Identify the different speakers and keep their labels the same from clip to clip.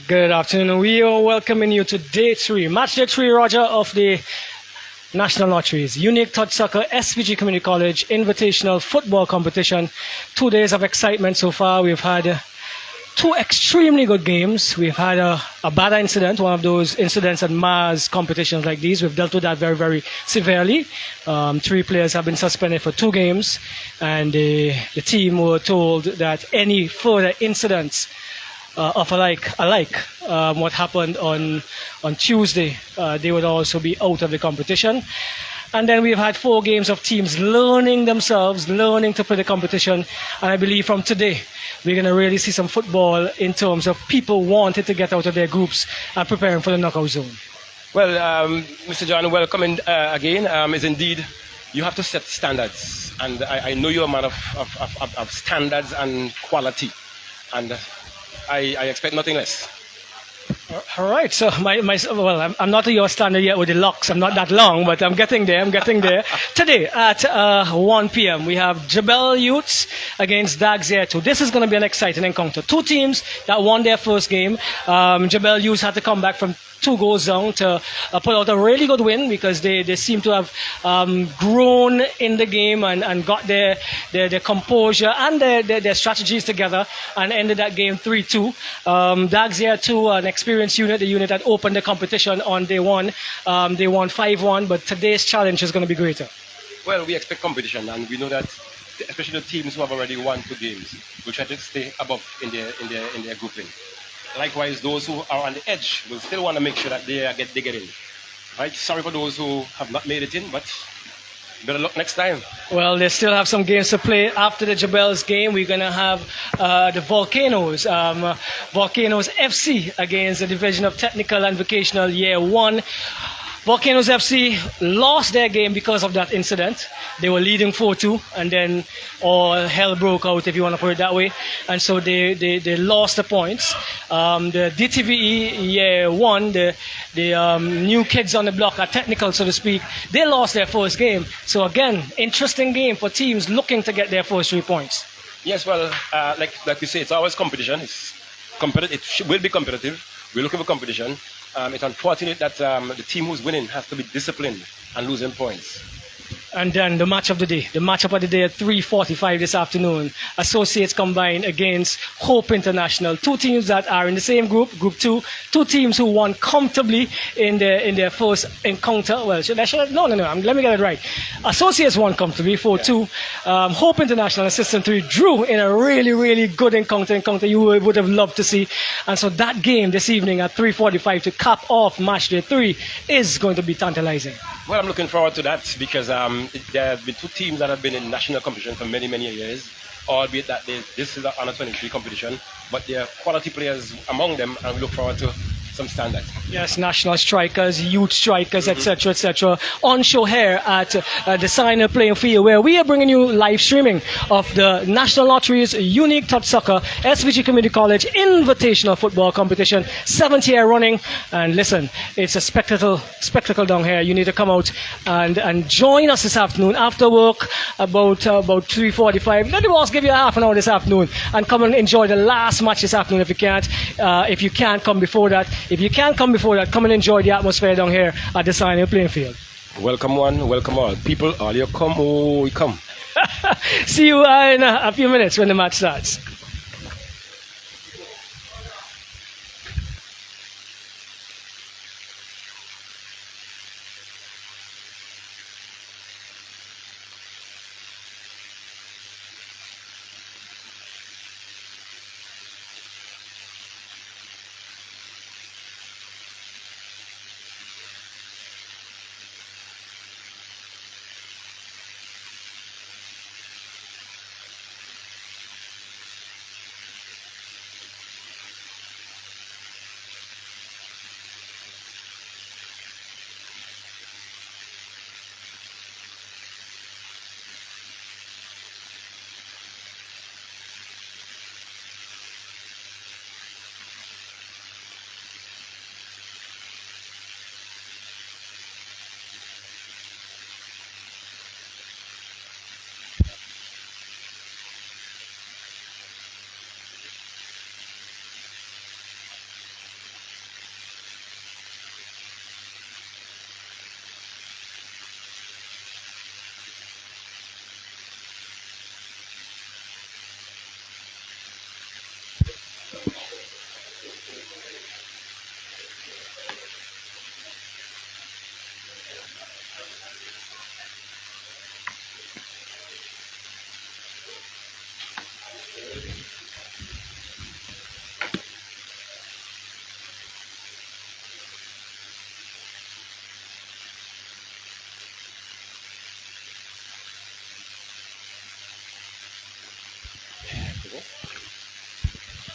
Speaker 1: Good afternoon. We are welcoming you to day three, match day three, Roger, of the National Lotteries, Unique Touch Soccer SVG Community College Invitational Football Competition. 2 days of excitement so far. We've had two extremely good games. We've had a bad incident, one of those incidents at Mars competitions like these. We've dealt with that very, very severely. 3 players have been suspended for 2 games, and the team were told that any further incidents of alike what happened on Tuesday, they would also be out of the competition. And then we've had 4 games of teams learning themselves, learning to play the competition. And I believe from today, we're going to really see some football in terms of people wanting to get out of their groups and preparing for the knockout zone.
Speaker 2: Well, Mr. John, welcome again. Is indeed, you have to set standards. And I know you're a man of standards and quality. And I expect nothing less.
Speaker 1: All right, so I'm not at your standard yet with the locks. I'm not that long, but I'm getting there. Today at 1 p.m. we have Jebel Youths against Dags Air 2. This is going to be an exciting encounter. 2 teams that won their first game. Jebel Youths had to come back from 2 goals down to put out a really good win because they seem to have grown in the game and got their composure and their strategies together and ended that game 3-2. Dags Air 2, an experienced unit, the unit that opened the competition on day one. They won 5-1, but today's challenge is going to be greater.
Speaker 2: Well, we expect competition, and we know that especially the teams who have already won 2 games will try to stay above in their grouping. Likewise, those who are on the edge will still want to make sure that they get in. Right? Sorry for those who have not made it in, but better luck next time.
Speaker 1: Well, they still have some games to play. After the Jebel's game, we're going to have the Volcanoes FC against the Division of Technical and Vocational Year 1. Volcanoes FC lost their game because of that incident. They were leading 4-2, and then all hell broke out, if you want to put it that way. And so they lost the points. The DTVE Year 1, the new kids on the block, are technical, so to speak. They lost their first game. So again, interesting game for teams looking to get their first 3 points.
Speaker 2: Yes, well, like we say, it's always competition. It will be competitive. We're looking for competition. It's unfortunate that the team who's winning has to be disciplined and losing points.
Speaker 1: And then the match of the day. The matchup of the day at 3:45 this afternoon. Associates combined against Hope International. 2 teams that are in the same group, Group 2. 2 teams who won comfortably in their first encounter. Well, no. Let me get it right. Associates won comfortably 4-2. Hope International and System 3 drew in a really, really good encounter you would have loved to see. And so that game this evening at 3:45 to cap off match day 3 is going to be tantalizing.
Speaker 2: Well, I'm looking forward to that because there have been 2 teams that have been in national competition for many, many years, albeit that this is an Under 23 competition, but there are quality players among them, and we look forward to some standards.
Speaker 1: Yes, national strikers, youth strikers, etc., etc. On show here at the Signer Playing Field, where we are bringing you live streaming of the National Lotteries Unique Touch Soccer SVG Community College Invitational Football Competition, 7th year running. And listen, it's a spectacle down here. You need to come out and join us this afternoon after work about 3:45. Let the boss give you a half an hour this afternoon and come and enjoy the last match this afternoon if you can't. If you can't come before that. If you can't come before that, come and enjoy the atmosphere down here at the Signer Playing Field.
Speaker 2: Welcome one, welcome all. People, all you come, oh, we come.
Speaker 1: See you in a few minutes when the match starts.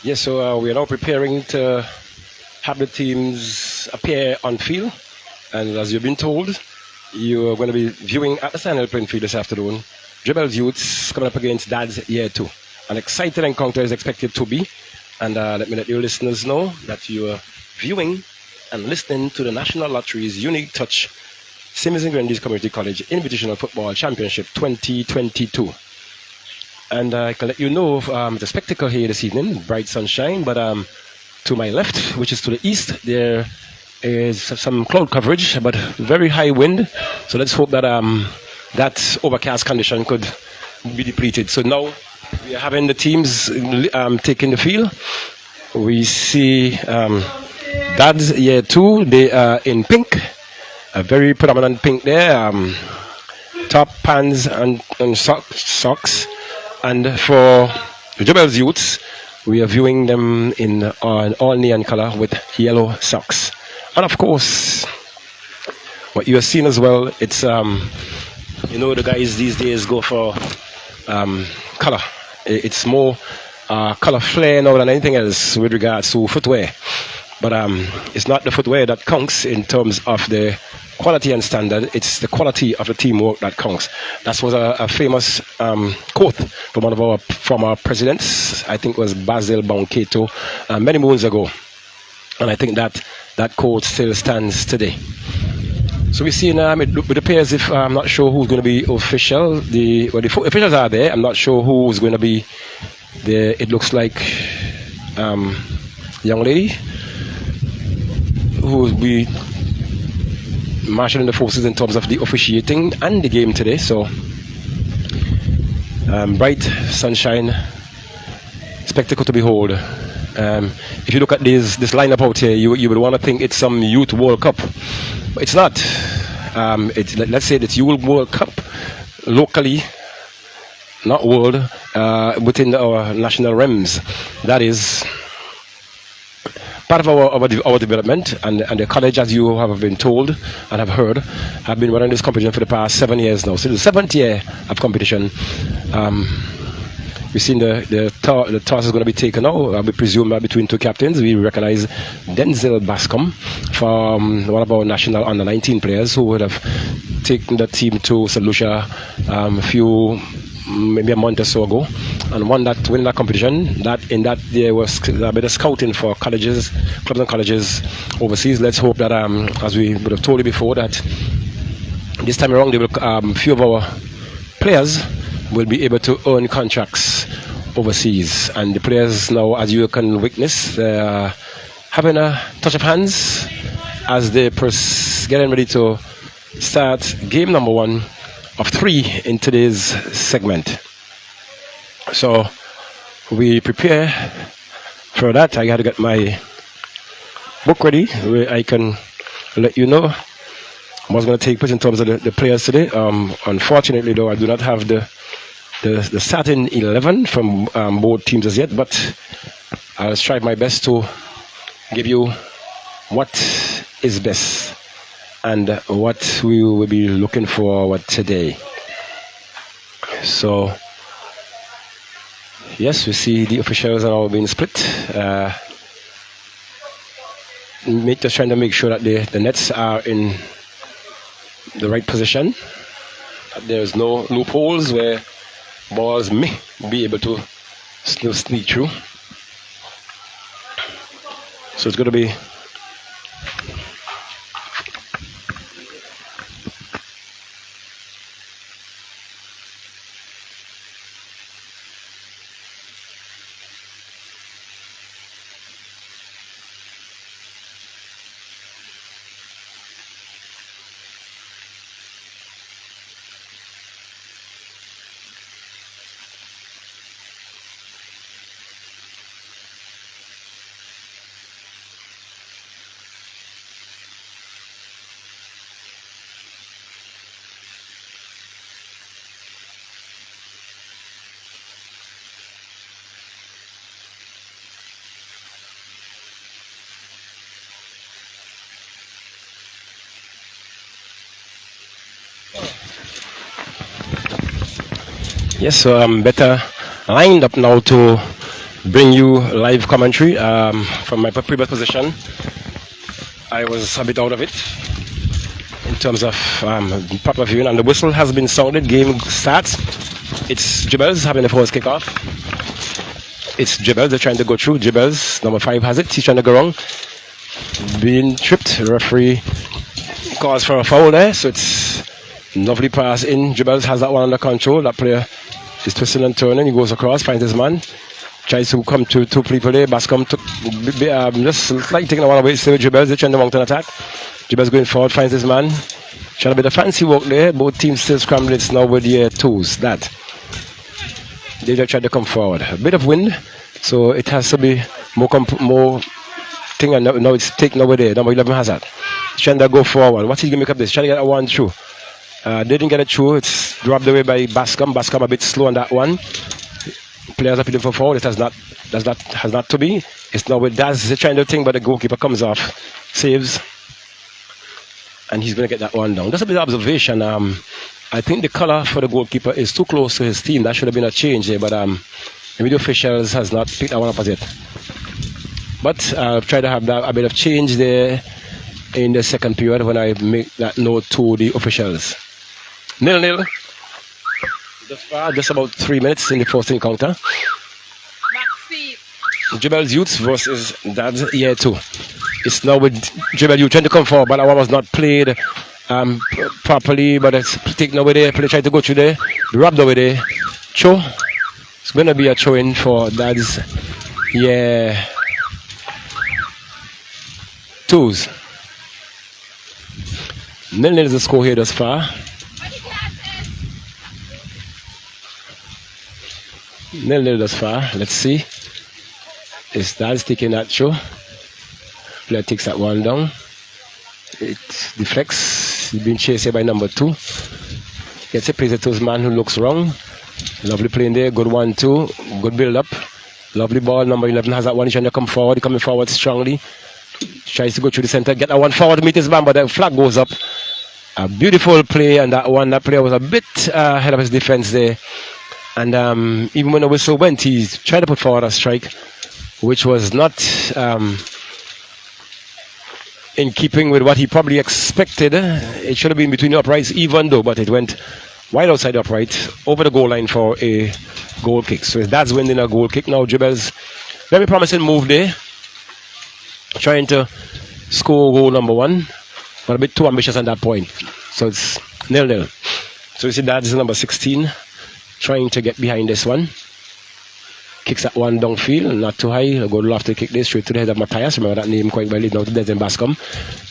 Speaker 2: Yes, so we are now preparing to have the teams appear on field. And as you've been told, you're going to be viewing at the Stanley playing field this afternoon. Dribbles Youths coming up against Dad's Year 2. An exciting encounter is expected to be. And let me let your listeners know that you are viewing and listening to the National Lottery's Unique Touch Simmons and Grandy's Community College Invitational Football Championship 2022. And I can let you know of the spectacle here this evening, bright sunshine, but to my left, which is to the east, there is some cloud coverage, but very high wind. So let's hope that that overcast condition could be depleted. So now we are having the teams taking the field. We see Dad's Year 2, they are in pink, a very predominant pink there, top pants and socks. And for the Jebel's Youths, we are viewing them in an all neon color with yellow socks. And of course, what you are seeing as well, it's, the guys these days go for color. It's more color flair now than anything else with regards to footwear. But it's not the footwear that counts in terms of the quality and standard. It's the quality of the teamwork that counts. That was a famous quote from one of our former presidents. I think it was Basil Bonketo many moons ago. And I think that quote still stands today. So we see now, it appears if I'm not sure who's going to be official. The officials are there. I'm not sure who's going to be there. It looks like young lady who will be marshalling the forces in terms of the officiating and the game today. So bright sunshine, spectacle to behold. If you look at this lineup out here, you would want to think it's some Youth World Cup, but it's not. Let's say it's Youth World Cup locally, not world, within our national realms. That is part of our development, and the college, as you have been told and have heard, have been running this competition for the past 7 years now. So the 7th year of competition. We've seen the toss is going to be taken now. We presume between two captains. We recognize Denzel Bascom from one of our national under-19 players who would have taken the team to St. Lucia maybe a month or so ago, and won that competition. That there was a bit of scouting for colleges, clubs and colleges overseas. Let's hope that as we would have told you before, that this time around a few of our players will be able to earn contracts overseas. And the players now, as you can witness, they're having a touch of hands as they're getting ready to start game number 1 of 3 in today's segment. So we prepare for that. I got to get my book ready where I can let you know what's going to take place in terms of the players today. Unfortunately, though, I do not have the starting 11 from both teams as yet, but I'll strive my best to give you what is best and what we will be looking for today. So yes, we see the officials are all being split. Just trying to make sure that the nets are in the right position. There's no loopholes where balls may be able to still sneak through. So it's going to be yes, so I'm better lined up now to bring you live commentary from my previous position. I was a bit out of it in terms of proper viewing, and the whistle has been sounded. Game starts. It's Gibels having the first kickoff. It's Gibels, they're trying to go through. Gibels, number 5 has it. He's trying to go wrong. Being tripped. The referee calls for a foul there. So it's lovely pass in. Gibels has that one under control. That player is twisting and turning. He goes across, finds his man. Tries to come to two people there. Bascom just like taking the one away. Stay with Gibels. They're trying to mount an attack. Gibels going forward, finds his man. Trying to be the fancy work there. Both teams still scrambling. It's now with their toes. That. They just try to come forward. A bit of wind, so it has to be more thing. And now it's taken over there. Number 11 has that. Trying to go forward. What's he going to make up this? Trying to get that one through. They didn't get it through. It's dropped away by Bascom. Bascom a bit slow on that one. Players are putting for forward. It has not to be. It's now with Daz. They're trying to think, but the goalkeeper comes off, saves, and he's going to get that one down. That's a bit of observation. I think the colour for the goalkeeper is too close to his team. That should have been a change there, but maybe the officials has not picked that one up as yet. But I'll try to have a bit of change there in the second period when I make that note to the officials. 0-0. Thus far, just about 3 minutes in the first encounter. Jebel Youth versus Dad's Year 2. It's now with Jebel Youth trying to come forward, but that one was not played properly, but it's taken away there. Play tried to go through there, rubbed away there. Throw. It's going to be a throw in for Dad's Year 2s. 0-0 is the score here thus far. 0-0 thus far. Let's see. Is Dad's taking that throw? Player takes that one down. It deflects. He's being chased here by number 2. Gets it, plays it to his man who looks wrong. Lovely play in there. Good 1-2. Good build up. Lovely ball. Number 11 has that one. He's trying to come forward. He's coming forward strongly. Tries to go through the center. Get that one forward to meet his man, but the flag goes up. A beautiful play, and that player was a bit ahead of his defense there. And even when the whistle went, he tried to put forward a strike, which was not in keeping with what he probably expected. It should have been between the uprights, even though, but it went wide outside the upright, over the goal line for a goal kick. So that's winning a goal kick now. Jebel's very promising move there, trying to score goal number 1, but a bit too ambitious at that point. So it's 0-0. So you see that's number 16, trying to get behind this one. Kicks that one downfield, not too high. A good lofty kick there straight to the head of Matthias. Remember that name quite well. Now to Desmond Bascom.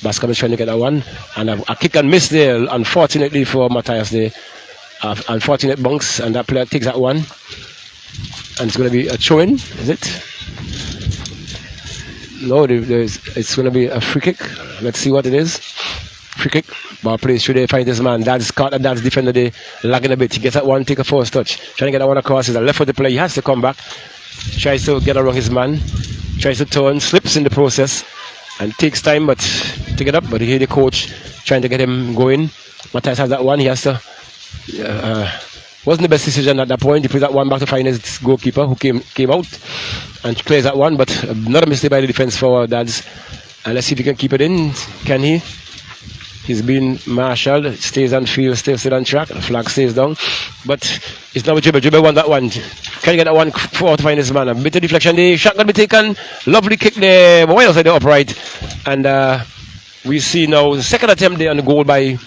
Speaker 2: Bascom is trying to get that one, and a kick and miss there. Unfortunately for Matthias there, unfortunate bunks, and that player takes that one, and it's going to be a throw-in. Is it? No, it's going to be a free kick. Let's see what it is. Free kick. Ball plays through there, find this man. Dad's caught, Dad's defender there, lagging a bit. He gets that one, take a first touch. Trying to get that one across. He's a left-footed player. He has to come back. Tries to get around his man. Tries to turn, slips in the process, and takes time, but to get up. But you hear the coach trying to get him going. Matthias has that one. He has to. Wasn't the best decision at that point. He plays that one back to find his goalkeeper, who came out and clears that one, but not a mistake by the defense for Dads. And let's see if he can keep it in. Can he? He's been marshalled, stays on field, still on track. The flag stays down, but it's now Jibber. Jibber won that one. Can you get that one forward to find his man? A bit of deflection there. Shot going to be taken. Lovely kick there, but wide outside the upright. And we see now the second attempt there on the goal by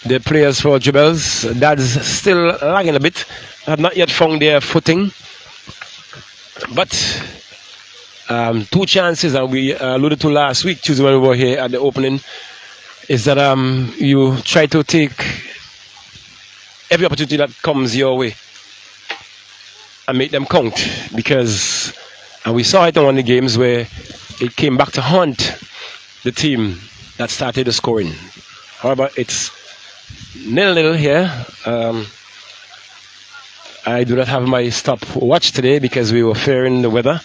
Speaker 2: the players for Jibels. Dad's still lagging a bit. Have not yet found their footing. But 2 chances that we alluded to last week, Tuesday when we were here at the opening, is that you try to take every opportunity that comes your way and make them count, because we saw it in one of the games where it came back to haunt the team that started the scoring. However, it's 0-0 here. I do not have my stopwatch today because we were fearing the weather.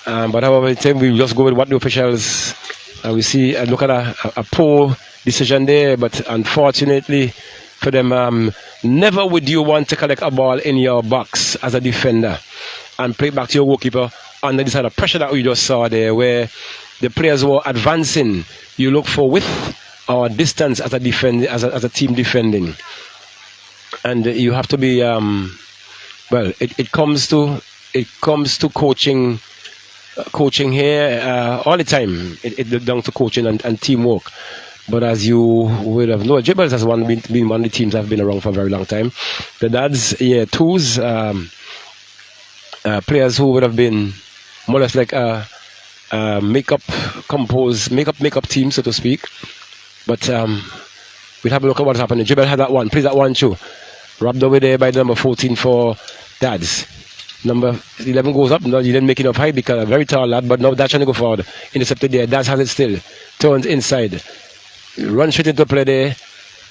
Speaker 2: But however, we just go with what the officials. We see look at a poor decision there, but unfortunately for them, never would you want to collect a ball in your box as a defender and play it back to your goalkeeper under this kind of pressure that we just saw there, where the players were advancing. You look for width or distance as a team defending, and you have to be it comes to coaching here all the time. It down to coaching and teamwork. But as you would have known, Jibbles has been one of the teams that have been around for a very long time. The dads, twos, players who would have been more or less like makeup team, so to speak. But we'll have a look at what's happening. Jibble had that one, plays that one too. Rubbed over there by the number 14 for dads. Number 11 goes up. No, he didn't make enough height because a very tall lad, but now that's trying to go forward. Intercepted there. Dads has it still. Turns inside. Run straight into play there.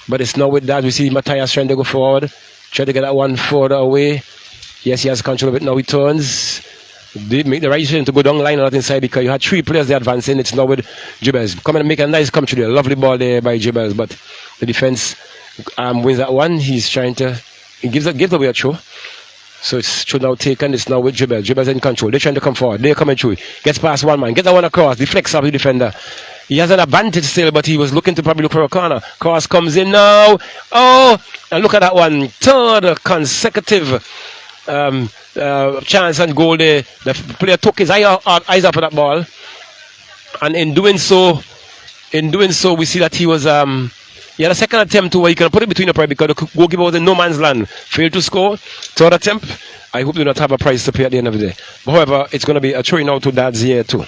Speaker 2: But it's not with that. We see Matthias trying to go forward. Try to get that one further away. Yes, he has control of it. Now he turns. Did make the right decision to go down line or not inside because you had three players there advancing. It's now with Jibbles. Come and make a nice come through there. Lovely ball there by Jibbles. But the defense wins that one. He's trying to. He gives away a throw. So it's through now taken. It's now with Jibbles. Jibbles in control. They're trying to come forward. They're coming through. Gets past one man. Get that one across. Deflects up the defender. He has an advantage still, but he was looking to probably look for a corner. Cross comes in now. Oh, and look at that one. Third consecutive chance and goal there. The player took his eyes off of that ball. And in doing so, we see that he was... he had a second attempt to where he could put it between the prize because the goalkeeper was in no man's land. Failed to score. Third attempt. I hope they do not have a prize to pay at the end of the day. But however, it's going to be a throw now to dads here too.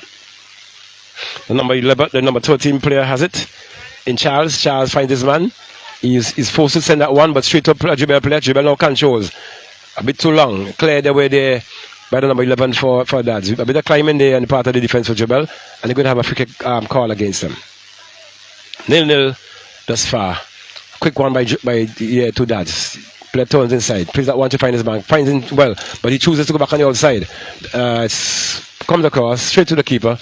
Speaker 2: The number 13 player has it. In Charles. Charles finds his man. He's forced to send that one, but straight up Jibel player. Jibel now controls. A bit too long. Cleared the way there by the number 11 for dads. A bit of climbing there and part of the defense for Jibel. And they're going to have a free kick call against them. 0-0 thus far. Quick one by two dads. Player turns inside. Plays that one to find his man. Finds him well, but he chooses to go back on the outside. Comes across straight to the keeper,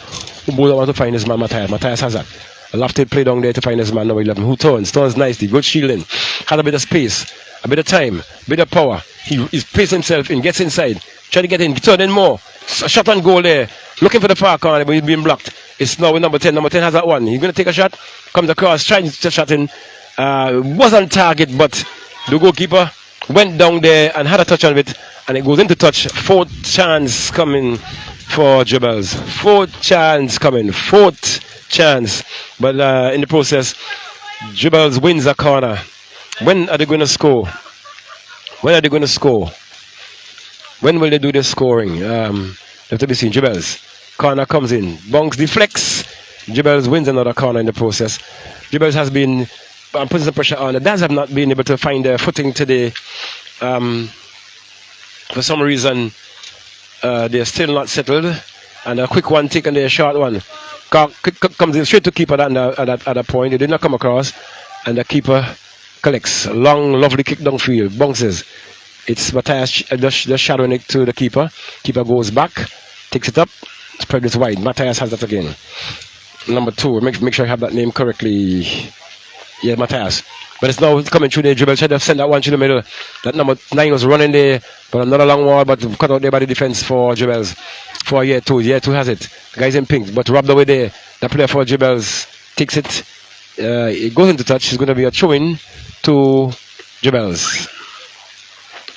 Speaker 2: who goes on to find his man Matthias. Matthias has that. A lofted play down there to find his man number 11, who turns nicely. Good shielding. Has a bit of space, a bit of time, a bit of power. He's placed himself in, gets inside, trying to get in, turn in more. A shot on goal there. Looking for the far corner, but he's being blocked. It's now with number 10. Number 10 has that one. He's going to take a shot. Comes across, trying to shot in. Was on target, but the goalkeeper went down there and had a touch on it, and it goes into touch. Fourth chance coming for Jibbles. Fourth chance coming. Fourth chance. But in the process, Jibbles wins a corner. When are they going to score? When are they going to score? When will they do the scoring? Have to be seen. Jibbles. Corner comes in. Bonks deflects. Jibbles wins another corner in the process. Jibbles has been putting some pressure on. The dads have not been able to find their footing today. For some reason, they're still not settled. And a quick one taken there, a short one. Comes in straight to keeper at that point. It did not come across. And the keeper collects a long, lovely kick downfield. Bounces. It's Matthias just shadowing it to the keeper. Keeper goes back, takes it up, spread it wide. Matthias has that again. Number 2, make sure I have that name correctly. Yeah, Matthias. But it's now coming through the dribble. Try to send that one through the middle. That number 9 was running there, but another long wall, but cut out there by the defense for Jibbles. For Year 2. Year 2 has it. The guy's in pink, but rubbed away there. The player for Jibbles takes it. It goes into touch. It's going to be a throw-in to Jibbles.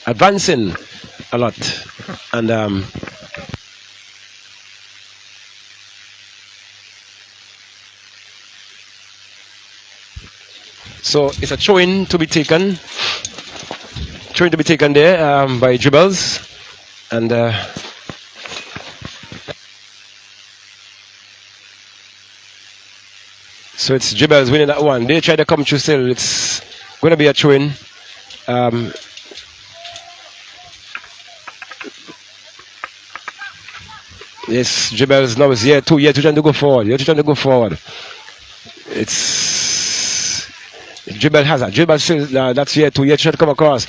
Speaker 2: Advancing a lot. And so it's a throw-in to be taken. Throw-in to be taken there by Jibbles. And so it's Jibbles winning that one. They try to come through still. It's going to be a throw-in. Yes, Jibbles now is Year 2 trying to go forward. Year 2 trying to go forward. It's Jibbles has that. Jibbles still, that's Year 2 trying to come across.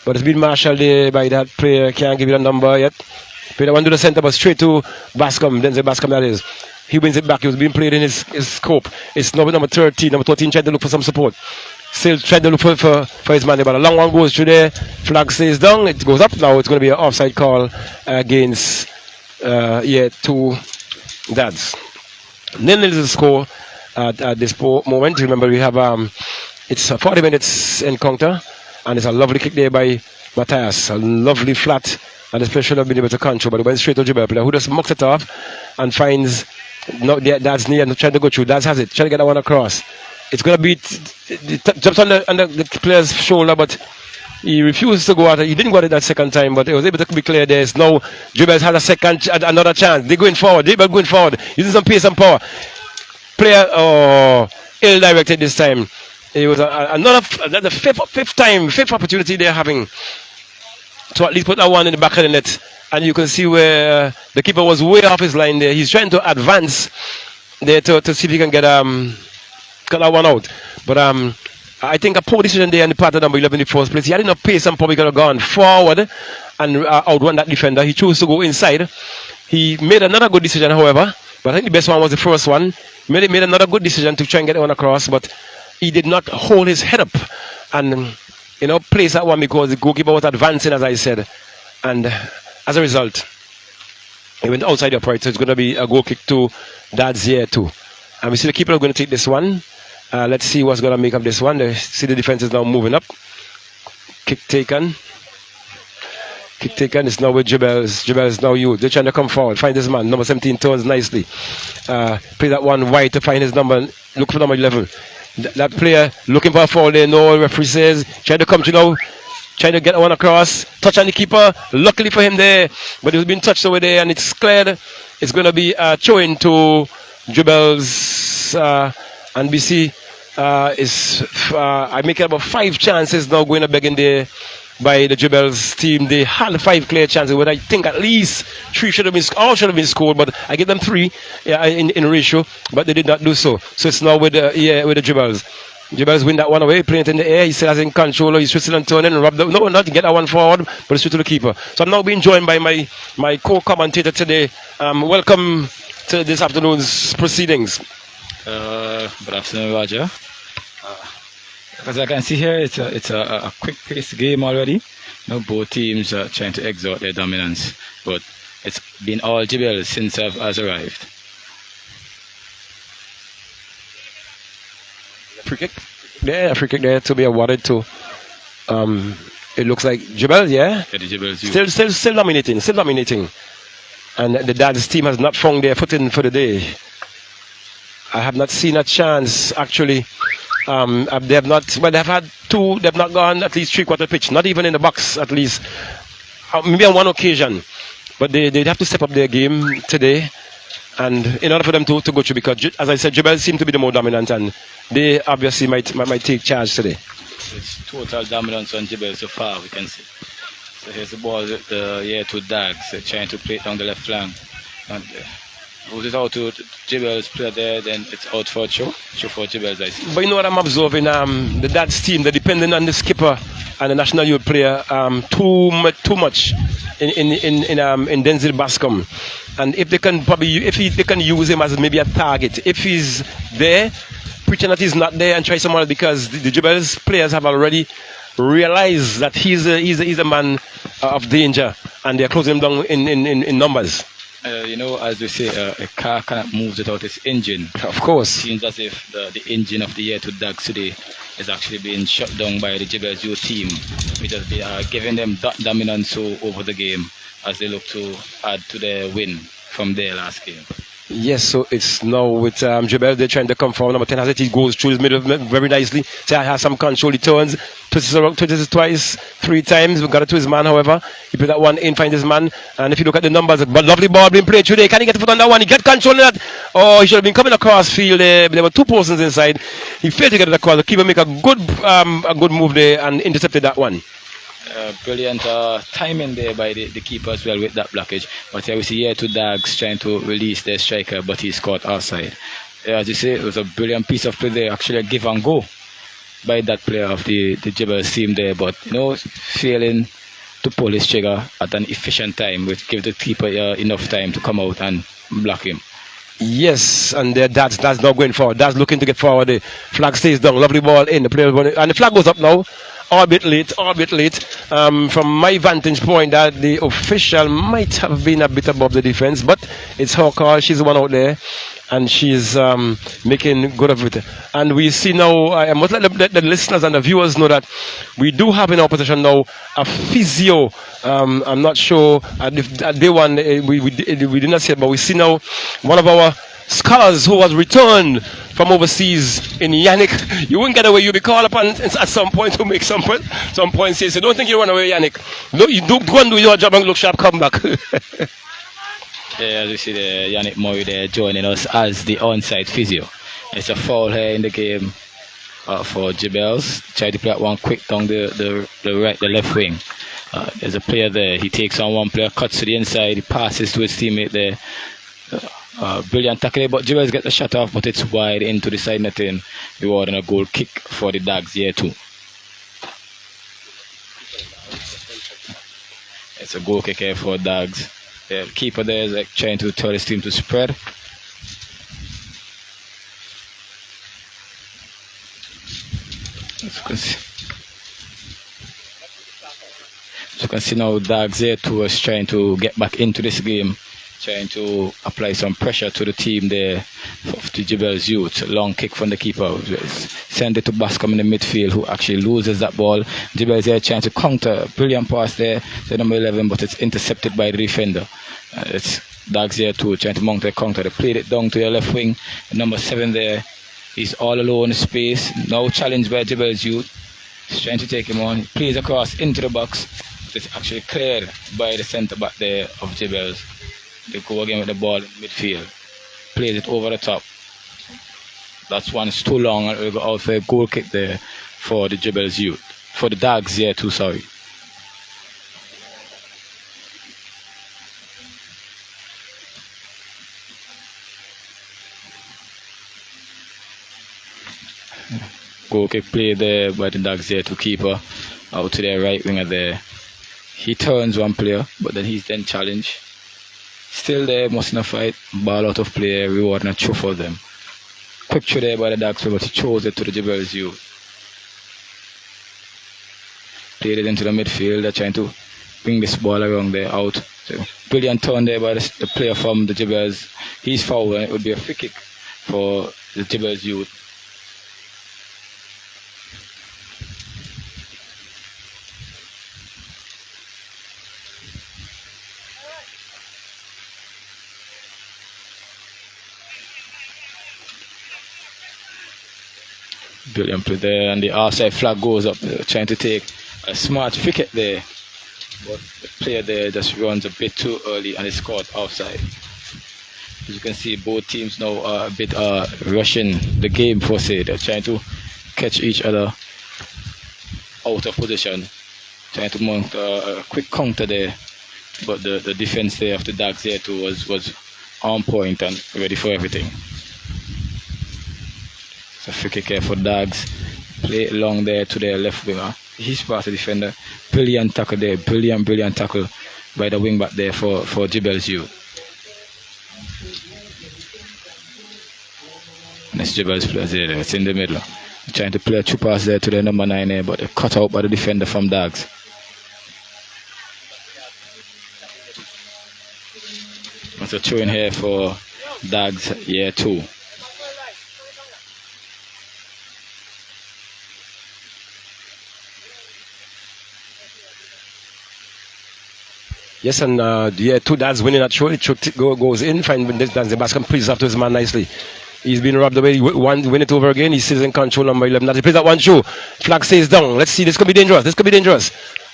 Speaker 2: But it's been marshaled there by that player. Can't give it a number yet. Player one to the center, but straight to Bascom. Denzel Bascom, that is. He wins it back. He was being played in his scope. It's now with number 13. Number 13 trying to look for some support. Still trying to look for his man, but a long one goes through there. Flag stays down. It goes up now. It's going to be an offside call against two Dads. Nil is the score at this moment. Remember, we have it's a 40 minutes encounter, and it's a lovely kick there by Matthias. A lovely flat, and the player should have been able to control, but it went straight to Jibel player who just mucks it off and finds Dad's knee and trying to go through. Dad's has it, trying to get that one across. It's going to be jumps on the player's shoulder, but he refused to go out. He didn't go out that second time, but he was able to be clear. There's no Jibel has another chance. They're going forward. Jibel going forward, using some pace and power. Player ill directed this time. It was the fifth opportunity they're having to at least put that one in the back of the net, and you can see where the keeper was way off his line there. He's trying to advance there to see if he can get that one out, but I think a poor decision there on the part of number 11 in the first place. He had enough pace and probably could have gone forward and outrun that defender. He chose to go inside. He made another good decision, however, but I think the best one was the first one. Made another good decision to try and get the one across, but he did not hold his head up and place that one because the goalkeeper was advancing, as I said, and as a result, he went outside the upright. So it's going to be a goal kick to Dad's here too. And we see the keeper is going to take this one. Let's see what's going to make up this one. See the defense is now moving up. Kick taken. Kick taken is now with Jibels. Jibels now you. They're trying to come forward. Find this man. Number 17 turns nicely. Play that one wide to find his number. Look for number 11. That player looking for a foul there. No, referee says. Trying to come to now. Trying to get one across. Touch on the keeper. Luckily for him there. But he was being touched over there and it's cleared. It's going to be thrown to Jibels. And we see I make it about 5 chances now going to beg in there by the Jibels team. They had 5 clear chances, but I think at least 3 should have been scored, but I give them 3 in ratio, but they did not do so. So it's now with the Jibels. Jibels win that one away, playing it in the air. He still has in control. He's twisting and turning and not to get that one forward, but it's straight to the keeper. So I'm now being joined by my co-commentator today. Welcome to this afternoon's proceedings.
Speaker 3: Good afternoon, Roger. As I can see here, it's a quick-paced game already. Both teams are trying to exert their dominance, but it's been all Jibel since I've arrived.
Speaker 2: Free kick there to be awarded to. It looks like Jibel, yeah.
Speaker 3: The Jibel's
Speaker 2: still dominating, and the Dad's team has not found their footing for the day. I have not seen a chance actually. They have not. Well, they've had 2. They've not gone at least 3/4 pitch. Not even in the box at least. Maybe on one occasion, but they have to step up their game today, and in order for them to go through, because as I said, Jibel seem to be the more dominant, and they obviously might take charge today.
Speaker 3: It's total dominance on Jibel so far, we can see. So here's the ball with two Dags trying to play it down the left flank. And goes it out to Jibel's player there, then it's out for a show for Jibel's, I see.
Speaker 2: But you know what I'm observing? The Dad's team, they're depending on the skipper and the national youth player too much in Denzel Bascom. And if they can they can use him as maybe a target. If he's there, pretend that he's not there and try someone else, because the Jibel's players have already realized that he's a man of danger, and they're closing him down in numbers.
Speaker 3: As we say, a car cannot move without its engine.
Speaker 2: Of course.
Speaker 3: It seems as if the engine of the year to Dags today is actually being shut down by the Jibel's youth team, which has been giving them dominance over the game as they look to add to their win from their last game.
Speaker 2: Yes, so it's now with Jibel. They're trying to come forward. Number 10 has it. He goes through his middle very nicely. So he has some control. He turns, twists it twice, 3 times. We got it to his man, however. He put that one in, find his man. And if you look at the numbers, but lovely ball being played today. Can he get the foot on that one? He get control of that. Oh, he should have been coming across field there. There were 2 persons inside. He failed to get it across. The keeper make a good move there and intercepted that one.
Speaker 3: Brilliant timing there by the keeper as well with that blockage. But here we see two Dags trying to release their striker, but he's caught outside. As you say, it was a brilliant piece of play there, actually a give and go by that player of the Jibel's team there, but failing to pull his trigger at an efficient time, which gives the keeper enough time to come out and block him.
Speaker 2: Yes, and that's not going forward. That's looking to get forward. The flag stays down. Lovely ball in. The player and the flag goes up now. All bit late. All bit late. From my vantage point, that the official might have been a bit above the defense, but it's her call. She's the one out there, and she's making good of it. And we see now. I must let the listeners and the viewers know that we do have in our possession now a physio. I'm not sure at day one we did not see it, but we see now one of our scholars who was returned from overseas in Yannick. You wouldn't get away. You'll be called upon at some point to make some points here. So don't think you run away, Yannick. No, you do go and do your job and look sharp. Come back.
Speaker 3: Yeah, as we see the Yannick Murray there joining us as the onside physio. It's a foul here in the game for Jebels. Try to play at one quick down the left wing. There's a player there. He takes on one player, cuts to the inside, he passes to his teammate there. Brilliant tackle, but Jebels gets the shot off, but it's wide into the side netting, rewarding a goal kick for the Dogs here too. It's a goal kick here for Dogs. The keeper there is like trying to tell his team to spread. So you can see now Dogs here too is trying to get back into this game, trying to apply some pressure to the team there to Jebel's youth. Long kick from the keeper. Send it to Bascom in the midfield, who actually loses that ball. Jebel's here trying to counter. Brilliant pass there to number 11, but it's intercepted by the defender. It's Dogs here too, trying to mount a counter. They played it down to the left wing. Number 7 there. He's all alone in space. Now challenged by Jebel's youth. He's trying to take him on. He plays across into the box. It's actually cleared by the centre back there of Jebels. They go again with the ball in midfield. Plays it over the top. That's one. It's too long. It will go out for a goal kick there for the Jebels youth. For the Dogs here too, sorry. Goal kick play there by the Dogs there to keeper. Out to their right winger there. He turns one player, but then he's then challenged. Still there, must not fight. Ball out of play, rewarding a throw for them. Quick throw there by the Dogs, but he throws it to the Jebels youth. Played it into the midfield. They're trying to bring this ball around there out. So, brilliant turn there by the player from the Jebels. He's fouled, and it would be a free kick for the Jebels youth. Brilliant play there, and the outside flag goes up, trying to take a smart free kick there, but the player there just runs a bit too early and is caught outside. As you can see, both teams now are a bit rushing the game for say. They're trying to catch each other out of position, trying to mount a quick counter there, but the defense there of the Dogs there too was on point and ready for everything. A free kick here for Dogs. Play it long there to their left winger. He's past the defender. Brilliant tackle there. Brilliant tackle by the wing back there for Jebel's youth. And it's Jebel's players there. It's in the middle. Trying to play a true pass there to the number 9 there, but they're cut out by the defender from Dogs. That's a throw in here for Dogs year 2.
Speaker 2: Yes, and two Dads winning that throw. It goes in. Fine, the basket plays after his man nicely. He's been robbed away. Win it over again. He's still in control, number 11. Now he plays that one through. Flag stays down. Let's see. This could be dangerous.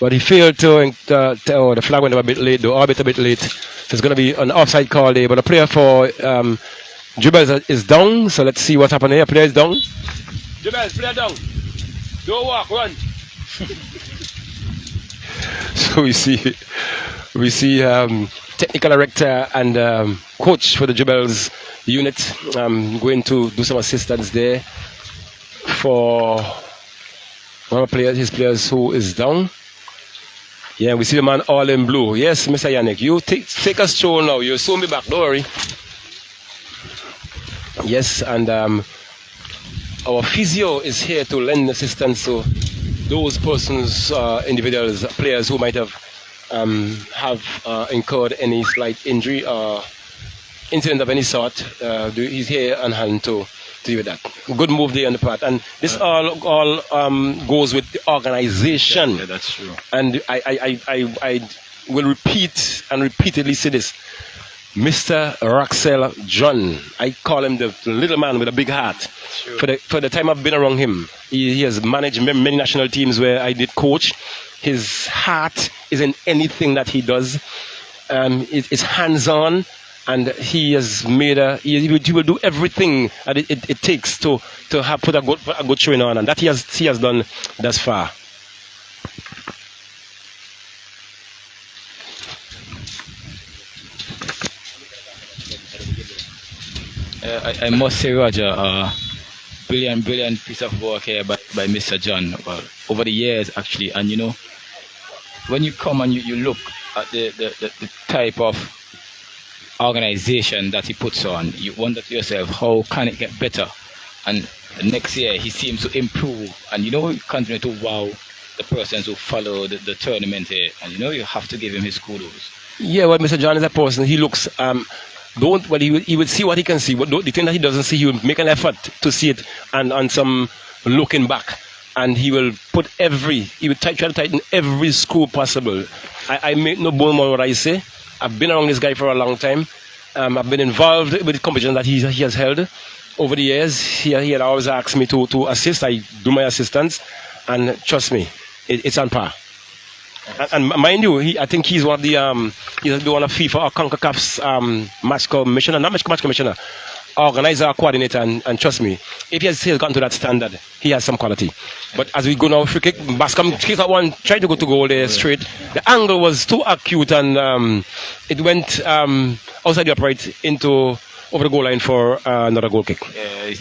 Speaker 2: But he failed to. The flag went a bit late. The orbit a bit late. So it's going to be an offside call there. But the player for Jebels is down. So let's see what happened here. Player is down. Jebels, player down. Don't walk, run. So we see technical director and coach for the Jebels unit going to do some assistance there for one of his players who is down. Yeah, we see the man all in blue. Yes, Mr. Yannick, you take us through now. You'll soon be back, don't worry. Yes, and our physio is here to lend assistance to those persons, individuals, players who might have incurred any slight injury or incident of any sort. He's here on hand to deal with that. Good move there on the part, and this all goes with the organization.
Speaker 3: Yeah, that's true.
Speaker 2: And I will repeat and repeatedly say this. Mr. Raxel John, I call him the little man with a big heart. For the time I've been around him, he has managed many national teams where I did coach. His heart is in anything that he does. It's hands-on, and he has made he will do everything that it takes to have put a good showing on, and that he has done thus far.
Speaker 3: I must say, Roger, brilliant piece of work here by Mr. John. Well, over the years, actually, and you know, when you come and you look at the type of organization that he puts on, you wonder to yourself, how can it get better? And next year, he seems to improve, and you know, he continue to wow the persons who follow the tournament here, and you know, you have to give him his kudos.
Speaker 2: Yeah, well, Mr. John is a person. He looks. He will see what he can see. But the thing that he doesn't see, he will make an effort to see it, and on some looking back, and he will try to tighten every screw possible. I make no bone about what I say. I've been around this guy for a long time. I've been involved with the competition that he has held over the years. He had always asked me to assist. I do my assistance, and trust me, it's on par. And mind you, I think he's one of the he's one of FIFA or CONCACAF's match commissioner, not match commissioner, organizer, coordinator, and trust me, if he has still gotten to that standard, he has some quality. But as we go now, free kick, Bascom kick out one, tried to go to goal there straight. The angle was too acute, and it went outside the upright into over the goal line for another goal kick.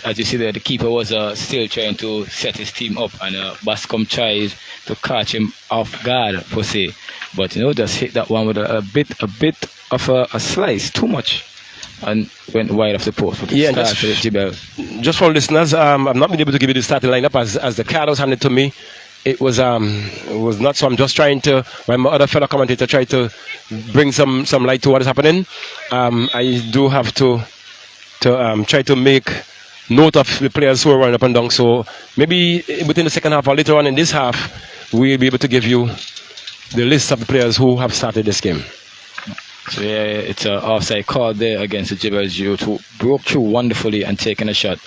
Speaker 3: As you see there, the keeper was still trying to set his team up, and Bascom tried to catch him off guard, per se. But you know, just hit that one with a bit of a slice, too much, and went wide off the post.
Speaker 2: Yeah, just for listeners, I've not been able to give you the starting lineup as the card was handed to me. It was not, so I'm just trying to, when my other fellow commentator tried to bring some light to what is happening. I do have to try to make note of the players who are running up and down. So maybe within the second half or later on in this half, we'll be able to give you the list of the players who have started this game.
Speaker 3: So yeah, it's an offside call there against the Gibels Youth, who broke through wonderfully and taken a shot,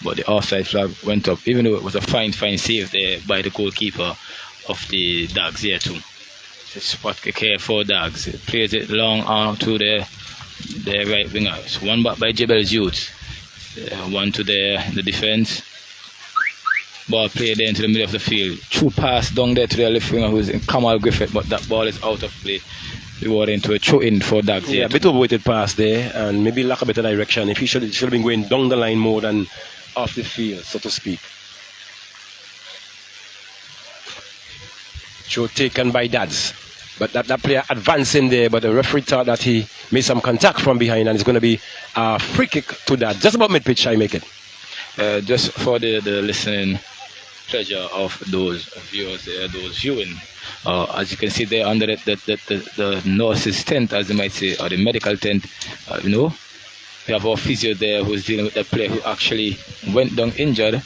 Speaker 3: but the offside flag went up, even though it was a fine save there by the goalkeeper of the Dogs here too. It's a spot kick here for Dogs. It plays it long arm to the right winger. It's one back by Gibels Youth. One to the defense. Ball played there into the middle of the field. True pass down there to the left winger, who's in Kamal Griffith, but that ball is out of play. We were into a throw-in for Dogs.
Speaker 2: Yeah, a bit overweighted pass there, and maybe lack a better direction. If he should have been going down the line more than off the field, so to speak. Throw taken by Dads. But that player advancing there, but the referee thought that he made some contact from behind, and it's going to be a free kick to that. Just about mid-pitch, I make it.
Speaker 3: Just for the listening pleasure of those viewers, those viewing. As you can see there under the nurse's tent, as you might say, or the medical tent, you know, we have our physio there who's dealing with the player who actually went down injured.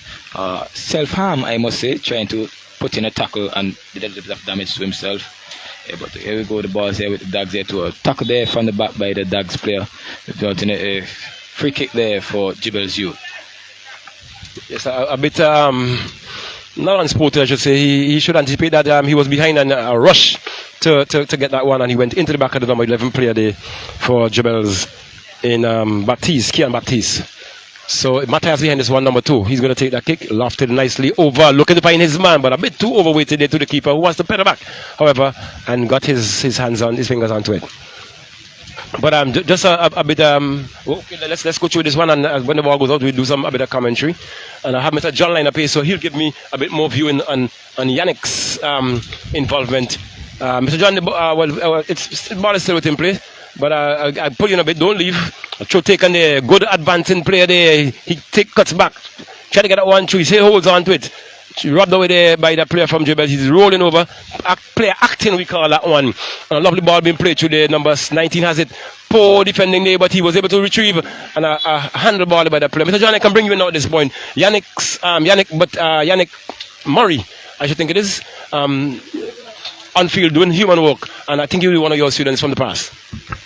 Speaker 3: Self-harm, I must say, trying to put in a tackle and did a little bit of damage to himself. But here we go, the ball's here with the Dogs there to a tackle there from the back by the Dogs player. Resulting in a free kick there for Gibels Youth.
Speaker 2: Yes, a bit not unsported, I should say. He should anticipate that he was behind and rush to get that one, and he went into the back of the number 11 player there for Gibels in Kian Baptiste. So Matthias behind this one, number 2. He's going to take that kick, lofted nicely over, looking to find his man, but a bit too overweighted there to the keeper, who wants to pedal back, however, and got his fingers onto it. But just a bit. Okay, let's go through this one, and when the ball goes out, we'll do a bit of commentary. And I have Mr. John line up here, so he'll give me a bit more viewing on Yannick's involvement. Mr. John, the ball is still within play. But I pull in a bit, don't leave. Throw taken there, good advancing player there. He cuts back, try to get that 1-2. He holds on to it. Rubbed away there by the player from Jebel. He's rolling over. Player acting, we call that one. And a lovely ball being played through there. Number 19 has it. Poor defending there, but he was able to retrieve and a handle ball by the player. Mr. John, I can bring you in now at this point. Yannick Murray, I should think it is. On field doing human work, and I think you're one of your students from the past.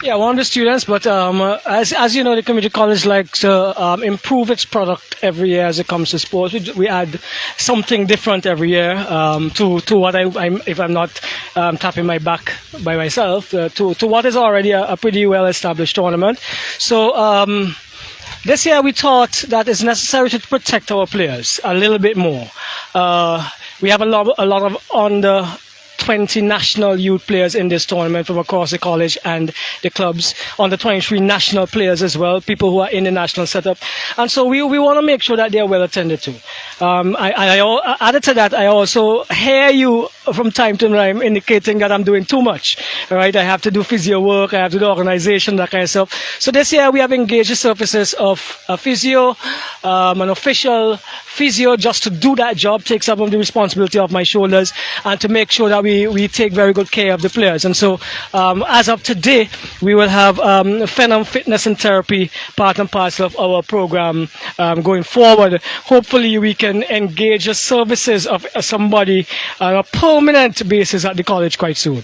Speaker 1: Yeah, one of the students, but as you know, the community college likes to improve its product every year as it comes to sports. We add something different every year to what I'm if I'm not tapping my back by myself to what is already a pretty well established tournament. So this year we thought that it's necessary to protect our players a little bit more. We have a lot of under 20 national youth players in this tournament from across the college and the clubs, under 23 national players as well, people who are in the national setup. And so we want to make sure that they are well attended to. I added to that, I also hear you from time to time indicating that I'm doing too much. Right? I have to do physio work, I have to do organization, that kind of stuff. So this year we have engaged the services of a physio, an official physio, just to do that job, take some of the responsibility off my shoulders, and to make sure that we take very good care of the players. And so as of today, we will have Phenom Fitness and Therapy part and parcel of our program going forward. Hopefully we can engage the services of somebody on a permanent basis at the college quite soon.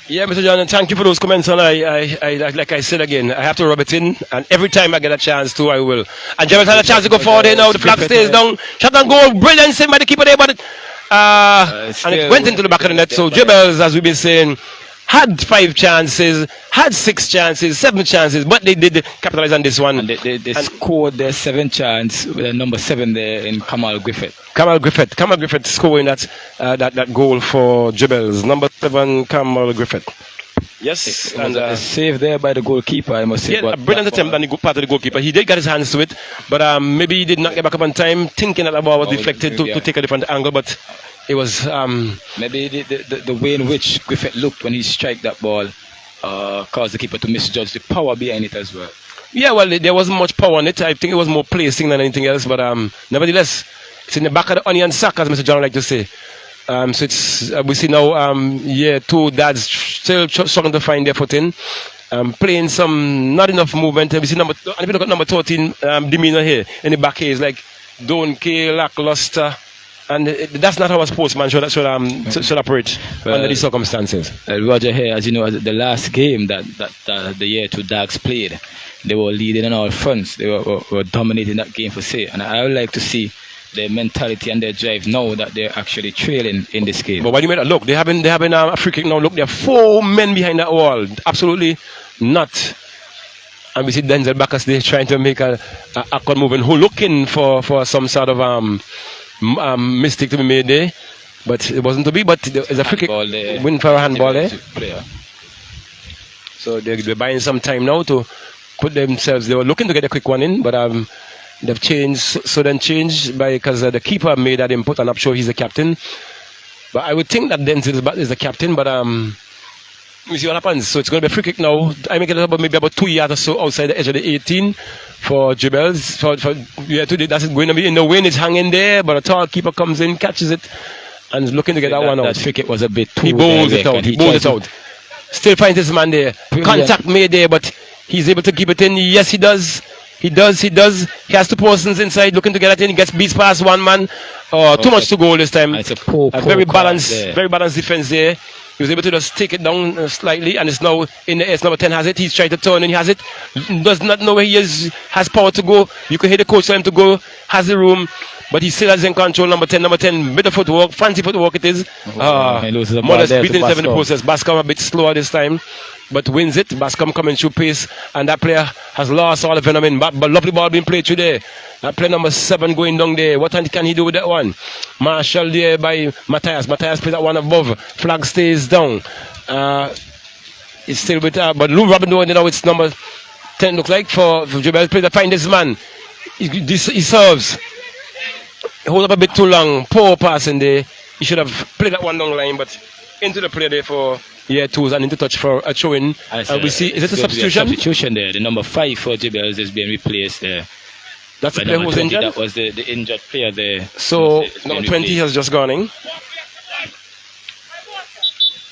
Speaker 2: Yeah, Mr. John, and thank you for those comments. And I like I said again, I have to rub it in, and every time I get a chance to, I will. And Jeremy had a chance to go forward there now. The flag stays down. Shot on goal, brilliant save by the keeper there, but and it went into the back of the net. So Jebels, as we've been saying, had 5 chances, had 6 chances, 7 chances, but they did capitalize on this one.
Speaker 3: And they scored their 7th chance with a number 7 there in Kamal Griffith.
Speaker 2: Kamal Griffith scoring that goal for Jebels. Number 7, Kamal Griffith. Yes,
Speaker 3: and a save there by the goalkeeper, I must say.
Speaker 2: Yeah, a brilliant attempt on the part of the goalkeeper. He did get his hands to it, but maybe he did not get back up on time, thinking that the ball was deflected to take a different angle, but it was
Speaker 3: maybe the way in which Griffith looked when he struck that ball caused the keeper to misjudge the power behind it as well.
Speaker 2: Yeah, well, there wasn't much power on it. I think it was more placing than anything else, but nevertheless, it's in the back of the onion sack, as Mr. John like to say. So it's we see now, 2 dads still struggling to find their footing, playing some not enough movement. We see and if you look at number 13 demeanor here in the back here, is like don't care, lackluster. And that's not how a sportsman should operate under these circumstances.
Speaker 3: Roger here, as you know, the last game that the year 2 Dags played, they were leading on all fronts. They were dominating that game for say. And I would like to see their mentality and their drive now that they're actually trailing in this game.
Speaker 2: But when you made that look, they having a free kick now. Look, there are 4 men behind that wall. Absolutely not. And we see Denzel Backus there trying to make a awkward movement, who looking for some sort of mistake to be made there, but it wasn't to be. But there's a free kick win for a handball there. So they're buying some time now to put themselves. They were looking to get a quick one in, but they've changed. So then changed because the keeper made that input. I'm not sure he's the captain, but I would think that Denzel is the captain. But we see what happens. So it's going to be a free kick now. I make it maybe about 2 yards or so outside the edge of the 18 for Jebels. That's going to be in the wind. It's hanging there, but a tall keeper comes in, catches it, and is looking to get that one out.
Speaker 3: That free kick was a bit too.
Speaker 2: He bowls it out. He bowls it out. Still finds his man there. Contact made there, but he's able to keep it in. Yes, he does. He does. He has 2 persons inside looking to get it in. He gets beats past 1 man. Too much to goal this time.
Speaker 3: It's a
Speaker 2: very balanced defense there. He was able to just take it down slightly, and it's now in the air. Number 10 has it. He's trying to turn and he has it. Does not know where he is. Has power to go. You can hear the coach tell him to go. Has the room, but he still has in control. Number 10, bit of footwork, fancy footwork it is. Modest beating himself in the process. Bascom a bit slower this time, but wins it. Bascom coming through pace, and that player has lost all the venom in. But lovely ball being played through there. That player number 7 going down there. What can he do with that one? Marshall there by Matthias. Matthias plays that one above. Flag stays down. It's still with but Lou Robin doing it now. It's number 10 looks like for Jebel. Play to find this man. He serves. Hold up a bit too long. Poor pass in there. He should have played that one down the line, but into the play there for year 2s and into touch for a throw-in. We see, is it a substitution?
Speaker 3: Substitution there. The number 5 for Jibels is being replaced there.
Speaker 2: That's the player who was injured?
Speaker 3: That was the injured player there.
Speaker 2: So number 20 has just gone in.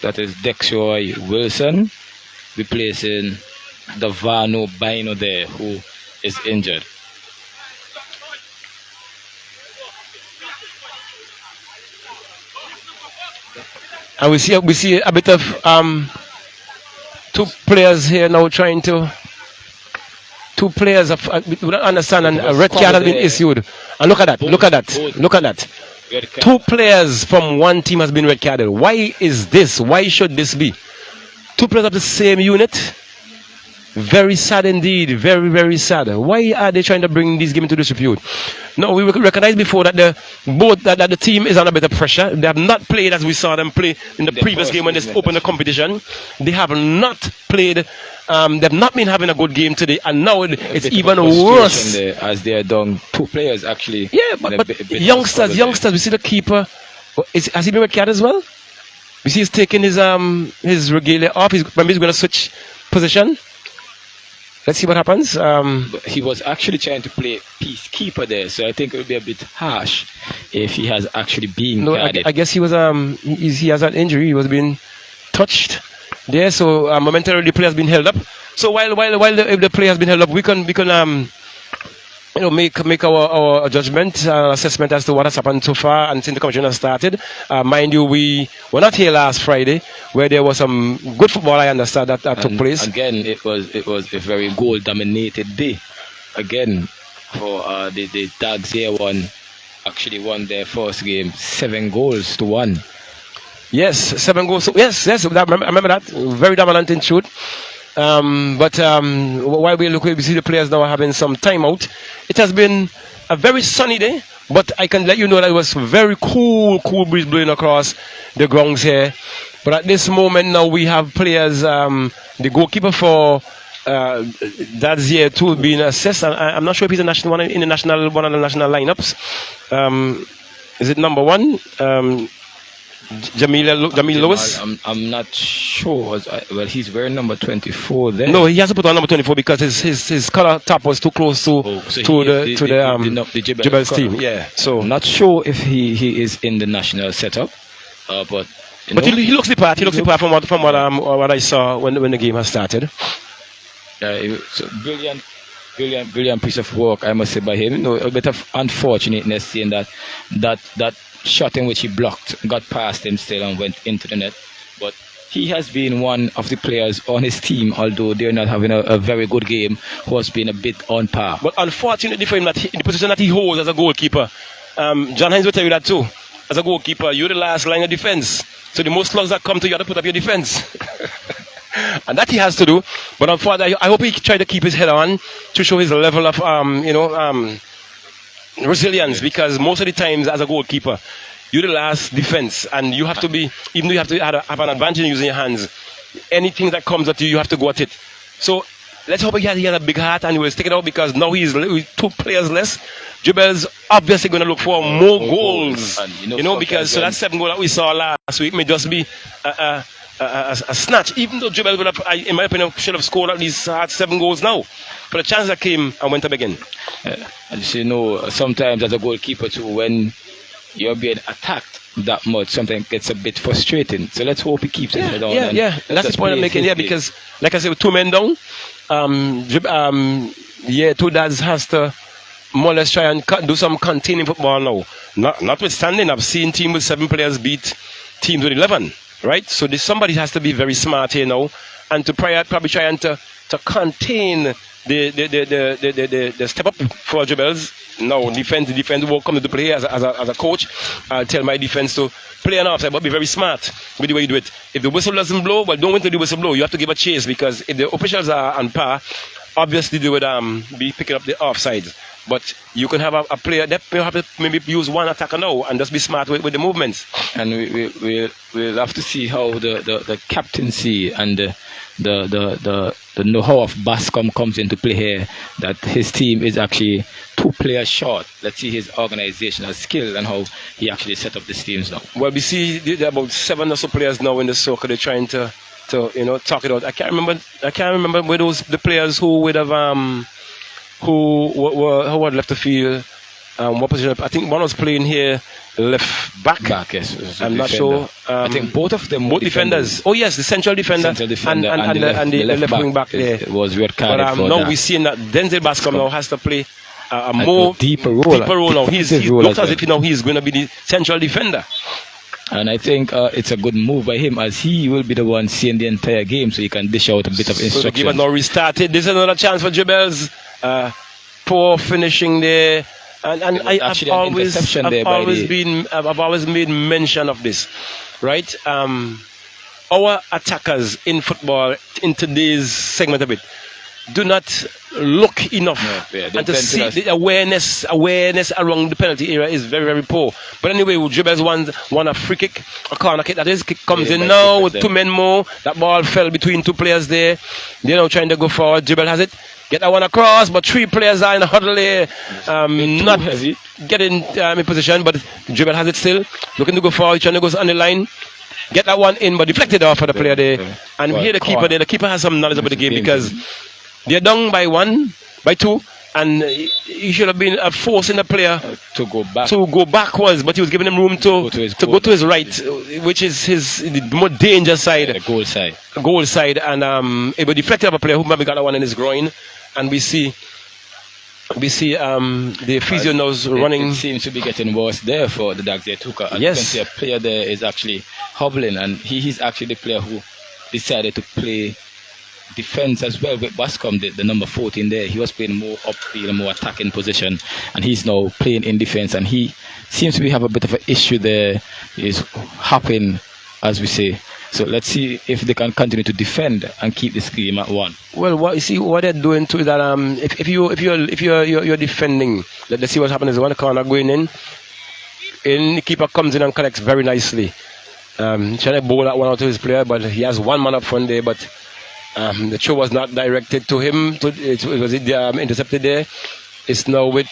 Speaker 3: That is Dexroy Wilson replacing Davano Bino there, who is injured.
Speaker 2: And we see a bit of 2 players here now trying to. 2 players of we don't understand, and a red card has been issued. And look at that! Look at that! Look at that! 2 players from one team has been red carded. Why is this? Why should this be? 2 players of the same unit. Very sad indeed. Very, very sad. Why are they trying to bring this game into disrepute? No, we recognized before that the team is under a bit of pressure. They have not played as we saw them play in the previous game when they opened the competition. They have not played. They've not been having a good game today, and now it's even worse.
Speaker 3: As they are down 2 players actually.
Speaker 2: Yeah, but youngsters. We see the keeper. Has he been red card as well? We see he's taking his regalia off. Maybe he's going to switch position. Let's see what happens.
Speaker 3: He was actually trying to play peacekeeper there, so I think it would be a bit harsh if he has actually been.
Speaker 2: No, I guess he was. He has an injury. He was being touched there, so momentarily the play has been held up. So while the play has been held up, we can make our judgment assessment as to what has happened so far and since the competition has started. Mind you, we were not here last Friday, where there was some good football. I understand that took place.
Speaker 3: Again, it was a very goal-dominated day. Again, for the Dogs here actually won their first game 7-1.
Speaker 2: Yes, 7 goals. So, yes. I remember that. Very dominant in truth. But while we see the players now having some time out, it has been a very sunny day, but I can let you know that it was very cool breeze blowing across the grounds here. But at this moment now we have players, the goalkeeper for that's year 2 being assessed. I'm not sure if he's a national one of the national lineups. Is it number 1? Jamil Lewis?
Speaker 3: I'm not sure. Well, he's wearing number 24 there.
Speaker 2: No, he has to put on number 24 because his color top was too close to the Jibel's team. Yeah, so
Speaker 3: I'm not sure if he is in the national setup, but
Speaker 2: he looks the part. He looks the part from what I saw when the game has started.
Speaker 3: So brilliant piece of work, I must say, by him. A bit of unfortunateness seeing that shot in which he blocked got past him still and went into the net. But he has been one of the players on his team, although they're not having a very good game, who has been a bit on par.
Speaker 2: But unfortunately for him, that in the position that he holds as a goalkeeper, John Hines will tell you that too. As a goalkeeper, you're the last line of defense. So the most slugs that come to you, you have to put up your defense. And that he has to do. But unfortunately, I hope he tried to keep his head on to show his level of resilience, because most of the times as a goalkeeper you're the last defense and you have to be, even though you have to have an advantage in using your hands, anything that comes at you, you have to go at it. So let's hope he has a big heart and he will stick it out, because now he's 2 players less. Jibel's obviously going to look for more goals, because so that 7 goal that we saw last week may just be a snatch, even though Jibel would have, in my opinion, should have scored at least 7 goals now. But the chance that came and went up again.
Speaker 3: And sometimes as a goalkeeper too, when you're being attacked that much, sometimes it gets a bit frustrating. So let's hope he keeps it head on.
Speaker 2: Yeah. That's the point I'm making. Yeah, because like I said, with 2 men down, 2 Dads has to more or less try and do some containing football now. Notwithstanding, I've seen teams with 7 players beat teams with 11. Right, so somebody has to be very smart here now, and to probably try and to contain the step up for Jibels. Now defense will come into play as a coach. I'll tell my defense to play an offside, but be very smart with the way you do it. If the whistle doesn't blow, well, don't wait till the whistle blow. You have to give a chase, because if the officials are on par, obviously they would be picking up the offside. But you can have a player that may have to maybe use one attacker now and just be smart with the movements.
Speaker 3: And we'll have to see how the captaincy and the the know-how of Bascom comes into play here, that his team is actually 2 players short. Let's see his organizational skill and how he actually set up these teams now.
Speaker 2: Well, we see there are about 7 or so players now in the soccer. They're trying to talk it out. I can't remember where the players who would have who had left the field. What position? I think one was playing here left back.
Speaker 3: Yes.
Speaker 2: I'm not sure.
Speaker 3: I think both of them
Speaker 2: both defenders. Oh yes, the central defender, and the left wing back there.
Speaker 3: Was red carded
Speaker 2: but
Speaker 3: for
Speaker 2: now
Speaker 3: that.
Speaker 2: we're seeing that Denzel Bascom now has to play a more
Speaker 3: deeper role
Speaker 2: now. He looks as if he's going to be the central defender.
Speaker 3: And I think it's a good move by him, as he will be the one seeing the entire game, so he can dish out a bit of instruction.
Speaker 2: So the game has now restarted. This is another chance for Jebels. Poor finishing there. And I've always made mention of this, right? Our attackers in football, in today's segment of it, do not look enough, and to see the awareness around the penalty area is very, very poor. But anyway, Jebels won a free kick, a corner kick. That is, kick comes in now with 2 men more. That ball fell between 2 players there. They're now trying to go forward. Jebel has it. Get that one across, but 3 players are in a huddle here, not getting in position. But Jebel has it still, looking to go forward, trying to go on the line. Get that one in, but deflected off for the player there. And here the keeper there. The keeper has some knowledge about the game because they're down by 1, by 2, and he should have been forcing the player
Speaker 3: to
Speaker 2: go backwards, but he was giving him room to go to his right, which is the more dangerous side,
Speaker 3: the goal side.
Speaker 2: And it was deflected off a player who maybe got that one in his groin, and we see the physio now running.
Speaker 3: It seems to be getting worse there for the Dogs. They took a,
Speaker 2: yes.
Speaker 3: You can see a player there is actually hobbling, and he's actually the player who decided to play defense as well with Bascom, the number 14 there. He was playing more upfield, more attacking position, and he's now playing in defense, and he seems to have a bit of an issue there. He's hopping, as we say. So let's see if they can continue to defend and keep this game at 1.
Speaker 2: Well, what they're doing too is that if you're defending, let's see what happens. Is one corner going in, the keeper comes in and collects very nicely. Trying to bowl that one out to his player, but he has 1 man up front there, but the throw was not directed to him. It was intercepted there. It's now with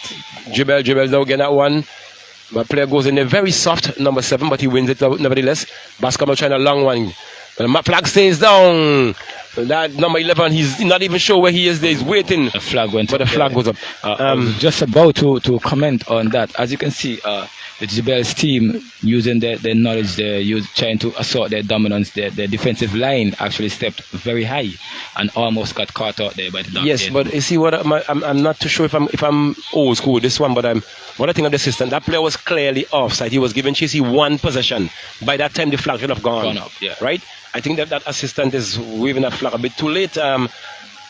Speaker 2: Jebel. Jebel now getting that one. My player goes in there very soft, number 7, but he wins it nevertheless. Bascom trying a long one. But my flag stays down. That number 11, he's not even sure where he is there. He's waiting.
Speaker 3: The flag went
Speaker 2: but
Speaker 3: up.
Speaker 2: The flag goes up.
Speaker 3: Just about to comment on that. As you can see, the Jebel's team using their knowledge, trying to assert their dominance. Their defensive line actually stepped very high and almost got caught out there by the Dogs.
Speaker 2: Yes, but you see what I'm not too sure if I'm old school with this one, but what I think of the system, that player was clearly offside. He was given Chasey 1 possession. By that time, the flag should have gone
Speaker 3: up. Yeah.
Speaker 2: Right? I think that assistant is waving that flag a bit too late.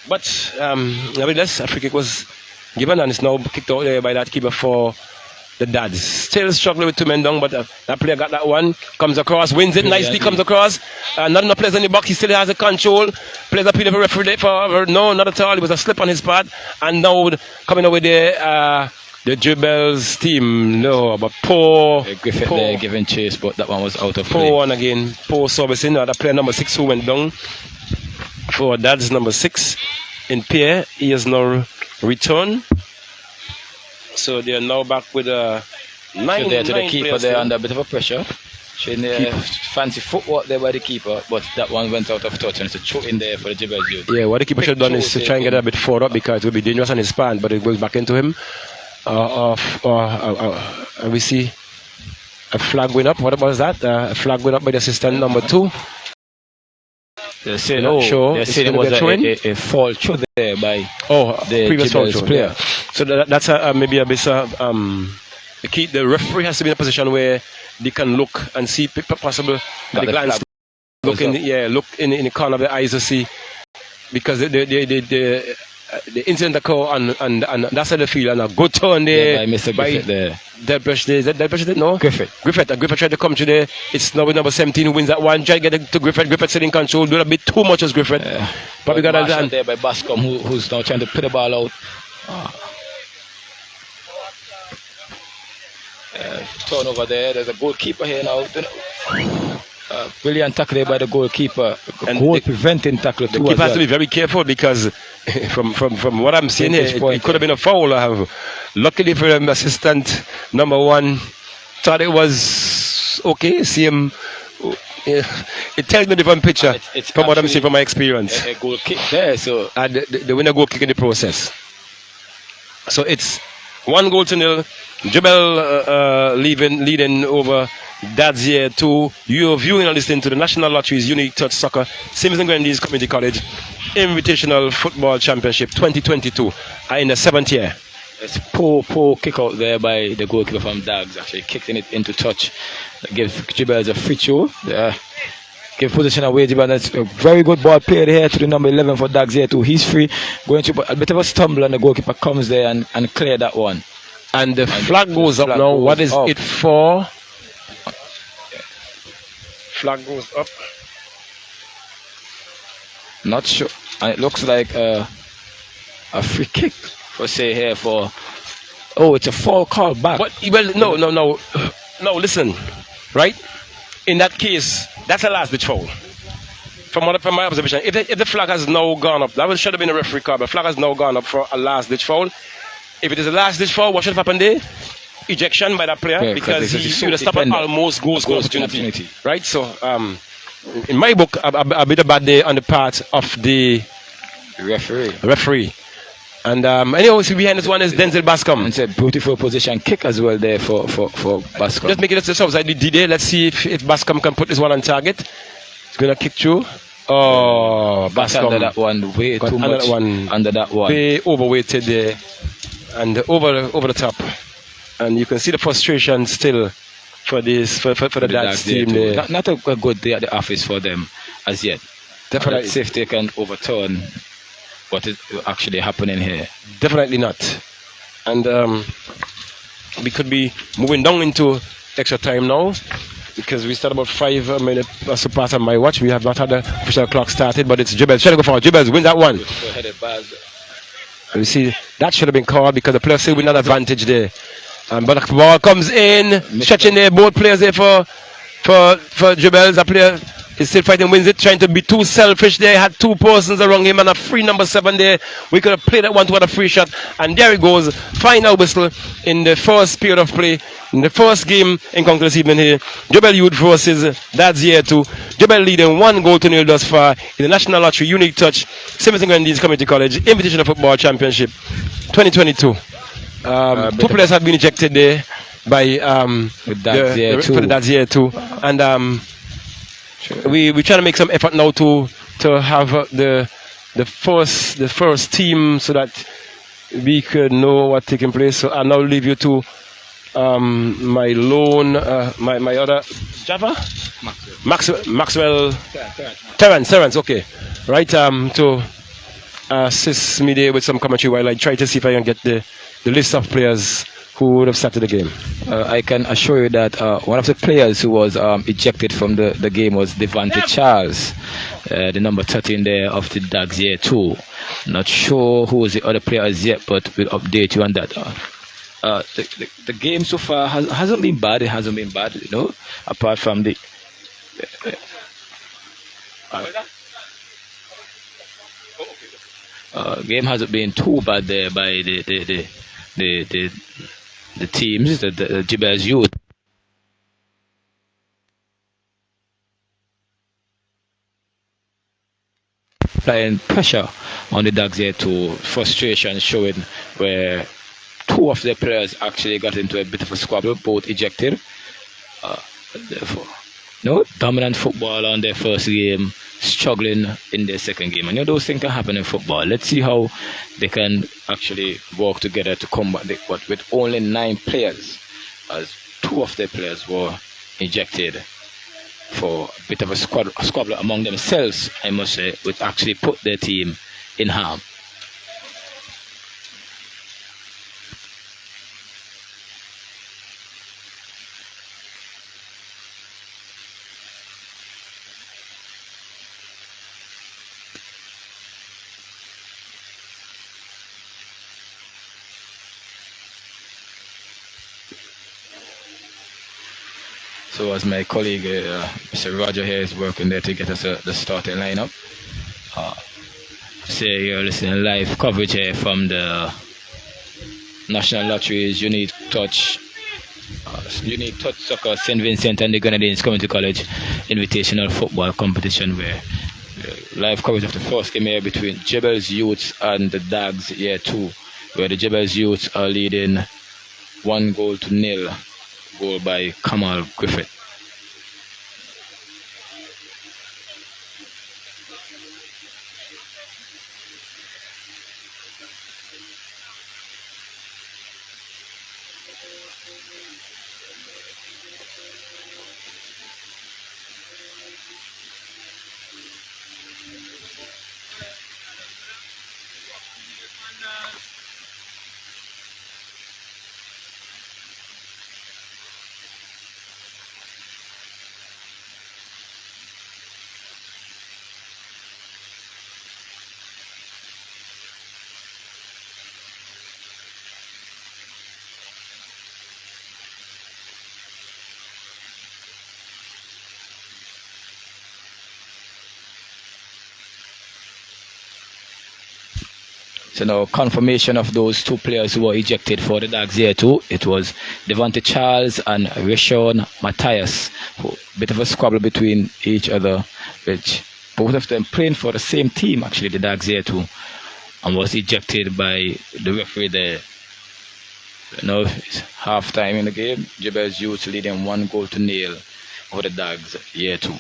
Speaker 2: But nevertheless, a free kick was given and it's now kicked out there by that keeper for the Dads. Still struggling with 2 men down, but that player got that one. Comes across, wins it nicely, comes across. Not enough players in the box. He still has the control. Plays appeal for referee. No, not at all. It was a slip on his part. And now coming over there, the Jebel's team, no, but poor.
Speaker 3: Griffith there giving chase, but that one was out of play.
Speaker 2: Poor one again. Poor servicing. That player number 6 who went down. For Dad's number 6 in pair. He has now returned. So they are now back with a 9.
Speaker 3: There to the keeper there under a bit of a pressure. Showing fancy footwork there by the keeper, but that one went out of touch and it's a throw in there for the Jebel's youth.
Speaker 2: Yeah, what the keeper should have done is to try and get a bit forward up because it will be dangerous on his span, but it goes back into him. We see a flag going up. What was that? A flag going up by the assistant number 2.
Speaker 3: They're saying it was a fall through there by the previous player.
Speaker 2: Yeah. So that's maybe a bit the key. The referee has to be in a position where they can look and see possible the glance. Look in the corner of the eyes to see, because the incident occurred and that's how they feel, and a good turn there
Speaker 3: by Mr. Griffith there.
Speaker 2: Delbrecht there. Is that Delbrecht? No?
Speaker 3: Griffith
Speaker 2: tried to come to there. It's now with number 17 who wins that one. Try to get it to Griffith. Griffith sitting in control. Doing a bit too much as Griffith.
Speaker 3: But we got a there by Bascom who's now trying to put the ball out. Turn over there. There's a goalkeeper here now. Brilliant tackle there by the goalkeeper.
Speaker 2: And
Speaker 3: Goal
Speaker 2: the-
Speaker 3: preventing tackle
Speaker 2: The
Speaker 3: too
Speaker 2: keeper
Speaker 3: as
Speaker 2: has to
Speaker 3: well.
Speaker 2: be very careful because from what I'm seeing here,
Speaker 3: Vantage
Speaker 2: it
Speaker 3: point,
Speaker 2: could have been a foul. Luckily for him, assistant number one thought it was okay. See him. Yeah, it tells me a different picture
Speaker 3: It's
Speaker 2: from what I'm seeing
Speaker 3: actually
Speaker 2: from my experience.
Speaker 3: a goal kick there. So
Speaker 2: And the winner goal kick in the process. So it's 1-0. Jebel leading over Dadzier 2. You're viewing and listening to the National Lottery's Unique Touch Soccer Simpson Grandees Community College Invitational Football Championship 2022 in the 7th year.
Speaker 3: it's poor kick out there by the goalkeeper from Dags. Actually kicking it into touch. Gives Jibels a free throw. Give position away, Jibel. That's a very good ball played here to the number 11 for Dags here too. He's free. Going to a bit of a stumble and the goalkeeper comes there and clear that one.
Speaker 2: And the flag goes up
Speaker 3: flag
Speaker 2: now.
Speaker 3: goes
Speaker 2: What is
Speaker 3: up.
Speaker 2: it for? Flag goes up.
Speaker 3: Not sure. And it looks like a free kick for say here for. Oh, it's a foul call back.
Speaker 2: But well, no. Listen, right? In that case, that's a last ditch foul. From my observation, if the flag has now gone up, that should have been a referee call. But the flag has now gone up for a last ditch foul. If it is a last ditch foul, what should have happened there? Ejection by that player
Speaker 3: Yeah,
Speaker 2: because
Speaker 3: he's
Speaker 2: he
Speaker 3: so
Speaker 2: would have stopped at
Speaker 3: dependent.
Speaker 2: almost goal score
Speaker 3: Goal
Speaker 2: opportunity.
Speaker 3: opportunity.
Speaker 2: Right? So, in my book, a bit of bad day on the part of the referee. And anyway, so behind this one is Denzel Bascom.
Speaker 3: It's a beautiful position kick as well there for Bascom.
Speaker 2: Just make it just outside the D-Day. Let's see if Bascom can put this one on target. He's going to kick through. Oh, Bascom.
Speaker 3: Under that one, way
Speaker 2: Got
Speaker 3: too
Speaker 2: under
Speaker 3: much.
Speaker 2: that one.
Speaker 3: Under that one.
Speaker 2: Way overweighted there. And over the top. And you can see the frustration still for this for the Dads team
Speaker 3: too.
Speaker 2: there.
Speaker 3: Not a good day at the office for them as yet.
Speaker 2: Definitely.
Speaker 3: Let's see if they can overturn what is actually happening here.
Speaker 2: Definitely not. And we could be moving down into extra time now because we start about 5 minutes or so past on my watch. We have not had the official clock started, but it's Jibels. Trying to go forward. Jibels win that one. You see, that should have been called because the player still win that advantage there. But the ball comes in, stretching there, both players there for Jibels. The player is still fighting, wins it, trying to be too selfish there. He had two persons around him and a free number 7 there. We could have played that one to a free shot. And there it goes. Final whistle in the first period of play. In the first game in Concord this evening here. Jebel Youth versus Dad's Year 2. Jebel leading 1-0 thus far in the National Lottery Unique Touch Simpson Grandees Community College Invitational Football Championship 2022. Two players have been ejected there by for the Dad's Year 2. And we try to make some effort now to have the first team so that we could know what's taking place. So I'll now leave you to my lone my other Java Maxwell Terrence, okay, right, to assist me there with some commentary while I try to see if I can get the list of players who would have started the game.
Speaker 3: I can assure you that one of the players who was ejected from the game was Devante Charles, the number 13 there of the Dags Year 2. Not sure who was the other player as yet, but we'll update you on that. The game so far hasn't been bad. It hasn't been bad, you know, apart from the. Game hasn't been too bad there by the teams, the Jibels Youth. Applying pressure on the Dogs here to frustration showing where two of their players actually got into a bit of a squabble, both ejected. Therefore, no dominant football on their first game, struggling in their second game. And you know, those things can happen in football. Let's see how they can actually work together to combat it. But with only 9 players, as 2 of their players were ejected for a bit of a squabble among themselves, I must say, which actually put their team in harm. So as my colleague, Mr. Roger here is working there to get us the starting lineup. Say you're listening live coverage here from the National Lotteries Unique Touch Soccer St. Vincent and the Grenadines Community College Invitational Football Competition, where live coverage of the first game here between Jebel's Youth and the Dags Year 2, where the Jebel's Youth are leading 1-0, goal by Kamal Griffith. So now confirmation of those two players who were ejected for the Dags here too. It was Devontae Charles and Rishon Matthias. A bit of a squabble between each other, which both of them playing for the same team, actually, the Dags here too, and was ejected by the referee there. Now it's half time in the game. Jebel's Youth leading 1-0 over the Dags here too.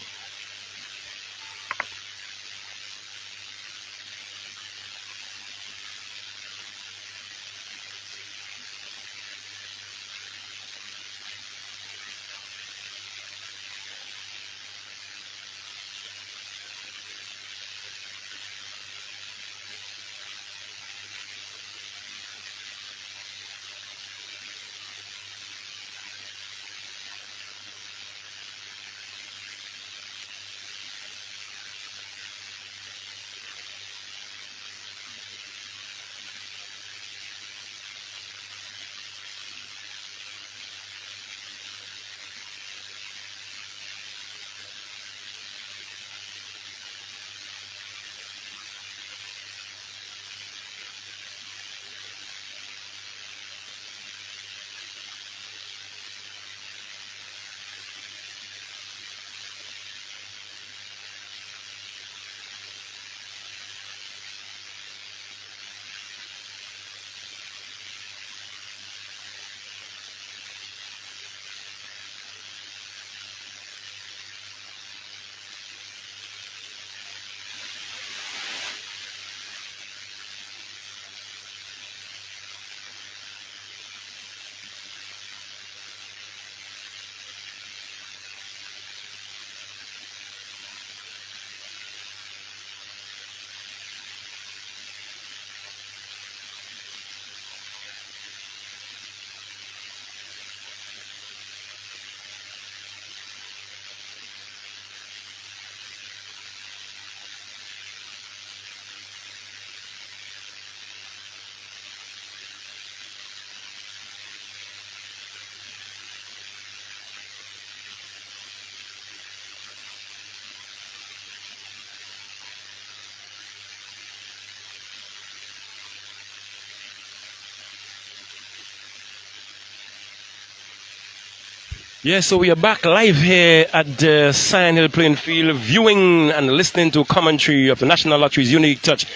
Speaker 2: Yeah, so we are back live here at the Sand Hill playing field, viewing and listening to commentary of the National Lotteries Unique Touch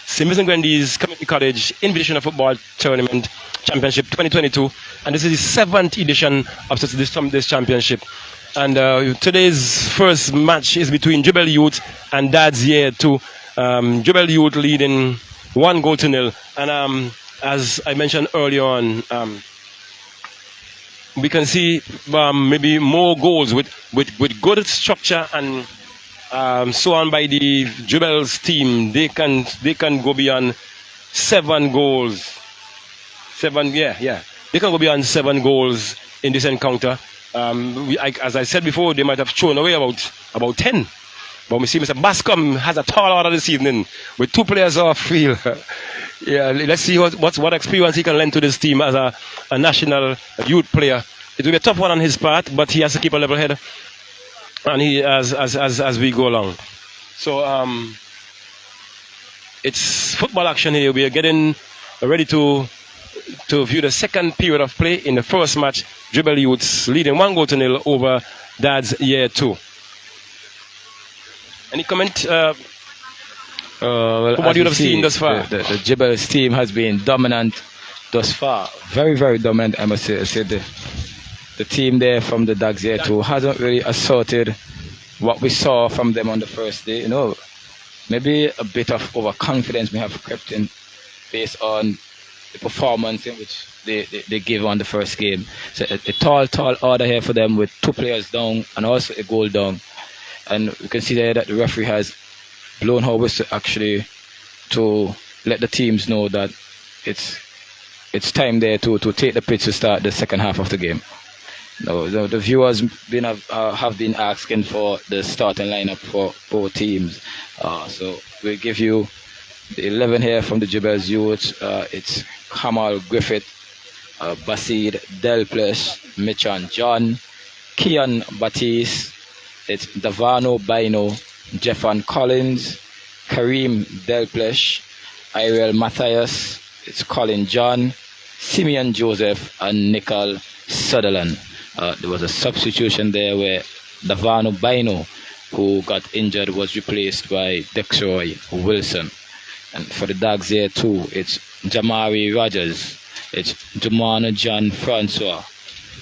Speaker 2: St. Vincent Grenadines Community College Invitational Football Tournament Championship 2022, and this is the 7th edition of this championship. And today's first match is between Jebel Youth and Dads Year 2. Jebel Youth leading 1-0, and as I mentioned earlier on, we can see maybe more goals with good structure and so on by the Jebel's team. They can go beyond 7 goals. They can go beyond 7 goals in this encounter. As I said before, they might have thrown away about 10. But we see Mr. Bascom has a tall order this evening with 2 players off field. Yeah, let's see what experience he can lend to this team as a national youth player it will be a tough one on his part, but he has to keep a level head, and he as we go along. So it's football action here. We are getting ready to view the second period of play in the first match. Dribble Youths leading 1-0 over Dad's Year 2. Any comment?
Speaker 3: Well,
Speaker 2: what you have seen thus far?
Speaker 3: The Dribbles team has been dominant thus far. Very, very dominant, I must say. The team there from the Dags Year 2 hasn't really asserted what we saw from them on the first day. You know, maybe a bit of overconfidence may have crept in based on the performance in which they gave on the first game. So a tall order here for them with 2 players down and also a goal down. And we can see there that the referee has blown her whistle actually to let the teams know that it's time there to take the pitch to start the second half of the game. Now, the viewers have been asking for the starting lineup for both teams. So we'll give you the 11 here from the Dribbles Youth. It's Kamal Griffith, Basid Delplesh, Michan John, Kian Batiste, it's Davano Bino, Jeffan Collins, Kareem Delplesh, Ariel Matthias, it's Colin John, Simeon Joseph, and Nicole Sutherland. There was a substitution there where Davano Bino, who got injured, was replaced by Dexroy Wilson. And for the Dags here too, it's Jamari Rogers, it's Jumano John Francois,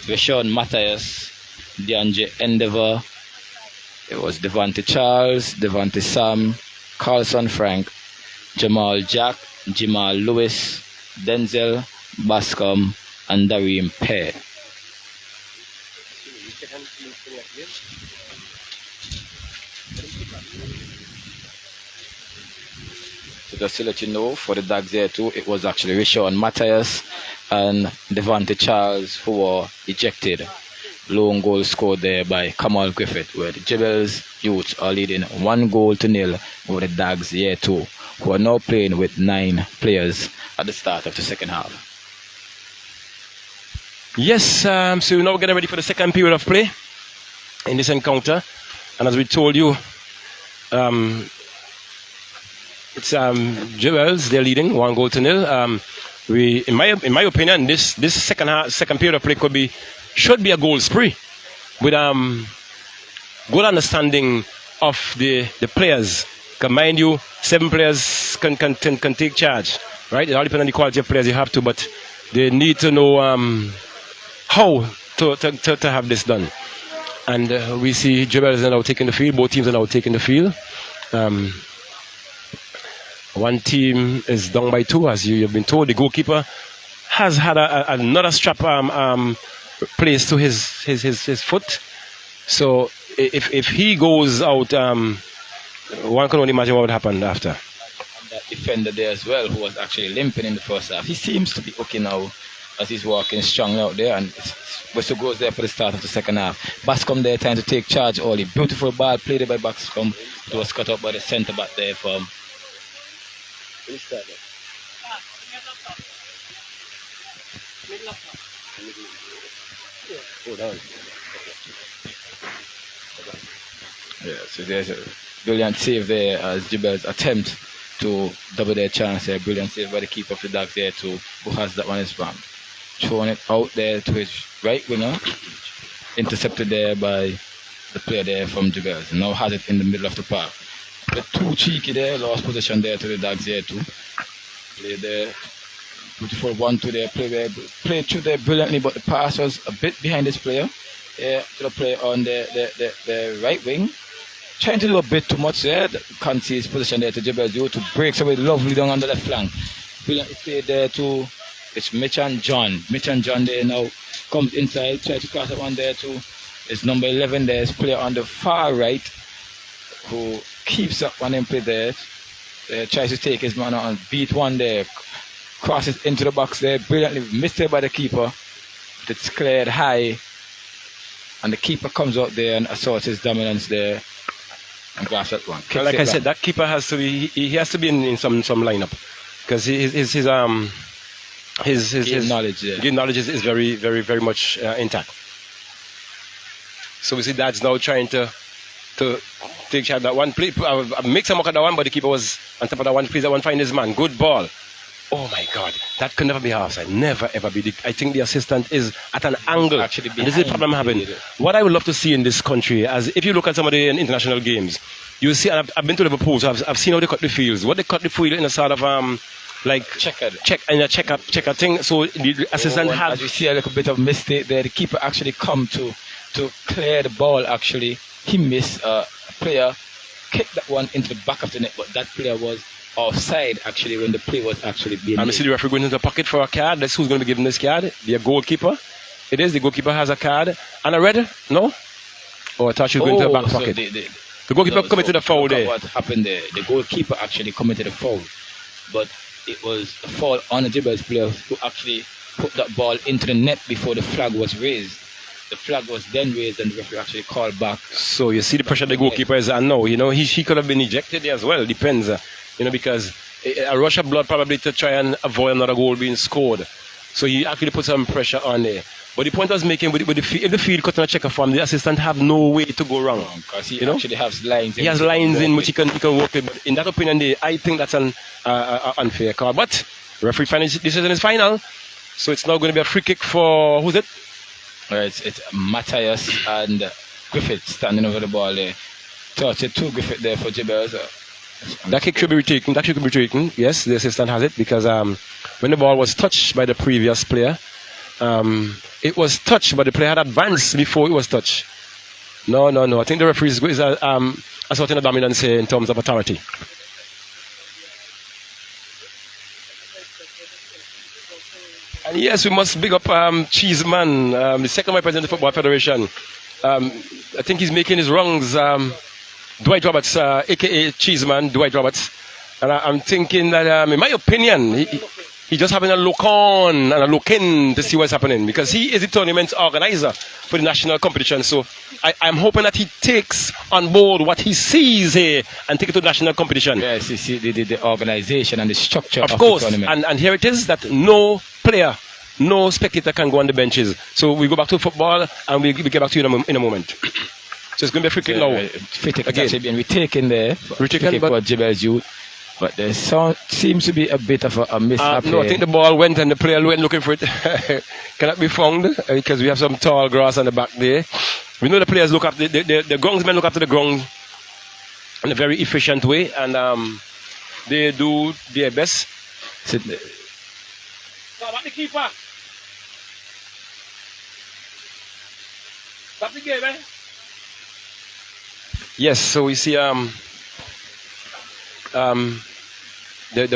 Speaker 3: Vishon Matthias, DeAndre Endeavour, it was Devante Charles, Devante Sam, Carlson Frank, Jamal Jack, Jamal Lewis, Denzel Bascom, and Dareem Pear. So just to let you know, for the Dags there too, it was actually Rishon Matthias and Devante Charles who were ejected. Lone goal scored there by Kamal Griffith, where the Dribbles Youths are leading 1-0 over the Dags Year 2, who are now playing with 9 players at the start of the second half.
Speaker 2: Yes, so we're now getting ready for the second period of play in this encounter, and as we told you, it's Dribbles, they're leading 1-0. We, in my opinion, this second period of play should be a goal spree with good understanding of the players. Mind you, 7 players can take charge, right? It all depends on the quality of players you have to, but they need to know how to have this done. And we see Dribbles are now taking the field. Both teams are now taking the field. One team is down by 2, as you have been told. The goalkeeper has had another strap placed to his foot. So if he goes out, one can only imagine what would happen after.
Speaker 3: And that defender there as well, who was actually limping in the first half. He seems to be okay now as he's walking strong out there, and Whistle goes there for the start of the second half. Bascom there trying to take charge early. Beautiful ball played there by Bascom. It was cut up by the centre back there from. Yeah, so there's a brilliant save there as Dribbles attempt to double their chance there. Brilliant save by the keeper of the Dags there too, who has that one in his palm. Throwing it out there to his right winger. Intercepted there by the player there from Dribbles. Now has it in the middle of the park. The too cheeky there, lost position there to the Dags there too. Play there. Beautiful 1-2 there, play through there brilliantly, but the pass was a bit behind this player. Yeah, to the player on the right wing. Trying to do a bit too much there. Can't see his position there to Dribbles to break away lovely down on the left flank. Brilliantly played there to, it's Michan John. Michan John there now comes inside, tries to cross that one there too. It's number 11 there, it's player on the far right who keeps up one in play there. Tries to take his man out and beat one there. Crosses into the box there, brilliantly missed there by the keeper. It's cleared high, and the keeper comes out there and assaults his dominance there and grabs that one.
Speaker 2: Well, like I said, that keeper has to be he has to be in some lineup, because his
Speaker 3: knowledge there.
Speaker 2: Game knowledge is very much intact. So we see Dad's now trying to take charge of that one play, make some work at that one, but the keeper was on top of that one. Please, that one find his man. Good ball. Oh my God, that could never be offside. Never ever be. I think the assistant is at an angle.
Speaker 3: Actually,
Speaker 2: and this is the problem having. What I would love to see in this country, as if you look at some of the international games, you see. And I've been to Liverpool, so I've seen how they cut the fields. What they cut the field in a sort of like check thing. So the assistant had.
Speaker 3: As you see a little bit of mistake there, the keeper actually come to clear the ball. Actually, he missed a player, kicked that one into the back of the net, but that player was offside actually when the play was actually being made.
Speaker 2: I see the referee going into the pocket for a card. That's who's going to be given this card. The goalkeeper. It is. The goalkeeper has a card. And a red? No? Oh, I thought she was going to the back pocket. The goalkeeper committed a foul there.
Speaker 3: What happened there? The goalkeeper actually committed a foul. But it was a foul on the Gibber's player who actually put that ball into the net before the flag was raised. The flag was then raised and the referee actually called back.
Speaker 2: So you see the pressure the goalkeeper is under. No, he could have been ejected there as well. Depends. Because a rush of blood probably to try and avoid another goal being scored. So he actually put some pressure on there. But the point I was making, with if the field cut on a checker form, the assistant have no way to go wrong.
Speaker 3: Because he actually has lines.
Speaker 2: He has lines in which he can work with. But in that opinion, I think that's an unfair call. But the referee finally decision is final. So it's now going to be a free kick for, who's it?
Speaker 3: It's Matthias and Griffith standing over the ball there. Touch it to Griffith there for Gibbers.
Speaker 2: That kick should be retaken. Yes, the assistant has it because when the ball was touched by the previous player, it was touched, but the player had advanced before it was touched. No. I think the referee is asserting a dominance here in terms of authority. And yes, we must big up Cheeseman, the second vice president of the Football Federation. I think he's making his wrongs. Dwight Roberts, aka Cheeseman, Dwight Roberts. And I'm thinking that, in my opinion, he's just having a look on and a look in to see what's happening because he is the tournament organizer for the national competition. So I'm hoping that he takes on board what he sees here and take it to the national competition.
Speaker 3: Yes, you see the organization and the structure of
Speaker 2: course,
Speaker 3: the tournament.
Speaker 2: And here it is that no player, no spectator can go on the benches. So we go back to football and we get back to you in a moment. So it's going to be a free kick now.
Speaker 3: Free kick again. Being retaken there.
Speaker 2: Retaken
Speaker 3: for Jebel's youth. But there seems to be a bit of a mishap.
Speaker 2: No, I think the ball went and the player went looking for it. Cannot be found because we have some tall grass on the back there. We know the players look after the groundsmen look after the ground in a very efficient way, and they do their best.
Speaker 1: Stop at the keeper. Stop the game, eh?
Speaker 2: Yes, so we see the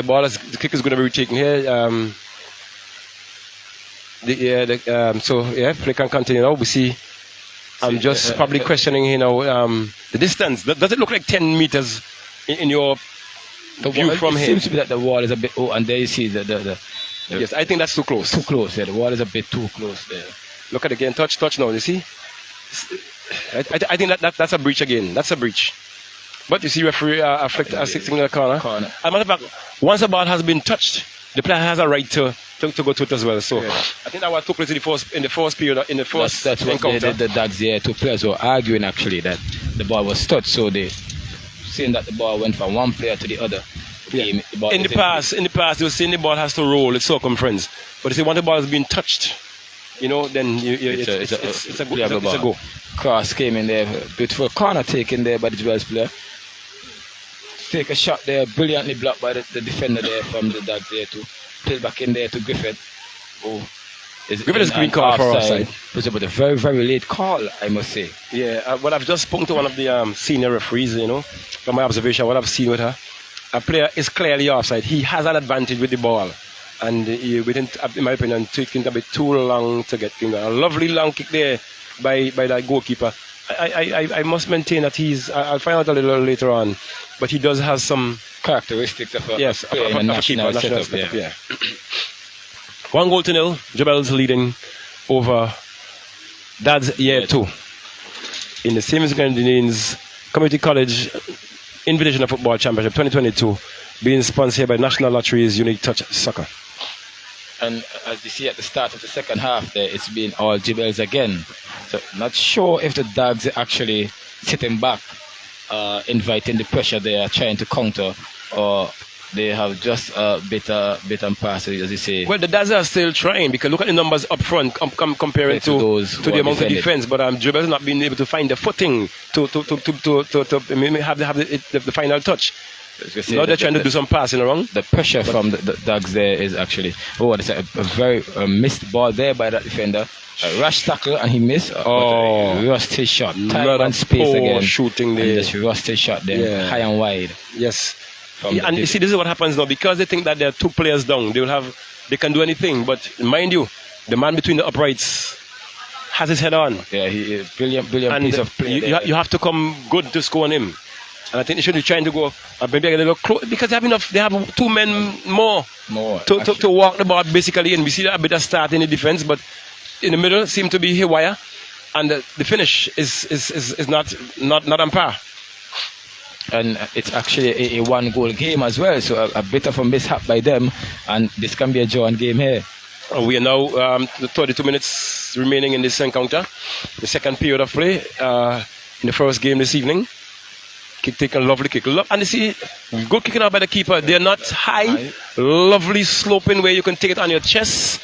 Speaker 2: ball is the kick is going to be retaken here. Play can continue now. We see. I'm just probably questioning the distance. Does it look like 10 meters in your view from here?
Speaker 3: It seems to be that the wall is a bit. Oh, and there you see the
Speaker 2: Yes, I think that's too close.
Speaker 3: Too close. Yeah, the wall is a bit too close there.
Speaker 2: Look at it again. Touch now. You see. I think that's a breach again. That's a breach. But you see, referee assisting in the corner. As a matter of fact, once the ball has been touched, the player has a right to go to it as well. So I think that was took place in the first period. In the first
Speaker 3: that's
Speaker 2: encounter.
Speaker 3: The Dags here. Two players were arguing actually that the ball was touched. So they saying that the ball went from one player to the other.
Speaker 2: Yeah. In the past, they were saying the ball has to roll its circumference. But they say once the ball has been touched, then it's a go.
Speaker 3: Cross came in there, beautiful corner taken there by the Jewels player. Take a shot there, brilliantly blocked by the defender there from the Dags there to play back in there to Griffith.
Speaker 2: Griffith is green card for offside.
Speaker 3: But a very, very late call, I must say.
Speaker 2: Yeah, well, I've just spoken to one of the senior referees, from my observation, what I've seen with her. A player is clearly offside. He has an advantage with the ball. And he didn't, in my opinion, taking a bit too long to get him. A lovely long kick there by that goalkeeper. I must maintain that I'll find out a little later on, but he does have some
Speaker 3: characteristics of a
Speaker 2: player in a national setup.
Speaker 3: Yeah.
Speaker 2: 1-0. Jebels leading over Dad's Year 2 in the Svgcc Community College Invitational Football Championship 2022, being sponsored by National Lotteries Unique Touch Soccer.
Speaker 3: And as you see at the start of the second half there, it's been all Gibels again. So not sure if the Dogs are actually sitting back, inviting the pressure they are trying to counter, or they have just a bit and pass, as you say.
Speaker 2: Well, the Dogs are still trying, because look at the numbers up front comparing to the amount of defense. But Gibels not being able to find the footing to have the final touch. Now they're trying to do some passing around.
Speaker 3: The pressure from the Dogs there is actually, it's a very missed ball there by that defender. A rush tackle and he missed. Rushed his shot. Time and space again.
Speaker 2: Shooting there.
Speaker 3: And just rushed his shot there, high and wide.
Speaker 2: Yes. And you see, this is what happens now, because they think that there are two players down. They can do anything. But mind you, the man between the uprights has his head on.
Speaker 3: Yeah, brilliant
Speaker 2: and
Speaker 3: piece of play.
Speaker 2: You have to come good to score on him. And I think they should be trying to go maybe a little close, because they have two men more to walk the ball basically. And we see that a bit of start in the defense, but in the middle seem to be haywire, and the finish is not on par.
Speaker 3: And it's actually a one-goal game as well, so a bit of a mishap by them, and this can be a drawn game here.
Speaker 2: We are now 32 minutes remaining in this encounter, the second period of play in the first game this evening. Take a lovely kick. And you see, good kicking out by the keeper. They're not high, lovely sloping where you can take it on your chest.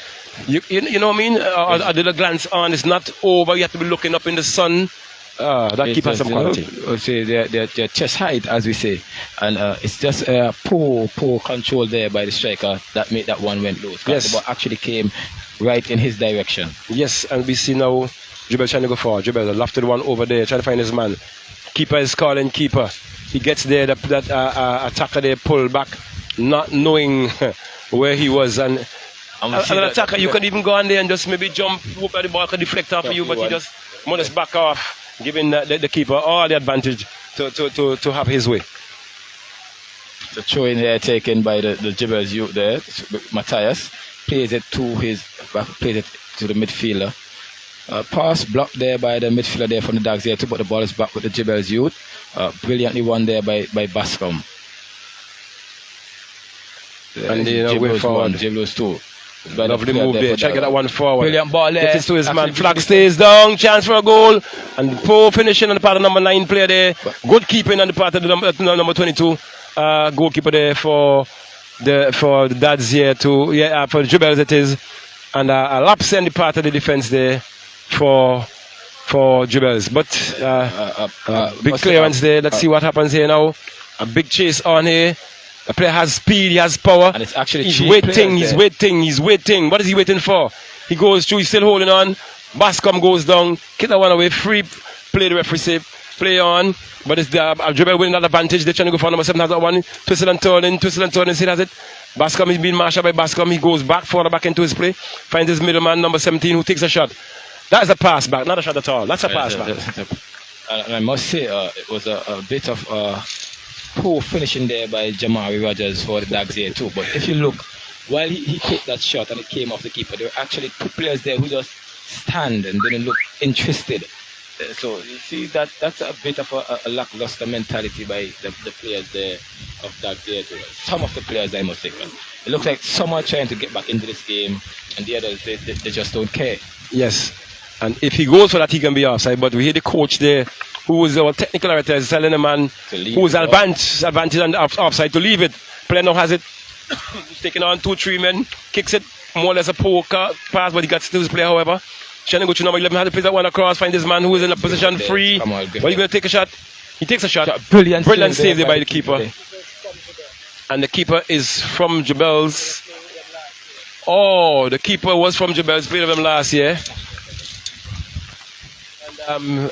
Speaker 2: You know what I mean? A little glance on. It's not over. You have to be looking up in the sun. That keeper has some quality.
Speaker 3: Their chest height, as we say. And it's just poor control there by the striker that made that one went loose.
Speaker 2: Yes.
Speaker 3: The ball actually came right in his direction.
Speaker 2: Yes, and we see now Jubel trying to go forward. Jubel lofted one over there, trying to find his man. Keeper is calling keeper. He gets there, that attacker there pull back, not knowing where he was. And an attacker, you can even go on there and just maybe jump, hope that the ball can deflect off of you, but he just must back off, giving the keeper all the advantage to have his way.
Speaker 3: The throw in there taken by the Gibels youth there. Matthias plays it to the midfielder. Pass blocked there by the midfielder there from the Dogs here too, but the ball is back with the Gibels youth. Brilliantly won there by Bascom.
Speaker 2: And they way forward.
Speaker 3: Gibels too.
Speaker 2: Lovely move there. Try to get that one forward.
Speaker 3: Brilliant ball there.
Speaker 2: Gets it to his man. Flag stays down. Chance for a goal. And poor finishing on the part of number 9 player there. Good keeping on the part of the number 22 goalkeeper there for the Dads here too. For the Gibels it is. And a lapse in the part of the defense there for Gibels. But big clearance there. Let's see what happens here now. A big chase on here. The player has speed, he has power.
Speaker 3: And it's actually
Speaker 2: he's waiting. What is he waiting for? He goes through, he's still holding on. Bascom goes down, kick that one away, free play, the referee say, play on. But it's the Jubel winning that advantage. They're trying to go for number 7, has that one. Twisted and turning, he has it. Bascom is being marshaled by Bascom. He goes further back into his play. Finds his middleman, number 17, who takes a shot. That is a pass back, not a shot at all. That's a pass back.
Speaker 3: And I must say, it was a bit of poor finishing there by Jamari Rogers for the Dogs here too. But if you look, while he took that shot and it came off the keeper, there were actually 2 players there who just stand and didn't look interested. So you see that's a bit of a lackluster mentality by the players there of Dogs here too. Some of the players, I must say. It looks like some are trying to get back into this game and the others, they just don't care.
Speaker 2: Yes. And if he goes for that, he can be offside. But we hear the coach there, who is our technical director, is telling the man who is advantage and offside to leave it. Player now has it. He's taking on 2-3 men, kicks it, more or less a poor pass, but he got still his player, however. Trying to go to number 11, has to place that one across, find his man who is in a position free. But he's going to take a shot. He takes a shot.
Speaker 3: Brilliant
Speaker 2: save there by the keeper. And the keeper is from Gibels. Oh, the keeper was from Gibels, played with him last year. And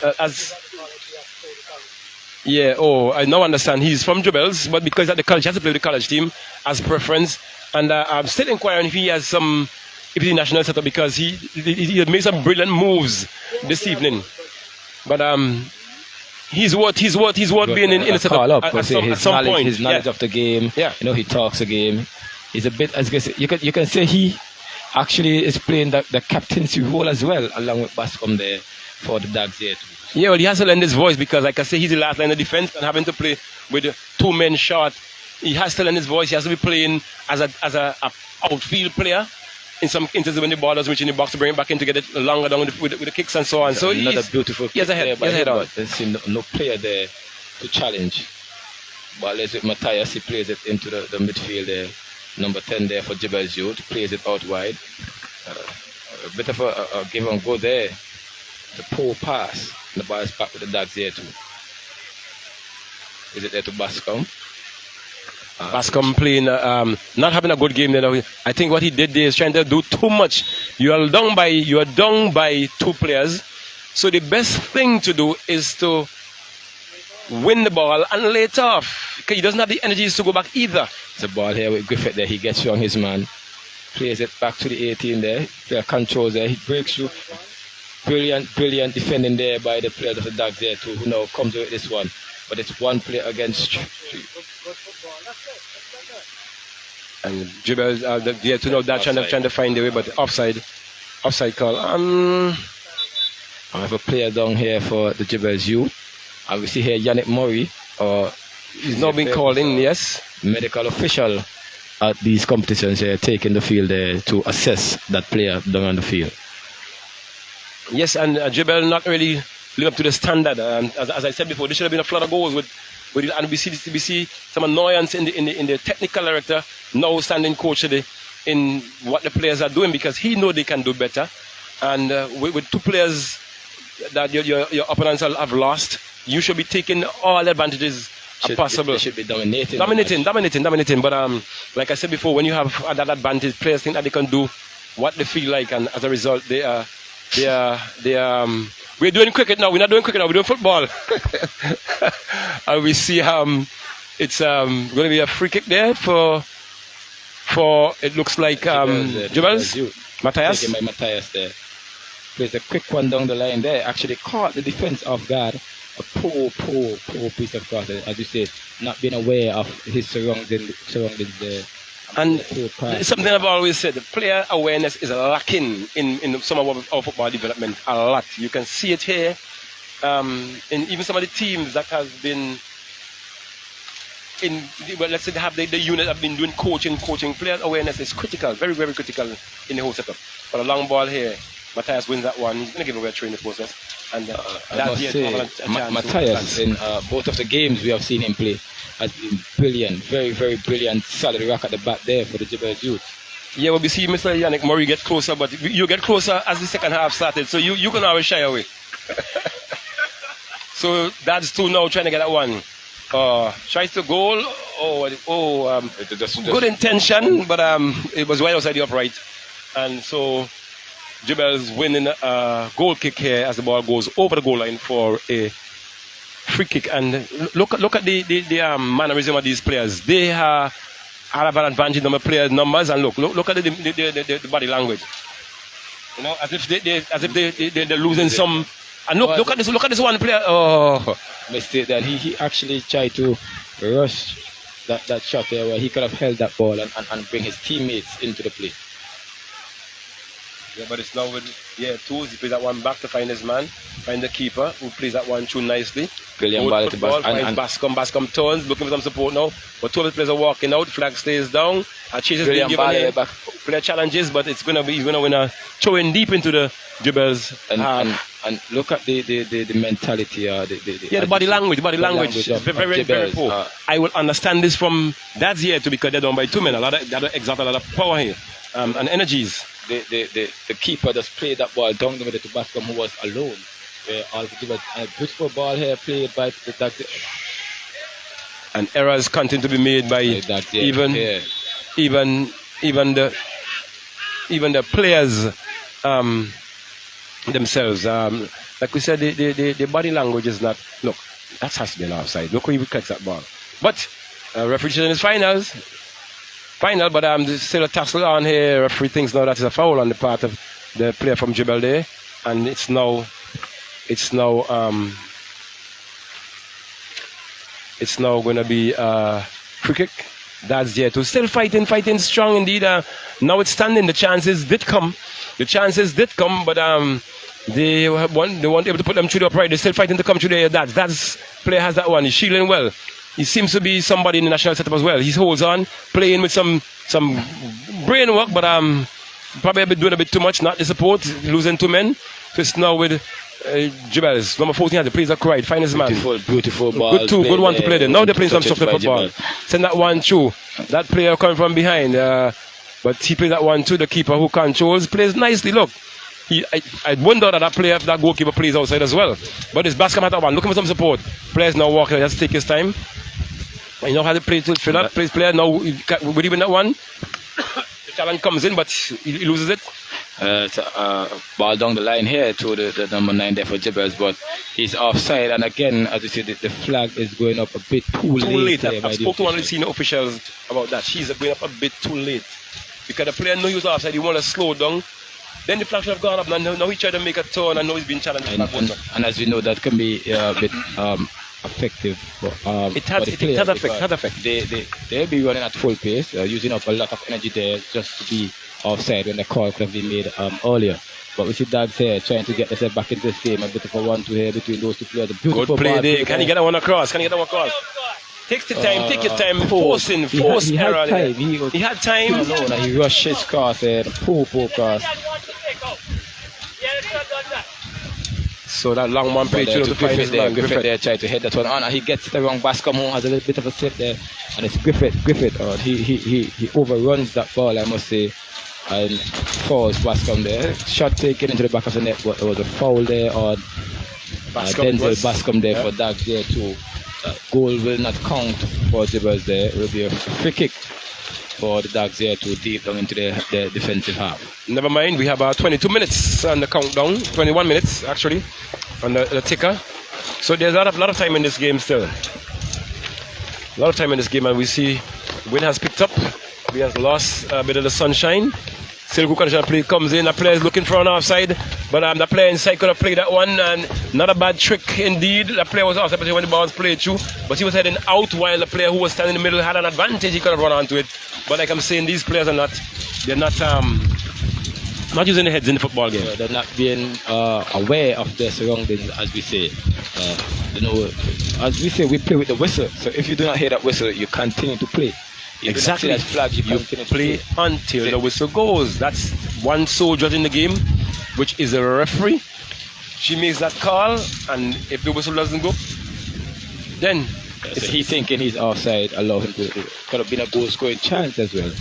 Speaker 2: I now understand he's from Gibels, but because at the college, he has to play with the college team as preference. And I'm still inquiring if he has some national setup, because he made some brilliant moves this evening. But he's what being in the setup at some point.
Speaker 3: His knowledge of the game. Yeah. He talks the game. He's a bit, as you can say, he actually is playing the captaincy role as well, along with Bascom there for the Dogs here too.
Speaker 2: Yeah, well, he has to lend his voice, because, like I say, he's the last line of defense, and having to play with 2 men short, he has to lend his voice. He has to be playing as a outfield player in some instances when the ball doesn't reach in the box to bring it back in to get it longer down with the kicks and so on. So
Speaker 3: another beautiful
Speaker 2: he has a head, on.
Speaker 3: But there's no player there to challenge. But let's with Matthias, he plays it into the midfield there. Number 10 there for Jibel's Youth, plays it out wide. A bit of a give and go there. The poor pass. The ball is back with the Dogs there too. Is it there to Bascom?
Speaker 2: Bascom playing, not having a good game there. I think what he did there is trying to do too much. You are down by 2 players. So the best thing to do is to win the ball and lay it off. Because he doesn't have the energies to go back either.
Speaker 3: The ball here with Griffith there. He gets wrong his man. Plays it back to the 18 there. Player controls there. He breaks through. Brilliant defending there by the players of the Dogs there too, who now comes with this one. But it's 1 player against 3.
Speaker 2: And Jibel, there to know that trying to find the way, but offside call.
Speaker 3: I have a player down here for the Jibel's Youth. And we see here Yannick Murray,
Speaker 2: he's not been called in, yes.
Speaker 3: Medical official at these competitions here, taking the field there to assess that player down on the field.
Speaker 2: Yes, and Jibel not really live up to the standard. As I said before, there should have been a flood of goals with it, and we see some annoyance in the technical director now standing coach today in what the players are doing, because he know they can do better. And with 2 players that your opponents have lost, you should be taking all advantages possible.
Speaker 3: They should be dominating.
Speaker 2: But like I said before, when you have that advantage, players think that they can do what they feel like, and as a result, we're doing cricket now. We're not doing cricket now. We're doing football. And we see it's going to be a free kick there for it looks like Jibel's Matthias.
Speaker 3: Taken by Matthias there. Plays a quick one down the line there. Actually caught the defense off guard. A poor piece of cross, as you said, not being aware of his surroundings there.
Speaker 2: And something I've always said, the player awareness is lacking in some of our football development a lot. You can see it here in even some of the teams that have been let's say they have the unit have been doing coaching. Player awareness is critical, very, very critical in the whole setup. But a long ball here, Matthias wins that one. He's going to give away a training process. And
Speaker 3: Matthias, in both of the games we have seen him play, has been brilliant, very, very brilliant, solid rock at the back there for the Jibel's Youth.
Speaker 2: Yeah, well, we see Mr. Yannick Murray get closer, but you get closer as the second half started, so you can always shy away. So that's 2 now trying to get that one. Tries to goal. Good intention, but it was right outside the upright. And so Jibel's winning a goal kick here as the ball goes over the goal line for a free kick. And look at the mannerism of these players. They have an advantage in number of players numbers, and look at the body language. You know, as if they're losing some. And look at this one player. Oh,
Speaker 3: mistake that he actually tried to rush that shot there where he could have held that ball and bring his teammates into the play.
Speaker 2: Yeah, but it's now with Tools. He plays that one back to find his man, find the keeper who plays that one too nicely.
Speaker 3: Brilliant ball to
Speaker 2: Bascom. Bascom turns, looking for some support now. But 2 of the players are walking out. Flag stays down. Chases being given here. Player challenges, but he's gonna win a throw in deep into the Jibel's.
Speaker 3: And look at the mentality.
Speaker 2: The body language. Is very, very poor. I will understand this from that's here too, because they're down by 2 men. They exert a lot of power here and energies.
Speaker 3: The keeper just played that ball down the middle to Bascom, who was alone. A beautiful ball here played by the Dogs.
Speaker 2: And errors continue to be made by even the players themselves. Like we said, the body language is not. Look, that has to be an offside. Look how he cuts that ball. But referee in his final, but there's still a tackle on here. Referee thinks now that is a foul on the part of the player from Jibel there, and it's now going to be free kick. That's there too. Still fighting strong indeed. Now it's standing. The chances did come, but they weren't able to put them through the upright. They're still fighting to come through there. That's player has that one. He's shielding well. He seems to be somebody in the national setup as well. He holds on, playing with some brain work, but probably doing a bit too much, not the support, losing 2 men. So it's now with Jibels. Number 14 has the plays are cried, find his man.
Speaker 3: Beautiful ball.
Speaker 2: Good one to play there. Now they're playing some structured football. Send that one through. That player coming from behind. But he plays that one too. The keeper who controls plays nicely. Look. I wonder that player, if that goalkeeper plays outside as well. But it's Bascom at that one, looking for some support. Players now walking, just take his time. And you know how to play to fill up. Player now, would he win that one? The challenge comes in, but he loses it.
Speaker 3: It's a ball down the line here to the number 9 there for Jibbers, but he's offside. And again, as you see, the flag is going up a bit too late.
Speaker 2: I've spoken to one of the senior officials about that. She's going up a bit too late. Because the player knew he was offside, he wanted to slow down. Then the flag should have gone up. Now he tried to make a turn, and now he's been challenged.
Speaker 3: And as we know, that can be a bit effective.
Speaker 2: It has effect.
Speaker 3: They'll be running at full pace, using up a lot of energy there just to be offside when the call could have been made earlier. But we see Dags here trying to get themselves back into this game. A bit of a 1-2 here between those two players. A beautiful
Speaker 2: good play there. Can he get that one across? Take the time, take your time, forcing,
Speaker 3: he
Speaker 2: error.
Speaker 3: He had time. He rushed his cross there, poor cross.
Speaker 2: So that long one play through to find his man.
Speaker 3: Griffith there tried to head that one on, and he gets the wrong. Bascom has a little bit of a slip there, and it's Griffith. He overruns that ball, I must say, and falls Bascom there. Shot taken into the back of the net, but there was a foul there on Denzel Bascom there for Dags there too. Goal will not count for Jibbers there. It will be a free kick for the Dags here to deep down into the defensive half.
Speaker 2: Never mind, we have 22 minutes on the countdown, 21 minutes actually on the ticker. So there's a lot of time in this game still. A lot of time in this game, and we see wind has picked up. We have lost a bit of the sunshine. Still good condition play comes in. The player is looking for an offside, but the player inside could have played that one, and not a bad trick indeed. The player was offside when the ball was played through, but he was heading out while the player who was standing in the middle had an advantage. He could have run onto it, but like I'm saying, these players are not using their heads in the football game.
Speaker 3: They're not being aware of their surroundings, as we say. As we say, we play with the whistle. So if you do not hear that whistle, you continue to play.
Speaker 2: Exactly.
Speaker 3: That flag, you
Speaker 2: play until the whistle goes. That's one sole judge in the game, which is a referee. She makes that call, and if the whistle doesn't go, then
Speaker 3: so he's thinking he's offside. Allow him to. Could have been a goal scoring chance as well.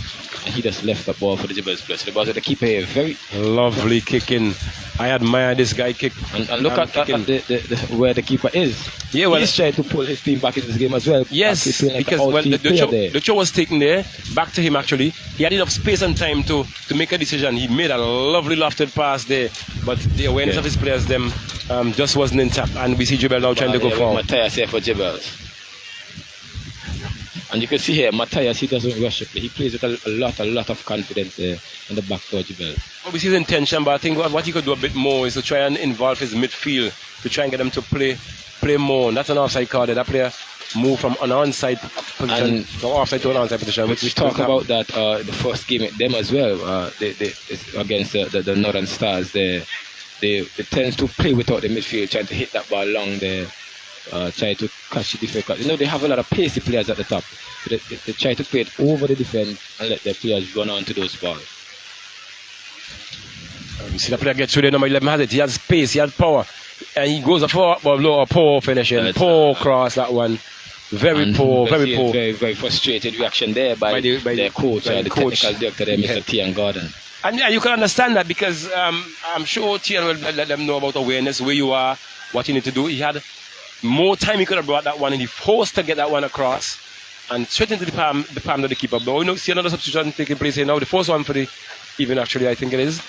Speaker 3: And he just left the ball for the Jibbers plus. The ball to the keeper here. Very
Speaker 2: lovely kicking. I admire this guy kick.
Speaker 3: And look at where the keeper is.
Speaker 2: Yeah, well,
Speaker 3: he's trying to pull his team back into this game as well.
Speaker 2: Yes, because the show was taken there, back to him actually. He had enough space and time to make a decision. He made a lovely lofted pass there, but the awareness of his players just wasn't intact. And we see Jibel now trying to go forward.
Speaker 3: Matthias here for Jibels. And you can see here, Matthias, he doesn't rush it. He plays with a lot of confidence in the back for Jibel.
Speaker 2: Well, we see his intention, but I think what he could do a bit more is to try and involve his midfield to try and get them to play more. And that's an offside card. That player move from an onside position from offside to an onside position.
Speaker 3: We talk about that the first game with them as well. They against the Northern Stars. They tend to play without the midfield, trying to hit that ball long there. Try to catch the defense. They have a lot of pacey players at the top. So they try to play it over the defense and let their players run onto those balls.
Speaker 2: You see the player get through there, number 11 has it. He has pace, he has power. And he goes for a poor finishing, poor cross, that one. Very poor.
Speaker 3: Very frustrated reaction there by their coach, the technical director there, Mr. Tian Gordon.
Speaker 2: And you can understand that because I'm sure Tian will let them know about awareness, where you are, what you need to do. He had more time, he could have brought that one, and he forced to get that one across and straight into the palm of the keeper. But we see another substitution taking place here now. The first one for the even actually, I think it is.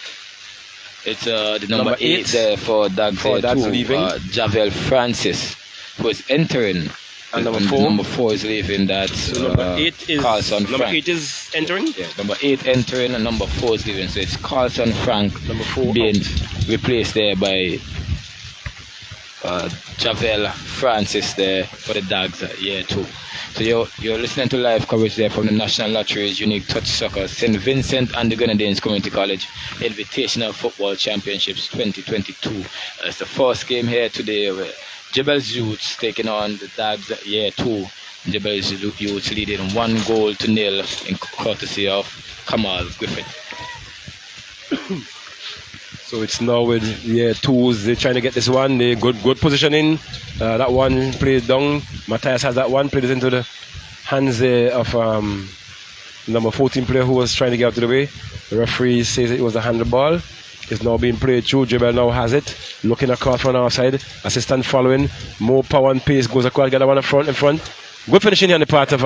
Speaker 3: It's the number 8 there for Dags leaving. Javel Francis, who is entering.
Speaker 2: And number
Speaker 3: 4 is leaving. That's
Speaker 2: so number 8 is
Speaker 3: Carlson
Speaker 2: number
Speaker 3: Frank.
Speaker 2: 8 is entering.
Speaker 3: Yeah, number 8 entering and number 4 is leaving. So it's Carlson Frank
Speaker 2: number 4
Speaker 3: being replaced there by Javel Francis there for the Dags year 2. So you're listening to live coverage there from the National Lotteries Unique Touch Soccer St. Vincent and the Grenadines Community College Invitational Football Championships 2022. It's the first game here today with Jibel's Youths taking on the Dags year 2. Jibel's Youths leading 1-0 in courtesy of Kamal Griffith.
Speaker 2: So it's now with twos. They're trying to get this one. They good positioning. That one played down. Matthias has that one. Played it into the hands of number 14 player who was trying to get out of the way. The referee says it was a handball. It's now being played through. Jebel now has it. Looking across from our side. Assistant following. More power and pace goes across. Get that one in front. Good finishing here on the part of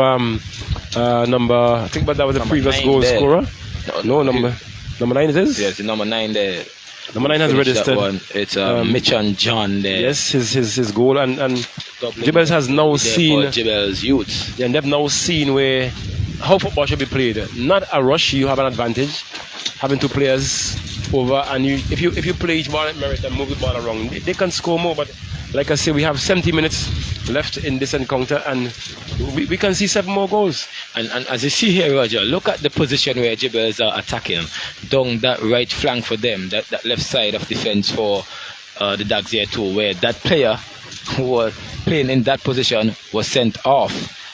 Speaker 2: number. I think, but that was the previous goal scorer. No, number 9 it is.
Speaker 3: Yes, the number 9 there.
Speaker 2: Number 9 has registered.
Speaker 3: One. It's Mitch and John there.
Speaker 2: Yes, his goal and Jebels has now seen
Speaker 3: Jebels youth.
Speaker 2: Yeah, and they've now seen where how football should be played. Not a rush. You have an advantage having two players over, and if you play each ball at merit and move the ball around, they can score more. But like I say, we have 70 minutes left in this encounter, and we can see 7 more goals.
Speaker 3: And as you see here, Roger, look at the position where Jebels are attacking down that right flank for them, that left side of defense for the Dogs here too, where that player who was playing in that position was sent off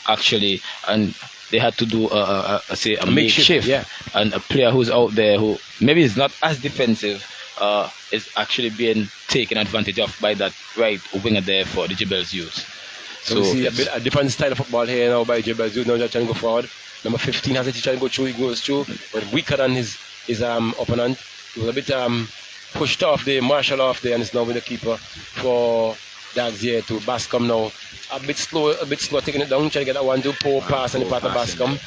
Speaker 3: actually, and they had to do a makeshift.
Speaker 2: Yeah.
Speaker 3: And a player who's out there who maybe is not as defensive is actually being taken advantage of by that right winger there for the Jebels youth.
Speaker 2: So we see a different style of football here now by Jebels youth. Now they're trying to go forward. Number 15 has it, he's trying to go through, he goes through, but weaker than his opponent. He was a bit pushed off there, marshal off there, and it's now with the keeper for Dags here to Bascom now. A bit slow taking it down, trying to get that one to poor pass on the part of Bascom.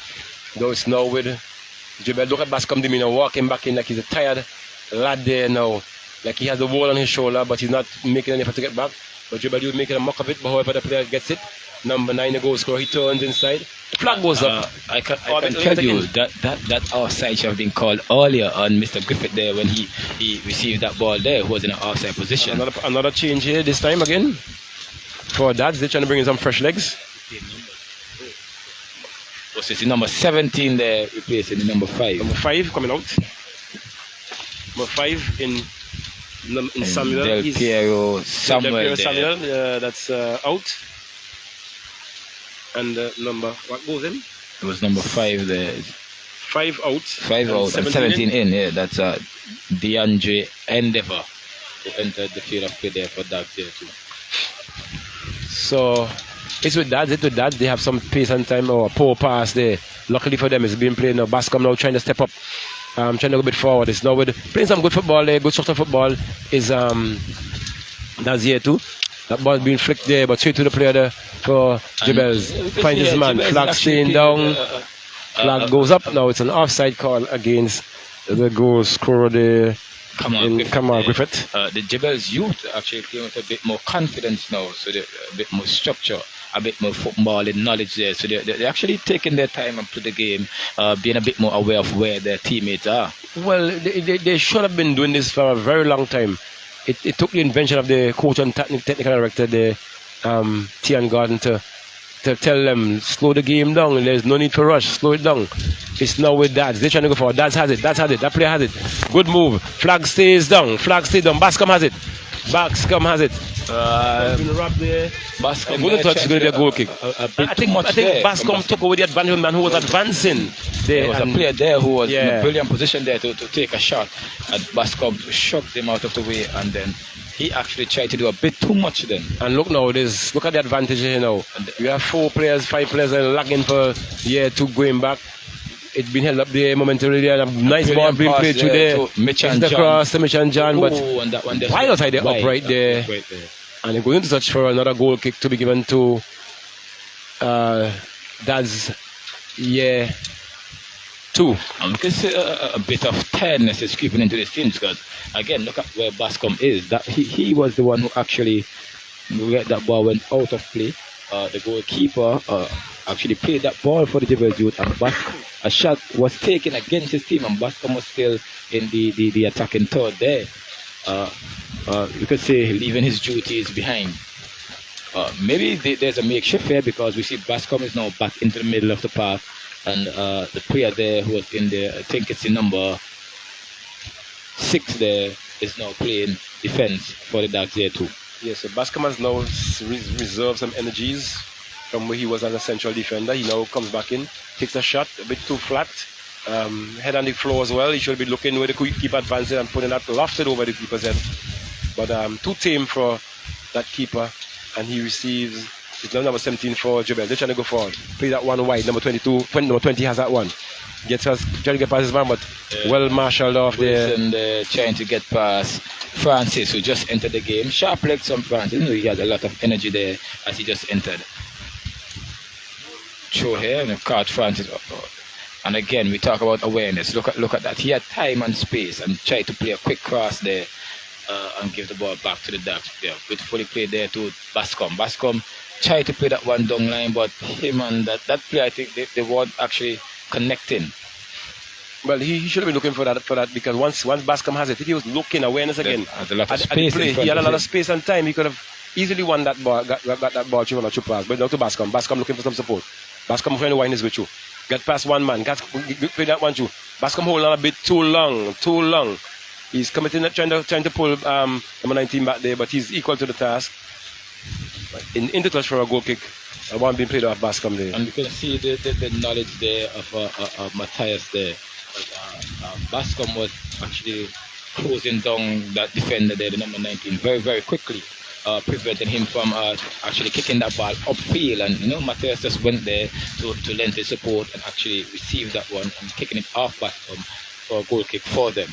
Speaker 2: Though it's now with Jebel. Look at Bascom demeanor, walking back in like he's a tired lad there now. Like he has the wall on his shoulder, but he's not making any effort to get back. But Jebel is making a mock of it, but however the player gets it. Number 9, the goal scorer, he turns inside. The flag goes up.
Speaker 3: I can tell you that offside should have been called earlier on Mr. Griffith there when he received that ball there, who was in an offside position.
Speaker 2: Another change here this time again. For Dads, they're trying to bring in some fresh legs.
Speaker 3: So it's the number 17 there replacing the number 5.
Speaker 2: Number 5 coming out. Number 5 in Samuel.
Speaker 3: Del Piero Samuel.
Speaker 2: That's out. And number, what goes in?
Speaker 3: It was number 5 there.
Speaker 2: 5 out.
Speaker 3: 5 out and 17 in. Yeah, that's DeAndre Endeavor who entered the field of play there for Dags there too.
Speaker 2: So it's with Dads. They have some pace and time or a poor pass there. Luckily for them, it's being played now. Bascom now trying to step up, trying to go a bit forward. It's now with playing some good football there, good structured football. Is Dads here too. That ball being flicked there, but straight to the player there for Jebels. Finds his man. Flag staying down. Flag goes up. Now it's an offside call against the goal scorer there. Kamal Griffith.
Speaker 3: The Jebels youth actually playing with a bit more confidence now, so they're a bit more structure, a bit more footballing knowledge there. So they're actually taking their time and play the game, being a bit more aware of where their teammates are.
Speaker 2: Well, they should have been doing this for a very long time. It took the invention of the coach and technical director, the Tian Garden, to tell them slow the game down. There's no need for rush. Slow it down. It's now with Dads. They're trying to go forward. Dads has it. That player has it. Good move. Flag stays down. Bascom has it. Bascom going to touch. Going to be a goal kick. I think Bascom took away the advantage man who was advancing.
Speaker 3: There was a player there who was in a brilliant position there to take a shot, and Bascom shoved him out of the way, and then he actually tried to do a bit too much then.
Speaker 2: And look now, look at the advantage here now. You have 5 players and lagging for 2 going back. It's been held up there momentarily, and a nice ball being played through there.
Speaker 3: Mitch and
Speaker 2: John, but
Speaker 3: and that one
Speaker 2: why outside there up right there? And they're going to touch for another goal kick to be given to Dads 2.
Speaker 3: And we can see a bit of tiredness is creeping into this team, because again, look at where Bascom is. That he was the one who actually that ball went out of play. The goalkeeper actually played that ball for the Jebels youth, and a shot was taken against his team, and Bascom was still in the attacking third there. You could say leaving his duties behind. Maybe there's a makeshift here, because we see Bascom is now back into the middle of the park, and the player there who was in there, I think it's the number 6 there, is now playing defense for the Dogs there too.
Speaker 2: Yes, so Bascom has now reserved some energies from where he was as a central defender. He now comes back in, takes a shot, a bit too flat, head on the floor as well. He should be looking where the keeper advances and putting that lofted over the keeper's head. But too tame for that keeper, and he receives. It's number 17 for Jebel. They're trying to go forward. Play that one wide. Number 20 has that one. Trying to get past his man, but well marshaled off there.
Speaker 3: And trying to get past Francis, who just entered the game. Sharp legs from Francis. He had a lot of energy there as he just entered. Throw here and caught Francis. And again, we talk about awareness. Look at that. He had time and space and tried to play a quick cross there and give the ball back to the Ducks. Yeah, beautifully played there to Bascom. Bascom tried to play that one down line, but him and that player, I think they weren't actually connecting.
Speaker 2: Well, he should have been looking for that because once Bascom has it, he was looking awareness again.
Speaker 3: Had a lot of space.
Speaker 2: He had a lot of space and time. He could have easily won that ball, got that ball through on a true pass. But now to Bascom. Bascom looking for some support. Bascom trying to wind his way through. Get past one man. Play that one through. Bascom holding on a bit too long. He's committing, trying to pull number 19 back there, but he's equal to the task. Into touch for a goal kick. One being played off Bascom there.
Speaker 3: And we can see the knowledge there of Matthias there. Bascom was actually closing down that defender there, the number 19, very, very quickly, preventing him from actually kicking that ball upfield. And Matthias just went there to lend his support and actually received that one and kicking it off Bascom for a goal kick for them.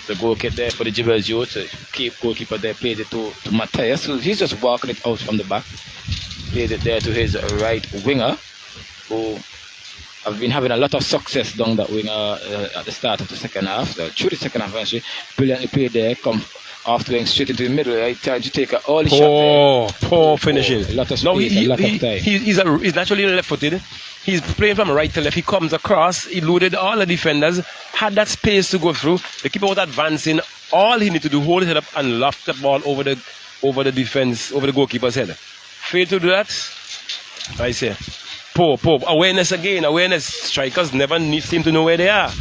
Speaker 3: The goal kick there for the Jebel's Youth. Goalkeeper there played it to Matthias. So he's just walking it out from the back. Played it there to his right winger, who have been having a lot of success down that winger at the start of the second half. Through the second half, actually, brilliantly played there. Come off the wing straight into the middle. I tried to take an early shot there.
Speaker 2: Poor finishing.
Speaker 3: A lot of space, a lot of time.
Speaker 2: He's naturally left-footed. He's playing from right to left. He comes across, eluded all the defenders, had that space to go through. The keeper was advancing. All he needed to do, hold his head up and loft the ball over the defense, over the goalkeeper's head. Failed to do that. I say, poor. Awareness again. Awareness. Strikers never seem to know where they are.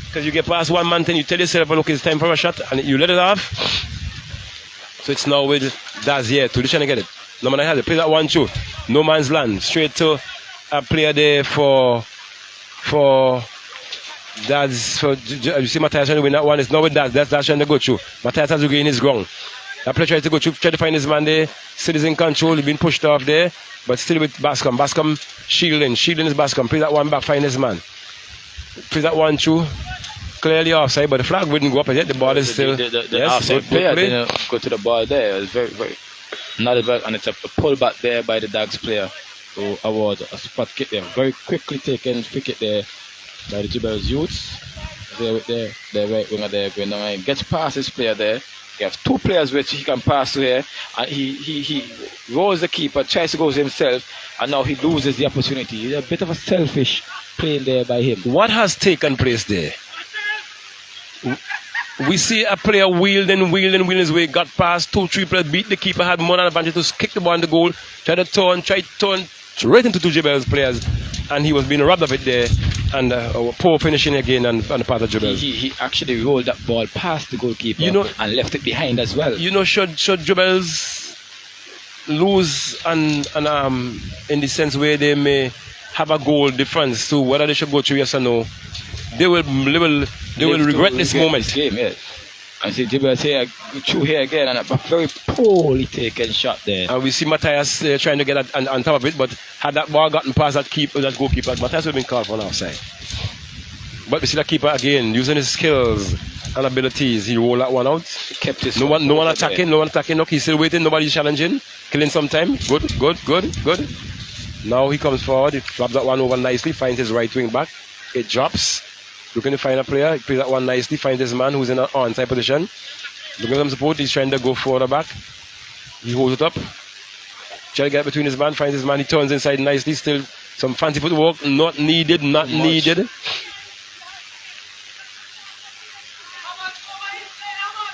Speaker 2: Because you get past one man, then you tell yourself, look, it's time for a shot, and you let it off. So it's now with Daz here to trying to get it. No man has it. Play that 1-2. No man's land. Straight to a player there for Daz. You see Matthias trying to win that one. It's not with Daz. That's trying to go through. Matthias has to gain his ground. That player tries to go through, try to find his man there. Still is in control. He's been pushed off there. But still with Bascom. Bascom shielding his Bascom. Play that one back, find his man. Play that one through. Clearly offside, but the flag wouldn't go up yet. The ball is still.
Speaker 3: The offside player didn't go to the ball there. It was very, very. Not about, and it's a pull back there by the Dogs player who awards a spot kick there. Very quickly taken free kick there by the Jebel's Youths. There with their right winger there going down and gets past this player there. He has two players which he can pass to here, and he rolls the keeper, tries to go himself, and now he loses the opportunity. It's a bit of a selfish playing there by him.
Speaker 2: What has taken place there? We see a player wheeling his way, got past 2-3 players, beat the keeper, had more than advantage to kick the ball in the goal, tried to turn right into two Jebel's players, and he was being robbed of it there, and poor finishing again on the part of Jebel.
Speaker 3: He actually rolled that ball past the goalkeeper and left it behind as well.
Speaker 2: Should Jebel's lose and in the sense where they may have a goal difference to whether they should go through yes or no, they will regret this moment.
Speaker 3: This game, yes. And see Jebel's here, through here again, and a very poorly taken shot there.
Speaker 2: And we see Matthias trying to get on top of it, but had that ball gotten past that goalkeeper, Matthias would have been called for an offside. But we see that keeper again, using his skills and abilities, he rolled that one out.
Speaker 3: He kept his
Speaker 2: no one attacking. Look, he's still waiting, nobody's challenging, killing some time. Good. Now he comes forward, he flaps that one over nicely, finds his right wing back. It drops. Looking to find a player, he plays that one nicely, finds his man who's in an onside position. Looking for some support, he's trying to go further back. He holds it up. Trying to get between his man, finds his man, he turns inside nicely, still some fancy footwork, not needed. And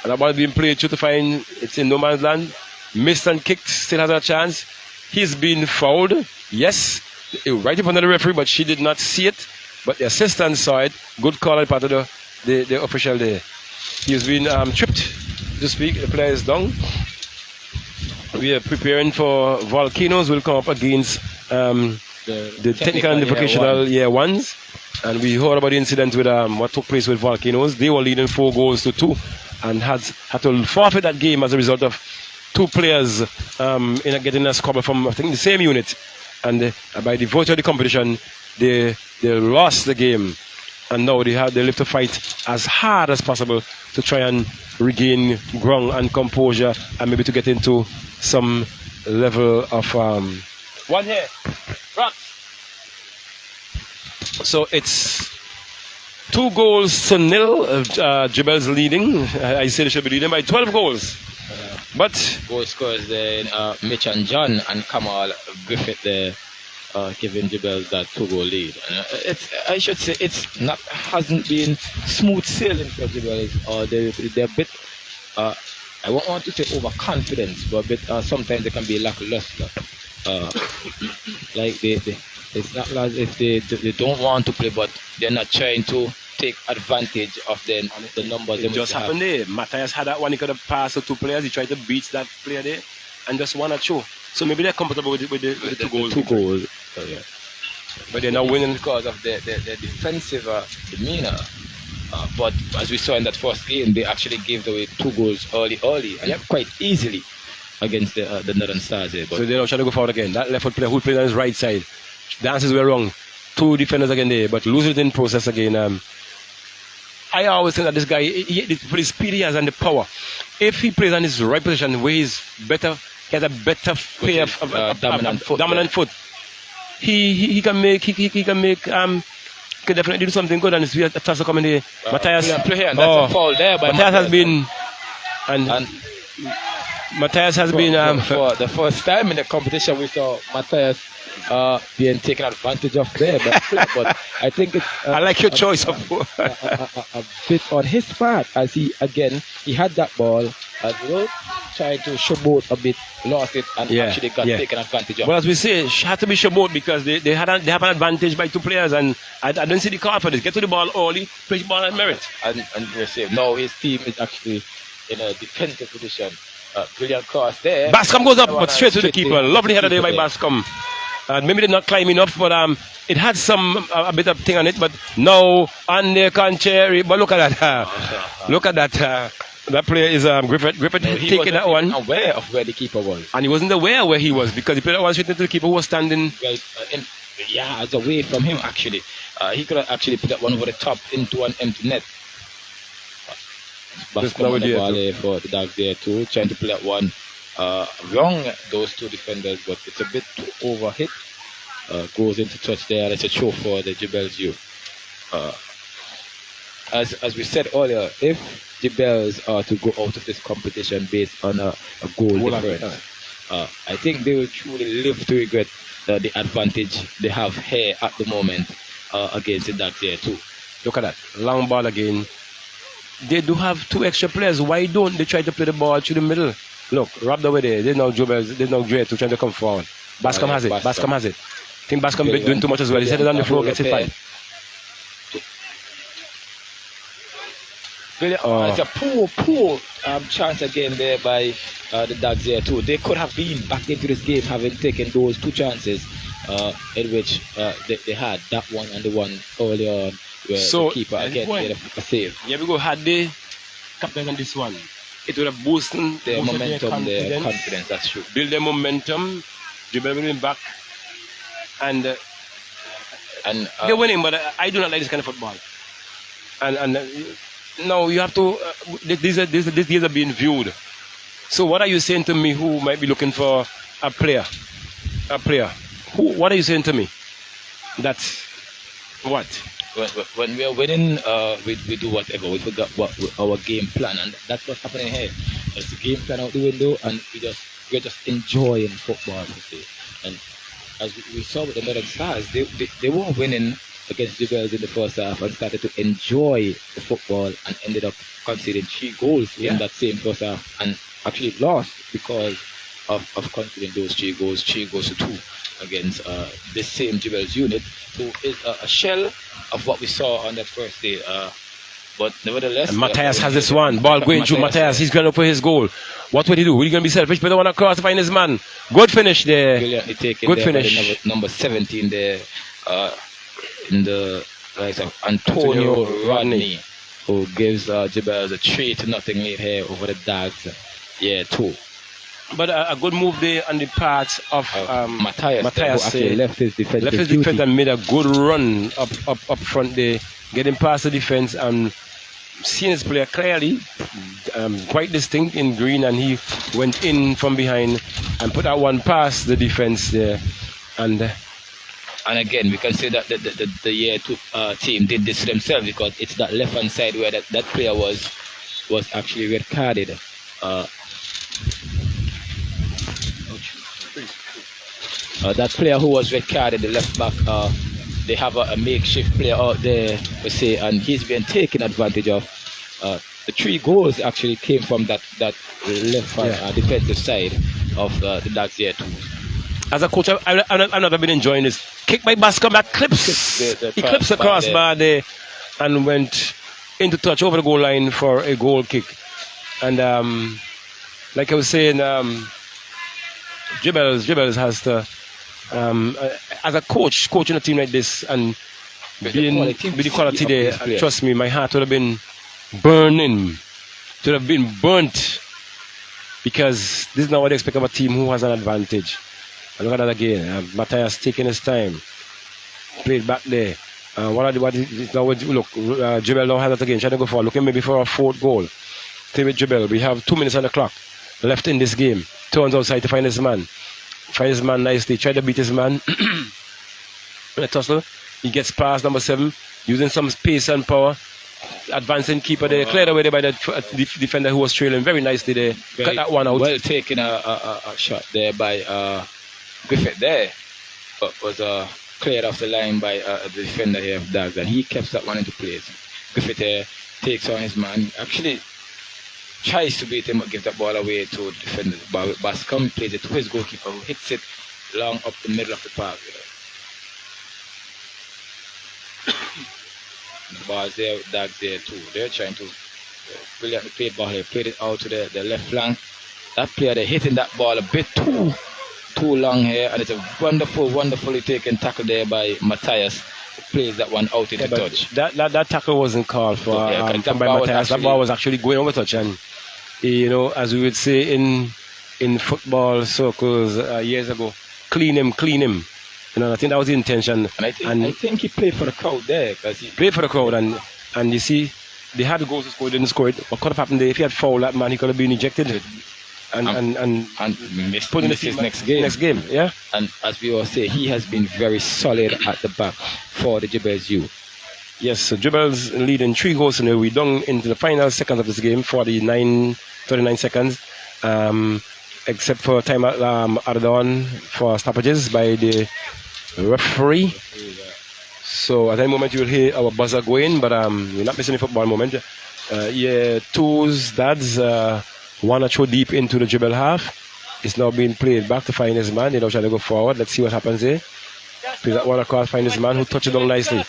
Speaker 2: that ball being played through to find it's in no man's land. Missed and kicked, still has a chance. He's been fouled, yes, right in front of the referee, but she did not see it. But the assistant saw it. Good call on part of the official there. He's been tripped, to speak. The player is down. We are preparing for Volcanoes. Will come up against the technical and the vocational year ones. And we heard about the incident with what took place with Volcanoes. They were leading 4-2 and had to forfeit that game as a result of two players getting a squabble from, I think, the same unit. And by the virtue of the competition, they lost the game. And now they live to fight as hard as possible to try and regain ground and composure and maybe to get into some level of... One here. Rock. So it's 2-0. Jebel's leading. I say they should be leading by 12 goals. But
Speaker 3: goal scorers then Mitch and John and Kamal Griffith there giving Jebel that 2-goal lead. I should say hasn't been smooth sailing for Jebel. They're a bit I won't want to say overconfident, but a bit sometimes they can be lackluster. Like it's not as if they don't want to play, but they're not trying to take advantage of the numbers.
Speaker 2: It just happened there. Matthias had that one, he could have passed to two players, he tried to beat that player there and just won a show. So maybe they're comfortable with the 2 goals.
Speaker 3: 2 goals. Yeah.
Speaker 2: But they're not winning
Speaker 3: because of their defensive demeanor. But as we saw in that first game, they actually gave away 2 goals early, and quite easily against the Northern Stars here. But
Speaker 2: so they're now trying to go forward again. That left foot player who played on his right side, the answers were wrong. 2 defenders again there, but losing it in process again. I always think that this guy, for the speed he has and the power, if he plays on his right position where he's better, he has a better pair of dominant foot. He can definitely do something good, and it's weird to come in there. Matthias,
Speaker 3: that's a foul there by
Speaker 2: Matthias has been, and Matthias has been
Speaker 3: for the first time in the competition we saw Matthias being taken advantage of there, but I think it's
Speaker 2: I like your choice of
Speaker 3: a bit on his part as he had that ball as well, trying to showboat a bit, lost it and actually got taken advantage of.
Speaker 2: Well, as we say, had to be showboat because they have an advantage by 2 players, and I don't see the call for this. Get to the ball early, play the ball at merit.
Speaker 3: And we say now his team is actually in a defensive position. Brilliant cross there.
Speaker 2: Bascom goes up, but straight to the keeper. Lovely header there by Bascom. Maybe they're not climbing enough, but it had a bit of thing on it. But now on the contrary, but look at that. Look at that. That player is Griffith taking that one.
Speaker 3: Aware of where the keeper was,
Speaker 2: and he wasn't aware where he was because he played that one straight into the keeper who was standing.
Speaker 3: It's away from him actually. He could have actually put that one over the top into an empty net. Bascom on the ball there for the Dogs there too, trying to play that one wrong those 2 defenders, but it's a bit too overhit. Goes into touch there. It's a show for the Jebels youth. As we said earlier, if Jebels are to go out of this competition based on a goal difference, I think they will truly live to regret the advantage they have here at the moment against the Dogs here too.
Speaker 2: Look at that long ball again. They do have 2 extra players. Why don't they try to play the ball through the middle? Look, robbed away there. There's no Jebels, there's no Dre to try to come forward. Bascom has it. Bascom has it. I think Bascom doing too much as well. He set it on the floor, gets it fine.
Speaker 3: It's a poor chance again there by the Dogs there too. They could have been back into this game having taken those 2 chances in which they had that one and the one earlier on where the keeper again made a save.
Speaker 2: Here we go. Had they capitalized on this one, it would have boosted
Speaker 3: their momentum, their confidence. That's true.
Speaker 2: Build their momentum. They're winning back, and they're winning. But I do not like this kind of football. And no, you have to. These deals are being viewed. So what are you saying to me? Who might be looking for a player? What are you saying to me? That's what.
Speaker 3: When we are winning, we do whatever. We forgot what our game plan, and that's what's happening here. It's the game plan out the window, and we're just enjoying football. And as we saw with the Northern Stars, they were winning against the Jebels in the first half and started to enjoy the football and ended up conceding 3 goals in that same first half, and actually lost because of conceding those 3 goals to 2 against this same Jebels unit, who is a shell of what we saw on that first day. But nevertheless,
Speaker 2: and Matthias has this one ball going through Matthias. He's going to put his goal. What would he do? Will he going to be selfish? Put the one across to find his man. Good finish there.
Speaker 3: Brilliantly taken.
Speaker 2: Good
Speaker 3: there
Speaker 2: finish.
Speaker 3: Number 17 there in the Like Antonio Rodney, who gives Jebels a 3-0 lead here over the Dogs. Yeah, 2.
Speaker 2: But a good move there on the part of
Speaker 3: Matthias, who
Speaker 2: Matthias
Speaker 3: actually left his defense.
Speaker 2: left his defense and made a good run up front there, getting past the defense and seeing his player clearly, quite distinct in green, and he went in from behind and put that one past the defense there. And
Speaker 3: again, we can say that the year 2 team did this to themselves, because it's that left hand side where that player was actually red carded. That player who was red carded, the left back, they have a makeshift player out there, we say, and he's been taken advantage of. The 3 goals actually came from that left defensive side of the Dogs here too.
Speaker 2: as a coach, I've not been enjoying this. Kick by Bascom, that clips. He clips the crossbar there and went into touch over the goal line for a goal kick. And like I was saying, Jebels has to, as a coach, coaching a team like this and being with the quality there, trust me, my heart would have been burning. It would have been burnt, because this is not what they expect of a team who has an advantage. And look at that again. Matthias taking his time. Played back there. Look, Jebel now has it again. Trying to go forward. Looking maybe for a 4th goal. Stay with Jebel. We have 2 minutes on the clock left in this game. Turns outside to find his man. Find his man nicely. Try to beat his man. A tussle. He gets past number 7. Using some pace and power. Advancing keeper there. Cleared away there by the defender who was trailing very nicely there. Cut that one out.
Speaker 3: Well taken a shot there by Griffith there. But was cleared off the line by the defender here of Dogs, and he kept that one into place. Griffith takes on his man. Actually tries to beat him but gives that ball away to the defender. But Bascom plays it to his goalkeeper, who hits it long up the middle of the park. The ball's there, Dogs there too. They're trying to brilliantly play ball here. Played it out to the left flank. That player, they're hitting that ball a bit too long here, and it's a wonderfully taken tackle there by Matthias. Plays that one out into touch.
Speaker 2: That tackle wasn't called for by Matthias. That ball was actually going over touch, and as we would say in football circles years ago, clean him. I think that was the intention.
Speaker 3: And I think he played for the crowd there, because he
Speaker 2: played for the crowd, and you see, they had the goals to score, didn't score it. What could have happened there? If he had fouled that man, he could have been ejected. And
Speaker 3: missed his next game.
Speaker 2: Yeah.
Speaker 3: And as we all say, he has been very solid at the back for the Jebels youth.
Speaker 2: Yes, so Jebels leading 3 goals in a we down into the final seconds of this game, 39 seconds, except for time added on for stoppages by the referee. So at any moment you will hear our buzzer going, but we're not missing a football moment. Two's dads. One throw deep into the Jebel half. It's now being played back to find his man. They now try to go forward. Let's see what happens there. Play that one across, find his man who touches down nicely.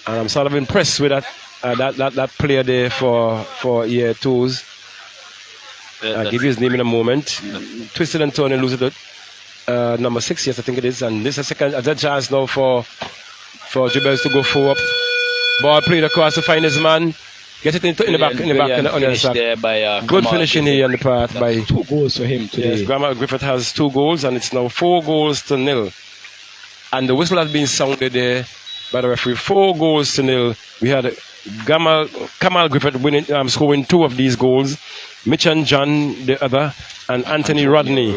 Speaker 2: And I'm sort of impressed with that player there for year 2's. I'll give you his name in a moment. Twisted and turned and lose it. Number 6, yes, I think it is. And this is a chance now for Jebels to go forward. Ball played across to find his man. Get it in the back on the other side. Good finishing here on the part by
Speaker 3: 2 goals for him today.
Speaker 2: Yes, Gamal Griffith has 2 goals, and it's now 4-0. And the whistle has been sounded there by the referee. 4-0. We had Kamal Griffith winning, scoring 2 of these goals. Mitch and John the other, and Anthony Rodney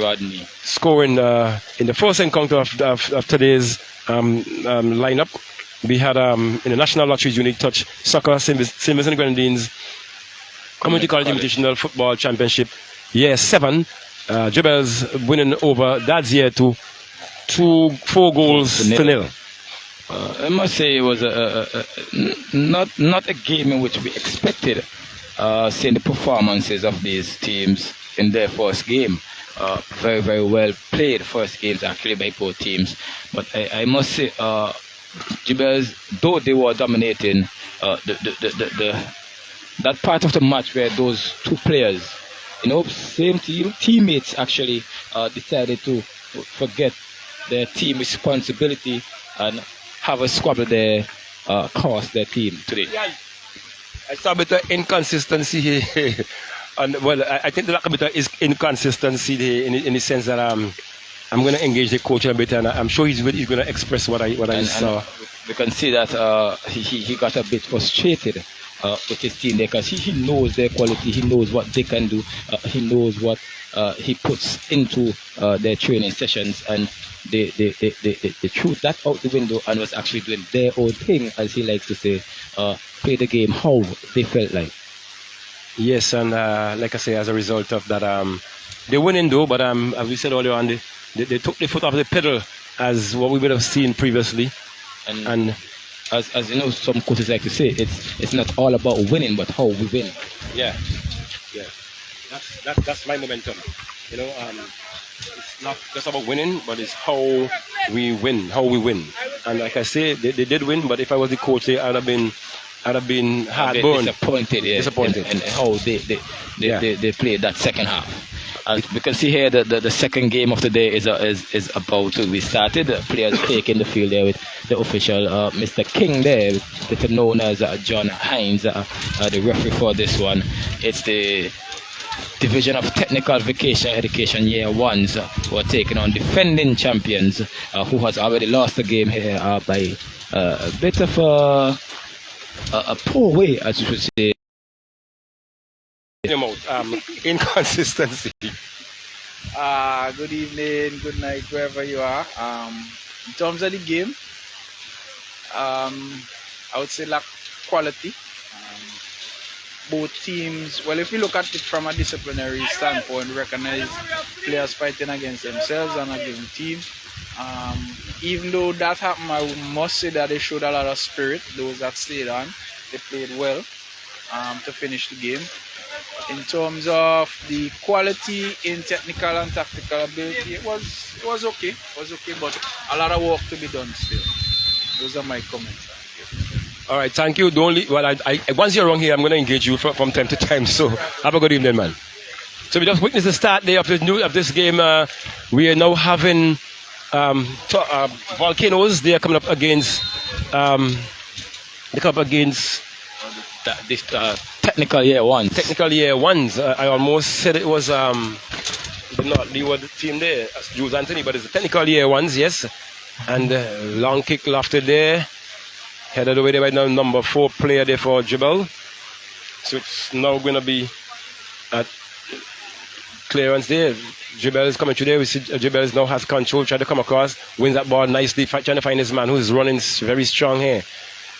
Speaker 2: scoring in the first encounter of today's lineup. We had in the National Lotteries Unique Touch Soccer St. Vincent Grenadines Community College Invitational Football Championship year 7. Jebels winning over Dad's year 2, 4-0.
Speaker 3: I must say it was not a game in which we expected seeing the performances of these teams in their first game. Very, very well played first games actually by both teams. But I must say Jebels, though they were dominating that part of the match where those 2 players, same teammates actually decided to forget their team responsibility and have a squabble there cost their team today.
Speaker 2: Yeah, I saw a bit of inconsistency here. And well, I think the lack of bit of is inconsistency here in the sense that I'm going to engage the coach a bit, and I'm sure he's going to express what I saw.
Speaker 3: And we can see that he got a bit frustrated with his team there because he knows their quality, he knows what they can do, he knows what he puts into their training sessions, and they threw that out the window and was actually doing their own thing, as he likes to say, play the game how they felt like.
Speaker 2: Yes, and like I say, as a result of that, they're winning though, but as we said earlier on, they took their foot off the pedal, as what we would have seen previously. And
Speaker 3: as you know, some coaches like to say, it's not all about winning, but how we win.
Speaker 2: Yeah. That's my momentum. You know, it's not just about winning, but it's how we win. And like I say, they did win, but if I was the coach, I'd have been heartburned.
Speaker 3: Disappointed, yeah.
Speaker 2: Disappointed.
Speaker 3: And how they played that second half. We can see here that the second game of the day is about to be started. The players taking the field there with the official, Mr. King there, better known as John Hines, the referee for this one. It's the Division of Technical Vocational Education Year 1s who are taking on defending champions who has already lost the game here by a bit of a poor way, as you should say.
Speaker 2: Inconsistency.
Speaker 4: Good evening, good night, wherever you are. In terms of the game, I would say lack quality. Both teams, well, if we look at it from a disciplinary standpoint, recognize players fighting against themselves and a given team. Even though that happened, I must say that they showed a lot of spirit. Those that stayed on, they played well to finish the game. In terms of the quality in technical and tactical ability, it was okay. It was okay, but a lot of work to be done still. Those are my comments.
Speaker 2: All right, thank you. Once you're wrong here, I'm going to engage you from time to time. So have a good evening, man. So we just witnessed the start day of this game. We are now having Volcanoes. They are coming up against
Speaker 3: This technical year 1s.
Speaker 2: Technical year 1s. I almost said it was not the team there, Jules Anthony, but it's the technical year 1s, yes. And long kick lofted there. Headed away there by now, number 4 player there for Jebel. So it's now going to be a clearance there. Jebel is coming through there. We see Jebel now has control, trying to come across, wins that ball nicely, trying to find his man who's running very strong here.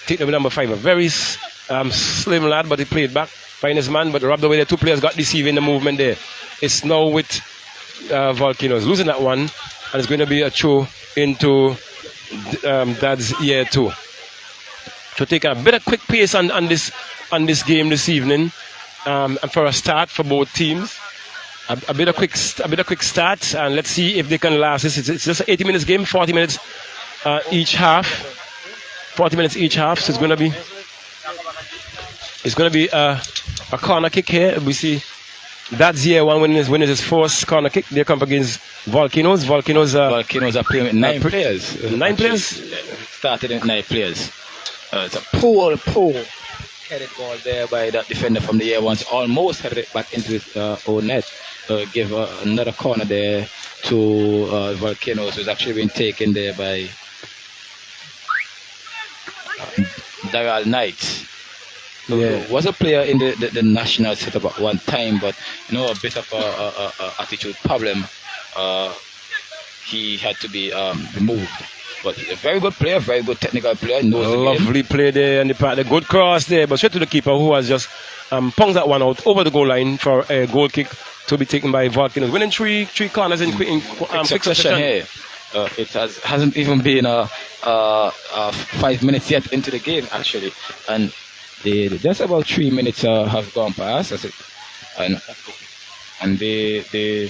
Speaker 2: Take the number 5, a very slim lad, but he played back, find his man, but rubbed away. The 2 players got deceived in the movement there. It's now with Volcanoes losing that one, and it's going to be a throw into Dad's year 2. To take a bit of quick pace on this game this evening, and for a start for both teams, a bit of quick start, and let's see if they can last. It's just an 80 minutes game, 40 minutes each half. 40 minutes each half, so it's going to be a corner kick here. We see Dad's year 1 winning his first corner kick. They come up against Volcanoes. Volcanoes are
Speaker 3: playing with 9 players.
Speaker 2: 9 players?
Speaker 3: Started with 9 players. It's a poor headed ball there by that defender from the year 1s. Almost headed it back into his own net. Give another corner there to Volcanoes, who's actually been taken there by Daryl Knight. Was a player in the national setup at one time, but a bit of a attitude problem. He had to be removed. But a very good player, very good technical player.
Speaker 2: Lovely play there, and the good cross there, but straight to the keeper, who has just punked that one out over the goal line for a goal kick to be taken by Volcanoes. Winning three corners in quick succession
Speaker 3: here. It hasn't even been 5 minutes yet into the game, actually, and just about 3 minutes have gone past, and they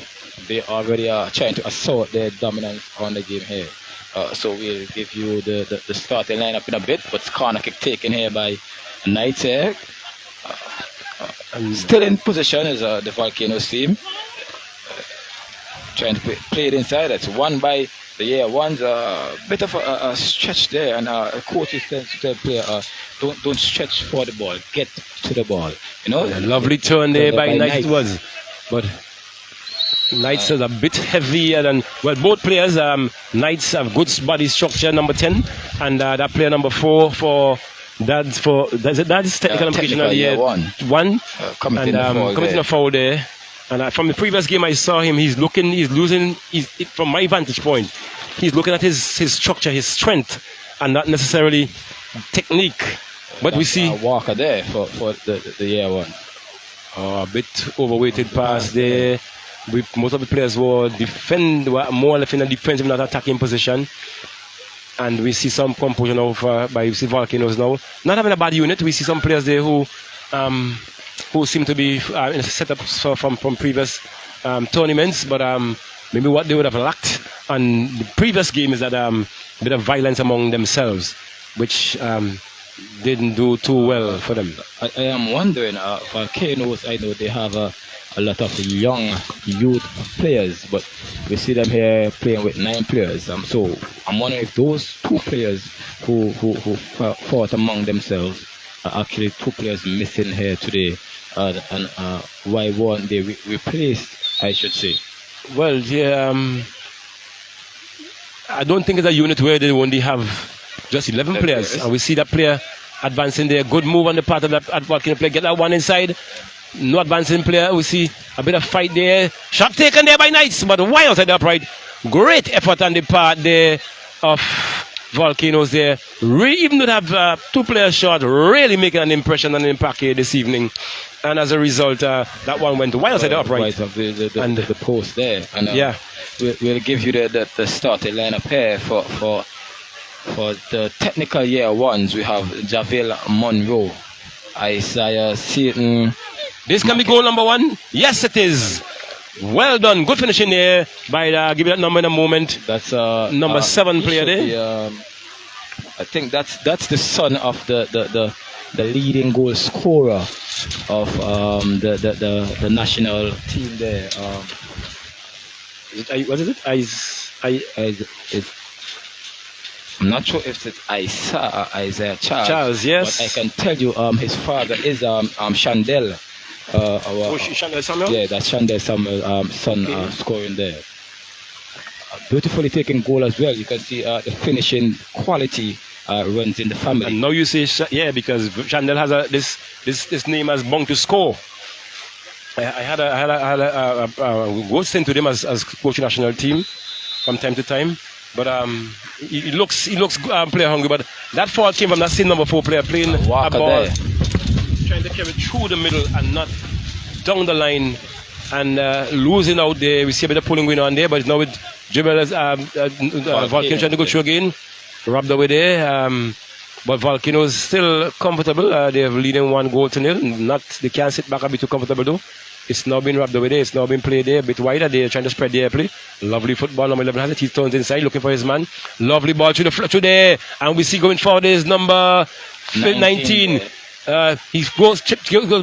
Speaker 3: already are trying to assert their dominance on the game here. So we'll give you the starting lineup in a bit, but corner kick taken here by Knight here. Still in position is the Volcanoes team. Trying to play it inside. That's won by the year one's a bit of a stretch there, and coaches tend to tell player, don't stretch for the ball, get to the ball. You know,
Speaker 2: A lovely turn there by Knight it was, but Knights is a bit heavier than both players. Knights have good body structure, number 10, and that player number 4 for that's technical implication of the year one, committing a foul there. And from the previous game I saw him, he's losing from my vantage point, he's looking at his structure, his strength, and not necessarily technique. But we see
Speaker 3: Walker there for the year one.
Speaker 2: A bit overweighted pass there. Most of the players were more or less in a defensive, not attacking position. And we see some composure now by Volcanoes now. Not having a bad unit, we see some players there who seem to be in a setup from previous tournaments, but maybe what they would have lacked on the previous game is that a bit of violence among themselves, which didn't do too well for them.
Speaker 3: I am wondering, Volcanoes, I know they have a lot of young youth players, but we see them here playing with 9 players. So I'm wondering if those 2 players who fought among themselves are actually 2 players missing here today, and why weren't they replaced, I should say.
Speaker 2: Well, yeah, I don't think it's a unit where they only have just 11 players, and we see that player advancing there. Good move on the part of that Volcano player, get that one inside. No advancing player. We see a bit of fight there. Shot taken there by Knights, but why outside the upright? Great effort on the part there of Volcanoes there. Even though they have 2 players short, really making an impression and impact here this evening. And as a result, that one went wide outside the upright.
Speaker 3: Of the post there. And
Speaker 2: yeah,
Speaker 3: we'll give you the starting lineup here for the technical year ones. We have Javel Monroe, Isaiah Seaton.
Speaker 2: This can be goal number 1. Yes, it is. Well done. Good finishing there by give you that number in a moment.
Speaker 3: That's
Speaker 2: number 7 player there.
Speaker 3: I think that's the son of the leading goal scorer of the national team there.
Speaker 2: What is it?
Speaker 3: I'm not sure if it's Isaiah Charles.
Speaker 2: Charles, yes.
Speaker 3: But I can tell you, his father is Shandell.
Speaker 2: Shandell Samuel?
Speaker 3: Yeah, that's Shandell Samuel, son, scoring there. Beautifully taken goal as well. You can see the finishing quality runs in the family.
Speaker 2: And now you say, because Shandell has this name as bound to score. I had a good stint to him as coach national team from time to time. But he looks player hungry. But that fall came from that same number 4 player playing a ball, trying to carry it through the middle and not down the line, and losing out there. We see a bit of pulling going on there, but now with Jibel Volcano trying to go through again, robbed away there. But Volcano's still comfortable. They're leading 1-0. They can't sit back and be too comfortable though. It's now been rubbed away there. It's now been played there a bit wider. They're trying to spread the airplay. Lovely football. Number 11 has it. He turns inside looking for his man. Lovely ball through there. And we see going forward is number 19. He goes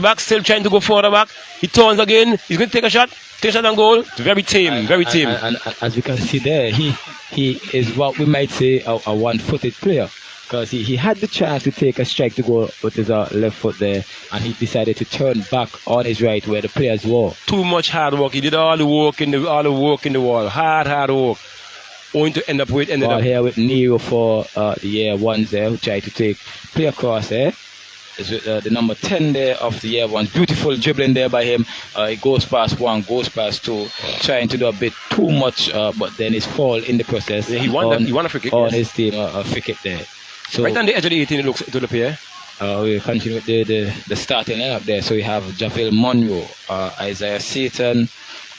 Speaker 2: back, still trying to go further back. He turns again. He's going to take a shot. Take a shot and goal. Very tame. Very tame.
Speaker 3: And as we can see there, he is what we might say a one-footed player. Because he had the chance to take a strike to go with his left foot there, and he decided to turn back on his right where the players were.
Speaker 2: Too much hard work. He did all the work in the wall. Hard work. Only to end up with
Speaker 3: here with Nero for the year ones there, who tried to play across there. Is with the number 10 there of the year ones. Beautiful dribbling there by him. He goes past 1, goes past 2, trying to do a bit too much, but then his fall in the process.
Speaker 2: Yeah, he won a free kick
Speaker 3: on his team, a free kick there. So,
Speaker 2: right on the edge of the 18, it looks to the pair.
Speaker 3: We continue with the starting lineup there. So we have Javel Monroe, Isaiah Seaton,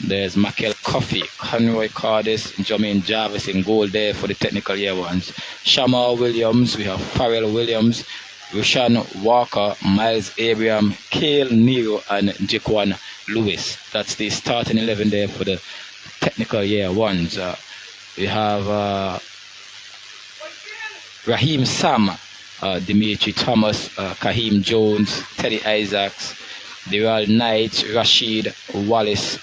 Speaker 3: there's Michael Coffey, Conroy Cardis, Jermaine Jarvis in goal there for the technical year ones. Shamar Williams, we have Farrell Williams, Rushan Walker, Miles Abraham, Cale Nero, and Jaquan Lewis. That's the starting 11 there for the technical year ones. We have Raheem Sam, Dimitri Thomas, Kaheem Jones, Teddy Isaacs, Deral Knight, Rashid Wallace,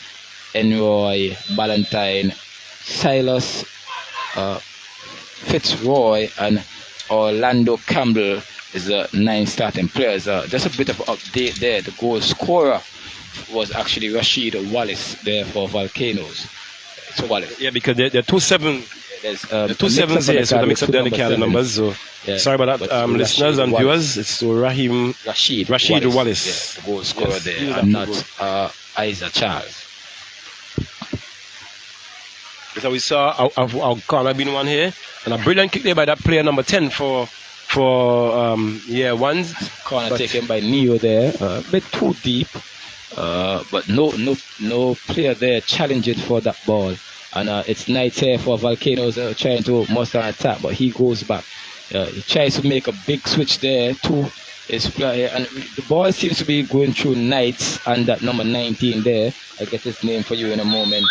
Speaker 3: Enroy Ballantyne, Silas, Fitzroy and Orlando Campbell is the 9 starting players. Just a bit of update there. The goal scorer was actually Rashid Wallace there for Volcanoes. It's Wallace.
Speaker 2: Yeah, because they're 2-7.
Speaker 3: There's
Speaker 2: The 2-7s here, so they mix up the card numbers. So
Speaker 3: yeah.
Speaker 2: sorry about that, listeners and viewers. It's so Rashid Wallace.
Speaker 3: Yes, the goal scorer
Speaker 2: Yes,
Speaker 3: there, and not Isaac Charles.
Speaker 2: So we saw our corner being one here, and a brilliant kick there by that player number 10 for year ones.
Speaker 3: Corner taken by Neo there, a bit too deep, but no player there challenging for that ball. And it's Knights here for Volcanoes trying to muster an attack, but he goes back. He tries to make a big switch there to his player, and the ball seems to be going through Knights and that number 19 there. I'll get his name for you in a moment.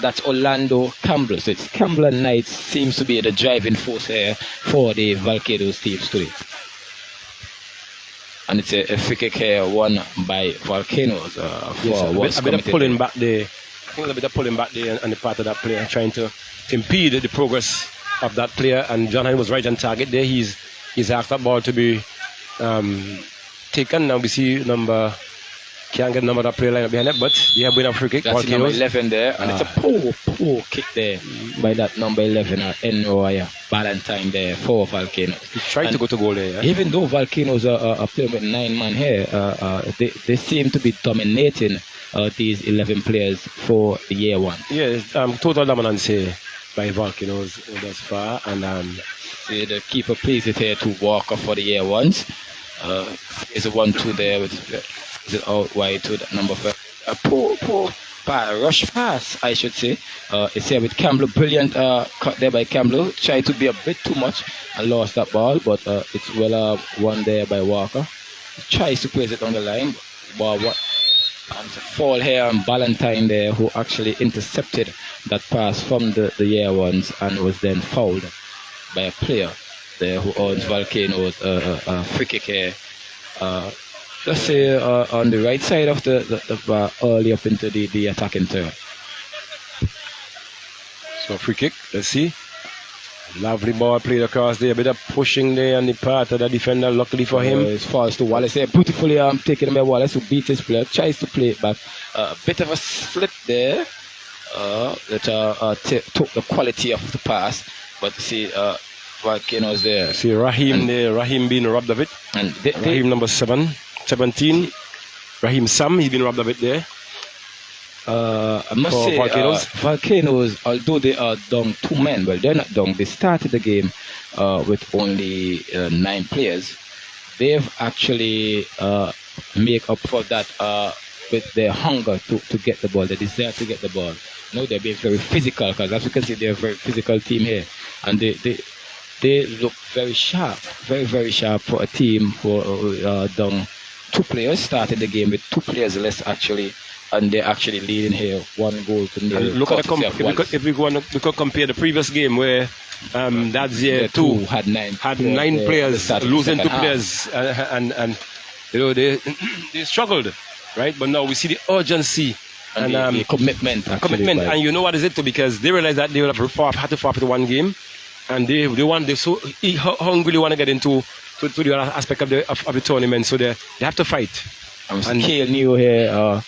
Speaker 3: That's Orlando Campbell. So it's Campbell and Knights seems to be the driving force here for the Volcanoes teams today. And it's a free kick here won by Volcanoes.
Speaker 2: Yes, a bit of pulling back there. I think a bit of pulling back there on the part of that player, trying to impede the progress of that player. And John Henry was right on target there. He's asked that ball to be taken. Now we see can't get number of that player line up behind it, but they have been a free kick.
Speaker 3: That's number 11 there, and it's a poor kick there by that number 11, Enroy Valentine there for Volcanoes.
Speaker 2: He tried to go to goal there. Yeah?
Speaker 3: Even though Volcanoes are playing with 9 man here, they seem to be dominating these 11 players for the year one.
Speaker 2: Yeah, total dominance here by Volcanoes thus far, and
Speaker 3: see the keeper plays it here to Walker for the year ones. Is a 1-2 there with it out wide to that number 5. A poor rush pass, I should say. It's here with Campbell. Brilliant cut there by Campbell. Tried to be a bit too much and lost that ball, but it's well won there by Walker. He tries to place it on the line, but what? And it's a fall here on Valentine there, who actually intercepted that pass from the year ones and was then fouled by a player there who owns Volcanoes. Free kick here. Let's say on the right side of the bar, early up into the attacking turn.
Speaker 2: So free kick, let's see. Lovely ball played across there, a bit of pushing there on the part of the defender, luckily for him.
Speaker 3: It falls to Wallace there, beautifully taken by Wallace, who beats his player, tries to play it back. A bit of a slip there that took the quality of the pass, but see, Volcanoes there.
Speaker 2: See Raheem there, Raheem being robbed of it.
Speaker 3: And
Speaker 2: Raheem number 17. Raheem Sam, he's been robbed of it there.
Speaker 3: I must say, Volcanoes, although they are down 2 men, well, they're not down. They started the game with only 9 players. They've actually make up for that with their hunger to get the ball, their desire to get the ball. No, they're being very physical, because as you can see, they're a very physical team here. And they look very sharp, very, very sharp for a team who are down 2 players, started the game with 2 players less actually. And they're actually leading here 1 goal to nil.
Speaker 2: Look at if we could compare the previous game where that's year 2
Speaker 3: had 9
Speaker 2: players losing 2 players and you know they struggled, right? But now we see the urgency and
Speaker 3: the commitment,
Speaker 2: and you know what is it too, because they realize that they will have to forfeit 1 game, and they so hungry want to get into the other aspect of the tournament, so they have to fight.
Speaker 3: And Kale New here.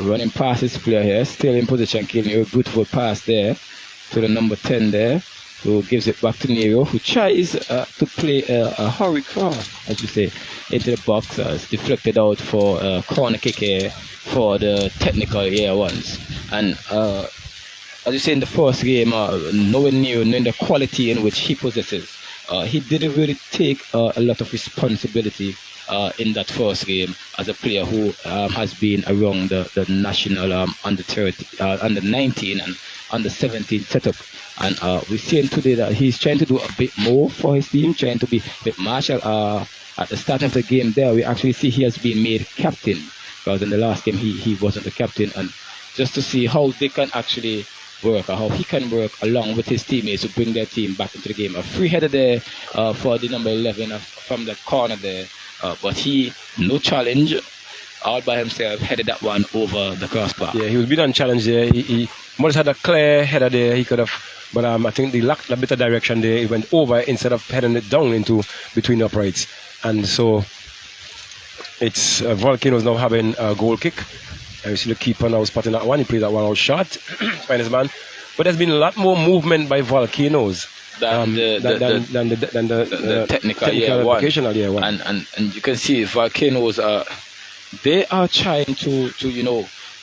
Speaker 3: Running past his player here, still in position. Killing a beautiful pass there to the number 10 there, who gives it back to Nero, who tries to play a hurry cross, as you say, into the box. It's deflected out for a corner kick here for the technical year ones. And as you say, in the first game, knowing Nero, knowing the quality in which he possesses, he didn't really take a lot of responsibility in that first game as a player who has been around the national under 30, under 19 and under 17 setup. And we're seeing today that he's trying to do a bit more for his team, trying to be a bit martial. At the start of the game there, we actually see he has been made captain, because in the last game he wasn't the captain. And just to see how they can actually work, or how he can work along with his teammates to bring their team back into the game. A free header there for the number 11 from the corner there. But no challenge, all by himself, headed that one over the crossbar.
Speaker 2: Yeah, he was being unchallenged there. He must have had a clear header there. He could have But I think they lacked a bit of direction there. It went over instead of heading it down into between the uprights. And so it's Volcanoes now having a goal kick. And you see the keeper now spotting that one. He played that one out short. Find his man. But there's been a lot more movement by Volcanoes
Speaker 3: than
Speaker 2: the
Speaker 3: technical year one.
Speaker 2: vocational year one.
Speaker 3: And you can see Volcanoes they are trying to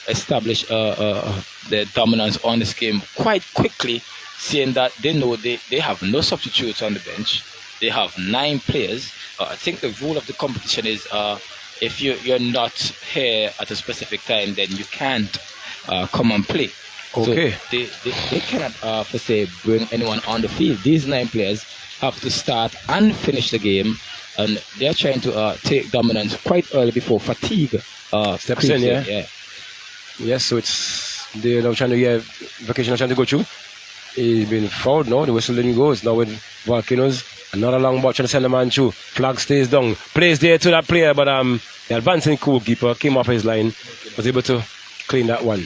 Speaker 3: establish their dominance on this game quite quickly, seeing that they know they have no substitutes on the bench. They have 9 players. I think the rule of the competition is if you're not here at a specific time, then you can't come and play.
Speaker 2: Okay.
Speaker 3: So they cannot, per se, bring anyone on the field. These 9 players have to start and finish the game, and they're trying to take dominance quite early before fatigue
Speaker 2: Steps in, yeah. Yes, so they're now trying to Vocational trying to go through. He's been fouled now. The whistle didn't go. It's now with Volcanoes. Another long ball trying to send the man through. Flag stays down. Plays there to that player, but the advancing goalkeeper came off his line, was able to clean that one.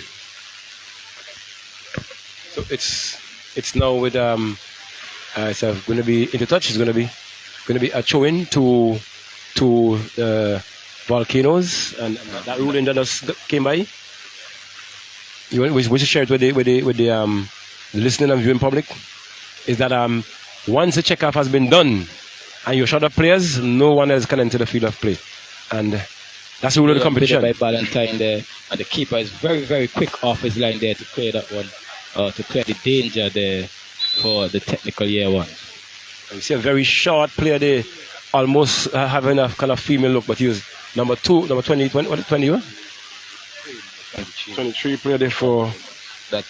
Speaker 2: So it's now with it's going to be into touch. It's going to be a throw-in to Volcanoes, and that ruling that just came by. You wish to share it with the listening and viewing public is that once the checkoff has been done and you shut up players, no one else can enter the field of play, and that's the rule of the competition.
Speaker 3: By Valentine there, and the keeper is very, very quick off his line there to clear that one, to clear the danger there for the technical year one.
Speaker 2: You see a very short player there, almost having a kind of female look, but he was number 20, what is 20? 23 player there for
Speaker 3: that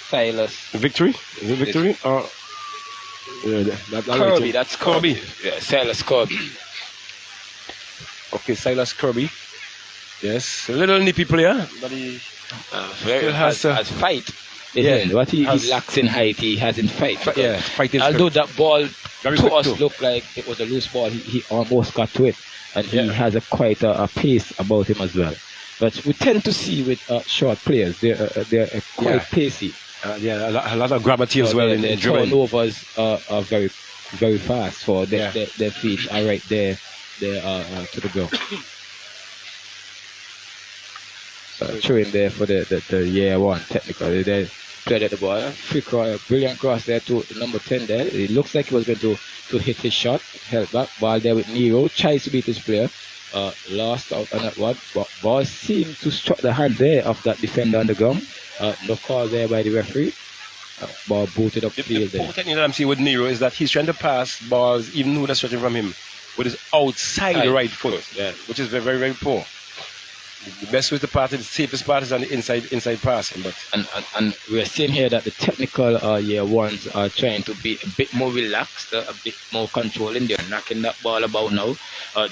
Speaker 3: Silas
Speaker 2: Victory. Is it Victory? Or
Speaker 3: Kirby, that's Kirby. Yeah, Silas Kirby.
Speaker 2: Okay, Silas Kirby. Yes, a little nippy player, but he
Speaker 3: very has fight.
Speaker 2: Yeah,
Speaker 3: what he lacks in height, he has in fight.
Speaker 2: Yeah, fight is
Speaker 3: although
Speaker 2: good.
Speaker 3: that ball
Speaker 2: Very
Speaker 3: to
Speaker 2: quick
Speaker 3: us
Speaker 2: too.
Speaker 3: looked like it was a loose ball, he almost got to it, and he has quite a pace about him as well. But we tend to see with short players, they're quite pacey.
Speaker 2: A lot of gravity as well.
Speaker 3: Their turnovers are very, very fast. For their feet are right there to the ground. Throw in there for the year one technical. They played at the ball. Brilliant cross there to number 10 there. It looks like he was going to hit his shot. Held back. Ball there with Nero. Tries to beat his player. Lost out on that one. Ball seemed to struck the hand there of that defender on the ground. No call there by the referee. Ball booted up field there.
Speaker 2: The technique that I'm seeing with Nero is that he's trying to pass balls, even though they're stretching from him, with his outside right foot, which is very, very, very poor. The best way to pass it, the safest part is on the inside passing. But
Speaker 3: and we're seeing here that the technical year ones are trying to be a bit more relaxed, a bit more controlling. They're knocking that ball about now.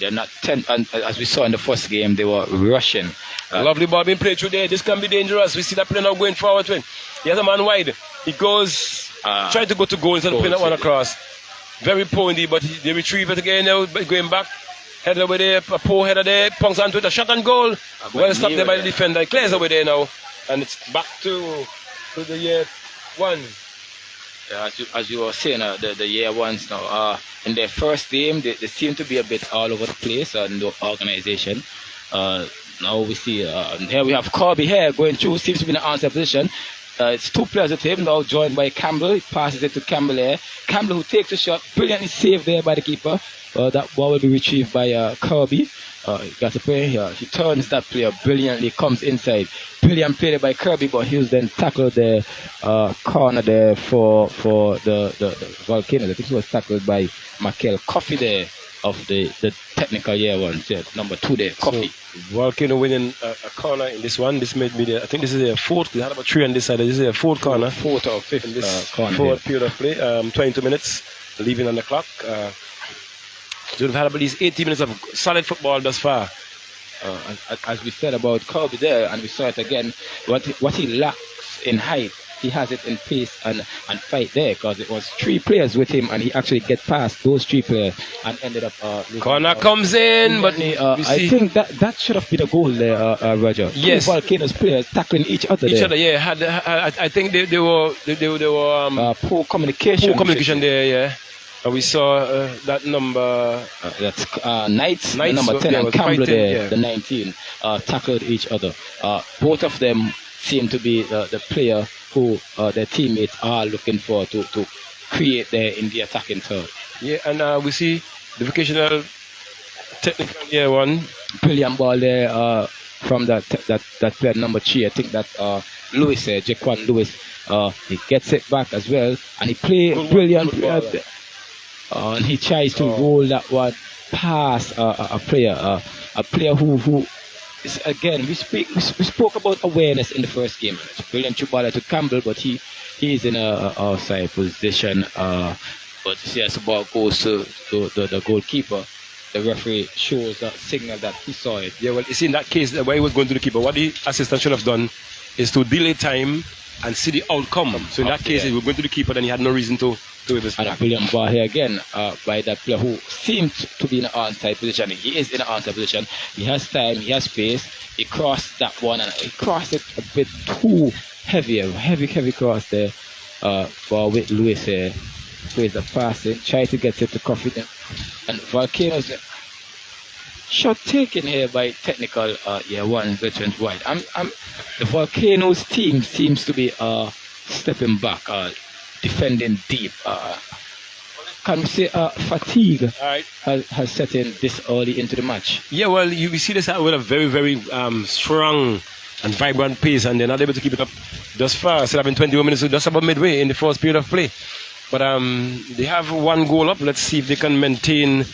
Speaker 3: They're not and as we saw in the first game, they were rushing.
Speaker 2: Lovely ball being played through there. This can be dangerous. We see that player now going forward. He has a man wide. He goes trying to go to goal instead of playing that one across. Very poor indeed, but they retrieve it again now, going back. Header over there, a poor header there, punks onto it, a shot and goal. Well stopped there by the defender. It clears over there now. And it's back to the year ones.
Speaker 3: Yeah, as you were saying, the year ones now, in their first game, they seem to be a bit all over the place, no organization. Now we see, here we have Kirby here going through, seems to be in the answer position. It's 2 players with him now, joined by Campbell. He passes it to Campbell here. Campbell, who takes the shot, brilliantly saved there by the keeper. That ball will be retrieved by Kirby. He got to play here. He turns that player brilliantly, comes inside. Brilliant play by Kirby, but he was then tackled the corner there for the Volcanoes. I think he was tackled by Michael Coffey there of the technical year one. Yeah, number 2 there, Coffey.
Speaker 2: So, Volcano winning a corner in this one. This made me I think this is their 4th. They had about 3 on this side. This is their 4th corner.
Speaker 3: 4th or 5th
Speaker 2: in this
Speaker 3: corner.
Speaker 2: 4th period of play. 22 minutes leaving on the clock. So we've had about these 80 minutes of solid football thus far.
Speaker 3: As we said about Kirby there, and we saw it again, what he lacks in height, he has it in pace and fight there, because it was 3 players with him, and he actually get past those 3 players and ended up.
Speaker 2: Corner comes in, but
Speaker 3: I think that should have been a goal there, Roger.
Speaker 2: Yes.
Speaker 3: 2 Volcanoes players tackling each other.
Speaker 2: Yeah. I think they were
Speaker 3: poor communication.
Speaker 2: poor communication there. Yeah. We saw that number.
Speaker 3: That's Knights, the
Speaker 2: Knights,
Speaker 3: number 10,
Speaker 2: yeah,
Speaker 3: and
Speaker 2: was
Speaker 3: Campbell
Speaker 2: fighting,
Speaker 3: there,
Speaker 2: yeah.
Speaker 3: the 19, tackled each other. Both of them seem to be the player who their teammates are looking for to create there in the attacking third.
Speaker 2: Yeah, and we see the vocational technical year one.
Speaker 3: Brilliant ball there from that player number 3. I think that Lewis, Jaquan Lewis, he gets it back as well, and he play brilliant. And he tries to roll that one past a player who is, again, we spoke about awareness in the first game. It's brilliant through ball to Campbell, but he is in a outside position. But you see, as the ball goes to the goalkeeper, the referee shows that signal that he saw it.
Speaker 2: Yeah, well, you see, in that case, where he was going to the keeper, what the assistant should have done is to delay time and see the outcome. So in that case, if he was going to the keeper, then he had no reason to wave.
Speaker 3: And a brilliant ball here again by that player who seemed to be in an onside position. He is in an onside position. He has time, he has space. He crossed that one, and he crossed it a bit too heavy cross there. Ball with Lewis here. Plays the passing, try to get it to Coffee. And Volcanoes shot taken here by technical one veterans wide. The Volcanoes team seems to be stepping back, defending deep. Can we say fatigue has set in this early into the match?
Speaker 2: Yeah, well, we see this with a very, very strong and vibrant pace, and they're not able to keep it up thus far. Still having 21 minutes, so just about midway in the first period of play. But they have 1 goal up. Let's see if they can maintain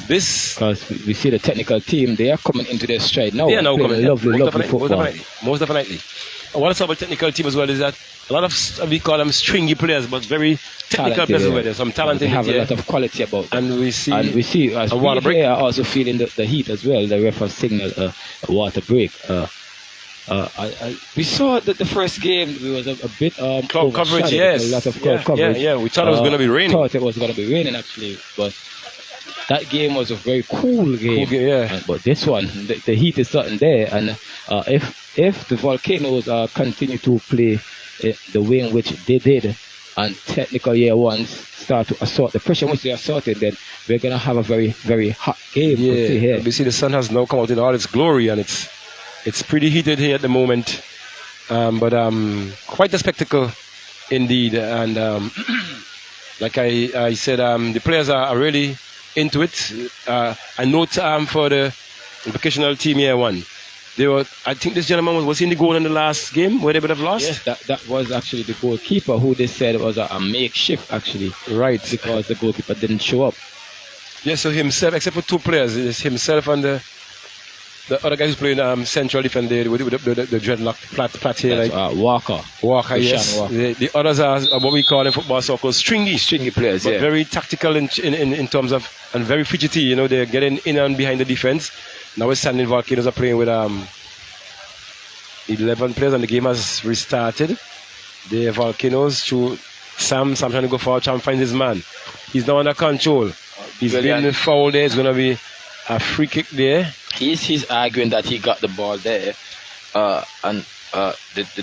Speaker 2: this.
Speaker 3: Because we see the technical team, they are coming into their stride now.
Speaker 2: They are now coming.
Speaker 3: Lovely football.
Speaker 2: Most definitely. And what I saw about technical team as well is that a lot of, we call them stringy players, but very technical players as well. There's some talent in it.
Speaker 3: They have a lot of quality about them.
Speaker 2: And we see
Speaker 3: as
Speaker 2: a water break.
Speaker 3: They are also feeling the heat as well. The ref has signaled a water break. We saw that the first game there was a bit
Speaker 2: cloud coverage, yes.
Speaker 3: A lot of cloud coverage.
Speaker 2: Yeah, we thought it was going to be raining.
Speaker 3: Thought it was going to be raining actually, but that game was a very cool game. But this one, the heat is starting there, and if the Volcanoes continue to play the way in which they did, and technical year ones start to assort the pressure which they assorted, then we're going to have a very, very hot game.
Speaker 2: Yeah, we see the sun has now come out in all its glory, and it's pretty heated here at the moment, but quite a spectacle indeed. And like I said, the players are really into it. I note for the vocational team year one, I think this gentleman was in the goal in the last game where they would have lost.
Speaker 3: Yes, that was actually the goalkeeper who they said was a makeshift actually.
Speaker 2: Right.
Speaker 3: Because the goalkeeper didn't show up.
Speaker 2: Yeah, so himself, except for 2 players, it's himself and the other guy who's playing central defense with the dreadlock plait here.
Speaker 3: Like, Walker,
Speaker 2: yes. Walker. The others are what we call in football circles stringy
Speaker 3: players,
Speaker 2: but very tactical in terms of, and very fidgety. You know, they're getting in and behind the defense. Now we're standing. Volcanoes are playing with 11 players, and the game has restarted. The Volcanoes through Sam trying to go forward, trying to find his man. He's now under control. He's been fouled there. It's going to be a free kick there.
Speaker 3: He's arguing that he got the ball there, and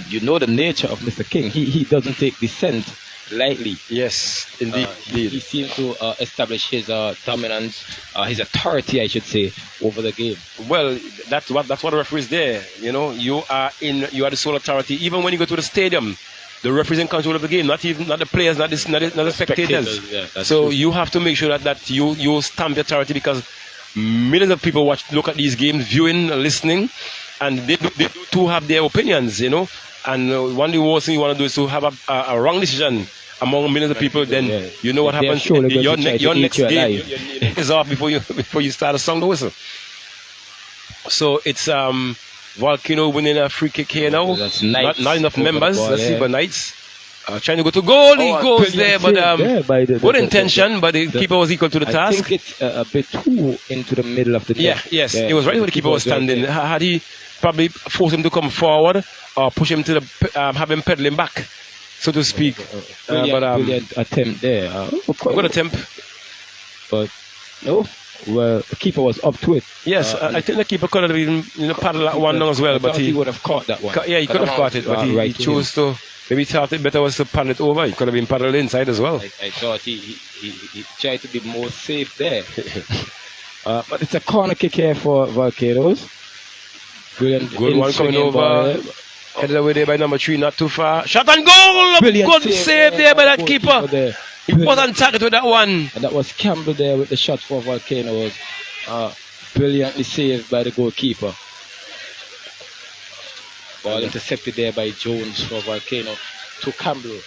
Speaker 3: you know the nature of Mr. King. He doesn't take dissent lightly.
Speaker 2: Yes, indeed.
Speaker 3: He seems to establish his dominance, his authority, I should say, over the game.
Speaker 2: Well, that's what the referee is there. You know, you are the sole authority. Even when you go to the stadium, the referee is in control of the game. Not the players, not the spectators.
Speaker 3: Yeah,
Speaker 2: so
Speaker 3: true.
Speaker 2: You have to make sure that you stamp your authority, because millions of people look at these games, viewing, listening, and they do have their opinions, you know. And one of the worst thing you want to do is to have a wrong decision among millions of people. Then you know what happens. Your next game is off before you start a song to whistle. So it's Volcano winning a free kick here now. Not enough members. Let's see, but Knights trying to go to goal. He goes there, but good intention, but the keeper was equal to the task.
Speaker 3: I think it's a bit too into the middle of the net.
Speaker 2: Yes, it was right where the keeper was standing. Had he probably forced him to come forward or push him to have him pedaling back, so to speak.
Speaker 3: Brilliant attempt there.
Speaker 2: Good attempt.
Speaker 3: But no, well, the keeper was up to it.
Speaker 2: Yes, I think the keeper could have even paddled that one down as well, but
Speaker 3: he would have caught that one.
Speaker 2: Yeah, he could have caught it, but he chose to. Maybe he thought it better was to paddle it over. He could have been paddled inside as well.
Speaker 3: I thought he tried to be more safe there. But it's a corner kick here for Volcanoes. Brilliant.
Speaker 2: Good one coming over. Headed away there by number 3, not too far. Shot and goal!
Speaker 3: Brilliant
Speaker 2: Good save there by that keeper. He was on target with that one.
Speaker 3: And that was Campbell there with the shot for Volcanoes. Brilliantly saved by the goalkeeper. Ball intercepted there by Jones for Volcano to Campbell.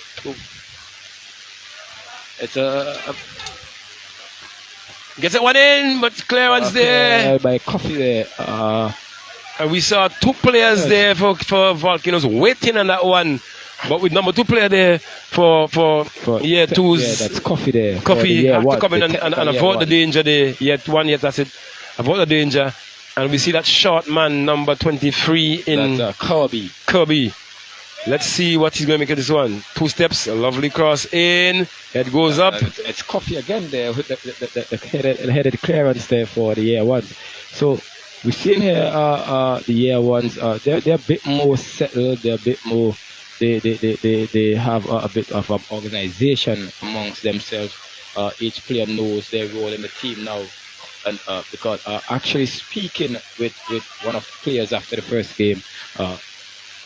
Speaker 3: It's a
Speaker 2: gets that one in, but clearance there
Speaker 3: by Coffee there.
Speaker 2: And we saw 2 players there for Volcanoes waiting on that one. But with number 2 player there for year 2's.
Speaker 3: Yeah, that's Coffee there.
Speaker 2: Coffee have to come in and avoid the danger there. Yet that's it. Avoid the danger. And we see that short man, number 23 in Kirby. Let's see what he's going to make of this one. 2 steps, a lovely cross in. Head goes up.
Speaker 3: It's Coffee again there with the headed clearance there for the year ones. So we're seeing here the year ones. They're a bit more settled. They're a bit more. They have a bit of an organization amongst themselves. Each player knows their role in the team now. And because actually speaking with one of the players after the first game,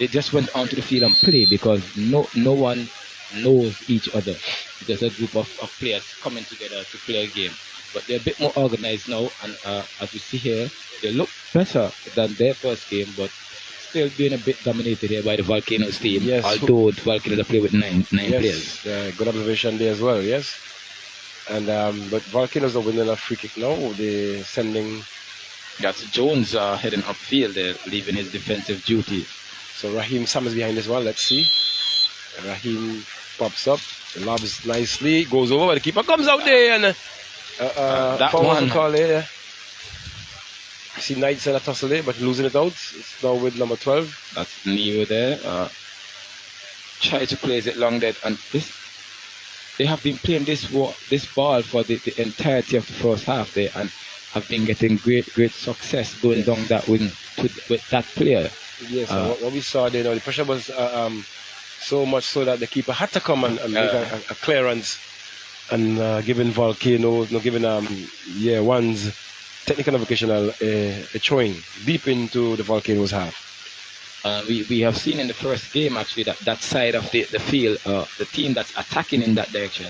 Speaker 3: they just went onto the field and played because no one knows each other. There's a group of players coming together to play a game. But they're a bit more organized now, and as we see here, they look better than their first game, but still being a bit dominated here by the Volcanoes team.
Speaker 2: Yes.
Speaker 3: Although the Volcanoes play with nine players.
Speaker 2: Good observation there as well, yes. And but Volcanoes are winning a free kick now. They're sending.
Speaker 3: That's Jones heading upfield there, leaving his defensive duty.
Speaker 2: So Raheem Sam is behind as well. Let's see. Raheem pops up, lobs nicely, goes over. The keeper comes out there and
Speaker 3: that one.
Speaker 2: Call there. I see Knights in a tussle there, but losing it out. It's now with number 12.
Speaker 3: That's Neo there. Try to place it long there, and this. They have been playing this ball for the entirety of the first half there, and have been getting great success going down that wing with that player.
Speaker 2: Yes, what we saw there, the pressure was so much so that the keeper had to come and make a clearance and giving Volcano, giving year one's technical and vocational a throwing deep into the Volcano's half.
Speaker 3: We have seen in the first game actually that side of the field, the team that's attacking in that direction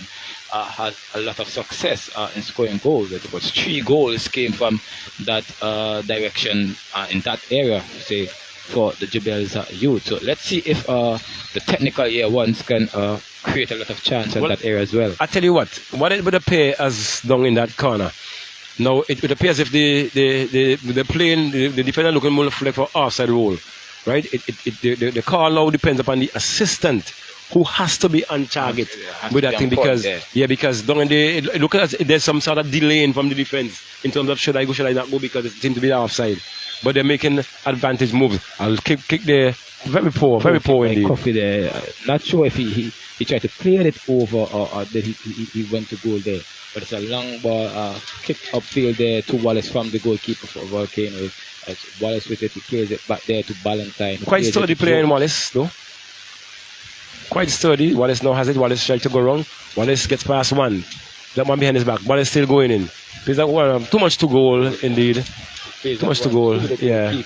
Speaker 3: has a lot of success in scoring goals. It was 3 goals came from that direction in that area, say, for the Jubel's youth. So let's see if the technical year ones can create a lot of chance in that area as well.
Speaker 2: I tell you what it would appear as down in that corner. Now it would appear as if the playing the defender looking more like for offside role. Right, the call now depends upon the assistant who has to be on target with that thing because down in the look at there's some sort of delaying from the defense in terms of should I go, should I not go, because it seems to be offside. But they're making advantage moves. I'll kick there. Very poor indeed.
Speaker 3: Coffee there. Not sure if he tried to clear it over or that he went to goal there. But it's a long ball, kick upfield there to Wallace from the goalkeeper for Volcano. Wallace with it, he plays it back there to Ballantyne.
Speaker 2: Quite sturdy player in Wallace, though. Quite sturdy. Wallace now has it. Wallace tries to go wrong. Wallace gets past one. That one behind his back. Wallace still going in. There's that one, too much to goal, indeed. Too much to goal. Yeah.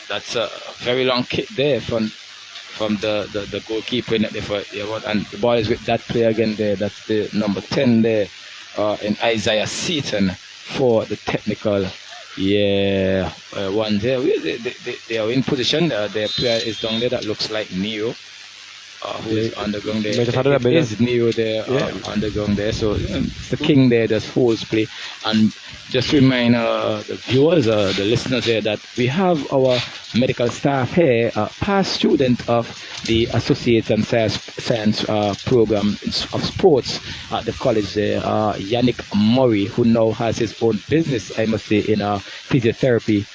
Speaker 3: That's a very long kick there from the goalkeeper in it. And the ball is with that player again there. That's the number 10 there in Isaiah Seaton for the technical. One there. They are in position. Their player is down there. That looks like Neo, who is underground there. It is Neo there underground there. So it's the king there. Does holds play. And just remind the viewers, the listeners here, that we have our medical staff here, past student of the Associates and Science program of sports at the college there, Yannick Murray, who now has his own business, I must say, in physiotherapy,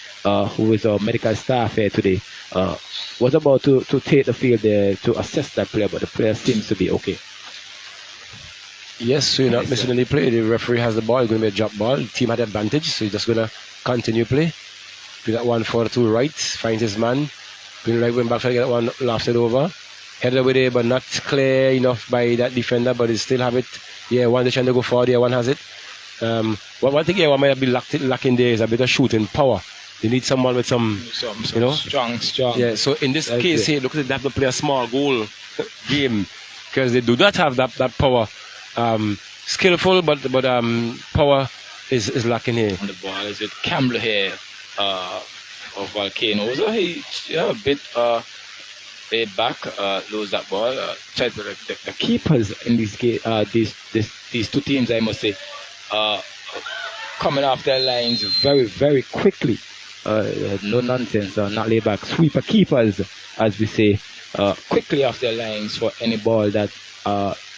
Speaker 3: who is our medical staff here today. Was about to take the field there to assess that player, but the player seems to be okay.
Speaker 2: Yes, so you're not missing any play. The referee has the ball, it's going to be a drop ball. The team had advantage, so he's just going to continue play. Play that one for two right, finds his man. Going right wing back, try to get that one lofted over. Headed away there, but not clear enough by that defender, but he still have it. Yeah, one is trying to go forward, the other one has it. One thing here, one might be lacking there is a bit of shooting power. They need someone with some you know,
Speaker 3: strong.
Speaker 2: Yeah, so in this case here, look at it, they have to play a small goal game because they do not have that power. Skillful, but power is lacking here.
Speaker 3: And the ball is with Campbell here of Volcanoes. He a bit laid back, lose that ball. The keepers in this game, these two teams, I must say, coming off their lines very, very quickly. No nonsense, not laid back. Sweeper keepers, as we say, quickly off their lines for any ball that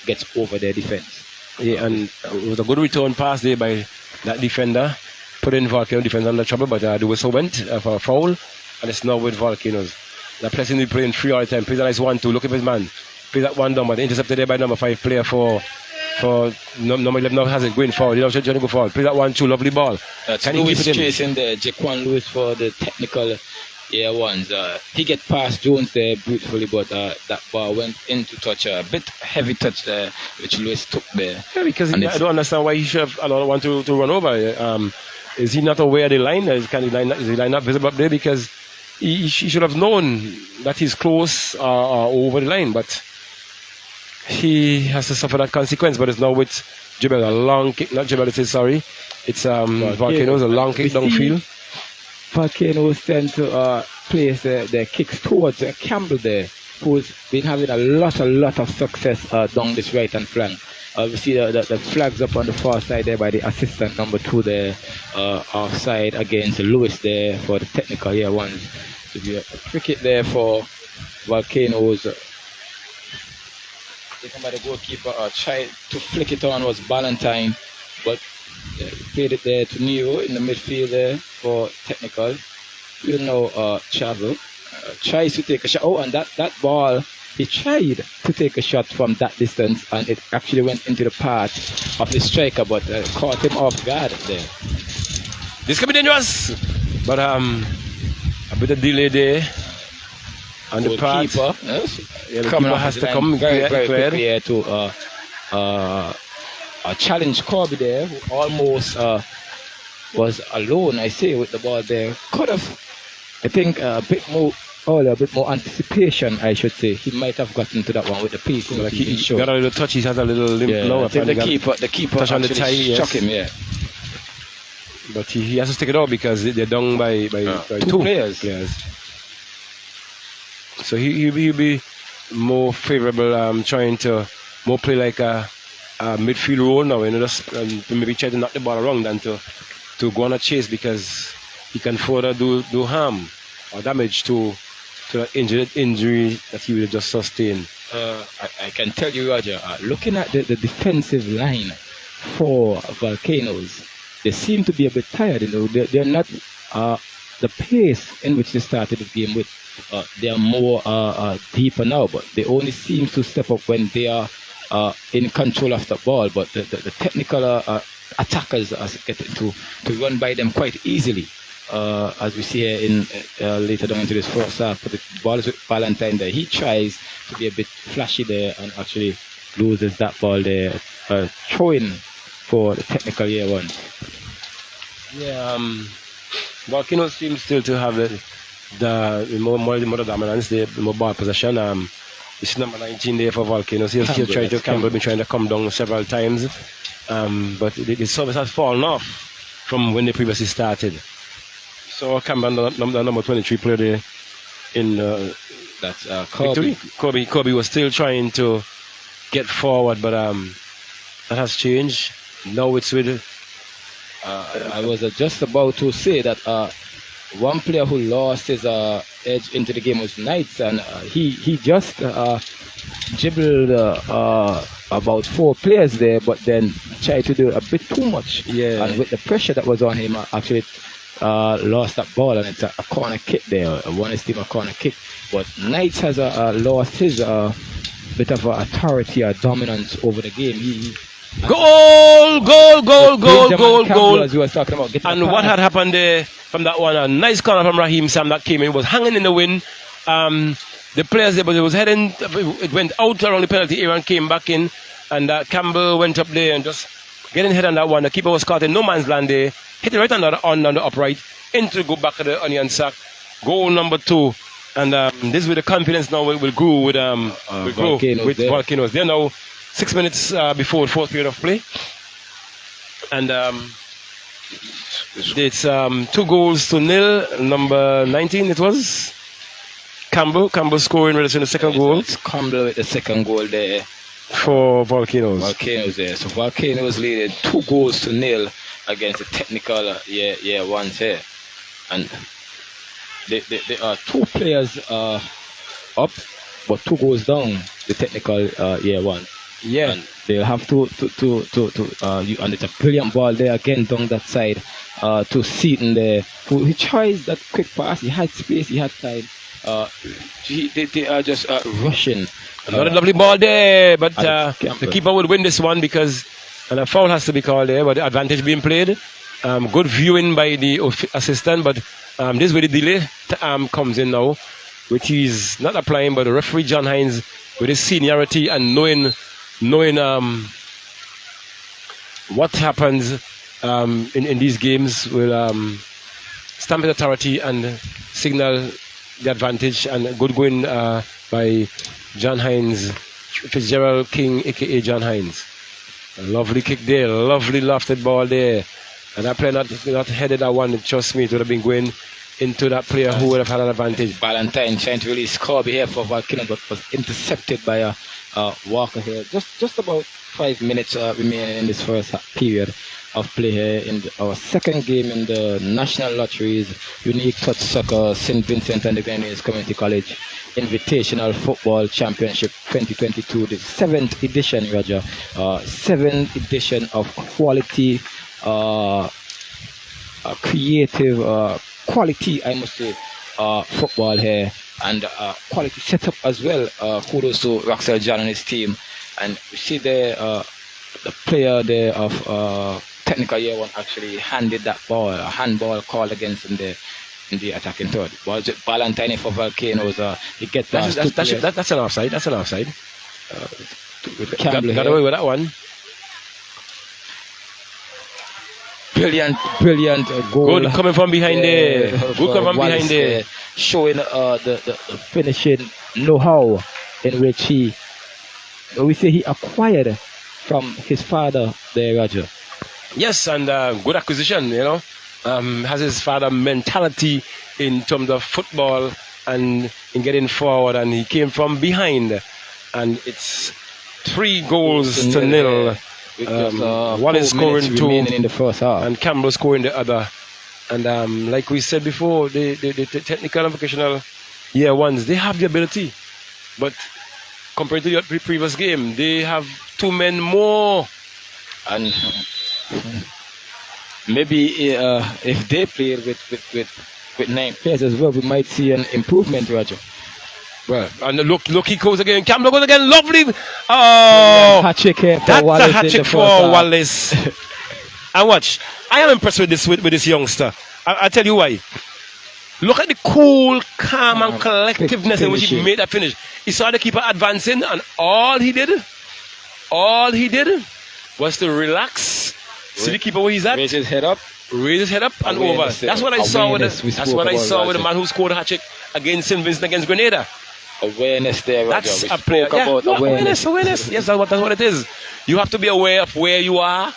Speaker 3: gets over their defense.
Speaker 2: Yeah, and it was a good return pass there by that defender, putting Volcano defense under trouble, but the whistle went for a foul, and it's now with Volcanoes. They're pressing the playing free all the time. Plays a nice 1-2. Look at his man. Plays that one down, but intercepted there by number 5 player for number 11 now has it going forward. You know, trying to go forward. Plays that 1-2. Lovely ball.
Speaker 3: That's Lewis chasing there. Jaquan Lewis for the technical ones. He get past Jones there beautifully, but that ball went into touch. A bit heavy touch there, which Lewis took there.
Speaker 2: Yeah, because I don't understand why he should have allowed one to run over. Is he not aware of the line? Is the line not visible up there? Because he should have known that he's close or over the line, but he has to suffer that consequence. But it's now with Jebel, a long kick, not Jebel, sorry. It's Volcanoes, a long kick downfield.
Speaker 3: Volcanoes tend to place their kicks towards Campbell there, who's been having a lot of success down this right hand flank. We see the flags up on the far side there by the assistant number 2 there, offside against Lewis there for the technical ones. To be a cricket there for Volcanoes. Taken by the goalkeeper, tried to flick it on was Ballantyne, but played it there to Neo in the midfield there for technical. We'll now travel. Tries to take a shot. Oh, and that ball, he tried to take a shot from that distance, and it actually went into the path of the striker, but caught him off guard there.
Speaker 2: This could be dangerous, but a bit of delay there. And the part,
Speaker 3: yes,
Speaker 2: the keeper has to come
Speaker 3: very quickly here to challenge Corby there, who almost was alone, I say, with the ball there. Could have, I think, a bit more anticipation, I should say. He might have gotten to that one with the piece.
Speaker 2: Like he got a little touch, he has a little limp now.
Speaker 3: I think the keeper
Speaker 2: touch on the tie,
Speaker 3: struck him, yeah.
Speaker 2: But he has to stick it out because they're down by two players. So he'll be more favourable, trying to more play like a midfield role now, just maybe try to knock the ball around than to go on a chase, because he can further do harm or damage to the injury that he will just sustain.
Speaker 3: I can tell you, Roger, looking at the defensive line for Volcanoes, they seem to be a bit tired. They're not the pace in which they started the game with. They are more deeper now, but they only seem to step up when they are in control of the ball. But the technical attackers are getting to run by them quite easily, as we see here in later down into this first half. But the ball is with Ballantyne there. He tries to be a bit flashy there and actually loses that ball there, throwing for the technical one.
Speaker 2: Yeah, Volcano seems still to have the more dominance, the more ball possession. This is number 19 there for Volcanoes. He's still trying to Campbell, been trying to come down several times, but the service has fallen off from when they previously started. So Campbell, number 23 player there in
Speaker 3: that's
Speaker 2: Corby. Corby was still trying to get forward, but that has changed. Now it's with.
Speaker 3: I was just about to say that one player who lost his edge into the game was Knights, and he just dribbled about 4 players there, but then tried to do a bit too much.
Speaker 2: Yeah.
Speaker 3: And with the pressure that was on him, actually lost that ball, and it's a corner kick there. One is still a corner kick, but Knights has lost his bit of authority or dominance over the game.
Speaker 2: Goal!
Speaker 3: As we were talking about,
Speaker 2: And what had happened there from that one? A nice corner from Raheem Sam that came in, was hanging in the wind. The players there, but it was heading, it went out around the penalty area and came back in. And Campbell went up there and just getting hit on that one. The keeper was caught in no man's land there, hit it right on the upright, into go back of the onion sack. Goal number 2. And this is where the confidence now will grow with Volcanoes. They're now 6 minutes before the fourth period of play. And it's 2-0. Number 19 it was. Campbell scoring with us in the second goal.
Speaker 3: It's Campbell with the second goal there.
Speaker 2: For Volcanoes.
Speaker 3: Volcanoes there. So Volcanoes leading 2-0 against the technical year ones here. And they are 2 players up, but 2 goals down, the technical year one.
Speaker 2: Yeah.
Speaker 3: And they'll have to and it's a brilliant ball there again down that side to Seaton there. He tries that quick pass, he had space, he had time. They are just rushing.
Speaker 2: Another lovely ball there, but the keeper would win this one because a foul has to be called there, but the advantage being played. Good viewing by the assistant, but this is where the delay comes in now, which he's not applying, but the referee John Hines, with his seniority and knowing what happens in these games, will stamp his authority and signal the advantage, and good going by John Hines, Fitzgerald King, aka John Hines. A lovely kick there, lovely lofted ball there. And that player not headed that one, trust me, it would have been going into that player who would have had an advantage.
Speaker 3: Valentine trying to release Corby here for Volcano, but was intercepted by a Walker here. Just about 5 minutes remaining in this first period of play here in our second game in the National Lotteries Unique Touch Soccer St. Vincent and the Grenadines Community College Invitational Football Championship 2022, the 7th edition, Roger. 7th edition of quality, creative, quality, I must say, football here, and quality setup as well. Kudos to Roxel John and his team. And we see there the player there of technical year one actually handed that ball, a handball called against in the attacking third. Valentine for Volcanoes, he gets that.
Speaker 2: That's an offside. That's an offside.
Speaker 3: Campbell
Speaker 2: got away with that one.
Speaker 3: Brilliant goal.
Speaker 2: Good coming from behind there. Good coming from behind there.
Speaker 3: Showing the finishing know-how in which he acquired from his father there, Roger.
Speaker 2: Yes, and good acquisition, you know. Has his father mentality in terms of football and in getting forward, and he came from behind. And it's 3-0. One is scoring 2
Speaker 3: in the first half,
Speaker 2: and Campbell scoring the other. And like we said before, the technical and vocational year ones, they have the ability, but compared to your previous game, they have 2 men more.
Speaker 3: And maybe if they played with 9 players as well, we might see an improvement, Roger.
Speaker 2: Well, and look, he goes again. Campbell goes again. Lovely. Oh,
Speaker 3: hat-trick here for
Speaker 2: that's
Speaker 3: Wallace
Speaker 2: a hat-trick for Wallace. And watch, I am impressed with this youngster. I tell you why. Look at the cool, calm, and collectiveness in which he made that finish. He saw the keeper advancing, and all he did was to relax. See the keeper where he's at?
Speaker 3: Raise his head up
Speaker 2: and over. That's what I saw with the man who scored a hat-trick against St. Vincent against Grenada.
Speaker 3: Awareness there, Roger.
Speaker 2: That's a player. Awareness. Yes, that's what it is. You have to be aware of where you are,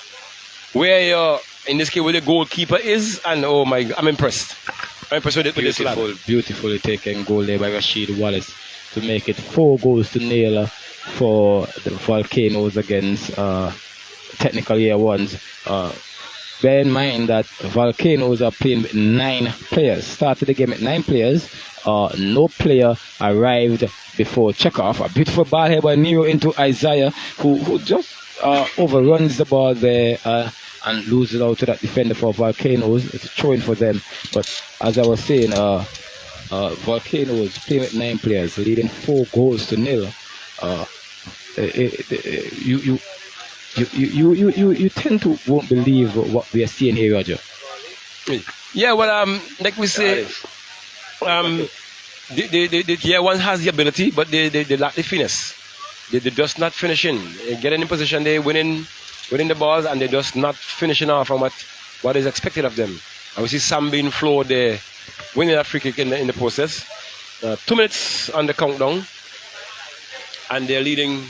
Speaker 2: where you're, in this case, where the goalkeeper is, and oh my God, I'm impressed. I'm impressed with this lad.
Speaker 3: Beautifully taken goal there by Rashid Wallace to make it 4-0 for the Volcanoes against technical year ones. Bear in mind that Volcanoes are playing with 9 players. Started the game with 9 players. No player arrived before checkoff. A beautiful ball here by Nero into Isaiah, who just overruns the ball there and lose it out to that defender for Volcanoes. It's a throw-in for them. But as I was saying, Volcanoes playing with 9 players, leading 4 goals to nil. You tend to won't believe what we are seeing here, Roger.
Speaker 2: Yeah, well, like we say, the year one has the ability, but they lack the finesse. They're just not finishing. Getting in position, they're winning the balls, and they're just not finishing off on what is expected of them. And we see Sam being floored there, winning that free kick in the process. 2 minutes on the countdown, and they're leading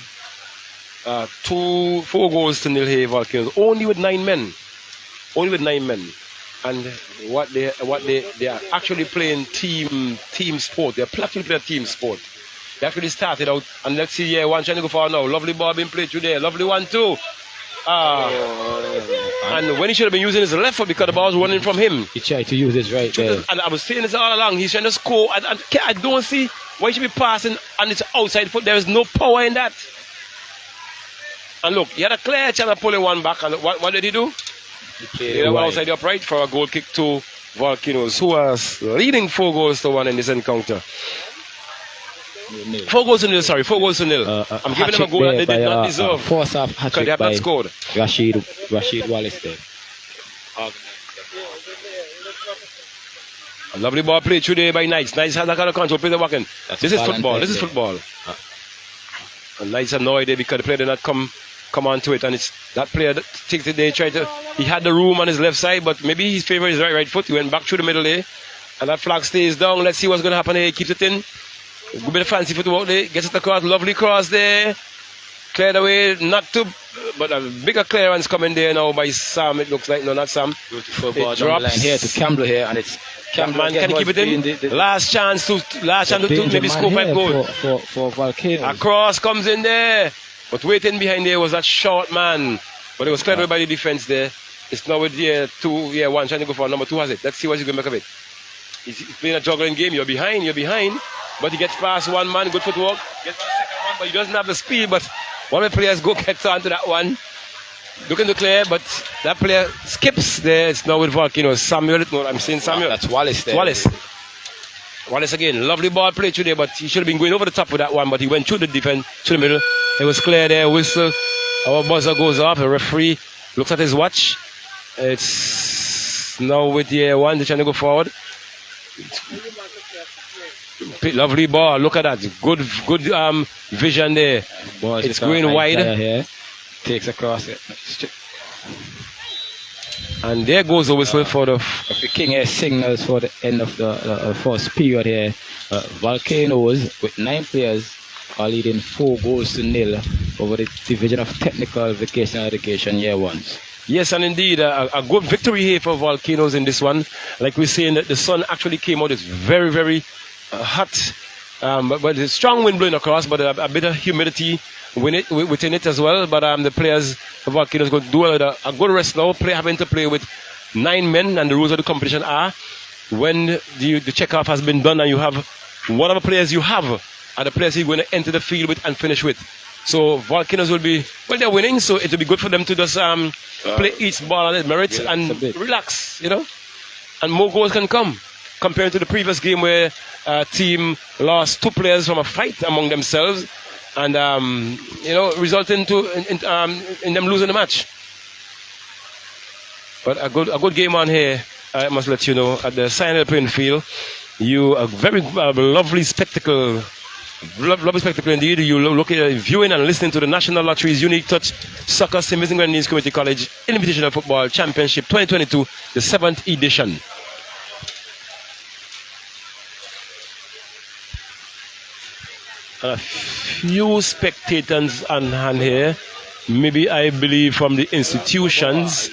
Speaker 2: 4 goals to nil here, Volcanoes, only with 9 men. Only with 9 men. And what they are actually playing team sport. They're actually playing team sport. They actually started out, and let's see, yeah, one trying to go forward now. Lovely ball being played through there. Lovely one too. And when he should have been using his left foot because the ball was running from him.
Speaker 3: He tried to use his right there.
Speaker 2: And I was saying this all along. He's trying to score. And I don't see why he should be passing on his outside foot. There is no power in that. And look, he had a clear chance of pulling one back. And what did he do? He had one outside the upright for a goal kick to Volcanoes, who was leading 4 goals to 1 in this encounter. 4 goals to nil, sorry, 4 goals to nil. I'm giving them a goal that they did not deserve.
Speaker 3: Force off hat trick
Speaker 2: they have
Speaker 3: by
Speaker 2: not scored.
Speaker 3: Rashid Wallace there.
Speaker 2: A lovely ball played through there by Knights. Knights has that kind of control, play the walking. This is football. This is football. And Knights are no idea because the player did not come onto it, and it's that player that takes it. They tried to. He had the room on his left side, but maybe his favor is right foot. He went back through the middle there, and that flag stays down. Let's see what's going to happen here. He keeps it in. Good bit of fancy footwork there. Gets it across. Lovely cross there. Cleared away. Not too, but a bigger clearance coming there now by Sam. It looks like no, not Sam.
Speaker 3: Beautiful ball down the line here to Campbell here, and it's Campbell.
Speaker 2: Man, can he keep it in? Last chance to maybe score 5 goals
Speaker 3: for Volcanoes.
Speaker 2: A cross comes in there, but waiting behind there was that short man. But it was cleared away by the defense there. It's now with one trying to go for number 2 has it. Let's see what he's going to make of it. He's playing a juggling game. You're behind. But he gets past one man, good footwork. Gets past the second one, but he doesn't have the speed. But one of the players gets onto that one. Looking to clear, but that player skips there. It's now with Volcanoes. Samuel, no, I'm saying Samuel.
Speaker 3: That's Wallace there.
Speaker 2: Wallace again. Lovely ball played through there, but he should have been going over the top with that one. But he went through the defense, through the middle. It was clear there. Whistle. Our buzzer goes off. The referee looks at his watch. It's now with the one. They're trying to go forward. Lovely ball. Look at that. Good vision there. It's going wide.
Speaker 3: Here. Takes across it.
Speaker 2: And there goes the whistle for the
Speaker 3: King here signals for the end of the first period here. Volcanoes with 9 players are leading 4 goals to nil over the Division of Technical Vocational Education Year 1s.
Speaker 2: Yes, and indeed, a good victory here for Volcanoes in this one. Like we're saying, that the sun actually came out. It's very, very hot. But it's strong wind blowing across, but a bit of humidity within it as well. But the players of Volcanoes going to do a good rest now. Having to play with 9 men, and the rules of the competition are when the checkoff has been done and you have whatever players you have are the players you're going to enter the field with and finish with. So Volcanoes will be, well, they're winning, so it will be good for them to just play each ball on its merits and relax, and more goals can come. Compared to the previous game where a team lost 2 players from a fight among themselves and, resulting in them losing the match. But a good game on here, I must let you know, at the Cyanide playing field. A very lovely spectacle. Lovely spectacle indeed. You look at viewing and listening to the National Lottery's Unique Touch Soccer St. Vincent Grenadines Community College Invitational Football Championship 2022, the 7th edition. A few spectators on hand here. Maybe I believe from the institutions.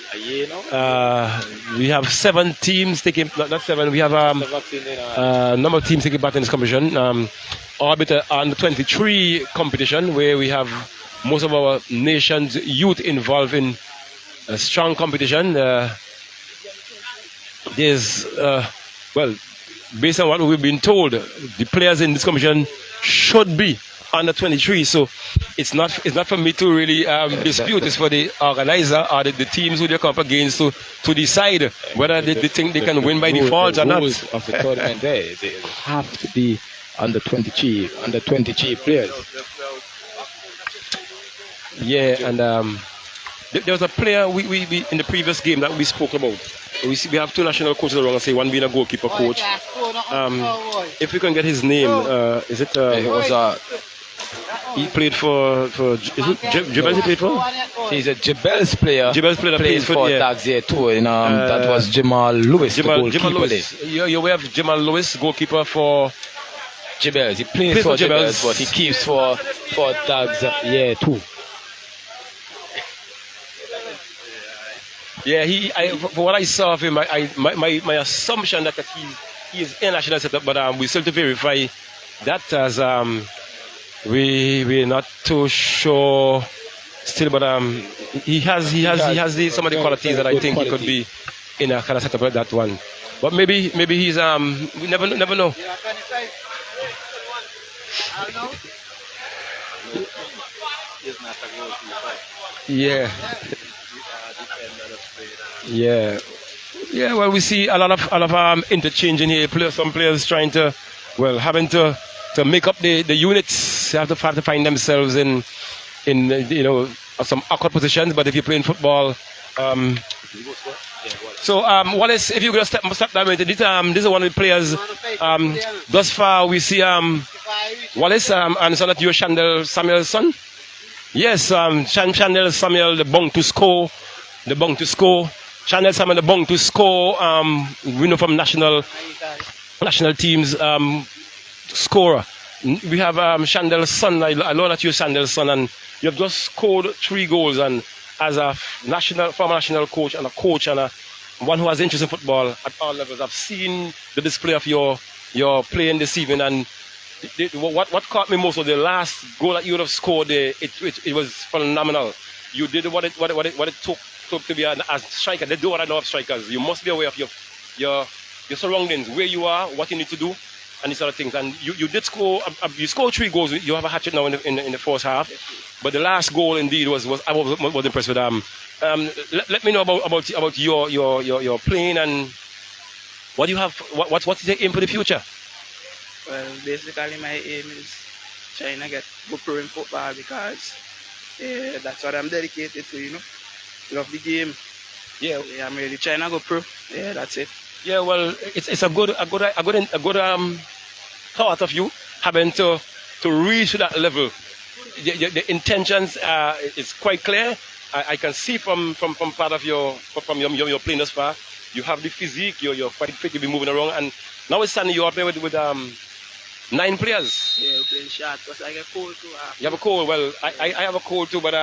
Speaker 2: We have 7 teams taking, not 7, we have a number of teams taking part in this competition. Arbiter under 23 competition where we have most of our nation's youth involved in a strong competition. There's, based on what we've been told, the players in this competition should be under 23. So it's not for me to really dispute. It's for the organizer or the teams who they come up against to decide whether they think they can win by default or not.
Speaker 3: Rules of the tournament there, they have to be under 23 players.
Speaker 2: Yeah, and there was a player we in the previous game that we spoke about. We have two national coaches around and say one being a goalkeeper coach. If we can get his name, is it?
Speaker 3: It was
Speaker 2: he played for is it Jebel he played for?
Speaker 3: he's a Jebel's player.
Speaker 2: Jebel's player
Speaker 3: played for
Speaker 2: yeah.
Speaker 3: Dags here too. And, that was Jamal Lewis,
Speaker 2: Jamal
Speaker 3: the goalkeeper.
Speaker 2: Lewis. You have Jamal Lewis, goalkeeper for
Speaker 3: Jebel's. He plays for Jebel's, but he keeps for Dags here too.
Speaker 2: Yeah, for what I saw of him, my assumption that he is in national setup, but we still to verify that as we're not too sure still, but he has some of the qualities that I think he could be in a kind of setup like that one. But maybe he's we never know. Yeah. Yeah. Yeah, well, we see a lot of interchanging here. Some players trying to, having to make up the units. They have to find themselves in some awkward positions. But if you're playing football, so Wallace, if you could step down, this is one of the players. Thus far, we see Wallace, and so that you're Chandel Samuel's son. Yes, Chandel Samuel, the bong to score. Chandel Samuel, the bong to score. We know from national teams scorer. We have Chandel's son. I know that you're Chandel's son, and you have just scored 3 goals. And as a former national coach and a coach and one who has interest in football at all levels, I've seen the display of your playing this evening. And what caught me most was the last goal that you would have scored. It was phenomenal. You did what it took to be a striker. They do what I know of strikers. You must be aware of your surroundings, where you are, what you need to do, and these other things. And you did score. You scored 3 goals. You have a hat-trick now in the first half. But the last goal indeed was I was impressed with them. Let me know about your playing and what do you have. What's your aim for the future?
Speaker 4: Well, basically my aim is trying to get good pro in football because that's what I'm dedicated to. Love the game. Yeah, I'm really trying to go pro. Yeah, that's it.
Speaker 2: Yeah, well, it's a good thought of you having to reach that level. The intentions is quite clear. I can see from part of your playing thus far. You have the physique. You're quite fit. You'll be moving around, and now it's standing. You are playing with 9 players.
Speaker 4: Yeah, we're playing short because I get cold too.
Speaker 2: You have a cold. Well, I have a cold too, but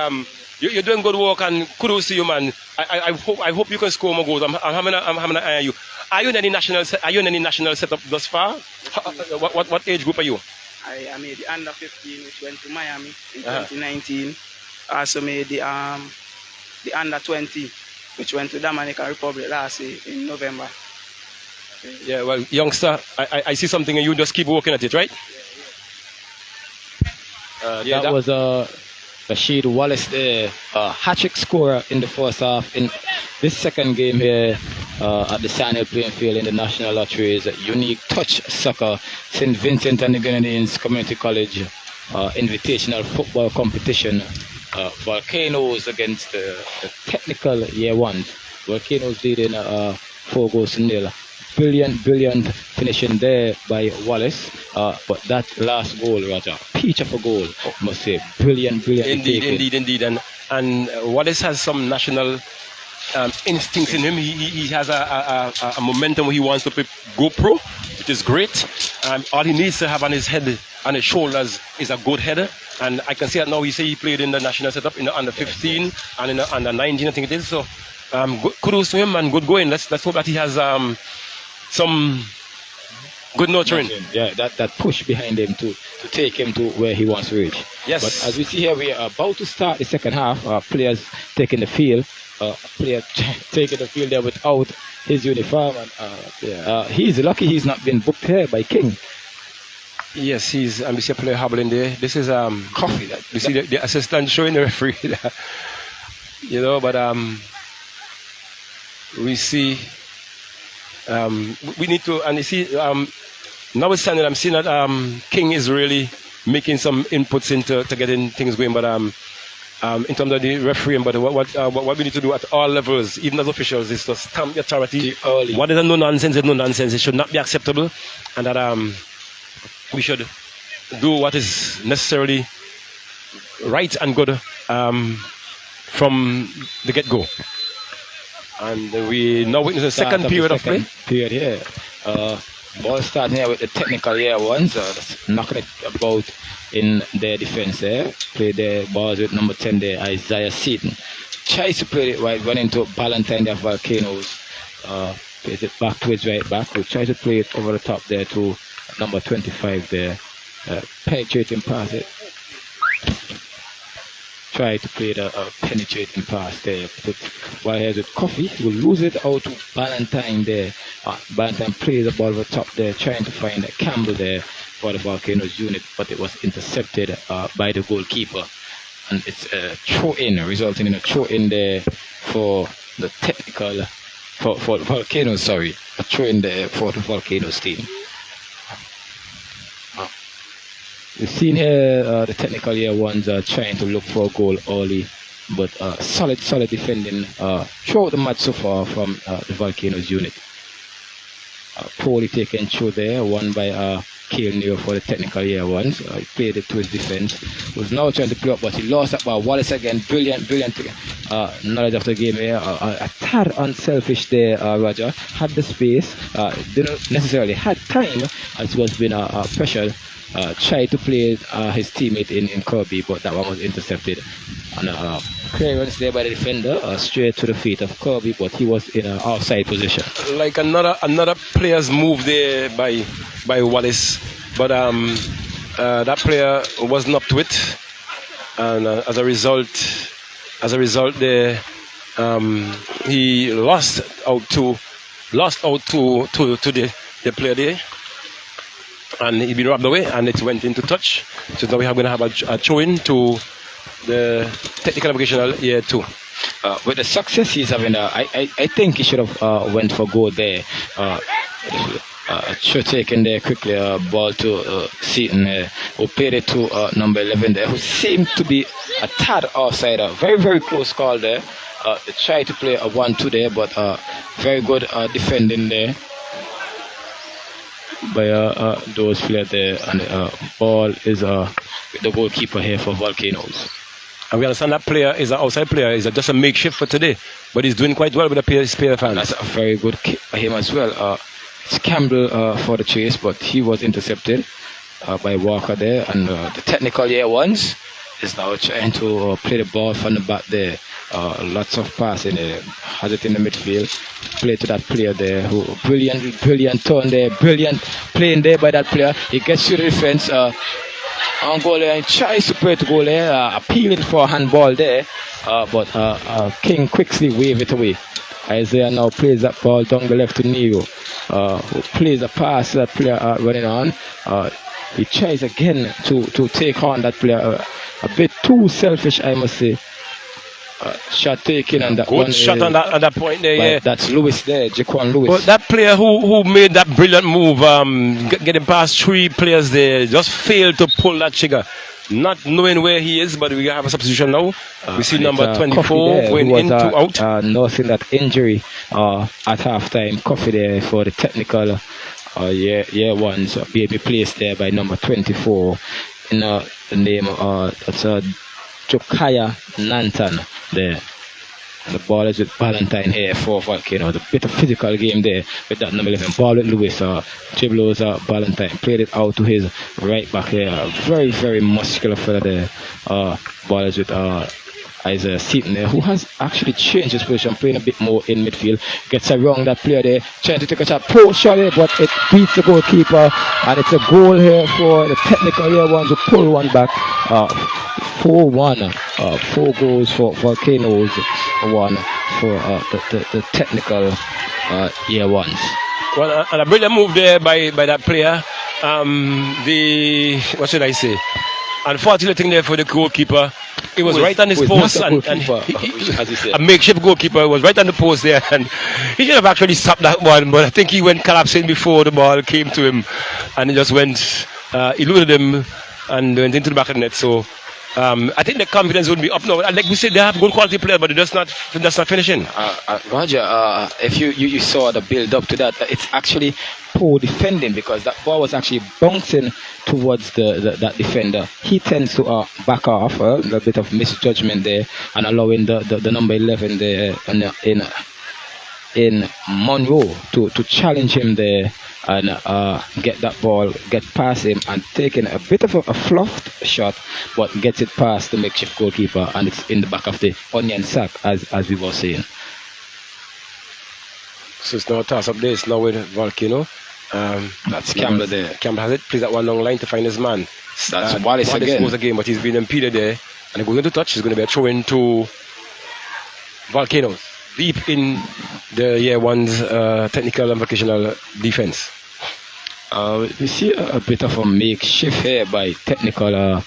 Speaker 2: you're doing good work, and kudos to you, man. I hope you can score more goals. I'm having an eye on you. Are you in any national setup thus far? What age group are you?
Speaker 4: I made the under 15, which went to Miami in 2019. I also made the under 20, which went to Dominican Republic last year in November.
Speaker 2: Yeah, well, youngster, I see something and you just keep working at it, right?
Speaker 3: That was Rashid Wallace there, hat-trick scorer in the first half. In this second game here at the Sand Hill playing field in the National Lotteries, Unique Touch Soccer, St. Vincent and the Grenadines Community College Invitational Football Competition. Volcanoes against the technical year 1. Volcanoes leading 4-0. Brilliant finishing there by Wallace. But that last goal, Roger, peach of a goal, I must say. Brilliant.
Speaker 2: Indeed. And Wallace has some national instincts in him. He has a momentum where he wants to go pro, which is great. All he needs to have on his head and his shoulders is a good header. And I can see that now. He played in the national setup in the under 15 and in the under 19, I think it is. So kudos to him and good going. Let's hope that he has some good nurturing.
Speaker 3: Yeah, that push behind him to take him to where he wants to reach.
Speaker 2: Yes.
Speaker 3: But as we see here, we are about to start the second half. Players taking the field. Player taking the field there without his uniform. And, he's lucky he's not been booked here by King.
Speaker 2: Yes, he's we see a player hobbling there. This is
Speaker 3: Coffee.
Speaker 2: we see the assistant showing the referee. But we see we need to, and you see notwithstanding, I'm seeing that King is really making some inputs into getting things going, but in terms of the refereeing, but what we need to do at all levels, even as officials, is to stamp the authority. What is a no nonsense is no nonsense. It should not be acceptable, and that we should do what is necessarily right and good from the get-go. And we now witness the second period of play.
Speaker 3: Period, yeah. Ball starting here with the technical year ones. That's knocking it about in their defense there. Play the balls with number 10 there, Isaiah Seaton. Tries to play it right, running to Ballantyne there, Volcanoes. Plays it back to his right back. We try to play it over the top there to number 25 there. Penetrating pass it. Try to play the penetrating pass there. But while he's with Coffee, will lose it out to Ballantyne there. Ballantyne plays the ball over the top there, trying to find Campbell there for the Volcanoes unit, but it was intercepted by the goalkeeper. And it's a throw-in, resulting in a throw-in there for the technical, for Volcanoes, sorry. A throw-in there for the Volcanoes team. We've seen here the technical year ones are trying to look for a goal early, but solid defending throughout the match so far from the Volcanoes unit. Poorly taken through there, won by Kale Neo for the technical year ones. He played it to his defense. Was now trying to play up, but he lost that ball. Wallace again, brilliant knowledge of the game here. A tad unselfish there, Roger. Had the space, didn't necessarily had time as he was being pressured. Tried to play his teammate in Kirby, but that one was intercepted. And clearance there by the defender, straight to the feet of Kirby, but he was in an offside position.
Speaker 2: Like another player's move there by Wallace, but that player wasn't up to it, and as a result, there he lost out to the player there. And he been rubbed away, and it went into touch. So now we are going to have a throw-in to the technical vocational year 2.
Speaker 3: With the success he's having, I think he should have went for goal there. Should taken there quickly, ball to Seaton, who played it to number 11 there, who seemed to be a tad offside. Very, very close call there. They tried to play a 1-2 there, but very good defending there by those players there, and ball is with the goalkeeper here for Volcanoes.
Speaker 2: And we understand that player is an outside player, is just a makeshift for today, but he's doing quite well with the player fans.
Speaker 3: That's a very good kick by him as well. It's Campbell for the chase, but he was intercepted by Walker there, and the technical year ones is now trying to play the ball from the back there. Lots of passing there. Has it in the midfield. Play to that player there who brilliant turn there. Brilliant playing there by that player. He gets to the defense. On goal there and tries to play to goal there. Appealing for a handball there. But King quickly wave it away. Isaiah now plays that ball down the left to Nero. Who plays a pass to that player running on. He tries again to take on that player. A bit too selfish, I must say. Shot taken, and that
Speaker 2: good
Speaker 3: one
Speaker 2: shot on that point there. Yeah,
Speaker 3: that's Lewis there, Jaquan Lewis.
Speaker 2: But that player who made that brilliant move, getting past 3 players there, just failed to pull that trigger. Not knowing where he is, but we have a substitution now. We see number 24 going in to out.
Speaker 3: Nursing that injury at halftime. Coffee there for the technical year ones. Baby placed there by number 24 in the name that's Jokaya Nantan there. The ball is with Ballantyne here for Volcano. A bit of physical game there with that number 11. Ball with Lewis. Dribbles Ballantyne. Played it out to his right back here. Very, very muscular fella there. Ball is with Isaiah Seaton there, who has actually changed his position, playing a bit more in midfield. Gets around that player there, trying to take a shot. Post shot here, but it beats the goalkeeper. And it's a goal here for the technical year ones to pull one back. 4-1. 4 goals for Volcanoes, 1 for the technical year ones.
Speaker 2: Well, and a brilliant move there by that player. the what should I say? Unfortunate thing there for the goalkeeper. It was right on his post, and
Speaker 3: as you said.
Speaker 2: a makeshift goalkeeper was right on the post there, and he should have actually stopped that one. But I think he went collapsing before the ball came to him, and he just went, eluded him, and went into the back of the net. So I think the confidence would be up now. Like we said, they have good quality players, but they're just not finishing.
Speaker 3: Roger, if you saw the build up to that, it's actually poor defending because that ball was actually bouncing towards that defender. He tends to back off, a bit of misjudgment there, and allowing the number 11 there in Monroe to challenge him there and get that ball, get past him, and taking a bit of a fluffed shot, but gets it past the makeshift goalkeeper, and it's in the back of the onion sack, as we were saying.
Speaker 2: So it's now a toss up there. It's now with Volcano.
Speaker 3: That's Campbell there.
Speaker 2: Campbell has it, plays that one long line to find his man.
Speaker 3: That's Wallace again.
Speaker 2: Goes again, but he's been impeded there. And going to touch, he's going to be a throw into Volcano. Deep in the year one's technical and vocational defense.
Speaker 3: We see a bit of a makeshift here by technical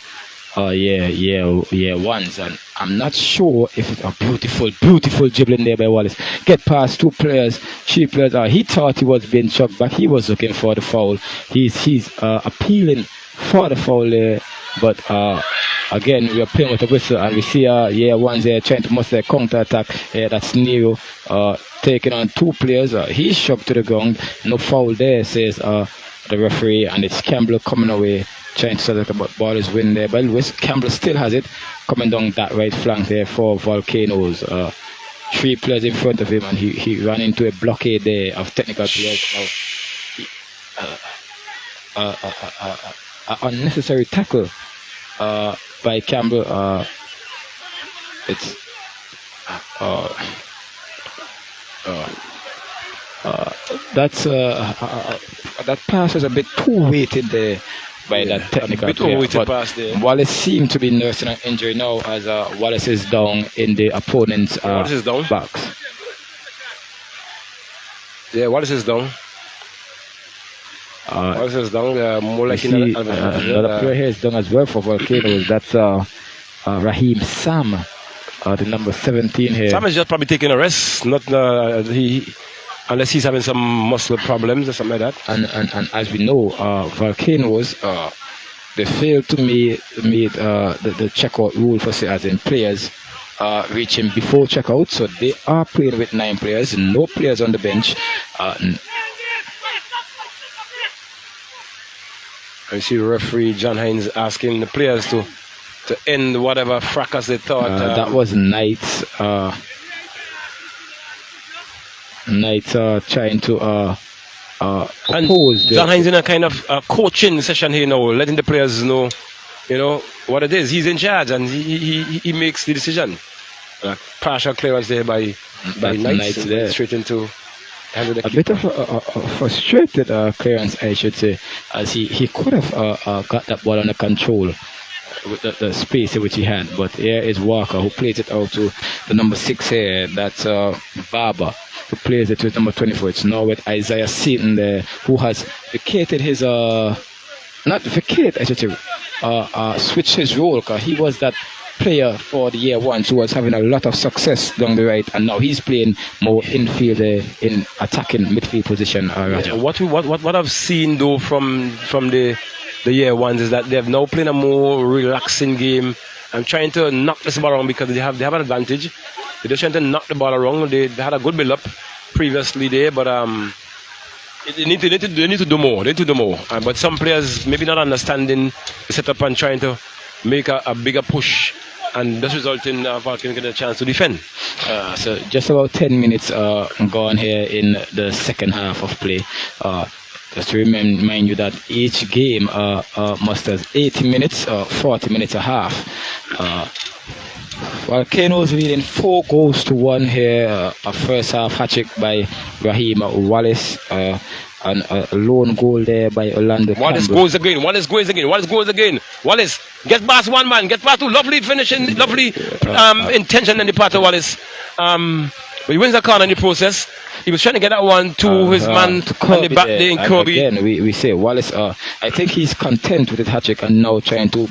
Speaker 3: year ones, and I'm not sure if it's a beautiful dribbling there by Wallace. Get past two players, three players. He thought he was being chucked back. He was looking for the foul. He's appealing for the foul there, but again we are playing with a whistle, and we see year ones there trying to muster a counter attack. That's Nero taking on two players. He's shoved to the ground. No foul there, says the referee, and it's Campbell coming away trying to say that the ball is winning there. But Lewis Campbell still has it, coming down that right flank there for Volcanoes. Three players in front of him, and he ran into a blockade there of technical players. Unnecessary tackle by Campbell. That pass was a bit too weighted there by that technical player.
Speaker 2: Pass there.
Speaker 3: Wallace seemed to be nursing an injury now, as Wallace is down in the opponent's box.
Speaker 2: Yeah, Wallace is down. Wallace is down. More like
Speaker 3: another player here is down as well for Volcanoes. That's Raheem Sam, the number 17 here.
Speaker 2: Sam is just probably taking a rest. Not unless he's having some muscle problems or something like that.
Speaker 3: And as we know, Volcanoes, they failed to meet the checkout rule for as in players reaching before checkout. So they are playing with 9 players, no players on the bench.
Speaker 2: I see referee John Hines asking the players to end whatever fracas they thought.
Speaker 3: That was Knights. Knights trying to oppose.
Speaker 2: John Hines in a kind of coaching session here now, letting the players know, what it is. He's in charge and he makes the decision. Partial clearance there by Knights there. Straight into
Speaker 3: a bit of a frustrated clearance, I should say, as he could have got that ball under control with the space which he had. But here is Walker, who plays it out to the number 6 here. That's Barber, who plays it with number 24. It's now with Isaiah Seaton there, who has vacated his not vacate, I should say, switched his role, because he was that player for the year ones who was having a lot of success down the right, and now he's playing more infield in attacking midfield position.
Speaker 2: What I've seen though from the year ones is that they've now playing a more relaxing game and trying to knock this ball around, because they have an advantage. They're just trying to knock the ball around. They had a good build up previously there, but they need to do more. They need to do more. But some players maybe not understanding the setup and trying to make a bigger push, and this result in Falcon getting a chance to defend.
Speaker 3: So just about 10 minutes gone here in the second half of play. Just to remind you that each game musters 80 minutes, 40 minutes a half. Volcanoes leading 4-1 here. A first half hat-trick by Raheem Wallace. And a lone goal there by Orlando
Speaker 2: Wallace
Speaker 3: Campbell.
Speaker 2: goes again. Wallace gets past one man, gets past two. Lovely finishing, lovely intention on the part of Wallace. But he wins the corner in the process. He was trying to get that one to his man
Speaker 3: to
Speaker 2: on the back there in
Speaker 3: And
Speaker 2: Kirby.
Speaker 3: again, we say Wallace. I think he's content with his hat trick and now trying to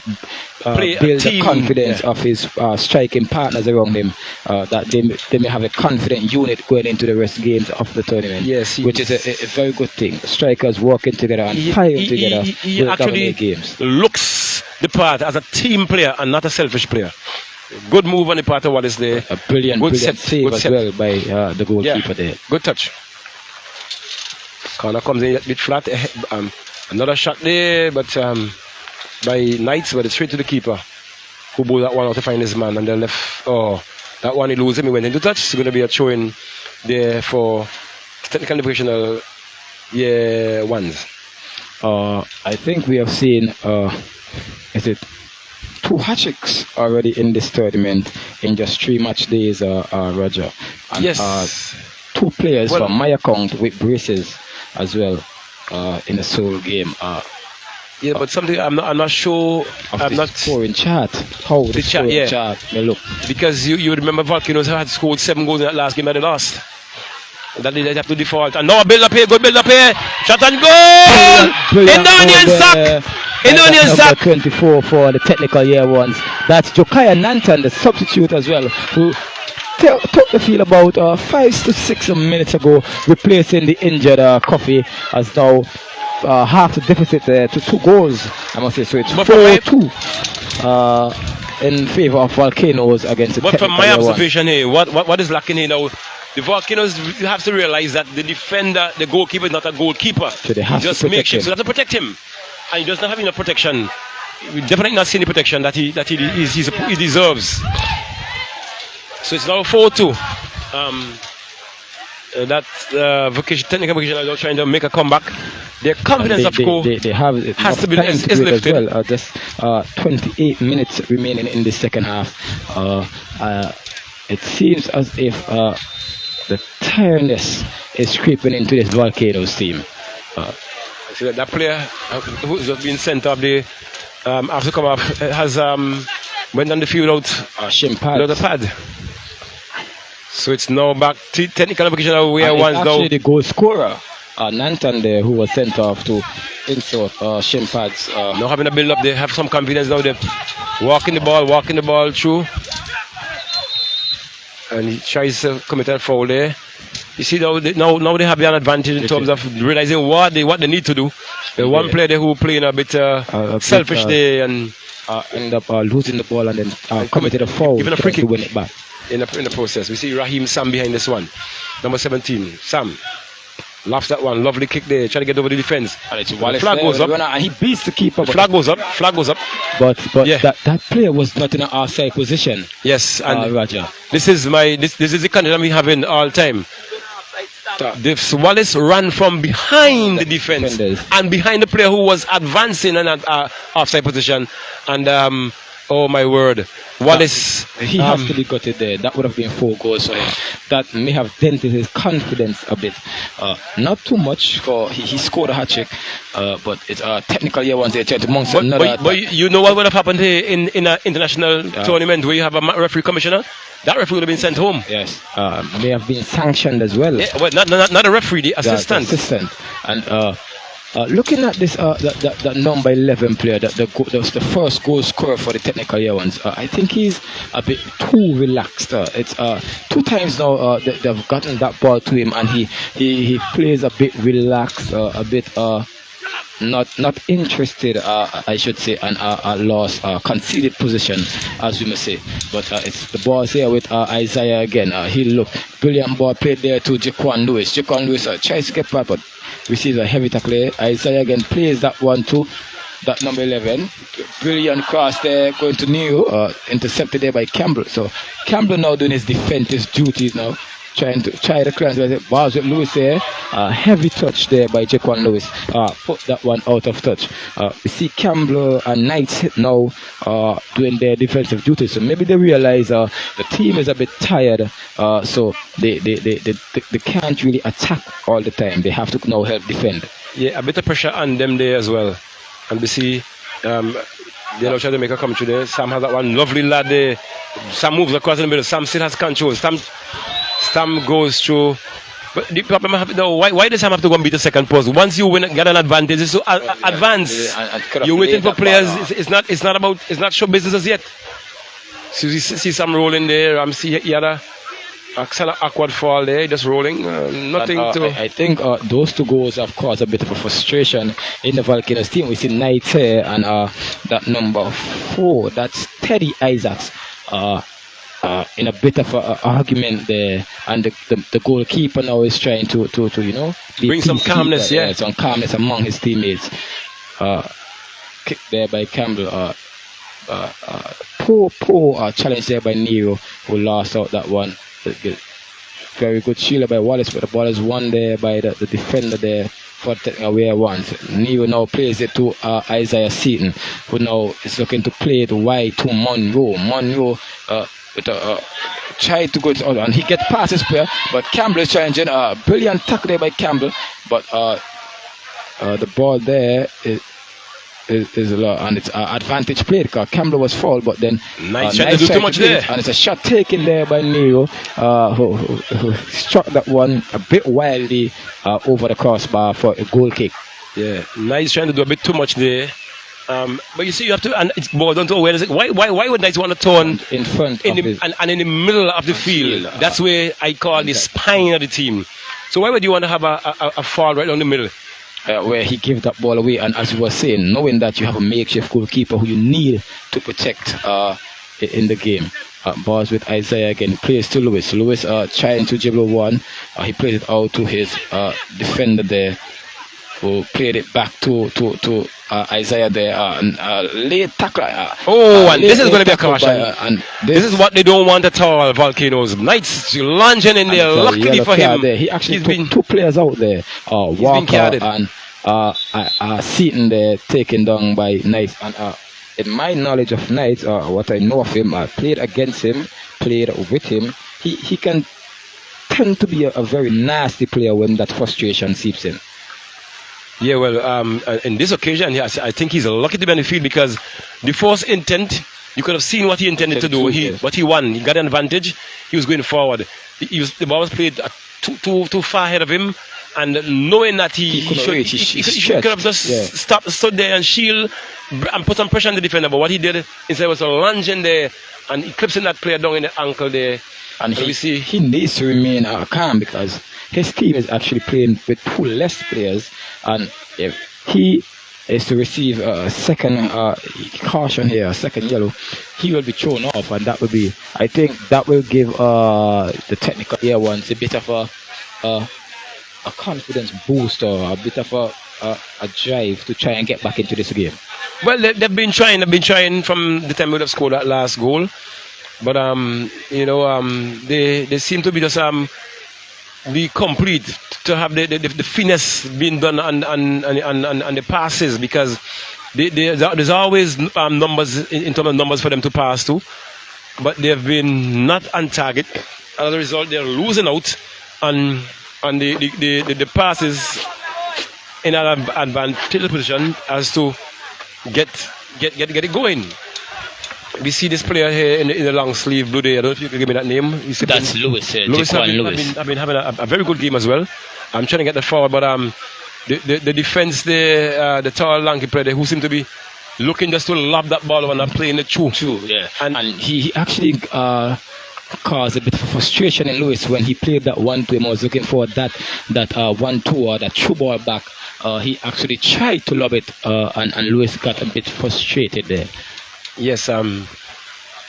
Speaker 2: Play a
Speaker 3: build the
Speaker 2: team,
Speaker 3: confidence
Speaker 2: yeah.
Speaker 3: of his striking partners around him. That they may have a confident unit going into the rest games of the tournament.
Speaker 2: Yes,
Speaker 3: which is a very good thing. Strikers working together and fighting together.
Speaker 2: He
Speaker 3: will
Speaker 2: actually
Speaker 3: dominate games.
Speaker 2: looks the part as a team player and not a selfish player. Good move on the part of Wallace there.
Speaker 3: A brilliant save
Speaker 2: good
Speaker 3: as
Speaker 2: set.
Speaker 3: well by the goalkeeper there.
Speaker 2: Good touch. Corner comes in a bit flat. Another shot there, but by Knights, but it's straight to the keeper, who bowled that one out to find his man, and the left. Oh, that one he loses him. He went into touch. It's going to be a throw in there for technical educational ones.
Speaker 3: I think we have seen is it 2 hat-tricks already in this tournament in just 3 match days, Roger. And,
Speaker 2: Yes.
Speaker 3: 2 players
Speaker 2: Well-
Speaker 3: from my account with braces as well in the sole game.
Speaker 2: Yeah, but something I'm not sure.
Speaker 3: Of
Speaker 2: I'm
Speaker 3: the
Speaker 2: not
Speaker 3: scoring chart. How the
Speaker 2: chart,
Speaker 3: scoring
Speaker 2: yeah.
Speaker 3: chart may look.
Speaker 2: because you remember Volcanoes had scored 7 goals in that last game that they lost. That they have to default. And now build up here, good build up here. Shot and goal!
Speaker 3: Brilliant
Speaker 2: Indonian
Speaker 3: goal
Speaker 2: sack!
Speaker 3: there.
Speaker 2: Indonian
Speaker 3: Number
Speaker 2: sack!
Speaker 3: 24 for the technical year ones. That's Josiah Nanton, the substitute as well, who took the field about 5 to 6 minutes ago, replacing the injured Coffee, as now half the deficit to 2 goals, I must say. So it's
Speaker 2: But from my-
Speaker 3: 4-2 in favour of Volcanoes against the
Speaker 2: But
Speaker 3: technical
Speaker 2: from my
Speaker 3: year ones.
Speaker 2: observation here, what is lacking here now? The Volcanoes, you have to realize that the defender, the goalkeeper, is not a goalkeeper.
Speaker 3: So they have
Speaker 2: He just
Speaker 3: to protect
Speaker 2: makes sure
Speaker 3: him.
Speaker 2: so they have to protect him, and he does not have enough protection. We definitely not seeing the protection that he deserves. So it's now 4-2. That technical vocation are now trying to make a comeback. Their confidence of goal
Speaker 3: they have
Speaker 2: has to be
Speaker 3: time
Speaker 2: is
Speaker 3: to do it as
Speaker 2: lifted.
Speaker 3: well. Just 28 minutes remaining in the second half. It seems as if the tiredness is creeping into this Volcanoes team.
Speaker 2: So that player who's just been sent off the after come up has went on the field without a pad. So it's now back to technical vocational where
Speaker 3: And
Speaker 2: one's
Speaker 3: it's
Speaker 2: now.
Speaker 3: actually the goal scorer, Nanton there, who was sent off to insert shin pads.
Speaker 2: Now having a build up, they have some confidence now. They're walking the ball through. And he tries to commit a foul there. You see, now they have an advantage in terms of realizing what they need to do. The one player there who playing a bit selfish there and
Speaker 3: end up losing the ball and then committed a foul
Speaker 2: even a free
Speaker 3: to
Speaker 2: kick
Speaker 3: win it back.
Speaker 2: in the process. We see Raheem Sam behind this one. Number 17, Sam. Laughs that one. Lovely kick there. Trying to get over the defense.
Speaker 3: And it's
Speaker 2: The
Speaker 3: Wallace
Speaker 2: flag
Speaker 3: there,
Speaker 2: goes up.
Speaker 3: and he beats the keeper.
Speaker 2: The flag goes up. Flag goes up.
Speaker 3: But
Speaker 2: Yeah.
Speaker 3: that player was not in an offside position.
Speaker 2: Yes, and
Speaker 3: Roger.
Speaker 2: this is the condition we have in all time. This Wallace ran from behind the defense
Speaker 3: defenders.
Speaker 2: and behind the player who was advancing in an offside position. And oh my word, Wallace.
Speaker 3: He has to be gutted there. That would have been 4 goals for him. That may have dented his confidence a bit. Not too much for he scored a hat trick, but it's technical year ones. They tried to mount another.
Speaker 2: But you know what would have happened here in an international tournament where you have a referee commissioner? That referee would have been sent home.
Speaker 3: Yes, may have been sanctioned as well.
Speaker 2: Yeah, well, not a referee, the assistant.
Speaker 3: The assistant. And looking at this, that number 11 player, the first goal scorer for the technical year ones, I think he's a bit too relaxed. It's 2 times now they've gotten that ball to him, and he plays a bit relaxed, a bit not interested, I should say, and lost conceded position, as we must say. But it's the ball here with Isaiah again. He looked brilliant ball played there to Jaquan Lewis. Jaquan Lewis tries to get back, but receives a heavy tackle. Isaiah again plays that one to that number 11. Brilliant cross there going to Neo, intercepted there by Campbell. So Campbell now doing his defensive duties now. Trying to clearance with balls with Lewis there. Heavy touch there by Jaquan Lewis. Put that one out of touch. We see Campbell and Knights now doing their defensive duties. So maybe they realize the team is a bit tired. So they can't really attack all the time. They have to now help defend.
Speaker 2: Yeah, a bit of pressure on them there as well. And we see they're now trying to make a come through there. Sam has that one lovely lad there. Sam moves across in the middle. Sam still has control. Sam goes through, But the problem I have now, why does Sam have to go and beat the second post? Once you win, get an advantage, it's to advance. You're waiting for players. It's not show business as yet. So you see some rolling there. I'm see he had a kind of awkward fall there, just rolling. Nothing to.
Speaker 3: I think those 2 goals have caused a bit of a frustration in the Volcanoes team. We see Knights here and that number 4, that's Teddy Isaacs. In a bit of an argument there, and the goalkeeper now is trying to
Speaker 2: bring some calmness,
Speaker 3: some calmness among his teammates. Kicked there by Campbell. Poor challenge there by Nero, who lost out that one. Very good shield by Wallace, but the ball is won there by the defender there for taking away once. Nero now plays it to Isaiah Seaton, who now is looking to play it wide to Monroe. Monroe tried to go to and he gets past his player, but Campbell is challenging. Brilliant tackle there by Campbell, but the ball there is a lot, and it's advantage played because Campbell was fouled, but then
Speaker 2: Nice trying to do too much there,
Speaker 3: and it's a shot taken there by Nero, who struck that one a bit wildly over the crossbar for a goal kick.
Speaker 2: Yeah, Nice trying to do a bit too much there. But you see, you have to, and it's boiled down to awareness. Why would Knights want to turn
Speaker 3: in front
Speaker 2: and in the middle of the field? That's where I call the spine of the team. So why would you want to have a fall right down the middle?
Speaker 3: Where he gave that ball away, and as you were saying, knowing that you have a makeshift goalkeeper who you need to protect in the game. Balls with Isaiah again, plays to Lewis. Lewis trying to dribble one. He plays it out to his defender there, who played it back to Isaiah there. Late tackle.
Speaker 2: And this is going to be a caution. And this is what they don't want at all, Volcanoes. Knights lunging in there, luckily for him.
Speaker 3: There. He actually took 2 players out there. Walker and Seaton there, taken down by Knights. And in my knowledge of Knights, what I know of him, I played against him, played with him. He can tend to be a very nasty player when that frustration seeps in.
Speaker 2: Yeah, well, in this occasion, yes, I think he's lucky to be on the field because the first intent, you could have seen what he intended to do. But he won. He got an advantage. He was going forward. The ball was played too far ahead of him, and knowing that he could have just stood there and shield and put some pressure on the defender. But what he did instead was a lunge in there and eclipsing that player down in the ankle there.
Speaker 3: And he needs to remain calm because his team is actually playing with 2 less players, and if he is to receive a second caution here, a second yellow, he will be thrown off, and that will be, I think that will give the technical air ones a bit of a confidence boost or a bit of a drive to try and get back into this game.
Speaker 2: Well, they've been trying from the time we have scored that last goal. But they seem to be just be complete to have the finesse being done on the passes, because there's always numbers in terms of numbers for them to pass to, but they've been not on target. As a result, they're losing out on the passes in an advantageous position as to get it going. We see this player here in the long sleeve blue day. I don't know if you can give me that name.
Speaker 3: That's Lewis.
Speaker 2: Lewis I've been having a very good game as well. I'm trying to get that forward, but the defense there, the tall lanky player there, who seemed to be looking just to lob that ball and not playing the true.
Speaker 3: Yeah. And he actually caused a bit of frustration in Lewis when he played that 1-2. I was looking for that 1-2 or that true ball back. He actually tried to lob it, and Lewis got a bit frustrated there.
Speaker 2: Yes,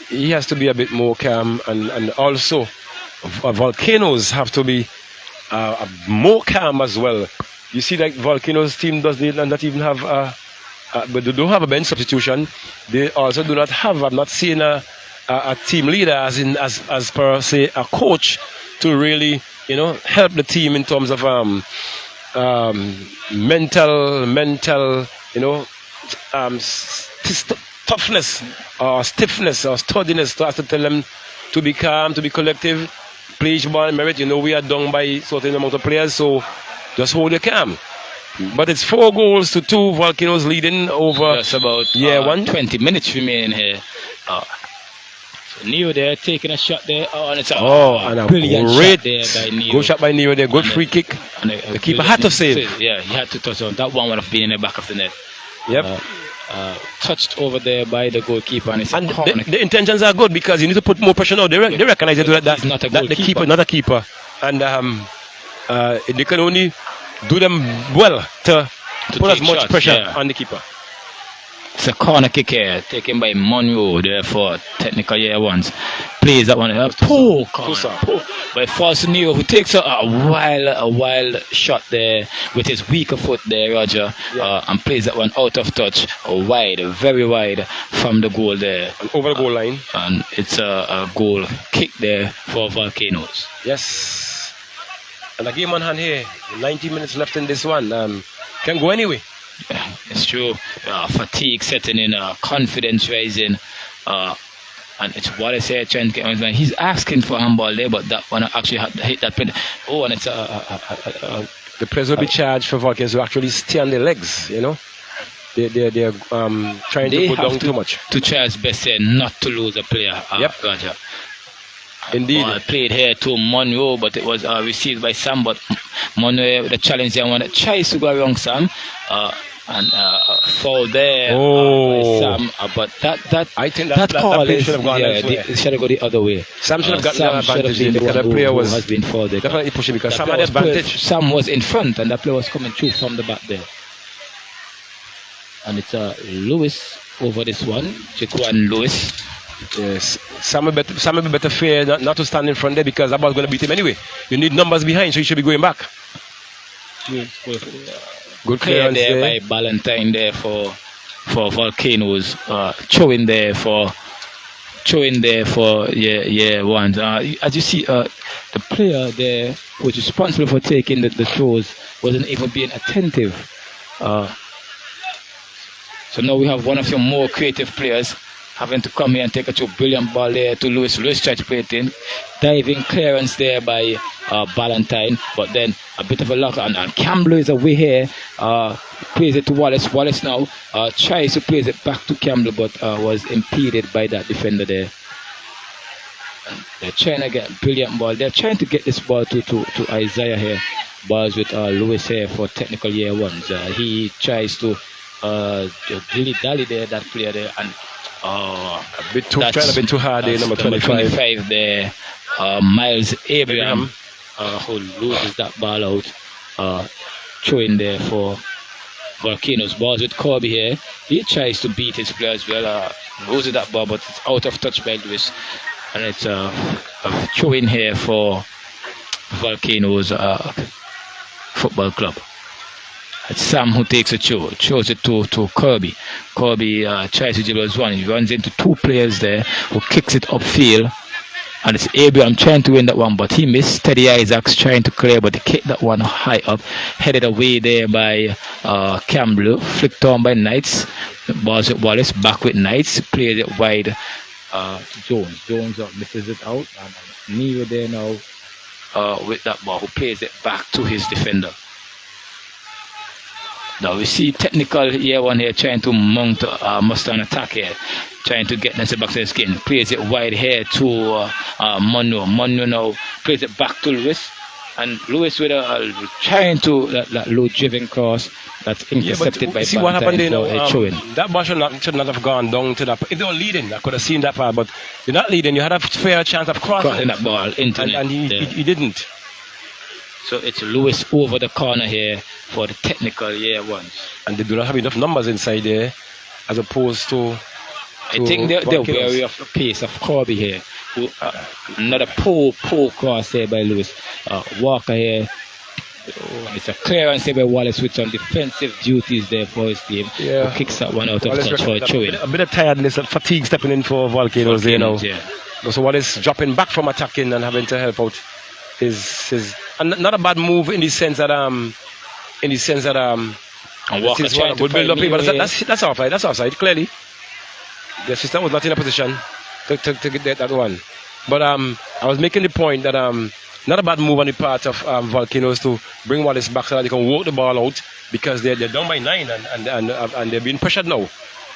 Speaker 2: he has to be a bit more calm, and also Volcanoes have to be more calm as well. You see that Volcanoes team does not even have but they don't have a bench substitution. They also do not have, I'm not seeing a team leader as per say a coach to really help the team in terms of mental toughness or stiffness or sturdiness to tell them to be calm, to be collective, play each ball in merit. We are down by a certain amount of players, so just hold your calm. But it's 4-2, Volcanoes leading over.
Speaker 3: Just about 20 minutes remaining here. Neo there taking a shot there. Oh, and it's a
Speaker 2: and a
Speaker 3: brilliant
Speaker 2: great
Speaker 3: shot there by Neo.
Speaker 2: good shot by Neo there. Good
Speaker 3: And
Speaker 2: free kick.
Speaker 3: And
Speaker 2: The keeper had to save.
Speaker 3: Yeah, he had to touch on. That one would have been in the back of the net.
Speaker 2: Yep.
Speaker 3: Touched over there by the goalkeeper, and it's
Speaker 2: And
Speaker 3: a corner.
Speaker 2: the intentions are good because you need to put more pressure now. They recognize it that
Speaker 3: He's not a
Speaker 2: that the
Speaker 3: goalkeeper.
Speaker 2: keeper, not a keeper, and they can only do them well to put as
Speaker 3: take
Speaker 2: much
Speaker 3: shots,
Speaker 2: pressure
Speaker 3: yeah.
Speaker 2: on the keeper.
Speaker 3: It's a corner kick here, taken by Monroe there for technical year ones. Plays that one. Poor corner. But it falls to Neo, who takes a wild shot there with his weaker foot there, Roger, and plays that one out of touch, wide, very wide from the goal there.
Speaker 2: And over the goal line.
Speaker 3: And it's a goal kick there for Volcanoes.
Speaker 2: Yes. And a game on hand here. 90 minutes left in this one. Can go anyway.
Speaker 3: Yeah, it's true. Fatigue setting in, confidence rising, and it's Wallace here trying to get on. He's asking for handball there, but that one actually had to hit that pin. Oh, and it's
Speaker 2: the players will be charged for Volcanoes to actually stay on their legs. You know, they're trying to go down too much.
Speaker 3: To try his best here not to lose a player.
Speaker 2: Yep.
Speaker 3: Roger.
Speaker 2: Indeed.
Speaker 3: Played here to Monroe, but it was received by Sam. But Monroe, the challenge there, one tries to go around Sam. And fall there by Sam, but that
Speaker 2: I think that call
Speaker 3: should have gone
Speaker 2: elsewhere.
Speaker 3: It should have gone the other way.
Speaker 2: Sam should have gotten the advantage because the player was
Speaker 3: has been fouled.
Speaker 2: definitely pushing because Sam had the advantage.
Speaker 3: Sam was in front and that player was coming through from the back there. And it's Lewis over this one. Jaquan Lewis.
Speaker 2: Yes, Sam will be better fair not to stand in front there because that ball's going to beat him anyway. You need numbers behind, so you should be going back. Good
Speaker 3: Clear
Speaker 2: clearance
Speaker 3: there
Speaker 2: there.
Speaker 3: by Ballantyne there for Volcanoes. Throwing there for one. As you see, the player there who was responsible for taking the throws wasn't even being attentive. So now we have one of your more creative players having to come here and take a brilliant ball there to Lewis. Lewis tried to play it in. Diving clearance there by Ballantyne, but then a bit of a lock and Campbell is away here. Plays it to Wallace. Wallace now tries to place it back to Campbell, but was impeded by that defender there. And they're trying to get a brilliant ball. They're trying to get this ball to Isaiah here. Balls with Lewis here for technical year ones. He tries to dilly-dally there, that player there, and
Speaker 2: a bit too hard there, number 25
Speaker 3: there. Miles Abraham who loses that ball out. Throwing there for Volcanoes. Balls with Corby here. He tries to beat his player as well. Loses that ball, but it's out of touch by Lewis. And it's a throw in here for Volcanoes Football Club. It's Sam who takes a throws it to Kirby. Kirby tries to dribble as one. He runs into two players there who kicks it upfield. And it's Abraham trying to win that one, but he missed. Teddy Isaacs trying to clear, but he kicked that one high up. Headed away there by Campbell. Flicked on by Knights. Balls with Wallace. Back with Knights. Plays it wide. Jones. Jones misses it out. And Nero there now with that ball, who plays it back to his defender. Now we see technical year one here trying to mount muster an attack here, trying to get Nancy back to the skin. Plays it wide here to Monroe. Monroe now plays it back to Lewis, and Lewis with trying to that low driven cross that's intercepted by.
Speaker 2: See what happened there now?
Speaker 3: Throwing.
Speaker 2: That ball should not have gone down to that. If they were leading, I could have seen that part. But you're not leading. You had a fair chance of crossing
Speaker 3: that ball into
Speaker 2: and he didn't.
Speaker 3: So it's Lewis over the corner here for the technical year ones.
Speaker 2: And they do not have enough numbers inside there, as opposed to.
Speaker 3: I think they're wary of the pace of Corby here. Another poor cross here by Lewis. Walker here. It's a clearance here by Wallace with some defensive duties there for his team.
Speaker 2: Yeah.
Speaker 3: Who kicks that one out of touch for a throw-in.
Speaker 2: A bit of tiredness, fatigue stepping in for Volcanoes there now.
Speaker 3: Yeah.
Speaker 2: So Wallace dropping back from attacking and having to help out his and not a bad move in the sense that
Speaker 3: and Walker trying to
Speaker 2: would build up, but that's offside. That's offside clearly. The assistant was not in a position to get that one. But I was making the point that not a bad move on the part of Volcanoes to bring Wallace back so that they can walk the ball out because they're down by 9 and they're being pressured now.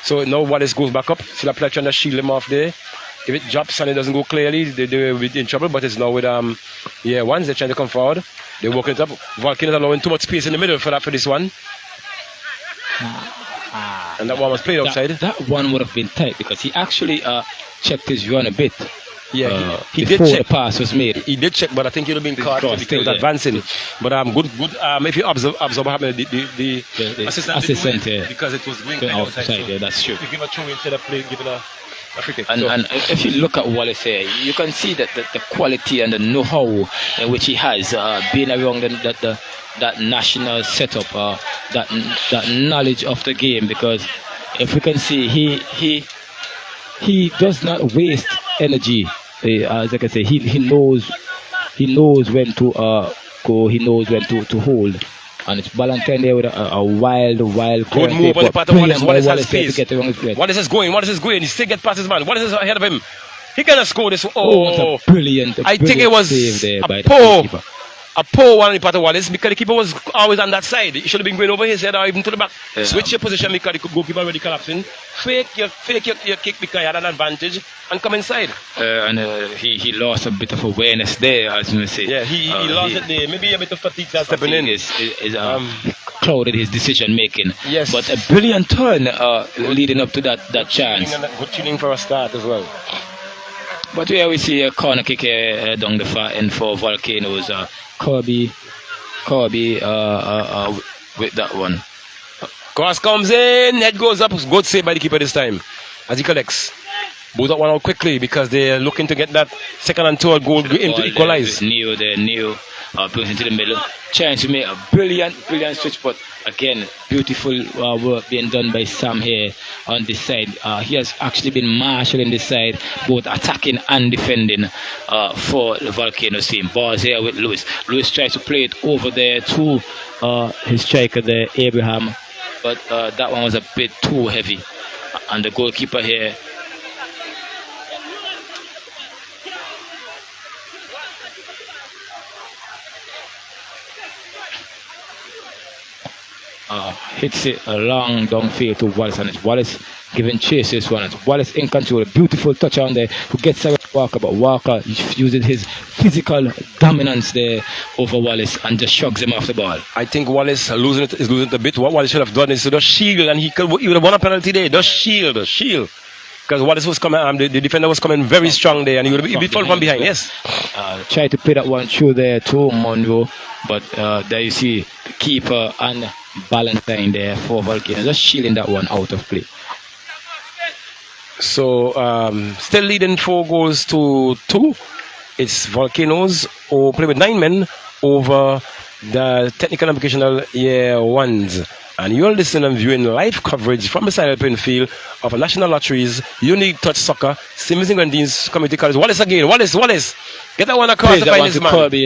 Speaker 2: So now Wallace goes back up. Still a player trying to shield him off there. if it drops and it doesn't go clearly, they will be in trouble. But it's now with once they're trying to come forward, they're walking it up. Volcanoes allowing too much space in the middle for this one. And that one was played outside.
Speaker 3: That one would have been tight because he actually checked his run a bit.
Speaker 2: Yeah, he
Speaker 3: before
Speaker 2: did check.
Speaker 3: the pass was made.
Speaker 2: He did check, but I think he'd have been caught because he was advancing. But good. If you observe what happened, the assistant because it was going outside. So
Speaker 3: Yeah, that's true.
Speaker 2: you give a throw instead of giving a free kick.
Speaker 3: And if you look at Wallace here, you can see that the quality and the know-how in which he has being around that national setup, that knowledge of the game. Because if we can see, he does not waste energy. As I can say, he knows when to go. He knows when to hold. And it's Ballantyne there with a wild
Speaker 2: good move on the part of Wallace. Wallace has space.
Speaker 3: Wallace
Speaker 2: Wallace is going. He still gets past his man. Wallace is ahead of him. He gonna score this.
Speaker 3: what a brilliant
Speaker 2: I think it was
Speaker 3: save there by
Speaker 2: a
Speaker 3: the keeper.
Speaker 2: poor one on the part of Wallace because the keeper was always on that side. He should have been going over his head or even to the back.
Speaker 3: Yeah.
Speaker 2: Switch your position because the goalkeeper already collapsing. Fake your kick because you had an advantage and come inside.
Speaker 3: He lost a bit of awareness there, as you say.
Speaker 2: Yeah, he lost it there. Maybe a bit of fatigue that's stepping in.
Speaker 3: Clouded his decision making.
Speaker 2: Yes.
Speaker 3: But a brilliant turn leading up to that chance.
Speaker 2: Good tuning for a start as well.
Speaker 3: But here we see a corner kick down the far end for Volcanoes. Kirby with that one.
Speaker 2: Cross comes in, head goes up. Good save by the keeper this time as he collects. Both that one out quickly because they're looking to get that second and third goal in to equalize.
Speaker 3: Neo brings into the middle. Trying to make a brilliant switch, but again, beautiful work being done by Sam here on this side. He has actually been marshalling this side, both attacking and defending for the Volcanoes team. Ball's here with Lewis. Lewis tries to play it over there to his striker there, Abraham, but that one was a bit too heavy. And the goalkeeper here, hits it a long downfield to Wallace, and it's Wallace giving chase this one. It's Wallace in control, a beautiful touch on there who gets away with Walker, but Walker uses his physical dominance there over Wallace and just shrugs him off the ball.
Speaker 2: I think Wallace is losing it a bit. What Wallace should have done is to just shield, and he would have won a penalty there. Just shield. Because Wallace was coming, the defender was coming very strong there, and he would be falling from behind. Yes.
Speaker 3: Try to play that one through there to Monroe, but there you see the keeper and Ballantyne there for Volcano, just shielding that one out of play.
Speaker 2: So still leading 4 goals to 2. It's Volcanoes who play with 9 men over the technical and vocational year 1s. And you're listening and viewing live coverage from the side playing field of a National Lotteries Unique Touch Soccer, Simmons Grandins Community College. Wallace again. Wallace. Get that one across to find his man. Kirby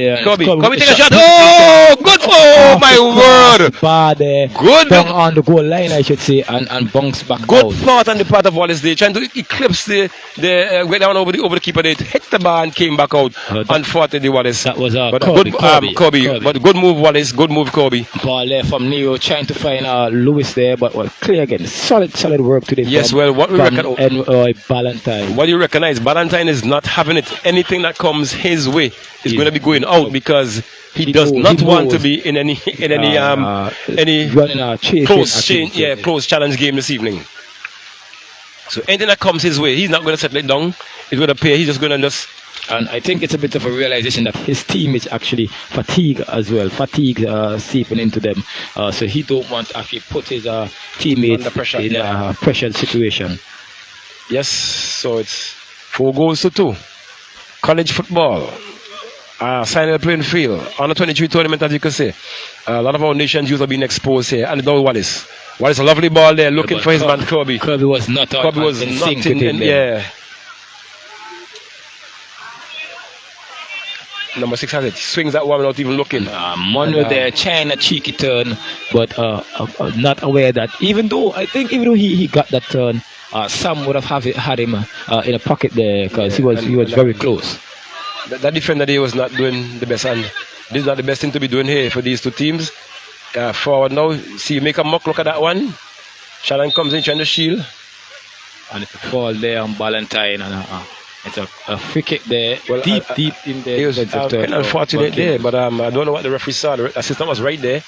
Speaker 2: take a shot. Oh, good. Oh, my word.
Speaker 3: Bad there.
Speaker 2: Good.
Speaker 3: Down on the goal line, I should say, and bounce back
Speaker 2: good
Speaker 3: out.
Speaker 2: thought on the part of Wallace there, trying to eclipse the went down over the keeper there, hit the bar and came back out. Unfortunately, Wallace.
Speaker 3: That was
Speaker 2: but
Speaker 3: Kirby.
Speaker 2: But good move, Wallace. Good move, Kirby.
Speaker 3: Ball there from Neo, trying to find Lewis there, but clear again. Solid work today.
Speaker 2: Yes, well, what we reckon.
Speaker 3: Ballantyne.
Speaker 2: What do you recognize? Ballantyne is not having it. Anything that comes his way is going to be going out because he does not want to be in any close challenge game this evening. So anything that comes his way, he's not going to settle it down. He's going to pay. He's just going to just.
Speaker 3: And I think it's a bit of a realization that his team is actually fatigued as well. Fatigue seeping into them. So he don't want to actually put his teammates
Speaker 2: under pressure,
Speaker 3: in a pressured situation.
Speaker 2: Yes, so it's 4 goals to 2. College football. Final playing field. On the 23 tournament, as you can see. A lot of our nation's youth are being exposed here. And now Wallace. Wallace, a lovely ball there, looking for his man, Kirby.
Speaker 3: Kirby was not
Speaker 2: in yeah. Number 6 has it. Swings that one without even looking.
Speaker 3: Monroe there trying a cheeky turn, but not aware that even though he got that turn, Sam would have had him in a pocket there because he was very close.
Speaker 2: That defender there was not doing the best, and this is not the best thing to be doing here for these two teams. Forward now, see, make a mock look at that one. Shannon comes in trying to shield.
Speaker 3: And it's a fall there on Ballantyne, and It's a free kick there,
Speaker 2: Well,
Speaker 3: deep in the
Speaker 2: It was
Speaker 3: defensive
Speaker 2: kind
Speaker 3: turf
Speaker 2: of unfortunate
Speaker 3: for
Speaker 2: there,
Speaker 3: Kane.
Speaker 2: but I don't know what the referee saw. The assistant was right there,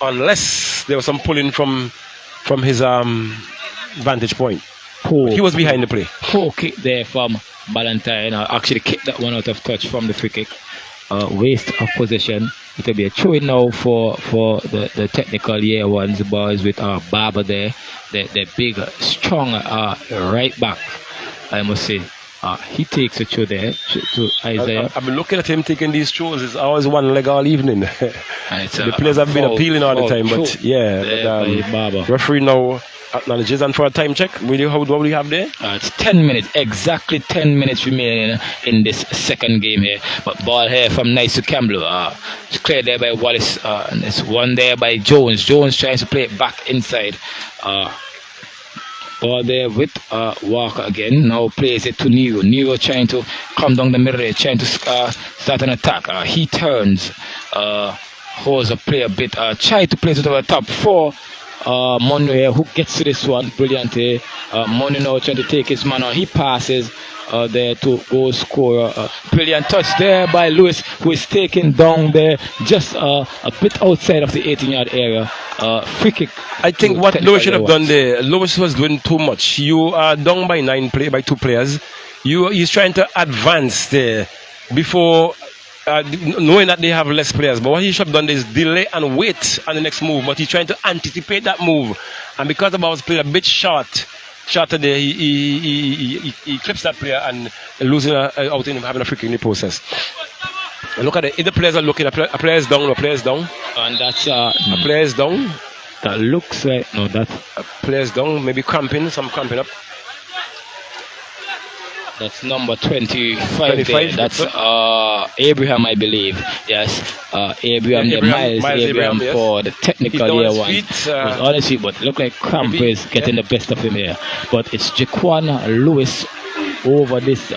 Speaker 2: unless there was some pulling from his vantage point. But he was behind the play.
Speaker 3: Poor kick there from Ballantyne. Actually kicked that one out of touch from the free kick. Waste of possession. It will be a throw in now for the technical year ones boys with Barber there, the big strong right back, I must say. He takes a throw there to Isaiah.
Speaker 2: I've been looking at him taking these throws. It's always one leg all evening.
Speaker 3: And it's
Speaker 2: The players have been
Speaker 3: foul-
Speaker 2: appealing all the
Speaker 3: foul
Speaker 2: time,
Speaker 3: throw
Speaker 2: but yeah,
Speaker 3: there by Barber.
Speaker 2: referee now acknowledges. And for a time check, what do we have there?
Speaker 3: It's 10 minutes, exactly 10 minutes remaining in this second game here. But ball here from Nice to Campbell. It's cleared there by Wallace. And it's one there by Jones. Jones trying to play it back inside. Ball there with Walker again. Now plays it to Nero. Nero trying to come down the middle there, trying to start an attack. He turns. Holds a play a bit. Try to place it over the top for Monroe here, who gets to this one. Brilliant here. Monroe now trying to take his man on. He passes there to goal scorer. Brilliant touch there by Lewis, who is taken down there just a bit outside of the 18-yard area. Free kick.
Speaker 2: I think
Speaker 3: to
Speaker 2: what
Speaker 3: technical
Speaker 2: Lewis should have
Speaker 3: year
Speaker 2: done
Speaker 3: ones.
Speaker 2: there, Lewis was doing too much. You are down by by 2 players. He's trying to advance there before knowing that they have less players. But what he should have done is delay and wait on the next move. But he's trying to anticipate that move. And because the ball was played a bit shorter there, he clips that player and losing out in having a free kick in the process. And look at it. If the players are looking, a player is down, a player is down,
Speaker 3: And that's
Speaker 2: a player is down,
Speaker 3: that looks like no, that
Speaker 2: a player is down, maybe cramping up.
Speaker 3: that's number 25 there.
Speaker 2: 25,
Speaker 3: That's Abraham, I believe. Yes, Abraham,
Speaker 2: Yeah,
Speaker 3: Miles
Speaker 2: Miles
Speaker 3: Abraham
Speaker 2: Abraham, yes.
Speaker 3: for the
Speaker 2: He's
Speaker 3: technical
Speaker 2: down on
Speaker 3: year
Speaker 2: his
Speaker 3: one.
Speaker 2: feet,
Speaker 3: But honestly, but look like Cramp
Speaker 2: maybe,
Speaker 3: is getting the best of him here. But it's Jaquan Lewis over this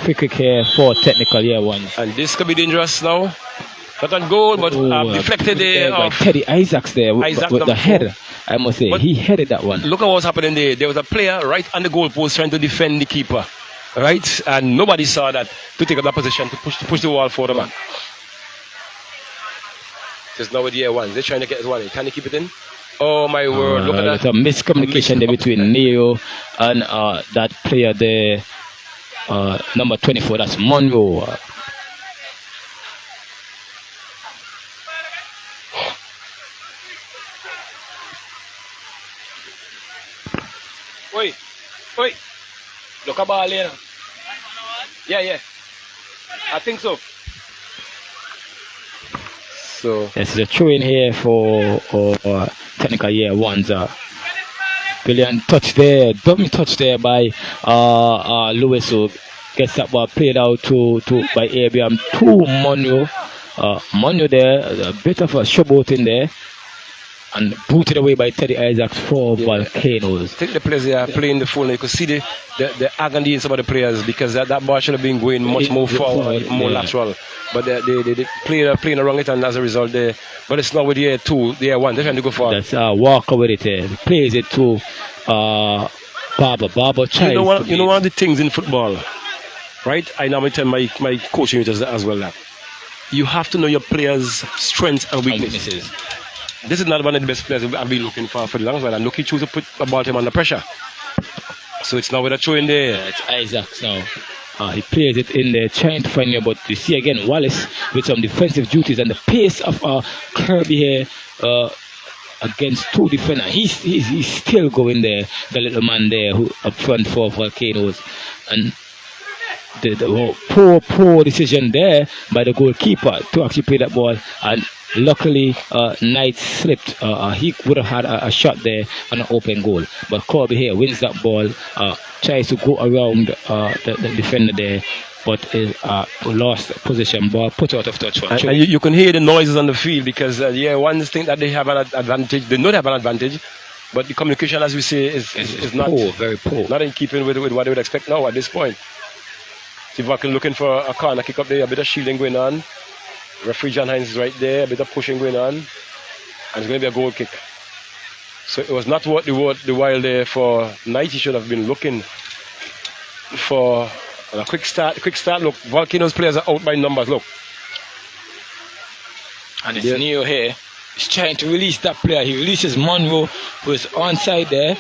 Speaker 3: free kick here for technical year ones.
Speaker 2: And this could be dangerous now. Not on goal, but deflected there.
Speaker 3: by Teddy Isaacs there with,
Speaker 2: Isaac
Speaker 3: with the
Speaker 2: number
Speaker 3: head. I must say,
Speaker 2: But
Speaker 3: he headed that one.
Speaker 2: Look at what's happening there. There was a player right on the goalpost trying to defend the keeper. Right? And nobody saw that to take up that position to push the wall forward back. Just now with the year ones. They're trying to get his one. Can he keep it in? Oh my word, look at
Speaker 3: It's
Speaker 2: that.
Speaker 3: a miscommunication there between Neo and that player there, number 24, that's Monroe. Oi, look at ball here. Yeah. I think so.
Speaker 2: So
Speaker 3: Yes, it's a throw in here for technical year ones. Brilliant touch there, dummy touch there by Lewis, who gets that ball played out to by Abraham to Monroe. Monroe there, a bit of a showboat in there, and booted away by Teddy Isaacs for Volcanoes.
Speaker 2: I think the players are playing the full. You could see the agony in some of the players because that ball should have been going much more forward, more lateral. But they playing around it, and as a result, but it's not with the year 2, the year 1. They're trying to go forward.
Speaker 3: That's Walker with it there. Plays it to Barber. Barber tries.
Speaker 2: You know one of the things in football, right? I normally tell my coaching users as well that you have to know your players' strengths and weaknesses. This is not one of the best players I've been looking for the longest while. And look, he chose to put a ball to him under pressure. So it's now with a throw in there.
Speaker 3: Yeah, it's Isaacs now. He plays it in there, trying to find you. But you see again Wallace with some defensive duties and the pace of Kirby here against 2 defenders. He's still going there. The little man there who up front for Volcanoes, and the poor decision there by the goalkeeper to actually play that ball. And luckily, Knight slipped. He would have had a shot there on an open goal. But Corby here wins that ball, tries to go around the defender there, but lost position, ball put out of touch.
Speaker 2: And you can hear the noises on the field because one think that they have an advantage. They know they have an advantage, but the communication, as we say, is not
Speaker 3: poor, very poor.
Speaker 2: Not in keeping with what they would expect now at this point. Sivakin looking for a corner kick up there, a bit of shielding going on. Referee John Hines is right there, a bit of pushing going on, and it's going to be a goal kick. So it was not worth the while there for Knight. He should have been looking for And a quick start. Look, Volcanoes players are out by numbers. Look.
Speaker 3: And it's Neo here. He's trying to release that player. He releases Monroe, who is onside there.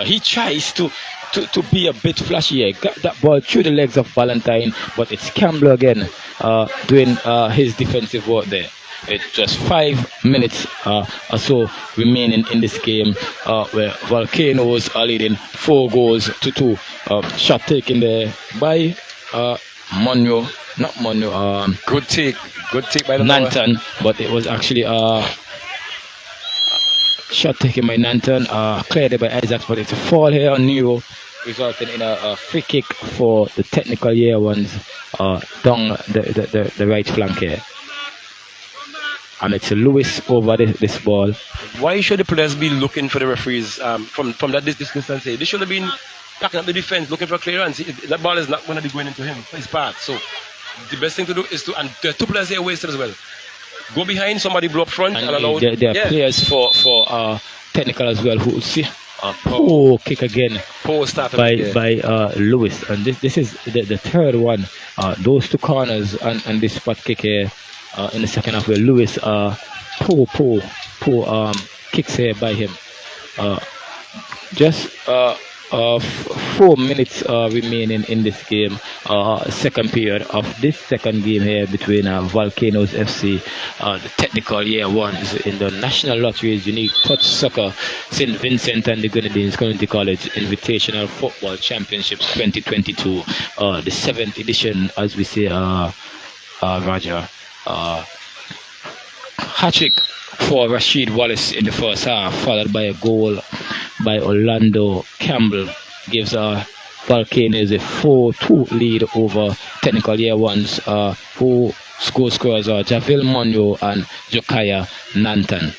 Speaker 3: He tries to be a bit flashy here. Got that ball through the legs of Valentine, but it's Campbell again doing his defensive work there. It's just 5 minutes or so remaining in this game, where Volcanoes are leading 4 goals to 2. Shot taken there by Monroe, not Monroe.
Speaker 2: Good take by the
Speaker 3: Nanton, but it was actually shot taken by Nanton, cleared by Isaacs, but it's a fall here on Nero, resulting in a free kick for the technical year ones down the right flank here. And it's Lewis over this ball.
Speaker 2: Why should the players be looking for the referees from that distance? They should have been packing up the defense, looking for clearance. That ball is not going to be going into him for his part. So the best thing to do is and there are 2 players here wasted as well. Go behind, somebody blow up front, and allow.
Speaker 3: There are players for technical as well who see poor kick again.
Speaker 2: Poor start
Speaker 3: by Lewis, and this is the third one. Those 2 corners and this spot kick here in the second half, where Lewis poor kicks here by him. Just 4 minutes remaining in this game, second period of this second game here between Volcanoes FC, the technical year ones in the National Lottery's Unique Touch Soccer St. Vincent and the Grenadines Community College Invitational Football Championships 2022, the 7th edition, as we say, Roger. Hat-trick for Rashid Wallace in the first half, followed by a goal by Orlando Campbell, gives Volcanoes a 4-2 lead over technical year ones, who scorers are Javille Monroe and Josiah Nanton.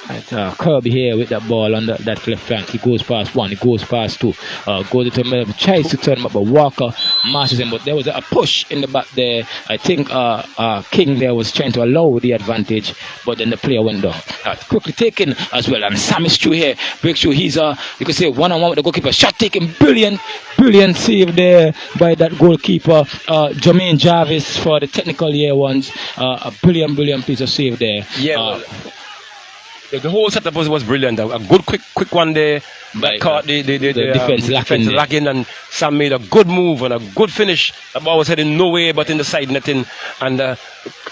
Speaker 3: Right, Kirby here with that ball on that left flank. He goes past 1, he goes past 2, goes into the middle, tries to turn him up, but Walker matches him. But there was a push in the back there. I think King there was trying to allow the advantage, but then the player went down. Quickly taken as well, and Sam is through here, breaks through. He's you could say 1-on-1 with the goalkeeper. Shot taken, brilliant save there by that goalkeeper, Jermaine Jarvis for the technical year ones. A brilliant piece of save there.
Speaker 2: Yeah. The whole setup was brilliant. A good quick one there that caught the defense lacking, and Sam made a good move and a good finish. The ball was heading nowhere but in the side netting, and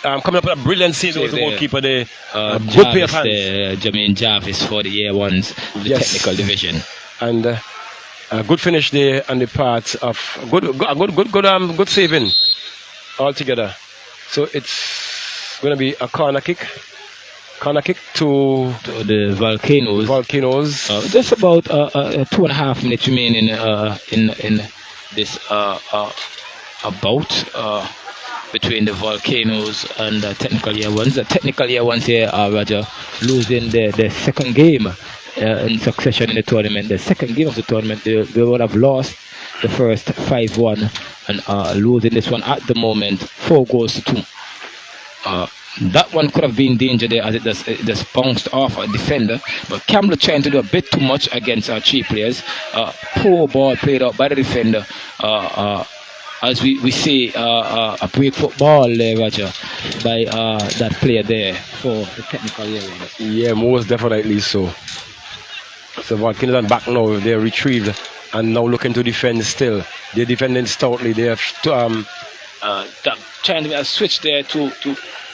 Speaker 2: coming up with a brilliant save with the goalkeeper there. Good pair of hands.
Speaker 3: Jermaine Jarvis for the year ones, the technical division,
Speaker 2: and a good finish there on the part of good saving altogether. So it's going to be a corner kick to
Speaker 3: the Volcanoes. Just about 2.5 minutes remaining in this bout between the Volcanoes and the technical year ones. The technical year ones here are Roger losing their second game in succession in the tournament. The second game of the tournament, they would have lost the first 5-1 and losing this one at the moment 4 goals to 2. That one could have been danger there, as it just bounced off a defender. But Campbell trying to do a bit too much against our 3 players. Poor ball played out by the defender. As we see a break football there, Roger, by that player there for the technical area.
Speaker 2: Yeah, most definitely so. So Volcanoes are back now. They're retrieved and now looking to defend still. They're defending stoutly. They have
Speaker 3: trying to switch there to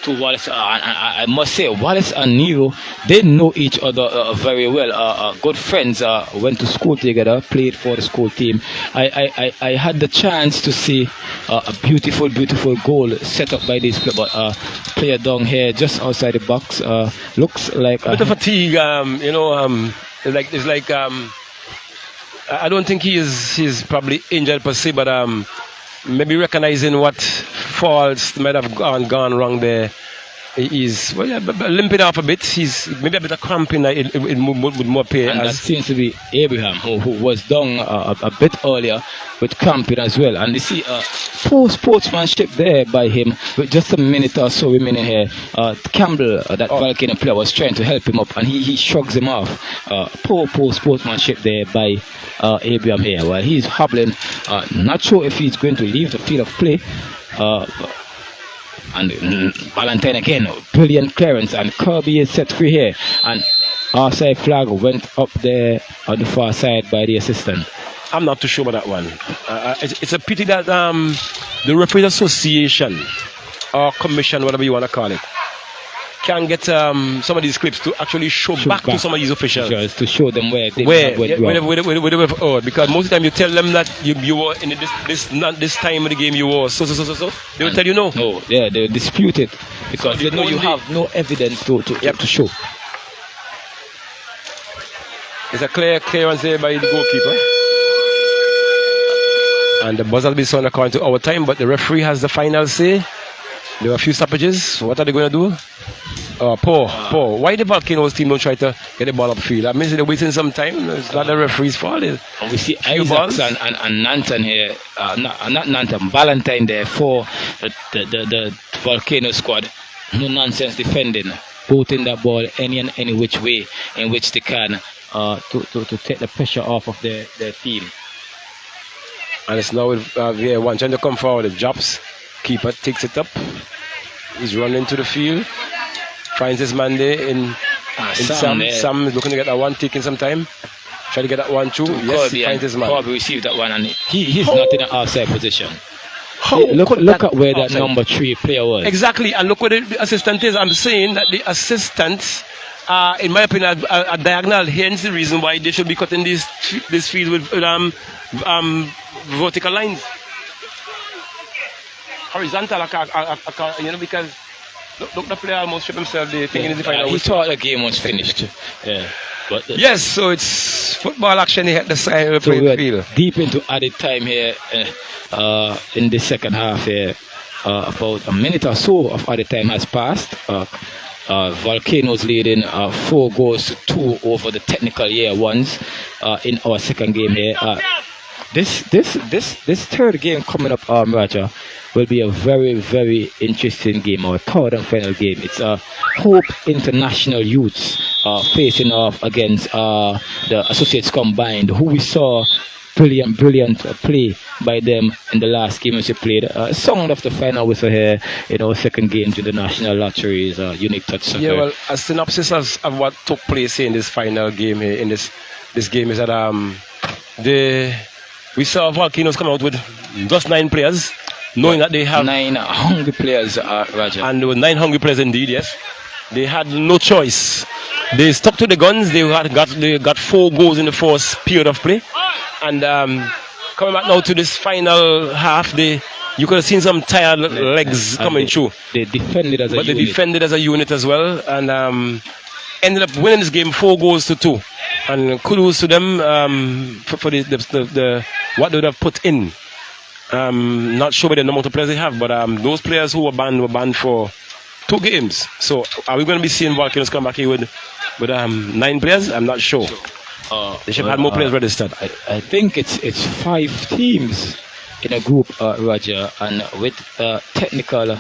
Speaker 3: Wallace. I must say, Wallace and Nero, they know each other very well. Good friends. Went to school together, played for the school team. I had the chance to see a beautiful goal set up by this player, but player down here just outside the box. Looks like
Speaker 2: a bit of fatigue. It's like I don't think he's probably injured per se, but maybe recognizing what faults might have gone wrong there. He's but limping off a bit. He's maybe a bit of cramping. It would more pay.
Speaker 3: And that seems to be Abraham, who was down a bit earlier with cramping as well. And you see poor sportsmanship there by him with just a minute or so remaining here. Campbell, that Volcano player, was trying to help him up, and he shrugs him off. Poor sportsmanship there by Abraham here. While he's hobbling, not sure if he's going to leave the field of play. And Valentine again, brilliant clearance, and Kirby is set free here, and our side flag went up there on the far side by the assistant.
Speaker 2: I'm not too sure about that one. It's a pity that the Referees Association or Commission, whatever you want to call it, can get some of these clips to actually show back to some of these officials
Speaker 3: to show them where they
Speaker 2: went wrong. Because most of the time you tell them that you were in this time of the game you were so. They will tell you no.
Speaker 3: No, yeah, they dispute it because they know you have no evidence to show.
Speaker 2: It's a clearance there by the goalkeeper. And the buzzer will be sound according to our time, but the referee has the final say. There were a few stoppages. What are they going to do? Poor. Why the Volcanoes team don't try to get the ball upfield? I mean, they're wasting some time. It's not the referee's fault.
Speaker 3: And we see Isaacs and Nanton here. Not Nanton, Valentine there for the Volcano squad. No nonsense defending. Putting that ball any which way in which they can to take the pressure off of their team.
Speaker 2: And it's now with VA1 trying to come forward. It drops. Keeper takes it up. He's running to the field. Finds his man there in Sam. Sam is looking to get that one, taking some time. Try to get that one through. Yes, he finds his man.
Speaker 3: Probably received that one, and he's not in an outside position. Look at where that number 3 player was.
Speaker 2: Exactly, and look where the assistant is. I'm saying that the assistant, in my opinion, are diagonal. Hence the reason why they should be cutting this field with vertical lines. Horizontal, because look, the player almost tripped himself there, thinking he's the final.
Speaker 3: He thought the game was finished. Yeah. But
Speaker 2: yes, so it's football action here at the side of the playing field.
Speaker 3: Deep into added time here in the second half here. About a minute or so of added time has passed. Volcanoes leading 4-2 over the technical year ones in our second game here. This third game coming up, Raja, will be a very, very interesting game, our third and final game. It's Hope International Youths facing off against the Associates Combined, who we saw brilliant play by them in the last game which we played. Sound of the final whistle here in our second game to the National Lotteries Unique Touch Soccer.
Speaker 2: Yeah, well, a synopsis of what took place here in this final game here, in this game is that we saw Volcanoes come out with just 9 players, knowing that they have
Speaker 3: 9 hungry players, Raja.
Speaker 2: And there were 9 hungry players indeed, yes. They had no choice. They stuck to the guns. They got 4 goals in the first period of play. And coming back now to this final half, you could have seen some tired legs coming through.
Speaker 3: They defended as a unit.
Speaker 2: But they defended as a unit as well. And ended up winning this game 4-2. And kudos to them for the what they would have put in. Not sure about the amount of players they have, but those players who were banned for 2 games. So are we going to be seeing Volcanoes come back here with 9 players? I'm not sure. They should have had more players registered.
Speaker 3: I think it's 5 teams in a group, Roger, and with technical,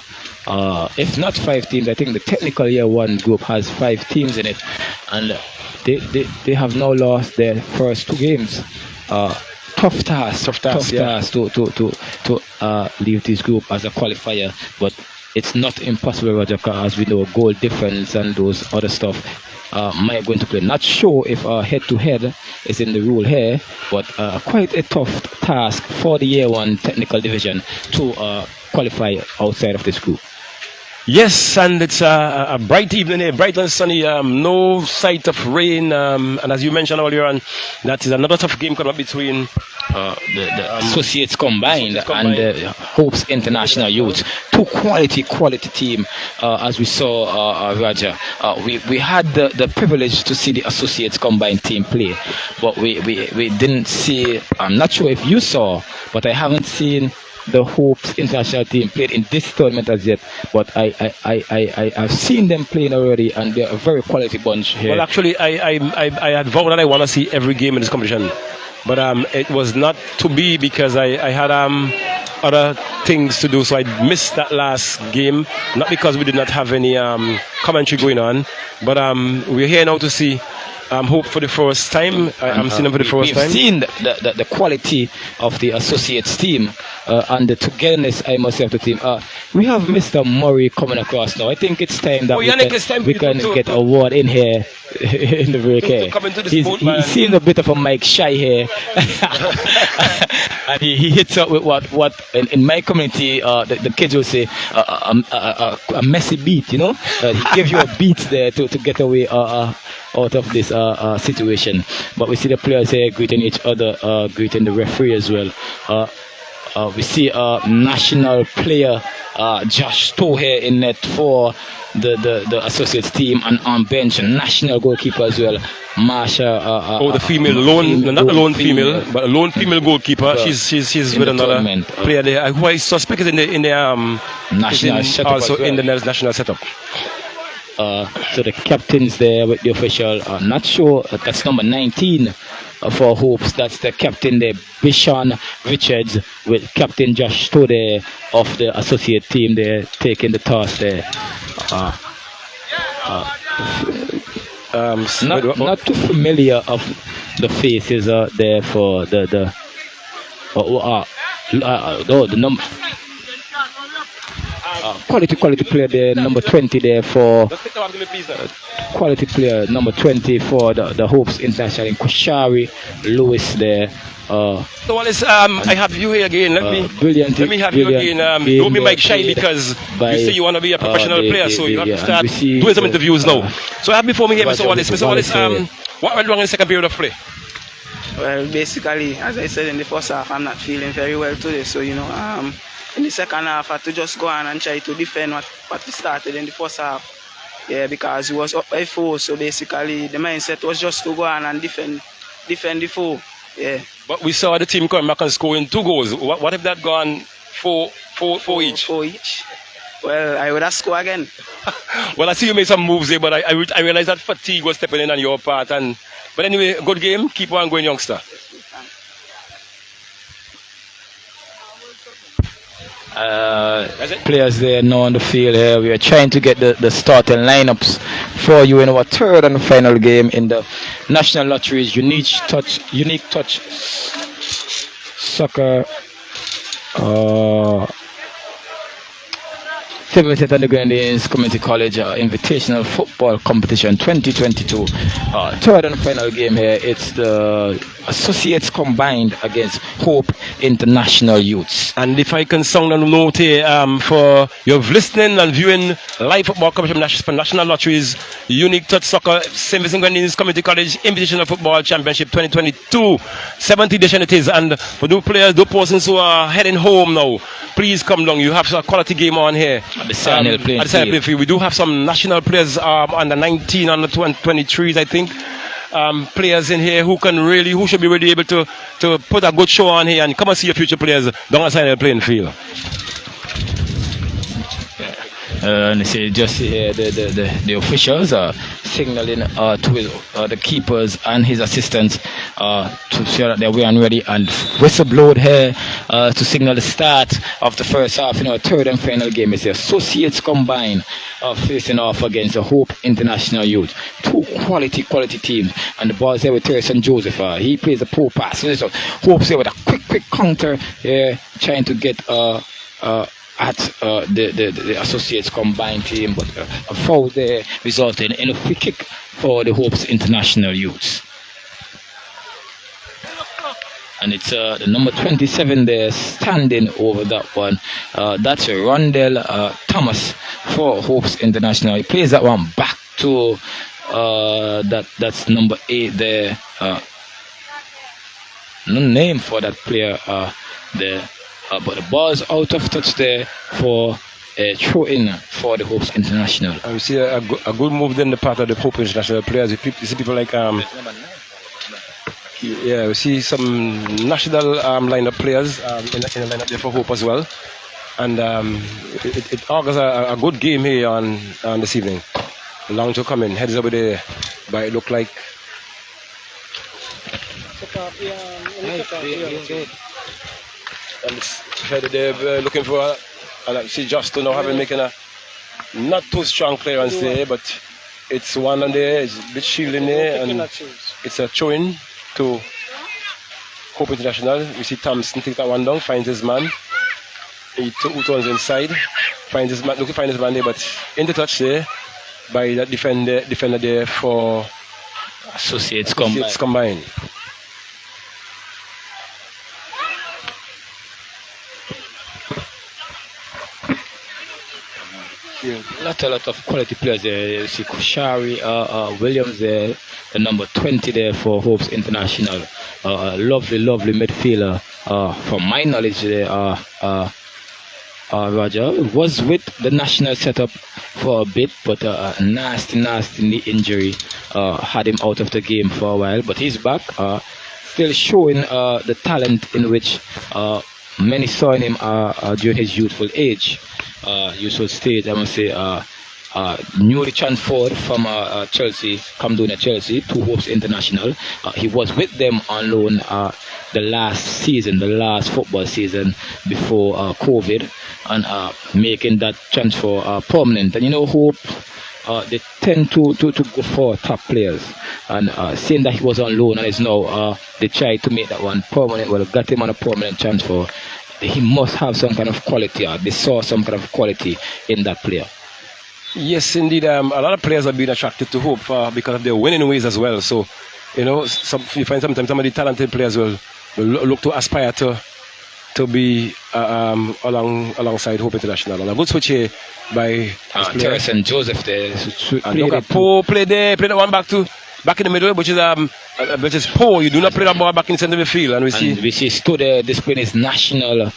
Speaker 3: if not 5 teams, I think the technical year 1 group has 5 teams in it, and they have now lost their first 2 games. Tough task to leave this group as a qualifier, but it's not impossible, Roger, as we know goal difference and those other stuff might go into play. Not sure if head-to-head is in the rule here, but quite a tough task for the year 1 technical division to qualify outside of this group.
Speaker 2: Yes, and it's a bright evening here, bright and sunny, no sight of rain, and as you mentioned earlier on, that is another tough game coming up between
Speaker 3: the Associates Combined and the Hopes International Youth. 2 quality team, as we saw, Raja. We had the privilege to see the Associates Combined team play, but we didn't see, I'm not sure if you saw, but I haven't seen the Hopes international team played in this tournament as yet, but I've seen them playing already, and they're a very quality bunch here.
Speaker 2: Well, actually, I had vowed that I want to see every game in this competition, but it was not to be because I had other things to do, so I missed that last game. Not because we did not have any commentary going on, but we're here now to see Hope for the first time. I'm seeing them for the first time.
Speaker 3: We've seen the quality of the associates team and the togetherness, I must say, of the team. We have Mr. Murray coming across now. I think it's time that we can get a word in here in the break here. He seems a bit of a Mike Shy here. And he hits up with what in my community the kids will say a messy beat, you know. He gives you a beat there to get away out of this situation. But we see the players here greeting each other, greeting the referee as well. We see a national player, Josh Stowe here in net for the associates team, and on bench, a national goalkeeper as well, Marsha.
Speaker 2: The female not a lone female, but a lone female goalkeeper. She's with another player there who I suspect is in the
Speaker 3: national setup,
Speaker 2: also in the national setup.
Speaker 3: So the captain's there with the official. Not sure, that's number 19 for Hopes. That's the captain there, Bishon Richards, with Captain Josh Stowe there of the associate team there, taking the toss there. Not too familiar of the faces there for the number. Quality player there, number 20 there for quality player number 20 for the Hopes International in Kushari Lewis there.
Speaker 2: So Wallace, I have you here again. Let me have you again. Don't be Mike Shy because you say you want to be a professional player, so you have to start doing some interviews now. So I have before me here Mr. Wallace. Mr. Wallace, what went wrong in the second period of play?
Speaker 5: Well, basically, as I said in the first half, I'm not feeling very well today. So, you know, in the second half, I had to just go on and try to defend what we started in the first half. Yeah, because it was up by 4. So basically, the mindset was just to go on and defend the 4. Yeah.
Speaker 2: But we saw the team come back and scoring 2 goals. What if that gone 4 each?
Speaker 5: 4 each. Well, I would have scored again.
Speaker 2: Well, I see you made some moves there, but I realized that fatigue was stepping in on your part. But anyway, good game. Keep on going, youngster.
Speaker 3: Players there now on the field here. We are trying to get the starting lineups for you in our third and final game in the National Lottery's Unique Touch Soccer Svgcc Underground Community College Invitational Football Competition 2022. Third and final game here. It's the associates combined against Hope International Youths.
Speaker 2: And if I can sound a note here for your listening and viewing live football competition for National Lotteries Unique Touch Soccer Svgcc Community College Invitational Football Championship 2022, 7th edition it is. And for those players, those persons who are heading home now, please come along. You have a quality game on here.
Speaker 3: At the Sentinel playing
Speaker 2: field. We do have some national players under 19, under 23s, I think. Players in here who should be really able to put a good show on here and come and see your future players down the Sentinel playing field.
Speaker 3: And see just here the officials are signaling to the keepers and his assistants to show that they're well and ready, and whistle blowed here to signal the start of the first half. Third and final game is the associates combined facing off against the Hope International Youth. 2 quality teams, and the ball's there with Terrence Joseph. He plays a poor pass. So Hope's there with a quick counter here, trying to get at the associates combined team, but a foul there resulting in a free kick for the Hopes International Youths. And it's the number 27 there standing over that one. That's Rondell Thomas for Hopes International. He plays that one back to that's number 8 there. No name for that player there. But the ball's out of touch there for a throw-in for the Hopes International.
Speaker 2: And we see a good move then the part of the Hope International players. You see people like Yeah, we see some national lineup players in the lineup there for Hope as well. And it augurs a good game here on this evening. Long to come in, heads over there, but it looked like. And it's headed there looking for, and I see Justo now having making a not too strong clearance there, but it's one on there, it's a bit shielding there, and it's a throw-in to Hope International. We see Thompson take that one down, finds his man. He turns inside, finds his man, looking to find his man there, but in the touch there by that defender there for
Speaker 3: Associates
Speaker 2: combined.
Speaker 3: A lot of quality players there. You see Kushari, Williams there, the number 20 there for Hopes International. Lovely midfielder. From my knowledge there, Roger was with the national setup for a bit, but a nasty knee injury had him out of the game for a while. But he's back, still showing the talent in which many saw in him during his youthful age. Youthful stage, I must say. Newly transferred from Chelsea, come down at Chelsea to Hopes International. He was with them on loan the last football season before COVID, and making that transfer permanent. And Hope, they tend to go for top players, and seeing that he was on loan and is now they tried to make that one permanent. Well, got him on a permanent transfer. He must have some kind of quality. They saw some kind of quality in that player.
Speaker 2: Yes, indeed. A lot of players have been attracted to Hope because of their winning ways as well. So, you find sometimes some of the talented players will look to aspire to be alongside Hope International. And a good switch here by
Speaker 3: Terrace and Joseph there.
Speaker 2: And look at Poe play that one back in the middle, which is Poe. You do not play that ball back in the center of the field, and we see
Speaker 3: stood there displaying his national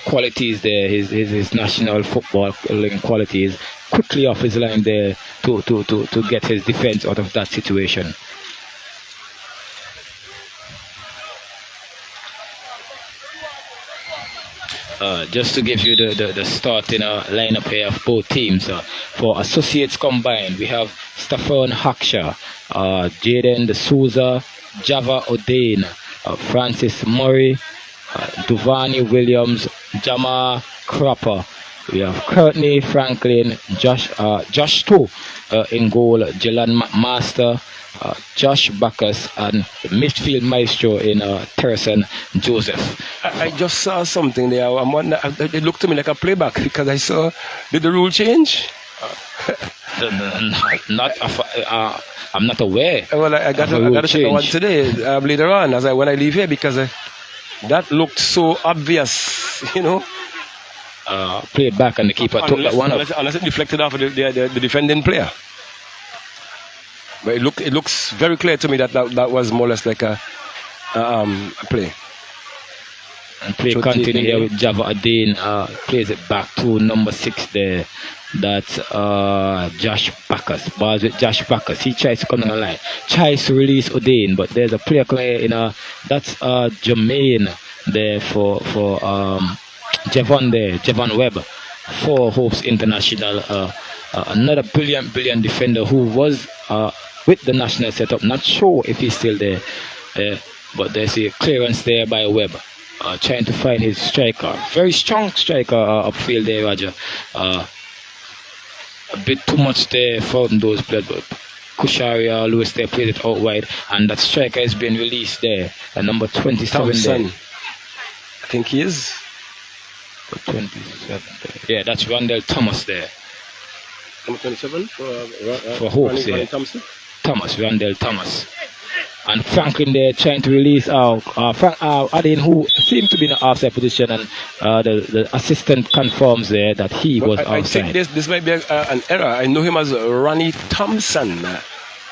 Speaker 3: qualities there, his national football qualities, quickly off his line there to get his defense out of that situation. Just to give you the starting lineup here of both teams. For Associates combined, we have Stefan Haksha, Jaden D'Souza, Java O'Dane, Francis Murray, Duvani Williams, Jama Cropper. We have Courtney Franklin, Josh Too in goal, Jelan McMaster, Josh Backus, and the midfield maestro in Terson Joseph.
Speaker 2: I just saw something there. It looked to me like a playback because I saw, did the rule change?
Speaker 3: I'm not aware.
Speaker 2: Well, I got to check one today later on when I leave here because that looked so obvious,
Speaker 3: Play it back and the keeper took that one up.
Speaker 2: Unless it deflected off of the defending player. But it looks very clear to me that was more or less like a play.
Speaker 3: And play continue here with Java Adane, plays it back to number 6 there. That's Josh Backus. Balls with Josh Backus. He tries to come on the line. Tries to release Odane, but there's a player coming in. That's Jermaine there for Javon there, Javon Webb for Hopes International. Another brilliant defender who was with the national setup. Not sure if he's still there, but there's a clearance there by Webb. Trying to find his striker. Very strong striker upfield there, Roger. A bit too much there from those players, but Kusharia, Lewis there played it out wide, and that striker has been released there. Number 27
Speaker 2: Thompson.
Speaker 3: there.
Speaker 2: I think he is.
Speaker 3: 27 there. Yeah, that's Randall Thomas there.
Speaker 2: Number 27
Speaker 3: for Hopes, yeah. Thomas, Randall Thomas. And Franklin there trying to release Adin, who seemed to be in an offside position, and the assistant confirms there that he was outside.
Speaker 2: I think this might be an error. I know him as Ronnie Thompson,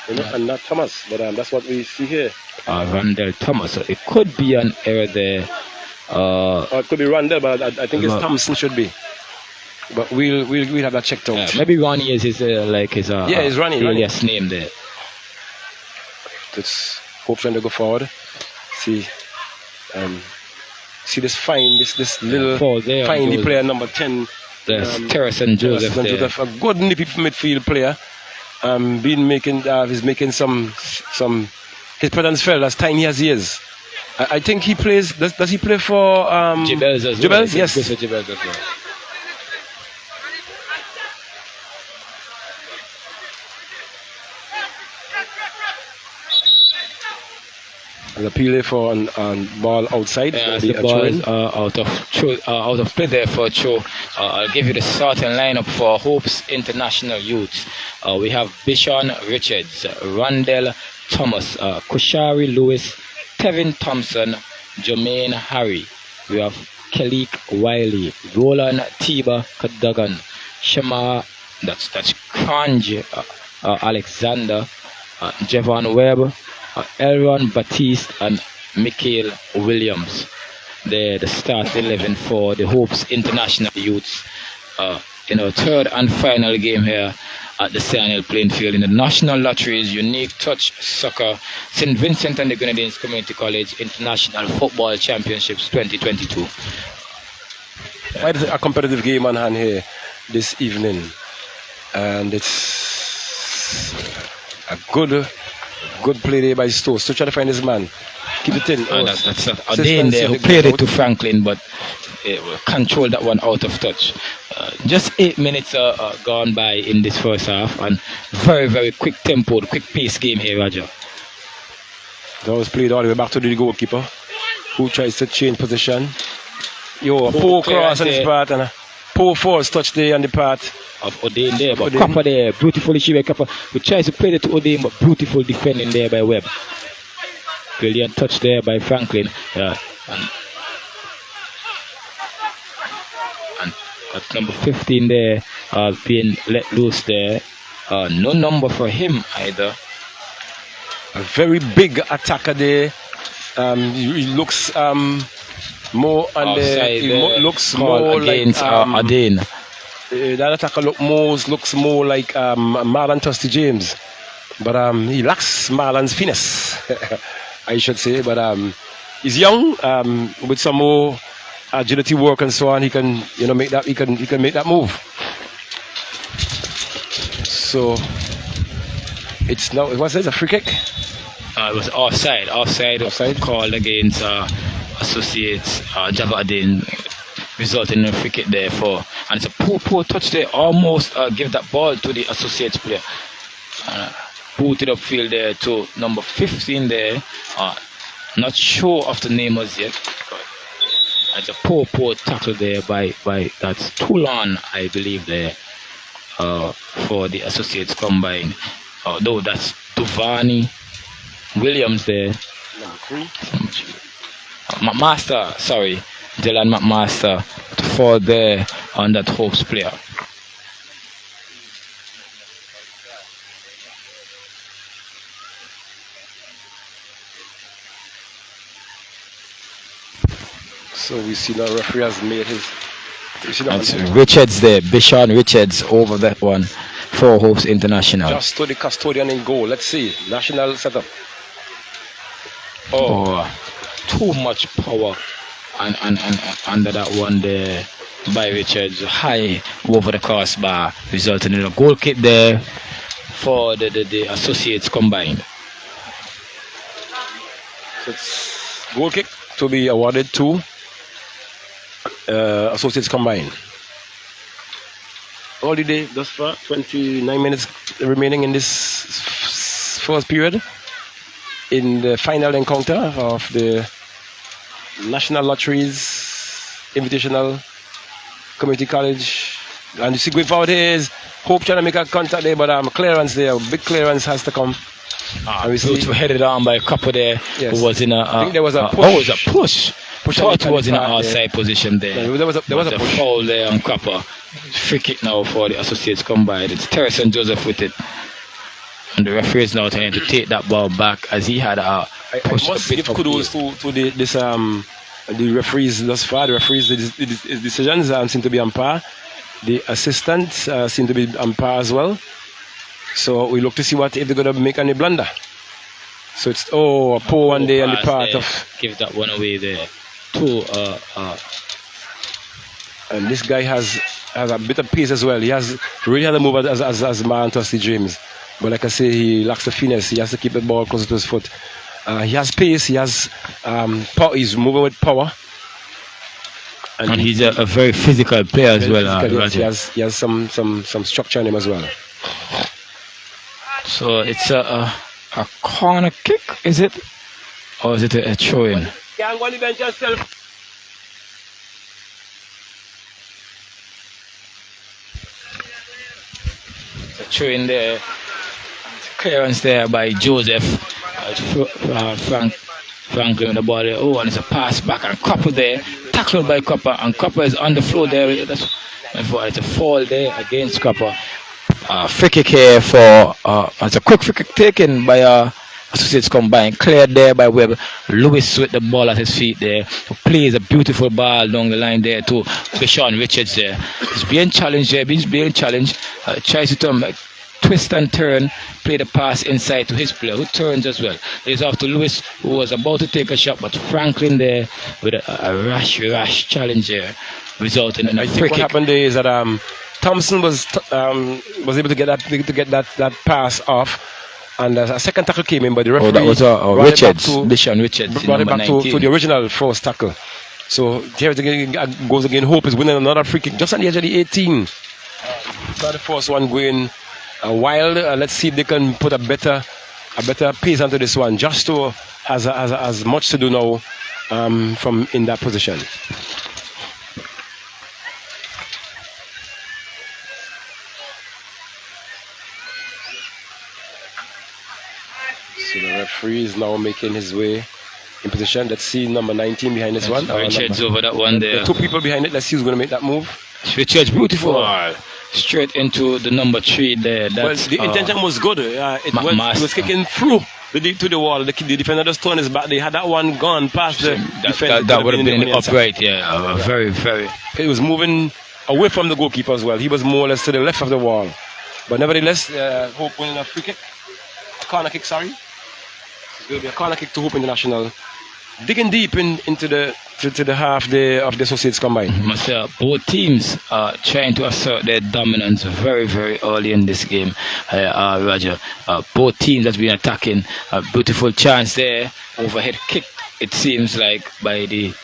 Speaker 2: and not Thomas, but that's what we see here.
Speaker 3: Randall Thomas. So it could be an error there.
Speaker 2: Or it could be Randall, but I think it's Thompson should be. But we'll have that checked out.
Speaker 3: Maybe Ronnie is his
Speaker 2: it's Ronnie.
Speaker 3: alias name there.
Speaker 2: It's Hope trying to go forward. See, see this little
Speaker 3: Foul there,
Speaker 2: tiny
Speaker 3: Joseph.
Speaker 2: player number 10.
Speaker 3: There's Terrace and Joseph
Speaker 2: Terrace and
Speaker 3: there.
Speaker 2: Joseph, a good nippy midfield player. He's making some. His presence felt as tiny as he is. I think he plays. Does he play for
Speaker 3: Jebels as well.
Speaker 2: Jebels?
Speaker 3: He
Speaker 2: Yes.
Speaker 3: plays for Jebels as well.
Speaker 2: An appeal for an ball outside.
Speaker 3: Yeah,
Speaker 2: Be
Speaker 3: the
Speaker 2: a
Speaker 3: ball
Speaker 2: throw-in.
Speaker 3: is out of play there for Cho. I'll give you the starting lineup for Hope's International Youth. We have Bishon Richards, Randall Thomas, Kushari Lewis, Tevin Thompson, Jermaine Harry. We have Kelik Wiley, Roland Tiba Kadagan, Shema, that's Kranj Alexander, Javon Webb, Elron Batiste and Mikhail Williams. The start 11 for the Hopes International Youths in our third and final game here at the CNL playing field in the National Lotteries Unique Touch Soccer St. Vincent and the Grenadines Community College International Football Championships 2022.
Speaker 2: Quite a competitive game on hand here this evening, and it's a good play there by Stowe. Still trying to find his man. Keep it in.
Speaker 3: And that's a day in there who played it to Franklin, but controlled that one out of touch. Just 8 minutes gone by in this first half, and very, very quick tempo, quick pace game here, Roger.
Speaker 2: That was played all the way back to the goalkeeper, who tries to change position. A poor cross on his part and a poor force touch there on the part
Speaker 3: of Odain there, but
Speaker 2: Odain.
Speaker 3: Kappa there, beautifully Shiva Kappa, who tries to play it to Odain, but beautiful defending there by Webb. Brilliant touch there by Franklin. And that's number 15 there, being let loose there. No number for him either.
Speaker 2: a very big attacker there. He looks more on
Speaker 3: Outside
Speaker 2: the looks
Speaker 3: call
Speaker 2: more
Speaker 3: against
Speaker 2: like
Speaker 3: Odain.
Speaker 2: that attacker looks more like Marlon Tusty James, but he lacks Marlon's finesse, I should say. But he's young, with some more agility work and so on. He can make that. He can make that move. So it's now. What's this? A free kick?
Speaker 3: It was offside called against Associates Java Odain, resulting in a free kick there and it's a poor touch there, almost give that ball to the Associates player. Booted upfield there to number 15 there. Not sure of the name as yet. It's a poor tackle there by that's Toulon, I believe there, for the Associates combined. Though that's Duvani Williams there.
Speaker 2: Number 3.
Speaker 3: McMaster, sorry, Dylan McMaster to fall there on that Hopes player.
Speaker 2: So we see now referee has made his.
Speaker 3: That's Richards there, Bishon Richards over that one for Hopes International.
Speaker 2: Just to the custodian in goal. Let's see. National setup.
Speaker 3: Too much power and under that one there by Richards, high over the crossbar, resulting in a goal kick there for the Associates combined.
Speaker 2: So it's goal kick to be awarded to Associates combined. All the day thus far, 29 minutes remaining in this first period in the final encounter of the National Lotteries Invitational Community College. And you see going forward here is Hope trying to make a contact there, but clearance there, big clearance has to come.
Speaker 3: And we see headed on by a couple there,
Speaker 2: yes,
Speaker 3: who was in a
Speaker 2: I think there was a push.
Speaker 3: Oh, it was a push. Thought he was in an
Speaker 2: there.
Speaker 3: outside position there.
Speaker 2: Yeah, there was a push.
Speaker 3: Foul there on Copper. Free kick now for the Associates combined. It's Terrace and Joseph with it. And the referee is now trying to take that ball back as he had a push.
Speaker 2: I must give kudos to the referees thus far. The referees' decisions seem to be on par. The assistants seem to be on par as well. So we look to see if they're going to make any blunder. So it's a poor one there on the
Speaker 3: pass
Speaker 2: part
Speaker 3: there.
Speaker 2: of,
Speaker 3: Give that one away there.
Speaker 2: and this guy has a bit of pace as well. He really has a move as man to see James. But like I say, he lacks the finesse. He has to keep the ball close to his foot. He has pace. He has power. He's moving with power.
Speaker 3: And he's a very physical player as well.
Speaker 2: He has some structure in him as well.
Speaker 3: So it's a corner kick, is it? Or is it a throw-in?
Speaker 2: Can't go on the bench yourself.
Speaker 3: It's a throw-in there. Clearance there by Joseph. Franklin with the ball there. Oh, and it's a pass back, and Copper there. Tackled by Copper, and Copper is on the floor there. It's a fall there against Copper. Free kick here for it's a quick free kick taken by Associates Combined, cleared there by Webb. Lewis with the ball at his feet there, who plays a beautiful ball down the line there to Deshaun Richards there. He's being challenged there, tries to twist and turn, play the pass inside to his player, who turns as well. It's off to Lewis, who was about to take a shot, but Franklin there with a rash challenge there, resulting in a free kick.
Speaker 2: What happened there is that Thompson was able to get that pass off, and a second tackle came in, but the referee
Speaker 3: that was Richards, Deshaun Richards,
Speaker 2: brought it back to the original first tackle. So here it goes again. Hope is winning another free kick just on the edge of the 18. Not the first one going wild. Let's see if they can put a better pace onto this one. Justo has much to do now from in that position. So the referee is now making his way in position. Let's see number 19 behind this one.
Speaker 3: Richards over that one there.
Speaker 2: The two people behind it. Let's see who's going to make that move.
Speaker 3: Richards, beautiful. Straight into the number 3 there.
Speaker 2: Well, the intention was good. It was kicking through to the wall. The defender just turned his back. They had that one gone past the defender.
Speaker 3: That would have been in the upright, yeah. Very.
Speaker 2: It was moving away from the goalkeeper as well. He was more or less to the left of the wall. But nevertheless, Hope winning a free kick. A corner kick, sorry. It's going to be a corner kick to Hope International. Digging deep into the half of the Associates Combined.
Speaker 3: Myself, both teams are trying to assert their dominance very, very early in this game. Roger, both teams have been attacking. A beautiful chance there, overhead kick. It seems like the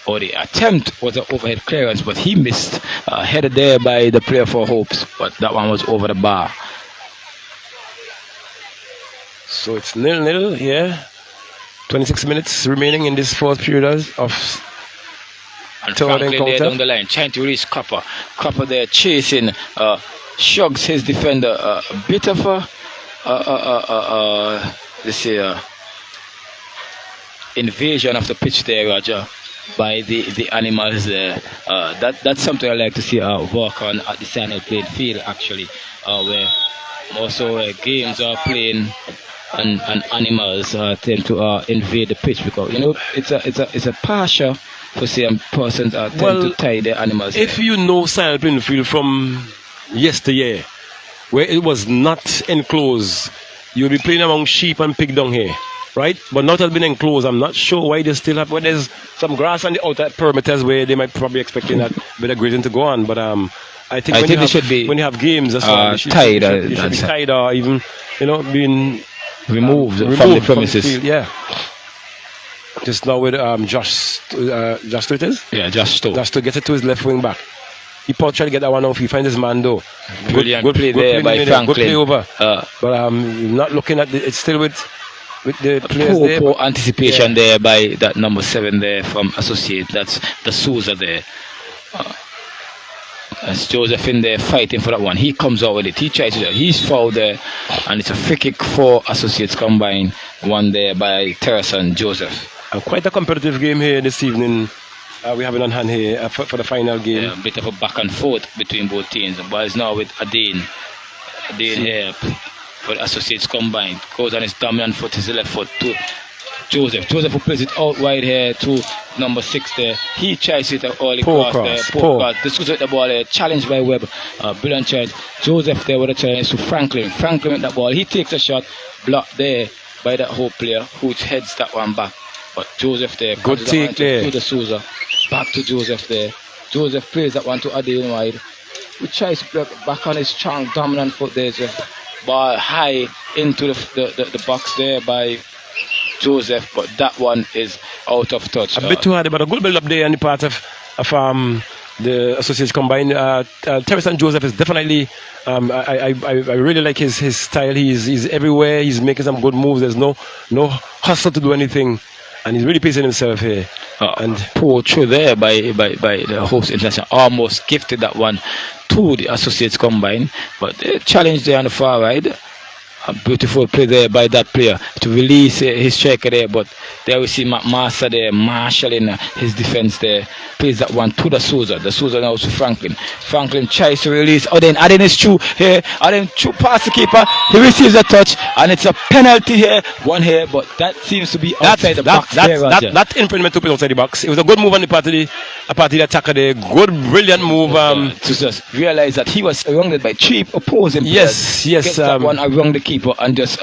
Speaker 3: attempt was an overhead clearance, but he missed. Headed there by the player for Hopes, but that one was over the bar.
Speaker 2: So it's 0-0 here. 26 minutes remaining in this fourth period of
Speaker 3: and Franklin there down the line, trying to reach Copper. Copper there chasing, shrugs his defender. A bit of invasion of the pitch there, Roger, by the animals there. That's something I like to see work on at the Sandal playing field actually, where also games are playing. And animals tend to invade the pitch because it's a pasture for some persons tend to tie their animals.
Speaker 2: If you know Sandal playing field from yesteryear, where it was not enclosed, you'll be playing among sheep and pig down here, right? But not has been enclosed. I'm not sure why they still have. Well, there's some grass on the outer perimeters where they might probably expecting that bit of grading to go on, but I think when you have games, that's why they should be tied or even being removed from the premises. From the field, yeah. Just now with Josh it is?
Speaker 3: Yeah, Josh
Speaker 2: to get it to his left wing back. He tried to get that one off. He finds his man though.
Speaker 3: Brilliant play there by Franklin.
Speaker 2: Good play over. But not looking at it's still with the players there.
Speaker 3: Poor anticipation there by that number 7 there from Associate. That's the Souza there. As Joseph in there fighting for that one. He comes out with it. He tries to. He's fouled there. And it's a free kick for Associates Combined. One there by Terrace and Joseph.
Speaker 2: Quite a competitive game here this evening. We have it on hand here for the final game.
Speaker 3: Yeah, a bit of a back and forth between both teams. But it's now with Adane here for the Associates Combined. Goes on his dominant foot, his left foot to Joseph who plays it out wide here to number 6 there. He tries it all across there. Poor cross. This was with the ball there. Challenged by Webb. Brilliant charge. Joseph there with a challenge to Franklin. Franklin with that ball. He takes a shot. Blocked there by that Hope player who heads that one back. But Joseph there.
Speaker 2: Good take there.
Speaker 3: To the Souza. Back to Joseph there. Joseph plays that one to Ade wide. Who tries to play back on his strong dominant foot there. Ball high into the box there by Joseph, but that one is out of touch.
Speaker 2: A bit too hard, but a good build up there on the part of the Associates combined. Terrace and Joseph is definitely. I really like his style. He's everywhere. He's making some good moves. There's no hustle to do anything, and he's really pacing himself here.
Speaker 3: And poor through there by the Hopes International, almost gifted that one to the Associates combined, but the challenge there on the far right. A beautiful play there by that player to release his striker there, but there we see McMaster there marshalling his defense there. Plays that one to the Souza. The Souza now to Franklin. Franklin tries to release. Aden is through here. Aden through past the keeper. He receives a touch, and it's a penalty here. One here, but that seems to be outside the box.
Speaker 2: That infringement took place outside the box. It was a good move on the part of the attacker there. Good, brilliant move.
Speaker 3: To just realize that he was surrounded by 3 opposing players.
Speaker 2: Yes.
Speaker 3: Gets that one around the keeper and just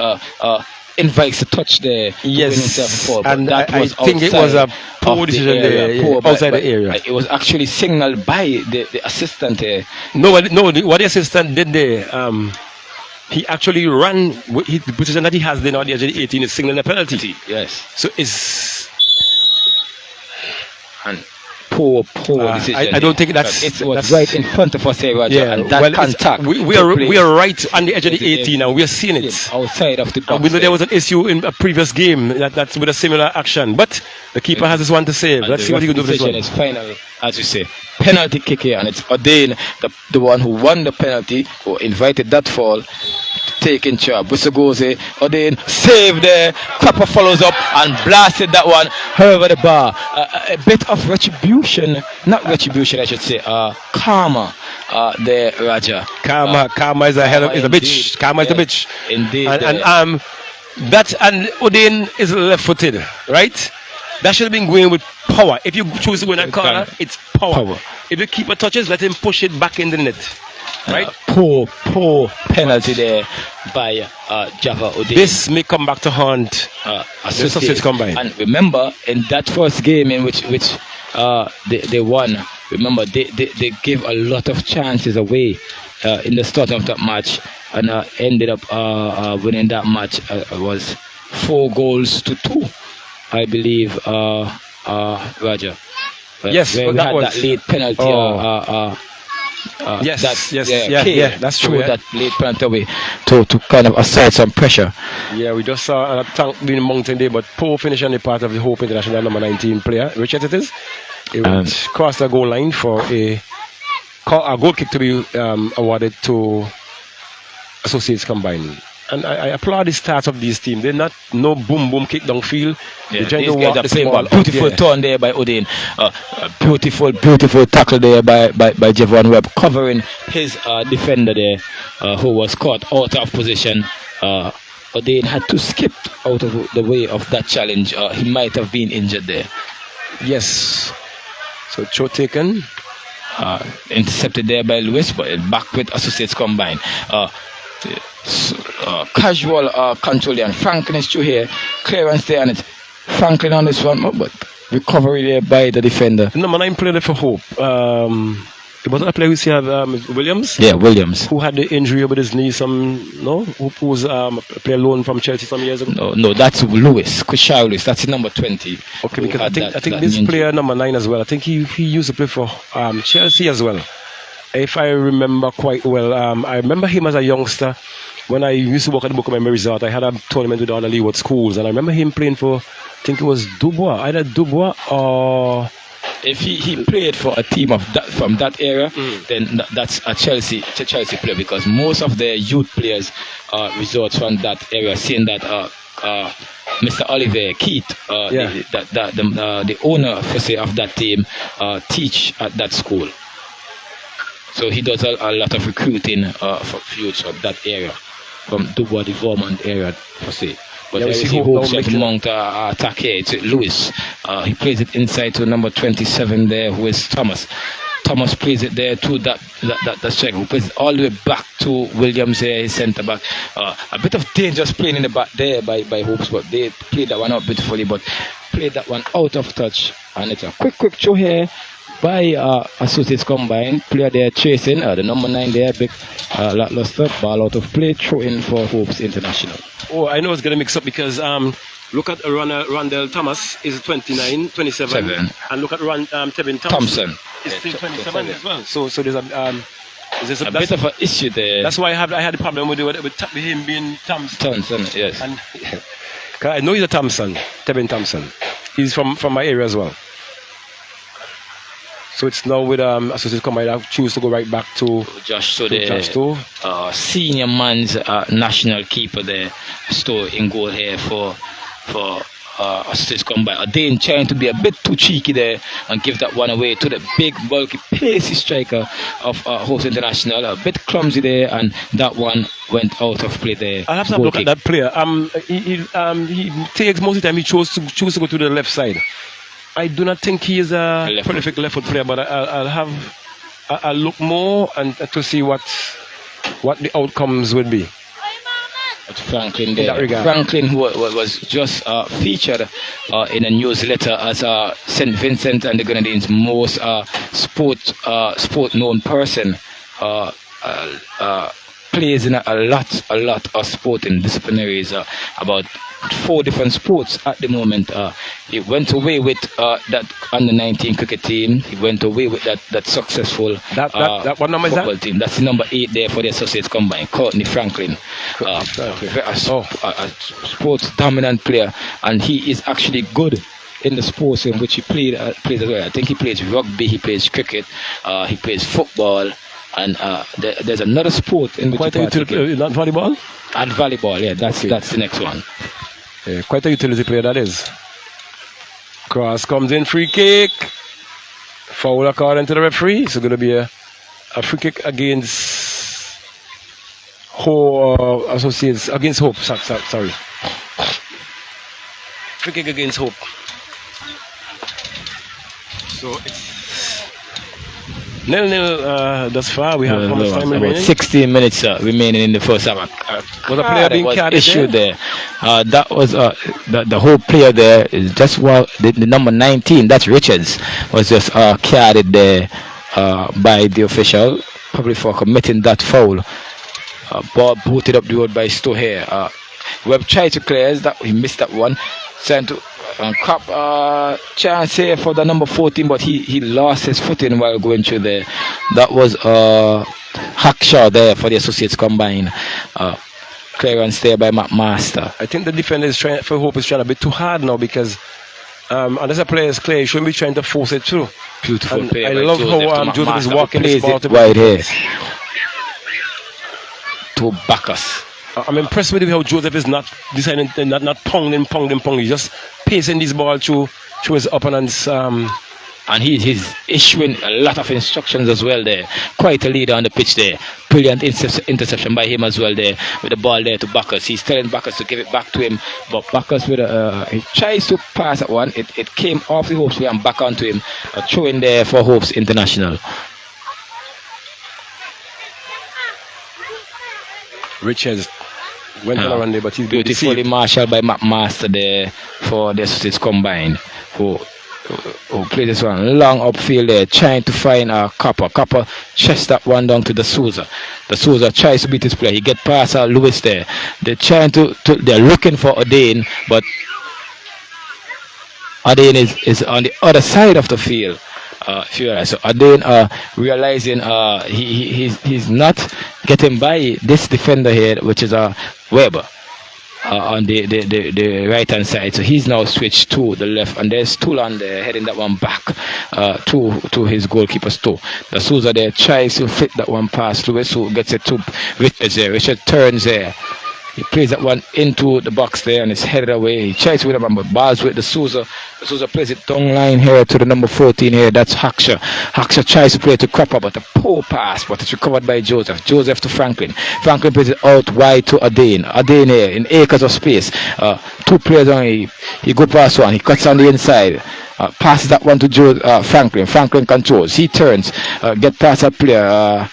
Speaker 3: invites a touch there.
Speaker 2: Yes, and I think it was a poor decision there, outside the area.
Speaker 3: It was actually signaled by the assistant there.
Speaker 2: What the assistant did there, he actually ran with the position that he has there on the edge of the 18 is signaling a penalty.
Speaker 3: Yes.
Speaker 2: So it's
Speaker 3: and poor decision.
Speaker 2: I don't think that's
Speaker 3: right in front of us here, Roger.
Speaker 2: Yeah,
Speaker 3: and that contact.
Speaker 2: We are right on the edge of the 18 now. We are seeing it
Speaker 3: outside of the box.
Speaker 2: We know there was an issue in a previous game that's with a similar action, but the keeper has this one to save. Let's see what he can do with this one.
Speaker 3: It's final, as you say, penalty kick here, and it's Aden, the one who won the penalty, who invited that fall. Taking charge. Svgcc, Aden saved there. Copper follows up and blasted that one over the bar. A bit of retribution, not retribution, I should say. Karma there, Raja.
Speaker 2: Karma is a bitch. Karma is a bitch.
Speaker 3: Indeed.
Speaker 2: And Aden is left-footed, right? That should have been going with power. If you choose to go in that corner, it's power. If the keeper touches, let him push it back in the net. Right?
Speaker 3: Poor penalty there by Java Aden.
Speaker 2: This may come back to haunt Associates combined.
Speaker 3: And remember, in that first game in which they won, remember they gave a lot of chances away in the start of that match, and ended up winning that match. It was 4-2, I believe, Roger.
Speaker 2: Yes,
Speaker 3: where we had that late penalty.
Speaker 2: That's true.
Speaker 3: That late penalty away to kind of assert some pressure.
Speaker 2: Yeah, we just saw a tank being mounted there, but poor finish on the part of the Hope International number 19 player, Richard it is. It went crossed the goal line for a goal kick to be awarded to Associates combined. And I applaud the start of these teams. They're not no boom kick downfield.
Speaker 3: Yeah,
Speaker 2: they're trying to walk the ball.
Speaker 3: Beautiful turn there by Aden. Beautiful tackle there by Javon Webb, covering his defender there, who was caught out of position. Aden had to skip out of the way of that challenge. He might have been injured there.
Speaker 2: Yes. So throw taken.
Speaker 3: Intercepted there by Lewis, but back with Associates combined. Casual control, and Franklin is through here. Clearance there, and it's Franklin on this one, but recovery there by the defender.
Speaker 2: Number 9 player for Hope. It wasn't a player we see have Williams.
Speaker 3: Yeah, Williams.
Speaker 2: Who had the injury with his knee? Who was a player loan from Chelsea some years ago.
Speaker 3: No, that's Lewis. Kushai Lewis. That's number 20.
Speaker 2: Okay, because I think this player number 9 as well. I think he used to play for Chelsea as well. If I remember quite well, I remember him as a youngster. When I used to work at the Bookman Resort, I had a tournament with all the Leeward schools, and I remember him playing for, I think it was either Dubois or...
Speaker 3: If he played for a team of from that era, then that's a Chelsea player, because most of their youth players resort from that area, seeing that Mr. Oliver Keith, the owner, per se, of that team, teach at that school. So he does a lot of recruiting for youths of that area, from Dubois, the Vermont area, per se. But there is hopes of mount attack here. It's Lewis. He plays it inside to number 27 there, who is Thomas. Thomas plays it there to that striker who plays it all the way back to Williams here, his centre back. A bit of dangerous playing in the back there by Hopes, but they played that one out beautifully, but played that one out of touch. And it's a quick throw here by Associates Combine. Player there chasing the number 9 there, big lackluster ball out of play, throw in for Hopes International.
Speaker 2: Oh, I know it's going to mix up because look at Rondell Thomas is 27, and look at Tevin Thompson is still 27 as well. So there's a
Speaker 3: bit of an issue there.
Speaker 2: That's why I had a problem with him being Thompson.
Speaker 3: Yes.
Speaker 2: And I know he's a Tevin Thompson. He's from my area as well. So it's now with Associates Combine. I choose to go right back to
Speaker 3: Josh Stowe, senior man's national keeper there. Stowe in goal here for Associates Combine. Dane trying to be a bit too cheeky there and give that one away to the big, bulky, pacey striker of Hopes International. A bit clumsy there, and that one went out of play there.
Speaker 2: I'll have to look at that player. He takes most of the time. He choose to go to the left side. I do not think he is a prolific left foot player, but I'll look more and to see what the outcomes would be.
Speaker 3: Franklin there. Franklin, who was just featured in a newsletter as St. Vincent and the Grenadines' most sport known person. Plays in a lot of sporting disciplinaries, about 4 different sports at the moment. He went away with that under-19 cricket team. He went away with that successful
Speaker 2: that what number
Speaker 3: football
Speaker 2: is that?
Speaker 3: team. That's the number 8 there for the Associates Combine. Courtney Franklin, a sports dominant player, and he is actually good in the sports in which he plays as well. I think he plays rugby, he plays cricket, he plays football. And there's another sport in which
Speaker 2: quite a utility, not volleyball?
Speaker 3: And volleyball, yeah, that's the next one.
Speaker 2: Yeah, quite a utility player that is. Cross comes in, free kick. Foul according to the referee. It's going to be a free kick against Associates, against Hope. Sorry. Free kick against Hope. So it's 0-0 thus far. We have how much time remaining?
Speaker 3: 16 minutes remaining in the first half.
Speaker 2: Was a player being carried
Speaker 3: issued there? That was the whole player there is just the number 19. That's Richards was just carried there by the official, probably for committing that foul. Ball booted up the road by Stowe here. Webb tried to clear that, he missed that one. Sent to chance here for the number 14, but he lost his footing while going through there. That was Hackshaw there for the Associates Combine. Clearance there by McMaster.
Speaker 2: I think the defender is trying a bit too hard now, because unless a player is clear, he shouldn't be trying to force it through.
Speaker 3: Beautiful play.
Speaker 2: I love how Joseph is walking this ball to
Speaker 3: right here to Bacchus.
Speaker 2: I'm impressed with how Joseph is not deciding, not pounding. He's just pacing this ball through his opponents.
Speaker 3: And he's issuing a lot of instructions as well there. Quite a leader on the pitch there. Brilliant interception by him as well there, with the ball there to Bacchus. He's telling Bacchus to give it back to him, but Bacchus he tries to pass that one. It came off the Hopes and back onto him. A throw in there for Hopes International.
Speaker 2: Richards went around there, but he's
Speaker 3: beautifully marshaled by McMaster there for the Associates Combine, who played this one long upfield there, trying to find Copper. Copper chests that one down to the Souza. The Souza tries to beat his player. He get past Lewis there. They're trying they're looking for Odane, but Odane is on the other side of the field. So Odane realizing he's not getting by this defender here, which is Weber, on the right hand side. So he's now switched to the left, and there's Tulan there heading that one back to his goalkeeper Stowe. The Souza there tries to flick that one past Lewis, who gets it to Richards there. Richard turns there. He plays that one into the box there and it's headed away. He tries with him, but balls with the Souza. The Souza plays it down line here to the number 14 here. That's Haksha. Haksha tries to play to Cropper, but a poor pass, but it's recovered by Joseph. Joseph to Franklin. Franklin plays it out wide to Adain. Adain here in acres of space. Two players on. He go past one. He cuts on the inside. Passes that one to Franklin. Franklin controls. He turns. Get past that player.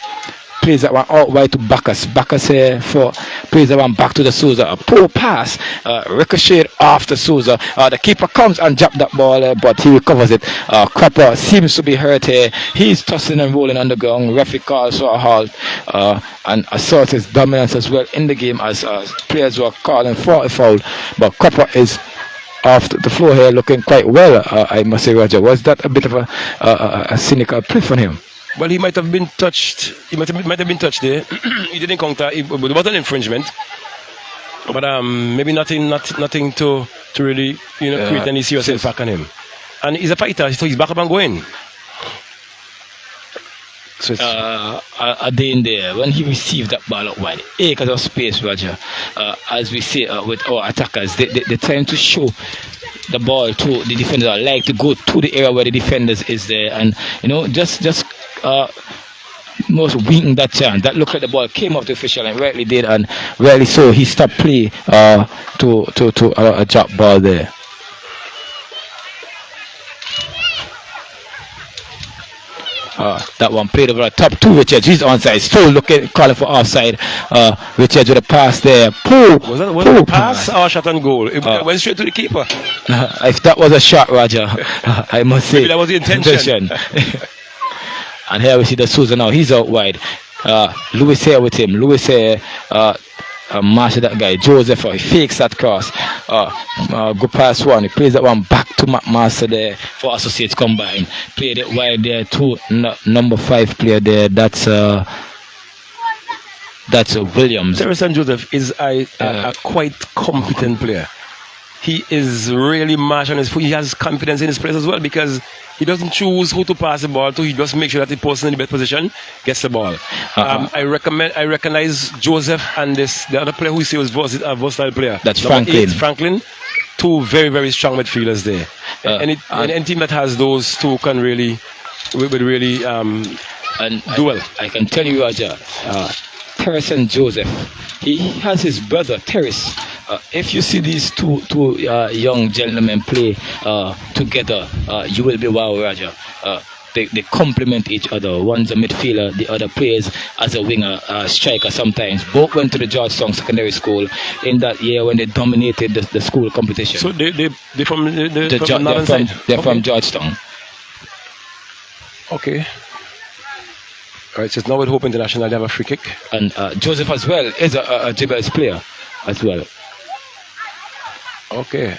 Speaker 3: Plays that one out wide to Bacchus. Bacchus here plays that one back to the Souza. A poor pass. Ricochet off the Souza. The keeper comes and drops that ball, but he recovers it. Cropper seems to be hurt here. He's tossing and rolling on the ground. Referee calls for a halt and assaults his dominance as well in the game as players were calling for a foul. But Cropper is off the floor here looking quite well, I must say, Roger. Was that a bit of a cynical play from him?
Speaker 2: Well, he might have been touched. He might have been touched there. He didn't counter. It was an infringement, but maybe nothing to really create any serious impact on him. And he's a fighter, so he's back up and going. So
Speaker 3: Adain there, when he received that ball out wide, acres of space, Roger. As we see with our attackers, they tend to show the ball to the defenders. I like to go to the area where the defenders is there, and just most winning that chance. That looked like the ball came off the official and rightly did, and rightly so. He stopped play to a drop ball there. That one played over the top to Richards. He's onside, still looking, calling for offside. Richards with a pass there.
Speaker 2: Was that a pass or a shot on goal? It went straight to the keeper.
Speaker 3: If that was a shot, Roger, I must say.
Speaker 2: Maybe that was the intention.
Speaker 3: And here we see the Souza now. He's out wide. Lewis here with him. Lewis here. Marshall that guy. Joseph, he fakes that cross. Go past one. He plays that one back to McMaster there for Associates combined. Played it wide there to number 5 player there. That's Williams.
Speaker 2: Terrence Joseph is a quite competent player. He is really march on his foot. He has confidence in his players as well because he doesn't choose who to pass the ball to. He just makes sure that the person in the best position gets the ball. I recognize Joseph and the other player who he was a versatile player.
Speaker 3: That's Franklin.
Speaker 2: Franklin. Two very, very strong midfielders there. Any team that has those two can really do well.
Speaker 3: I can tell you, Roger, Terrace and Joseph, he has his brother Terrace. If you see these two young gentlemen play together, you will be wow, Roger. They complement each other. One's a midfielder, the other plays as a winger, striker sometimes. Both went to the Georgetown Secondary School in that year when they dominated the school competition.
Speaker 2: So they're from the northern side?
Speaker 3: They're from Georgetown.
Speaker 2: Okay. All right, so it's now with Hope International. They have a free kick.
Speaker 3: And Joseph as well is a Jibbles player as well.
Speaker 2: Okay.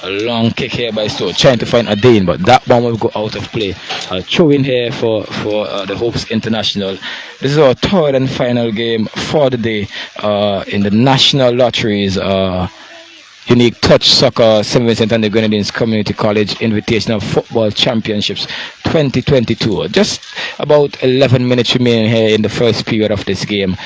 Speaker 3: A long kick here by Stowe, trying to find Adain, but that one will go out of play. Throw in here for the Hopes International. This is our third and final game for the day in the National Lotteries Unique Touch Soccer St. Vincent and the Grenadines Community College Invitational Football Championships 2022. Just about 11 minutes remaining here in the first period of this game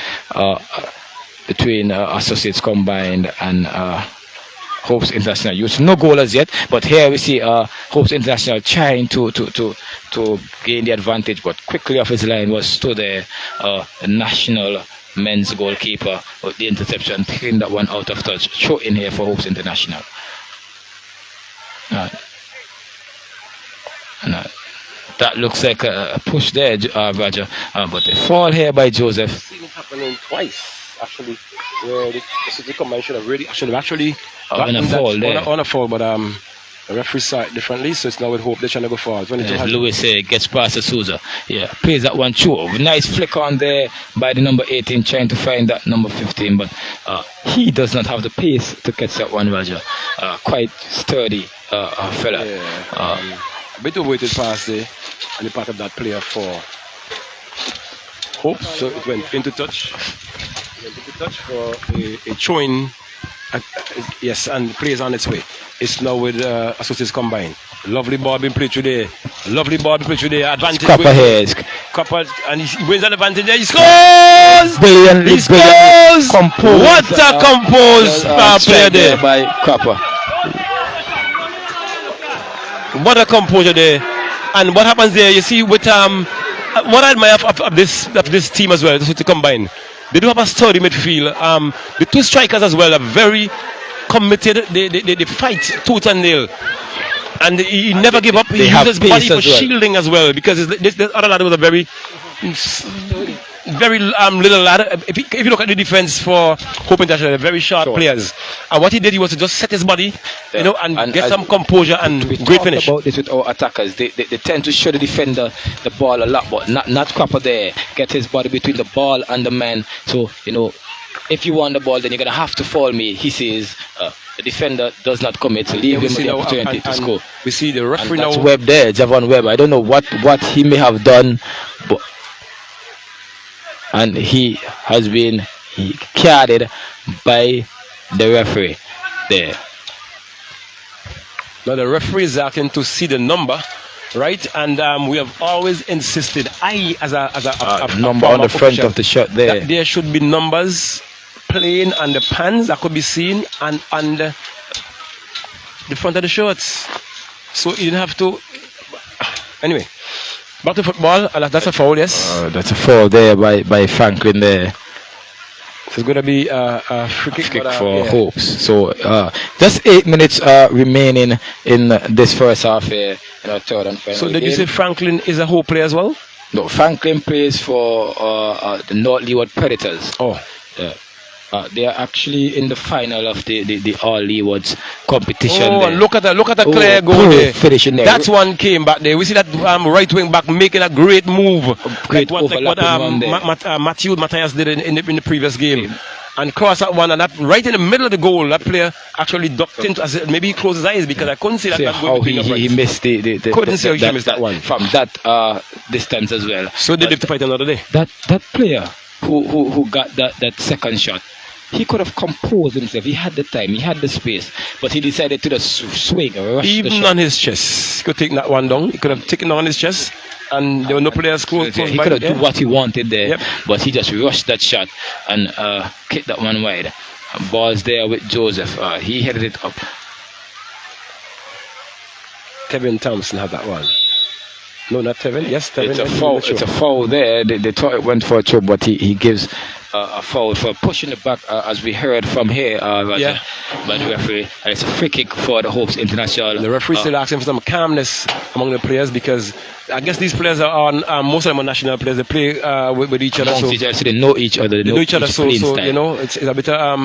Speaker 3: between Associates combined and Hopes International Youth. No goal as yet, but here we see Hopes International trying to gain the advantage, but quickly off his line was to the national men's goalkeeper with the interception, taking that one out of touch. Throw in here for Hopes International. That looks like a push there, Roger, but a fall here by Joseph.
Speaker 2: I've seen it happening twice, actually, where the City Combine should have actually
Speaker 3: on a fall there.
Speaker 2: On a fall, but the referee saw it differently, so it's now with Hope they're trying to go forward.
Speaker 3: Lewis gets past the Souza. Yeah, plays that one through. Nice flick on there by the number 18, trying to find that number 15, but he does not have the pace to catch that one, Roger. Quite sturdy fella.
Speaker 2: Yeah, a bit of weighted pass there, and the part of that player for Hope, so it went into touch. For a throw-in. Yes, and plays on its way. It's now with Associates combined. Lovely ball being played today. Advantage.
Speaker 3: Copper here.
Speaker 2: Copper, and he wins an advantage there. He scores!
Speaker 3: Brilliantly,
Speaker 2: He scores!
Speaker 3: composed,
Speaker 2: What a composed player
Speaker 3: strike
Speaker 2: there.
Speaker 3: by Copper.
Speaker 2: What a composure there. And what happens there, you see, with what I admire of this team as well, to combine. They do have a sturdy midfield. The two strikers as well are very committed. They fight tooth and nail. And he never give up. He uses body for shielding as well, because this other lad was a very little lad. If you look at the defense for Hope International, very sharp players. And what he did, he was to just set his body, and get some composure and great finish.
Speaker 3: About this with our attackers, they tend to show the defender the ball a lot, but not Copper there. Get his body between the ball and the man. So if you want the ball, then you're gonna have to foul me. He says. The defender does not commit, so leave him the opportunity to score.
Speaker 2: We see the referee
Speaker 3: and that's
Speaker 2: now.
Speaker 3: Webb there, Javon Webb. I don't know what he may have done, and he has been carried by the referee there.
Speaker 2: Now the referee is asking to see the number, right? And we have always insisted, as a
Speaker 3: number on the front of the shirt there.
Speaker 2: That there should be numbers plain on the pants that could be seen and on the front of the shorts, so you didn't have to. Anyway, back to football. That's a foul, yes.
Speaker 3: That's a foul there by Franklin there.
Speaker 2: So it's going to be a free kick
Speaker 3: for Hopes. So just 8 minutes remaining in this first half here in our third and final.
Speaker 2: So did
Speaker 3: game.
Speaker 2: you say Franklin is a Hope player as well?
Speaker 3: No, Franklin plays for the North Leeward Predators.
Speaker 2: Oh.
Speaker 3: Yeah. They are actually in the final of the All Leewards competition.
Speaker 2: Oh,
Speaker 3: there.
Speaker 2: and look at that clear goal there.
Speaker 3: Finishing there.
Speaker 2: That one came back there. We see that right wing back making a great move.
Speaker 3: Great
Speaker 2: like what Matthias did in the previous game. And cross that one, and that right in the middle of the goal, that player actually ducked into. Maybe he closed his eyes because I couldn't see that.
Speaker 3: How he missed
Speaker 2: couldn't see how he missed that one
Speaker 3: from that distance as well.
Speaker 2: So they live to fight another day.
Speaker 3: That player who got that second shot. He could have composed himself. He had the time, he had the space, but he decided to just swing or rush
Speaker 2: even
Speaker 3: the shot.
Speaker 2: On his chest. He could take that one down. He could have taken it on his chest, and there were no players close
Speaker 3: He
Speaker 2: by.
Speaker 3: could have done what he wanted there,
Speaker 2: Yep.
Speaker 3: but he just rushed that shot and kicked that one wide. Ball's there with Joseph. He headed it up.
Speaker 2: Tevin Thompson had that one. No, not Tevin. Yes, Tevin.
Speaker 3: It's a foul. It's a foul there. They thought it went for a throw, but he gives a foul for pushing it back, as we heard from here, Roger, by the referee. And it's a free kick for the Hopes International.
Speaker 2: The referee still asking for some calmness among the players, because I guess these players are on, most of them are national players. They play with each other. So
Speaker 3: they know each other.
Speaker 2: They know each other. So it's a bit of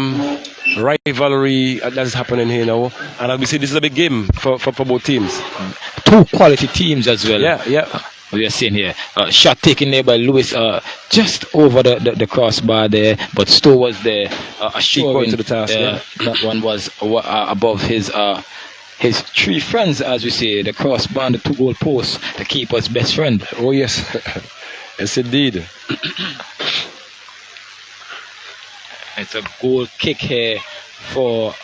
Speaker 2: rivalry that's happening here now. And as we see, this is a big game for both teams.
Speaker 3: Two quality teams as well.
Speaker 2: Yeah.
Speaker 3: We are seeing here, shot taken there by Lewis, just over the crossbar there, but Stowe was there, assuring
Speaker 2: to the task,
Speaker 3: that one was above his 3 friends, as we say, the crossbar and the 2 goal posts, the keeper's best friend.
Speaker 2: Oh yes, yes indeed.
Speaker 3: It's a goal kick here for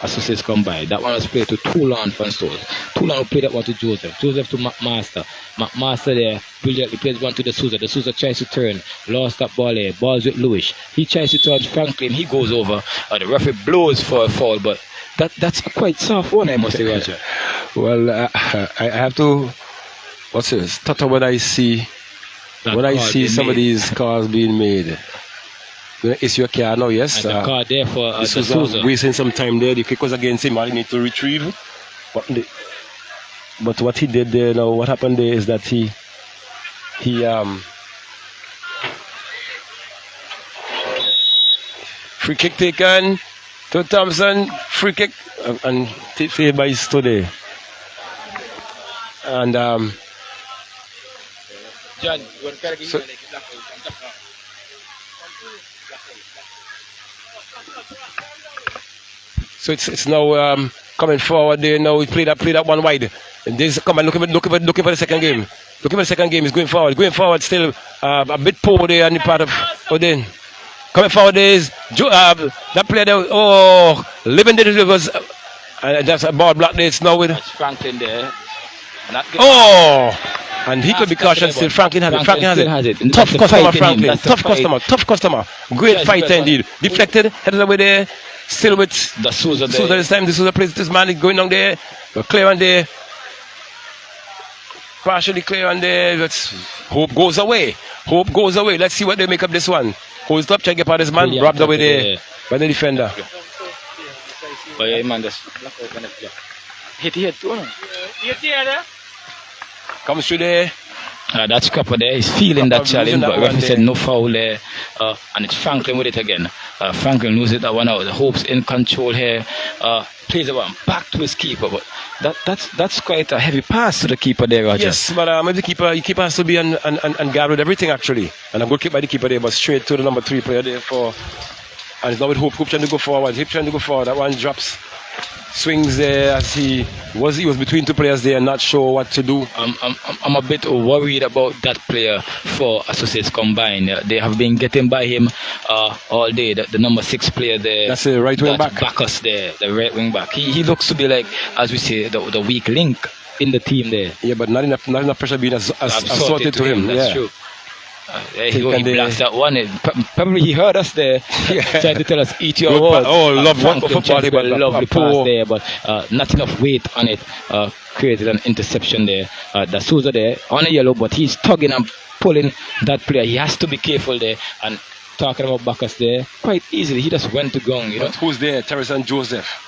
Speaker 3: Associates combined. That one was played to Toulon from Stores. Toulon played that one to Joseph. Joseph to McMaster. McMaster there brilliantly plays one to the Souza. The Souza tries to turn. Lost that ball there. Ball's with Lewis. He tries to turn Franklin. He goes over. The referee blows for a foul, but that's a quite soft one, I must say, Roger.
Speaker 2: Well, I have to. What's this? Stutter when I see some of these cars being made. It's your car now, yes.
Speaker 3: And the car there for the
Speaker 2: Souza wasting some time there. The kick was against him. I need to retrieve. But what he did there now, what happened there is that he free kick taken to Thompson. Free kick and saved by Stode. And
Speaker 3: John,
Speaker 2: so it's now coming forward there. Now we play that one wide. And this come and looking for the second game. Looking for the second game. He's going forward still. A bit poor there on the part of Odin. Coming forward there is that player there. Oh, living there was that's a ball block there. It's now with
Speaker 3: Franklin there.
Speaker 2: And he could be cautious still. Franklin has it.
Speaker 3: Franklin still has it.
Speaker 2: Tough
Speaker 3: That's the
Speaker 2: customer,
Speaker 3: fight in him.
Speaker 2: Franklin.
Speaker 3: That's the
Speaker 2: Tough
Speaker 3: fight.
Speaker 2: customer. Tough customer. Great
Speaker 3: Yes,
Speaker 2: fighter
Speaker 3: yes,
Speaker 2: indeed. Deflected, headed away there. Still with
Speaker 3: The Souza there.
Speaker 2: Souza this time. This Souza plays this man is going down there. But clear on there. Partially clear on there. Hope goes away. Hope goes away. Let's see what they make of this one. Holds it up, try to get past this man.
Speaker 3: Brilliant
Speaker 2: Robbed away
Speaker 3: tackle
Speaker 2: there
Speaker 3: there.
Speaker 2: by the defender.
Speaker 3: But yeah, man, just block out when it's blocked. Hit the head too, no?
Speaker 2: Comes through there.
Speaker 3: That scrapper there is feeling that
Speaker 2: Scrapper
Speaker 3: challenge,
Speaker 2: losing that
Speaker 3: but
Speaker 2: one
Speaker 3: referee said
Speaker 2: there.
Speaker 3: no foul there. And it's Franklin with it again. Franklin loses that one out. The Hope's in control here. Plays the one back to his keeper, but that's quite a heavy pass to the keeper there, Roger.
Speaker 2: Yes, but maybe the keeper has to be on guard with everything actually. And a good kick by the keeper there, but straight to the number 3 player there for. And it's now with Hope. Hope trying to go forward. Hope trying to go forward. That one drops. Swings there as he was between 2 players there, not sure what to do.
Speaker 3: I'm a bit worried about that player for Associates Combined. They have been getting by him all day. The number 6 player there.
Speaker 2: That's the right wing back.
Speaker 3: Backus there, the right wing back. He looks to be like, as we say, the weak link in the team there.
Speaker 2: Yeah, but not enough pressure being assaulted to him.
Speaker 3: That's
Speaker 2: yeah.
Speaker 3: true. There he go, he blocks that one. Probably he heard us there, trying to tell us, eat your words.
Speaker 2: Wonderful football, but
Speaker 3: lovely pass there, but not enough weight on it. Created an interception there. The Souza there on a yellow, but he's tugging and pulling that player. He has to be careful there. And talking about Bacchus there, quite easily, he just went to ground, you know.
Speaker 2: But who's there? Terrace and Joseph.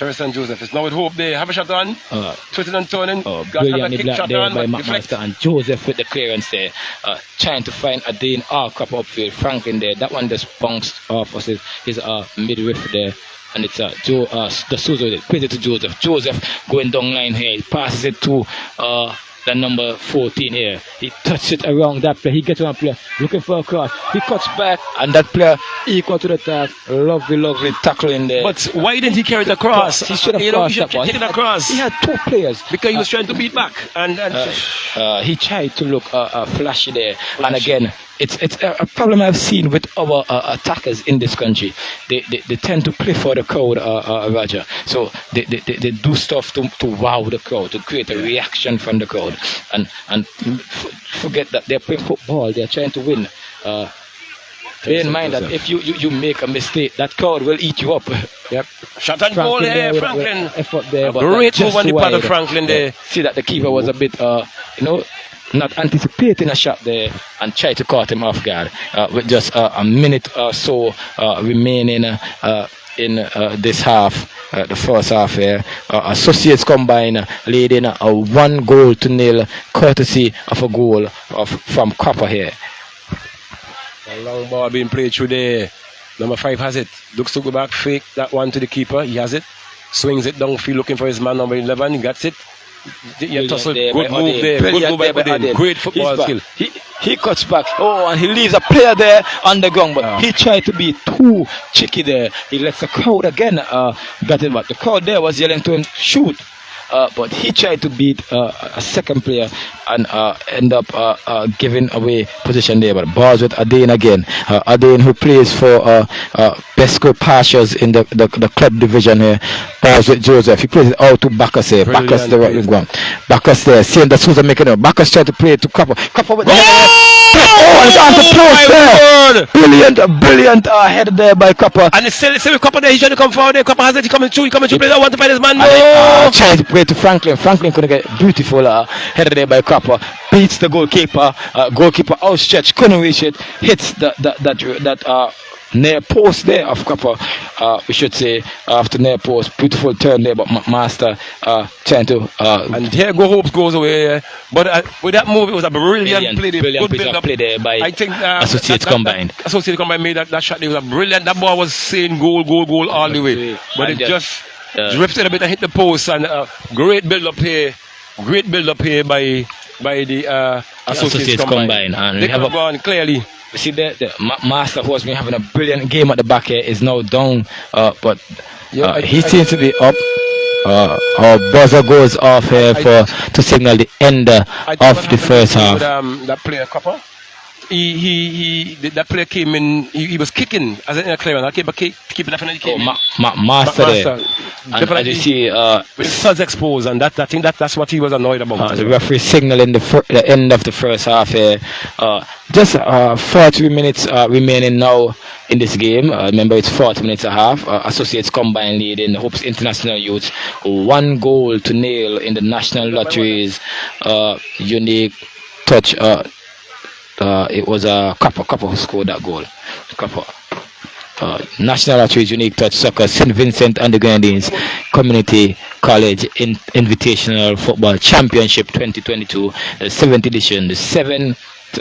Speaker 2: It's now with Hope there. Have a shot on. Twisting and turning.
Speaker 3: Brilliantly blocked there by McMaster and Joseph with the clearance there. Trying to find a Dane Arcrop upfield. Franklin there. That one just bounced off of his midriff there. And it's the Souza plays it to Joseph. Joseph going down line here. He passes it to the number 14 here. He touches it around that player. He gets one player looking for a cross. He cuts back and that player equal to the task. Lovely tackle in there.
Speaker 2: But why didn't he carry the cross?
Speaker 3: He should have crossed that one.
Speaker 2: Taken the cross.
Speaker 3: He had 2 players.
Speaker 2: Because he was trying to beat back. And
Speaker 3: he tried to look flashy there. And again, it's a problem I've seen with our attackers in this country. They tend to play for the crowd, Roger. So they do stuff to wow the crowd, to create a reaction from the crowd. And forget that they're playing football, they're trying to win. Bear in mind that if you make a mistake, that crowd will eat you up.
Speaker 2: Yep. Shot and goal there, Franklin.
Speaker 3: Effort there, but
Speaker 2: great move on the part of
Speaker 3: wide.
Speaker 2: Franklin there.
Speaker 3: See that the keeper was a bit, not anticipating a shot there and tried to caught him off guard with just a minute or so remaining in this half, the first half here. Associates Combined leading a 1-0 courtesy of a goal from Copper here.
Speaker 2: A long ball being played through there. Number 5 has it. Looks to go back, fake that one to the keeper. He has it. Swings it downfield looking for his man number 11. He gets it. Tussle, good move there. Good move by Odin. Great football skill.
Speaker 3: He cuts back. And he leaves a player there on the ground, but he tried to be too cheeky there. He lets the crowd again get it, but the crowd there was yelling to him, shoot. But he tried to beat a second player and end up giving away position there. But balls with Adain again. Adain, who plays for Pesco Pastures in the club division here. Balls with Joseph. He plays it out to Bacchus here. Bacchus the right wing one. Bacchus there. Seeing that Souza making it. Bacchus tried to play it to Copper. Copper with the and it's on the post there. Brilliant head there by Copper.
Speaker 2: And it's still with Copper there. He's trying to come forward there. Copper has it. He coming through. Play that one to find his man.
Speaker 3: Trying to play to Franklin. Franklin couldn't get beautiful header there by Copper. Beats the goalkeeper. Goalkeeper outstretched, couldn't reach it. Hits that near post there of Copper. We should say after near post. Beautiful turn there, but McMaster trying to.
Speaker 2: And here Hopes goes away. But with that move, it was a brilliant play.
Speaker 3: Brilliant piece of play there by Associates Combined.
Speaker 2: Associates Combined made that shot. It was a brilliant. That ball was saying goal all the way. But it just drifted a bit and hit the post. And great build up here by the Associates Combined.
Speaker 3: And
Speaker 2: they have gone clearly.
Speaker 3: You see the Master, who has been having a brilliant game at the back here, is now down, but he seems to be up. Our buzzer goes off here to signal the end of the first half.
Speaker 2: That player Copper. that player came in. He was kicking as an clearance. I keep definitely came in.
Speaker 3: Master there. And
Speaker 2: Definitely
Speaker 3: you see,
Speaker 2: with his studs exposed, and I think that's what he was annoyed about.
Speaker 3: the referee signaling the end of the first half here. Just 40 minutes remaining now in this game. Remember, it's 40 minutes and a half. Associates combined leading Hopes International Youth 1-0 in the National Lotteries unique touch. It was a couple who scored that goal. Couple. National Lotteries Unique Touch Soccer St. Vincent and the Grenadines Community College Invitational Football Championship 2022, the 7th edition, the 7th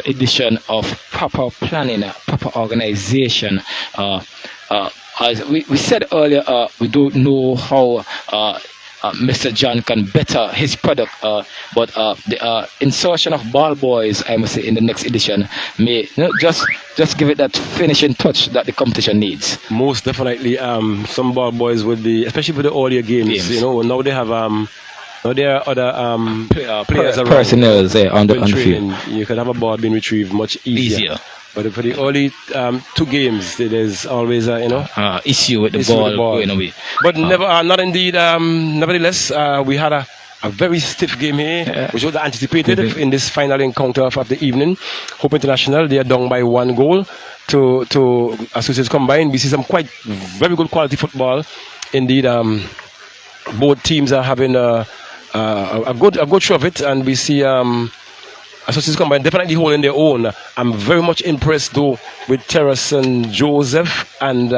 Speaker 3: edition of proper planning, proper organization. As we said earlier, we don't know how Mr. John can better his product, but the insertion of ball boys, I must say, in the next edition may just give it that finishing touch that the competition needs.
Speaker 2: Most definitely, some ball boys would be, especially for the earlier games. You know, now they have now there are other players around.
Speaker 3: Personnel there on the field.
Speaker 2: You can have a ball being retrieved much easier. But for the early 2 games, there's always a
Speaker 3: issue with the ball going away.
Speaker 2: But not indeed. Nevertheless, we had a very stiff game here, which was anticipated in this final encounter of the evening. Hope International, they are down by 1 goal to Associates Combined. We see some very good quality football. Indeed, both teams are having a good show of it, and we see Associates Combined definitely holding their own. I'm very much impressed though with Terrace and Joseph and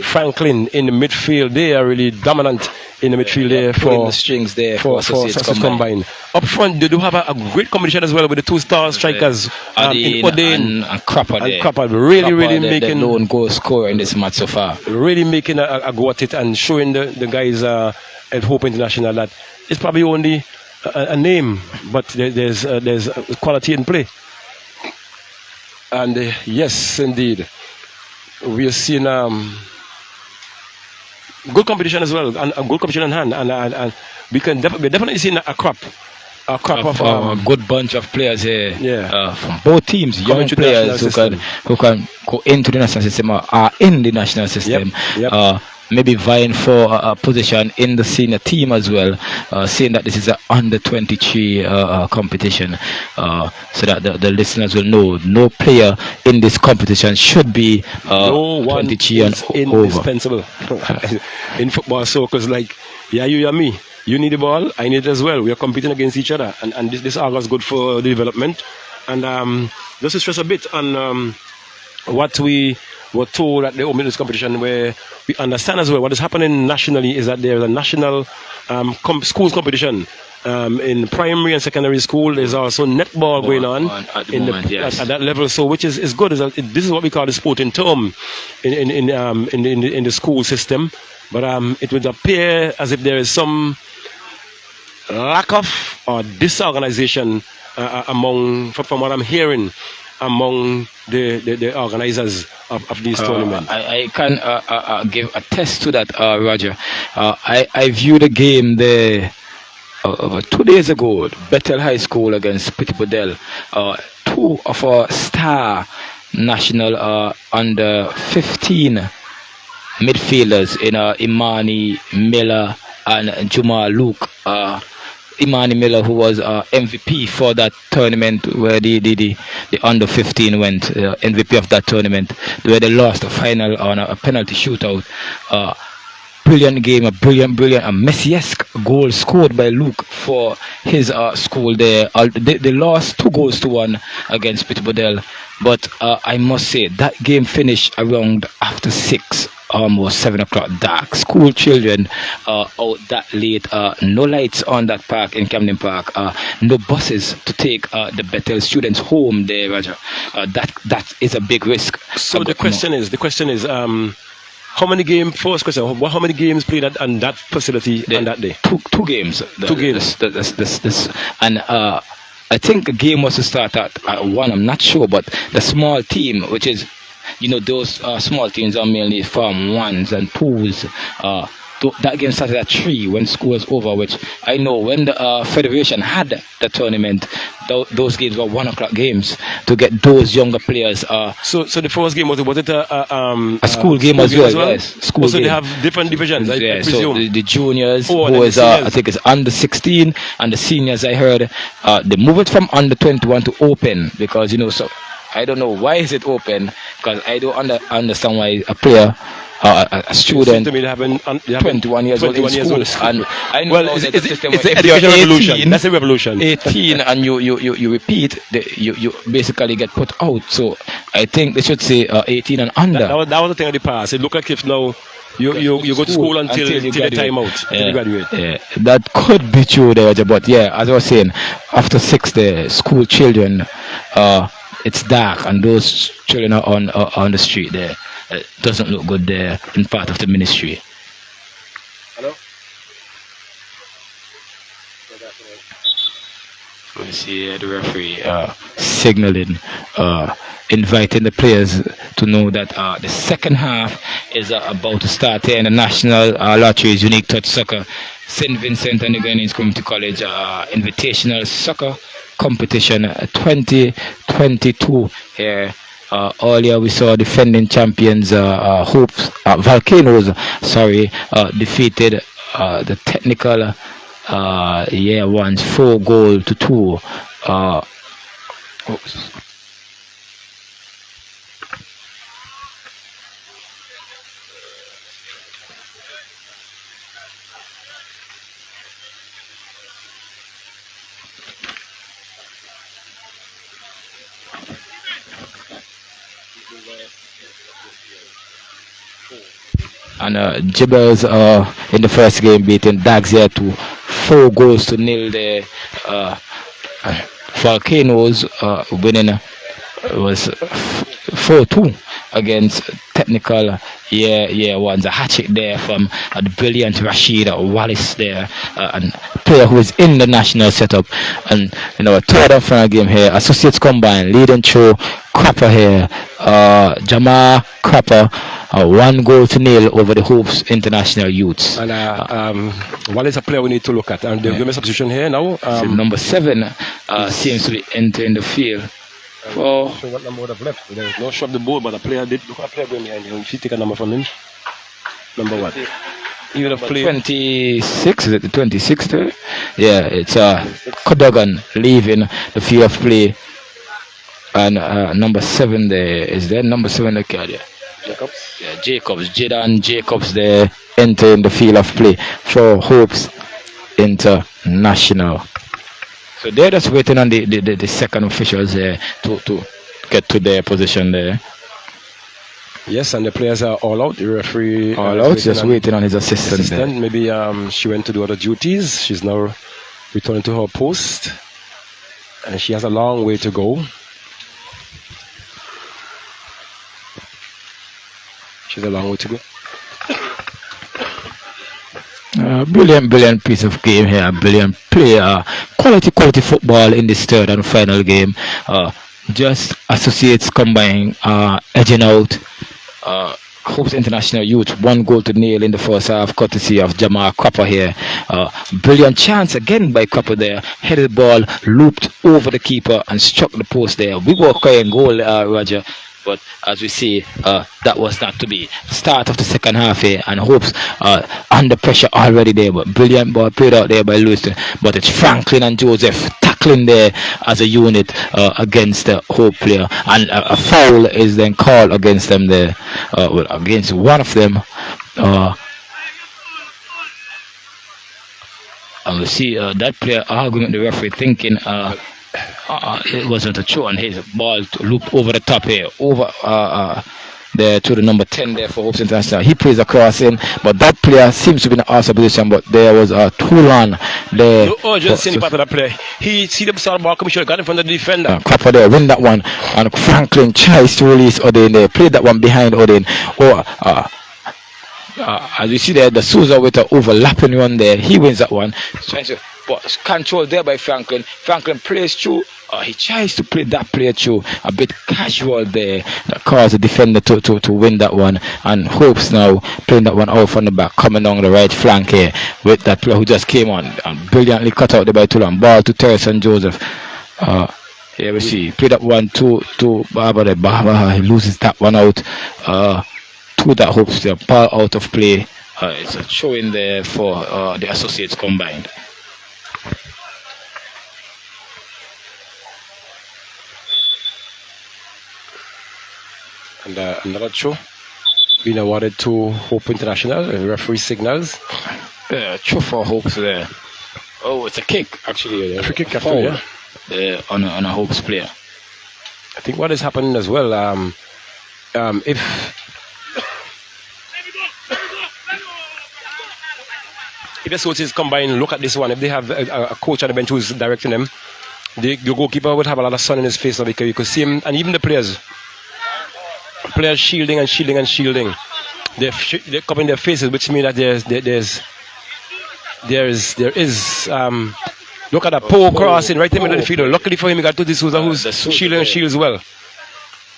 Speaker 2: Franklin in the midfield. They are really dominant in the midfield there
Speaker 3: for the strings there for Associates Combined.
Speaker 2: Up front, they do have a great combination as well with the 2 star strikers, in Odin
Speaker 3: and Cropper there.
Speaker 2: Cropper really making
Speaker 3: the lone goal scorer in this match so far.
Speaker 2: Really making a go at it and showing the guys at Hope International that it's probably only a name, but there's quality in play. And yes, indeed, we are seeing good competition as well, and a good competition in hand, and we're definitely seeing a crop of
Speaker 3: a good bunch of players here. From both teams, young players who can go into the national system or are in the national system. Yep. Maybe vying for a position in the senior team as well, saying that this is an under 23 competition, so that the listeners will know no player in this competition should be 23 and
Speaker 2: indispensable in football. So, because like, you and me, you need the ball, I need it as well. We are competing against each other, and this augurs good for the development. And just to stress a bit on what we were told at the opening of this competition, where we understand as well what is happening nationally is that there is a national schools competition in primary and secondary school. There's also netball going on at that level, so which is good. This is what we call the sporting term in the school system. But it would appear as if there is some lack of or disorganization from what I'm hearing, among the organizers of these tournaments.
Speaker 3: I can give a test to that, Roger. I viewed a game there 2 days ago, Bethel High School against Pitibodel. 2 of our star national under 15 midfielders in Imani Miller and Juma Luke. Imani Miller, who was MVP for that tournament where the under 15 went, MVP of that tournament, where they lost the final on a penalty shootout. Brilliant game, a brilliant, a Messi-esque goal scored by Luke for his school there. They lost 2-1 against Pitibodel, but I must say that game finished around after 6. Almost 7 o'clock dark. School children out that late. No lights on that park in Camden Park. No buses to take the Bethel students home there, Roger. That is a big risk.
Speaker 2: So the question is, how many games? First question: how many games played on that facility on that day?
Speaker 3: Two games.
Speaker 2: 2 games.
Speaker 3: And I think the game was to start at 1. I'm not sure, but the small team, which is, those small teams are mainly from 1s and 2s. that game started at 3 when school was over, which I know when the federation had the tournament, those games were 1 o'clock games to get those younger players.
Speaker 2: So the first game was it
Speaker 3: a school game as well? Yes, school
Speaker 2: so
Speaker 3: game.
Speaker 2: they have different divisions, I
Speaker 3: So
Speaker 2: presume.
Speaker 3: the juniors,
Speaker 2: Oh,
Speaker 3: who
Speaker 2: the
Speaker 3: is
Speaker 2: seniors.
Speaker 3: I think it's under 16, and the seniors, I heard they move it from under 21 to open, because so I don't know why is it open, because I don't understand why a player, a student,
Speaker 2: To me, they haven't
Speaker 3: 21 years old in
Speaker 2: 21 years
Speaker 3: school,
Speaker 2: old.
Speaker 3: and I know
Speaker 2: Well,
Speaker 3: now
Speaker 2: it's
Speaker 3: that the system
Speaker 2: the
Speaker 3: where if
Speaker 2: education
Speaker 3: you're
Speaker 2: revolution.
Speaker 3: 18,
Speaker 2: That's a revolution.
Speaker 3: 18 and you repeat, you basically get put out. So I think they should say 18 and under.
Speaker 2: That was the thing of the past. It looked like if now you go to school until
Speaker 3: you
Speaker 2: the time
Speaker 3: graduate.
Speaker 2: out, till you graduate.
Speaker 3: Yeah, that could be true there, but yeah, as I was saying, after 6, the school children, it's dark, and those children are on the street there. It doesn't look good there in part of the ministry.
Speaker 2: Hello?
Speaker 3: We see the referee signaling, inviting the players to know that the second half is about to start here in the National Lotteries Unique Touch Soccer St. Vincent and the Grenadines Community College Invitational Soccer Competition 2022 here. Earlier we saw defending champions Volcanoes defeated the technical year ones 4-2. And Gibbers in the first game beating Dags here to 4-0 there. Volcanoes winning was 4-2 against technical year ones. A hat trick there from the brilliant Rashid Wallace there, and player who is in the national setup. And a third and final game here, Associates combined leading through Crapper here, Jama Crapper, 1-0 over the Hopes International Youths.
Speaker 2: And Wallace is a player we need to look at. And they're doing a substitution here now.
Speaker 3: So number 7 seems to be entering the field.
Speaker 2: So what number would have left? There was no shot the board, but the player did look at a player going behind him. If you take a number from him, number what? He would have played
Speaker 3: 26, is it the 26th there? Yeah, it's Kodogan leaving the field of play. And number 7 there, is there number 7 the card? Yeah.
Speaker 2: Jacobs.
Speaker 3: Yeah, Jadan Jacobs there entering the field of play for Hopes International. So they're just waiting on the second officials there to get to their position there.
Speaker 2: Yes, and the players are all out. The referee
Speaker 3: All out, just waiting on his assistant there.
Speaker 2: Maybe she went to do other duties. She's now returning to her post, and she has a long way to go. She's a long way to go.
Speaker 3: Brilliant piece of game here. Brilliant play. Quality football in this third and final game. Just Associates combined edging out Hopes International Youth 1-0 in the first half, courtesy of Jamal Crapper here. Brilliant chance again by Crapper there. Headed the ball, looped over the keeper and struck the post there. We were crying goal, Roger. But as we see, that was not to be. Start of the second half here, and Hopes under pressure already there. But brilliant ball played out there by Lewiston. But it's Franklin and Joseph tackling there as a unit against the Hope player. And a foul is then called against them there. Against one of them. And we see that player arguing with the referee, thinking it wasn't a throw, and his ball looped over the top here, over there to the number 10 there for Hopes International. He plays a cross in, but that player seems to be in an awesome position, but there was a Toulon there.
Speaker 2: Oh, just seeing part of that play. He see the ball come, should have got in front of the defender.
Speaker 3: Crapper there, win that one, and Franklin tries to release Odin there, played that one behind Odin. As you see there, the Souza with the overlapping one there, he wins that one. Trying to but controlled there by Franklin. Franklin plays through. He tries to play that player through, a bit casual there, that caused the defender to win that one. And Hopes now playing that one out from the back, coming along the right flank here with that player who just came on and brilliantly cut out there by Tulan. Ball to Terrace and Joseph. Here we see, play that one to Barbara. He loses that one out to that Hopes there. Ball out of play. It's a show in there for the Associates combined.
Speaker 2: And another throw being awarded to Hope International. Referee signals.
Speaker 3: Throw for Hopes there. Oh, it's a kick actually.
Speaker 2: Free kick after,
Speaker 3: foul,
Speaker 2: yeah.
Speaker 3: On a Hopes player.
Speaker 2: I think what is happening as well, if the Associates combine, look at this one. If they have a coach on the bench who's directing them, the goalkeeper would have a lot of sun in his face, so because you could see him, and even the players shielding and shielding and shielding. They're covering their faces, which means that there is look at that poor crossing right in the middle of the field. Luckily for him, he got to D'Souza, who's shielding and shields well.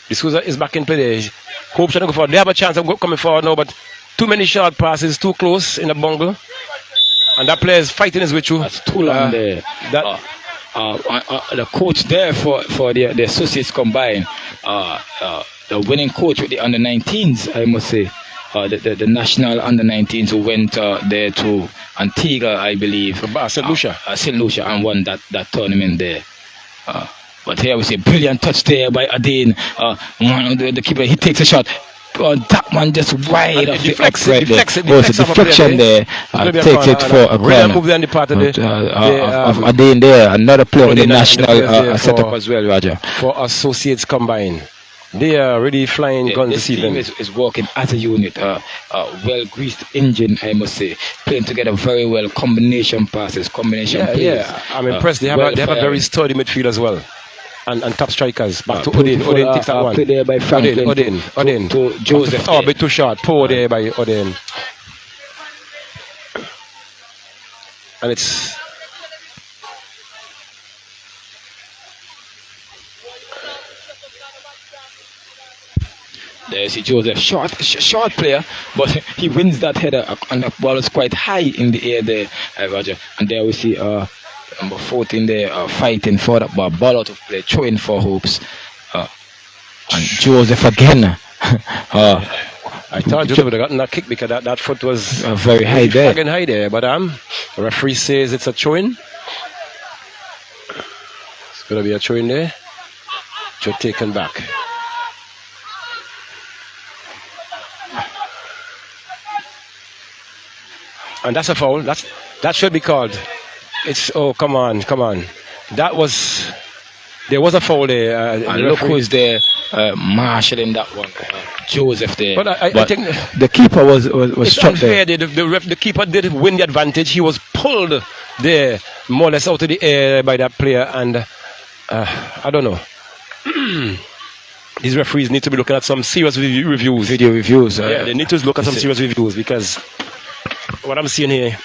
Speaker 2: D'Souza is back in play there. Hope trying to go forward. They have a chance of coming forward now, but too many short passes, too close in the bungle. And that player is fighting his way through.
Speaker 3: That's too long there. The coach there for the Associates combined, the winning coach with the under-19s, I must say, the national under-19s who went there to Antigua, I believe,
Speaker 2: St. Lucia.
Speaker 3: St. Lucia, and won that tournament there. But here we see a brilliant touch there by Adine. The keeper, he takes a shot. That one just wide off the upright there. It's a deflection there. Takes it for a corner.
Speaker 2: Move on the part of
Speaker 3: Adine there. Another player in the national setup as well, Roger.
Speaker 2: For Associates combined. They are really flying guns this
Speaker 3: team
Speaker 2: evening.
Speaker 3: is working as a unit, well-greased engine, I must say, playing together very well, combination passes, combination plays.
Speaker 2: Yeah, I'm impressed. They have a very sturdy midfield as well, and top strikers. Back to Odin. Odin takes that one.
Speaker 3: Played there by Franklin.
Speaker 2: Odin.
Speaker 3: To Joseph.
Speaker 2: A bit too short. Poor there by Odin. And it's.
Speaker 3: There you see Joseph, short player, but he wins that header, and the ball is quite high in the air there, Roger. And there we see number 14 there fighting for that ball out of play, throwing for Hopes. And Joseph again.
Speaker 2: I thought Joseph would have gotten that kick because that foot was
Speaker 3: very high there.
Speaker 2: High there, but the referee says it's a throw-in. It's going to be a throw-in there. Just taken back. And that's a foul. That should be called. It's come on. There was a foul there.
Speaker 3: And look who's there, marshalling that one. Joseph there.
Speaker 2: But I think
Speaker 3: the keeper was struck
Speaker 2: unfair.
Speaker 3: there.
Speaker 2: The keeper did win the advantage. He was pulled there, more or less out of the air by that player, and I don't know. These referees need to be looking at some serious reviews.
Speaker 3: Video reviews.
Speaker 2: Yeah, they need to look at some serious reviews because what I'm seeing here,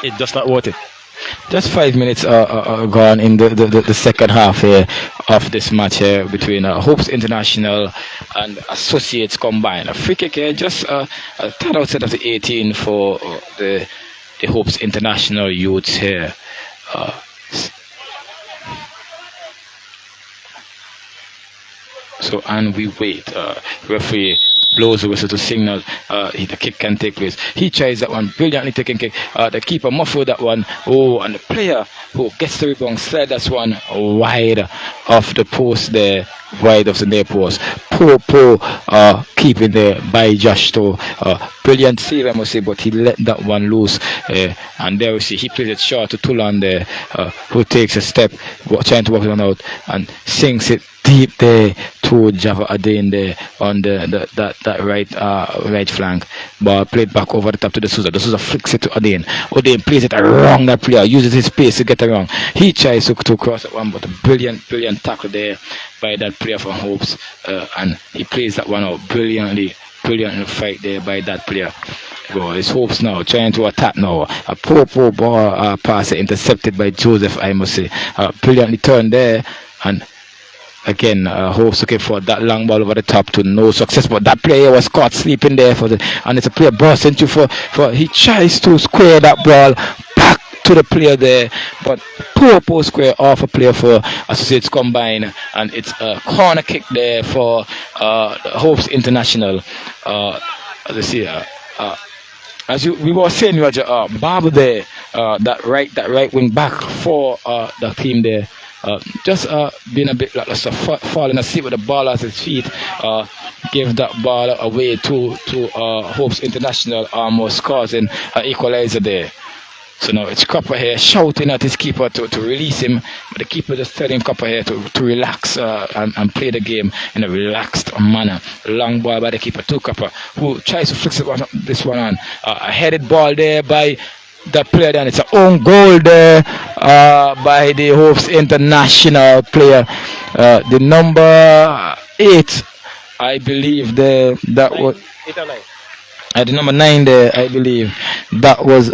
Speaker 2: it does not worth it.
Speaker 3: Just 5 minutes gone in the second half here of this match here between Hopes International and Associates combined. A free kick here, just a third outside of the 18 for the Hopes International youths here. So, and we wait. Referee blows the whistle to signal the kick can take place. He tries that one, brilliantly taking kick. The keeper muffled that one. Oh, and the player who gets the rebound slide that one wide off the post there, wide of the near post. Poor keeping there by Josh Stowe. Brilliant save, I must say, but he let that one loose. And there we see he plays it short to Tulan there, who takes a step, trying to work it out and sinks it deep there to Java Adane there on that right flank. Ball played back over the top to D'Souza. D'Souza flicks it to Adane. Adane plays it around that player, uses his pace to get around. He tries to cross that one, but a brilliant tackle there by that player from Hopes, and he plays that one out brilliantly fight there by that player. Go. It's Hopes now trying to attack now. A poor ball pass intercepted by Joseph, I must say. Brilliantly turned there, and again, Hopes looking for that long ball over the top to no success, but that player was caught sleeping there and it's a player bursting to for he tries to square that ball back to the player there, but poor square off a player for Associates Combine, and it's a corner kick there for Hopes International. Let's see. We were saying, Roger, Barber there, that right wing back for the team there, just being a bit lackluster, falling asleep with the ball at his feet, gave that ball away to Hopes International, almost causing an equalizer there. So now it's Copper here shouting at his keeper to release him, but the keeper just telling Copper here to relax and play the game in a relaxed manner. Long ball by the keeper to Copper, who tries to fix this one on. A headed ball there by the player, and it's an own goal there by the Hopes International player. The number 8, I believe, that was
Speaker 2: 8 or 9.
Speaker 3: the number 9 there, I believe, that was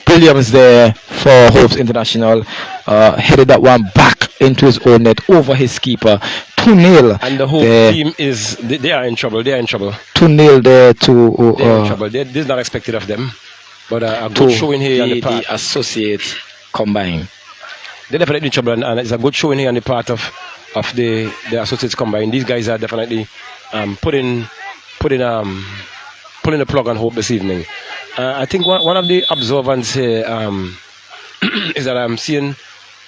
Speaker 3: Williams there for Hopes International, headed that one back into his own net over his keeper. 2-0.
Speaker 2: And the whole team they are in trouble.
Speaker 3: 2-0 there to.
Speaker 2: They're in trouble. This is not expected of them, but a good showing here on the part.
Speaker 3: The Associates Combine.
Speaker 2: They're definitely in trouble, and it's a good showing here on the part of the Associates Combine. These guys are definitely putting the plug on Hope this evening. I think one of the observants here is that I'm seeing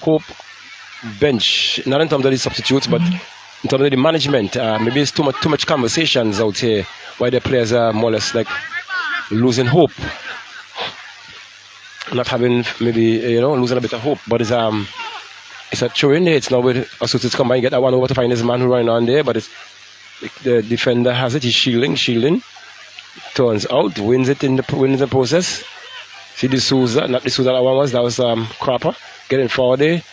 Speaker 2: Hope bench, not in terms of the substitutes, but in terms of the management. Maybe it's too much conversations out here why the players are more or less like losing hope, not having maybe losing a bit of hope. But it's a throw in there. It's now with Associates Combine, get that one over to find his man who running on there, but it's the defender has it. He's shielding. Turns out, wins it in the process. See the Souza, not the Souza that one was. That was Crapper getting forward there.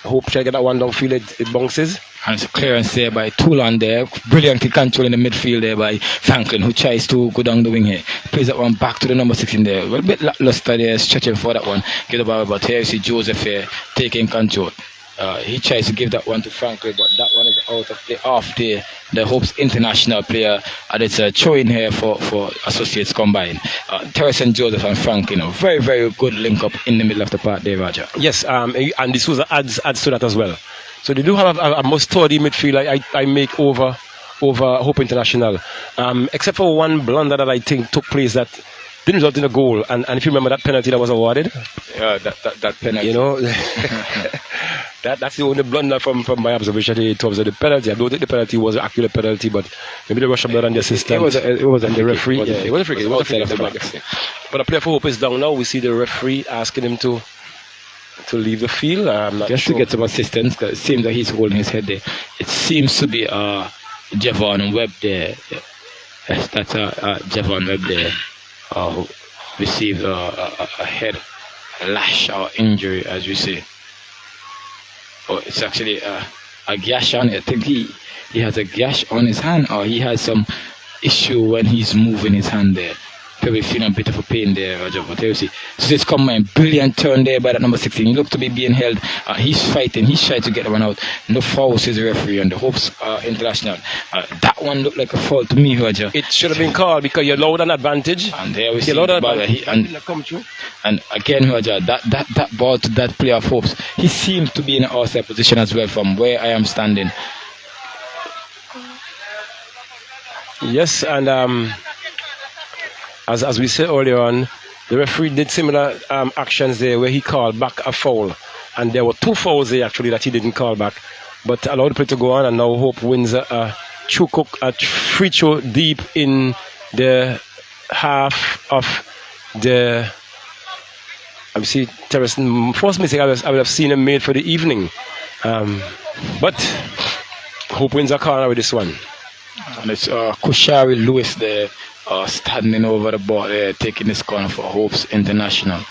Speaker 2: Hope try to get that one downfield. It bounces.
Speaker 3: And it's a clearance there by Toulon there. Brilliantly controlling the midfield there by Franklin, who tries to go down the wing here. Plays that one back to the number 16 there. Well, a bit lackluster there, stretching for that one. Get the ball, but here you see Joseph here taking control. He tries to give that one to Franklin, but that one is out of play off the Hopes International player, and it's a throw in here for Associates Combined. Terrace and Joseph and Franklin, very, very good link up in the middle of the park there, Roger.
Speaker 2: Yes, and this was adds to that as well. So they do have a more sturdy midfield. I make over Hope International, except for one blunder that I think took place that didn't result in a goal. And if you remember that penalty that was awarded,
Speaker 3: that penalty,
Speaker 2: that's the only blunder from my observation in terms of the penalty. I don't think the penalty was actually a penalty, but maybe the rush of blood on the assistant.
Speaker 3: It was
Speaker 2: and the referee. It was a free kick.
Speaker 3: Outside of the box.
Speaker 2: But a player for Hope is down now. We see the referee asking him to leave the field. I'm not
Speaker 3: just
Speaker 2: sure.
Speaker 3: To get some assistance, because it seems that he's holding his head there. It seems to be Javon Webb there. Yes, that's Javon Webb there. Who received a head lash or injury, as we say. Oh, it's actually a gash on it. I think he has a gash on his hand, or he has some issue when he's moving his hand there. Probably feeling a bit of a pain there, Roger. But you see, so it's come a brilliant turn there by that number 16. He looked to be being held. He's fighting. He's trying to get the one out. No foul, says the referee on the Hopes International. That one looked like a foul to me, Roger.
Speaker 2: It should have been called because you allowed an advantage.
Speaker 3: And there we see the ball. And again, Roger, that ball to that player of Hopes, he seems to be in an outside position as well from where I am standing.
Speaker 2: Yes, and as we said earlier on, the referee did similar actions there where he called back a foul. And there were 2 fouls there actually that he didn't call back. But allowed the play to go on, and now Hope wins a free throw deep in the half of the... I see Terrace, first mistake I would have seen him made for the evening. But Hope wins a corner with this one.
Speaker 3: And it's Kushari Lewis there. Standing over the ball there, taking this corner for Hopes International.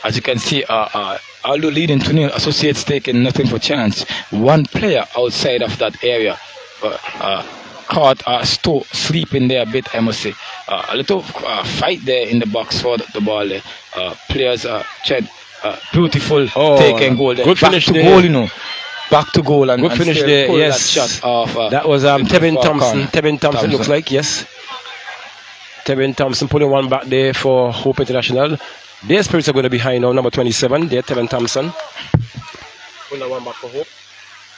Speaker 3: As you can see, although leading 2-0, Associates taking nothing for chance. One player outside of that area, caught Stowe sleeping there a bit, I must say. A little fight there in the box for the ball there. Players tried beautiful take and goal there.
Speaker 2: Good
Speaker 3: Back
Speaker 2: finish
Speaker 3: to
Speaker 2: there.
Speaker 3: goal, you know. Back to goal and
Speaker 2: Good finish
Speaker 3: still
Speaker 2: there,
Speaker 3: pull
Speaker 2: yes.
Speaker 3: that shot off.
Speaker 2: That was Tevin Thompson. Tevin Thompson looks like, yes. Tevin Thompson pulling one back there for Hope International. Their spirits are going to be high now, number 27. There, Tevin Thompson. Pulling one back for Hope.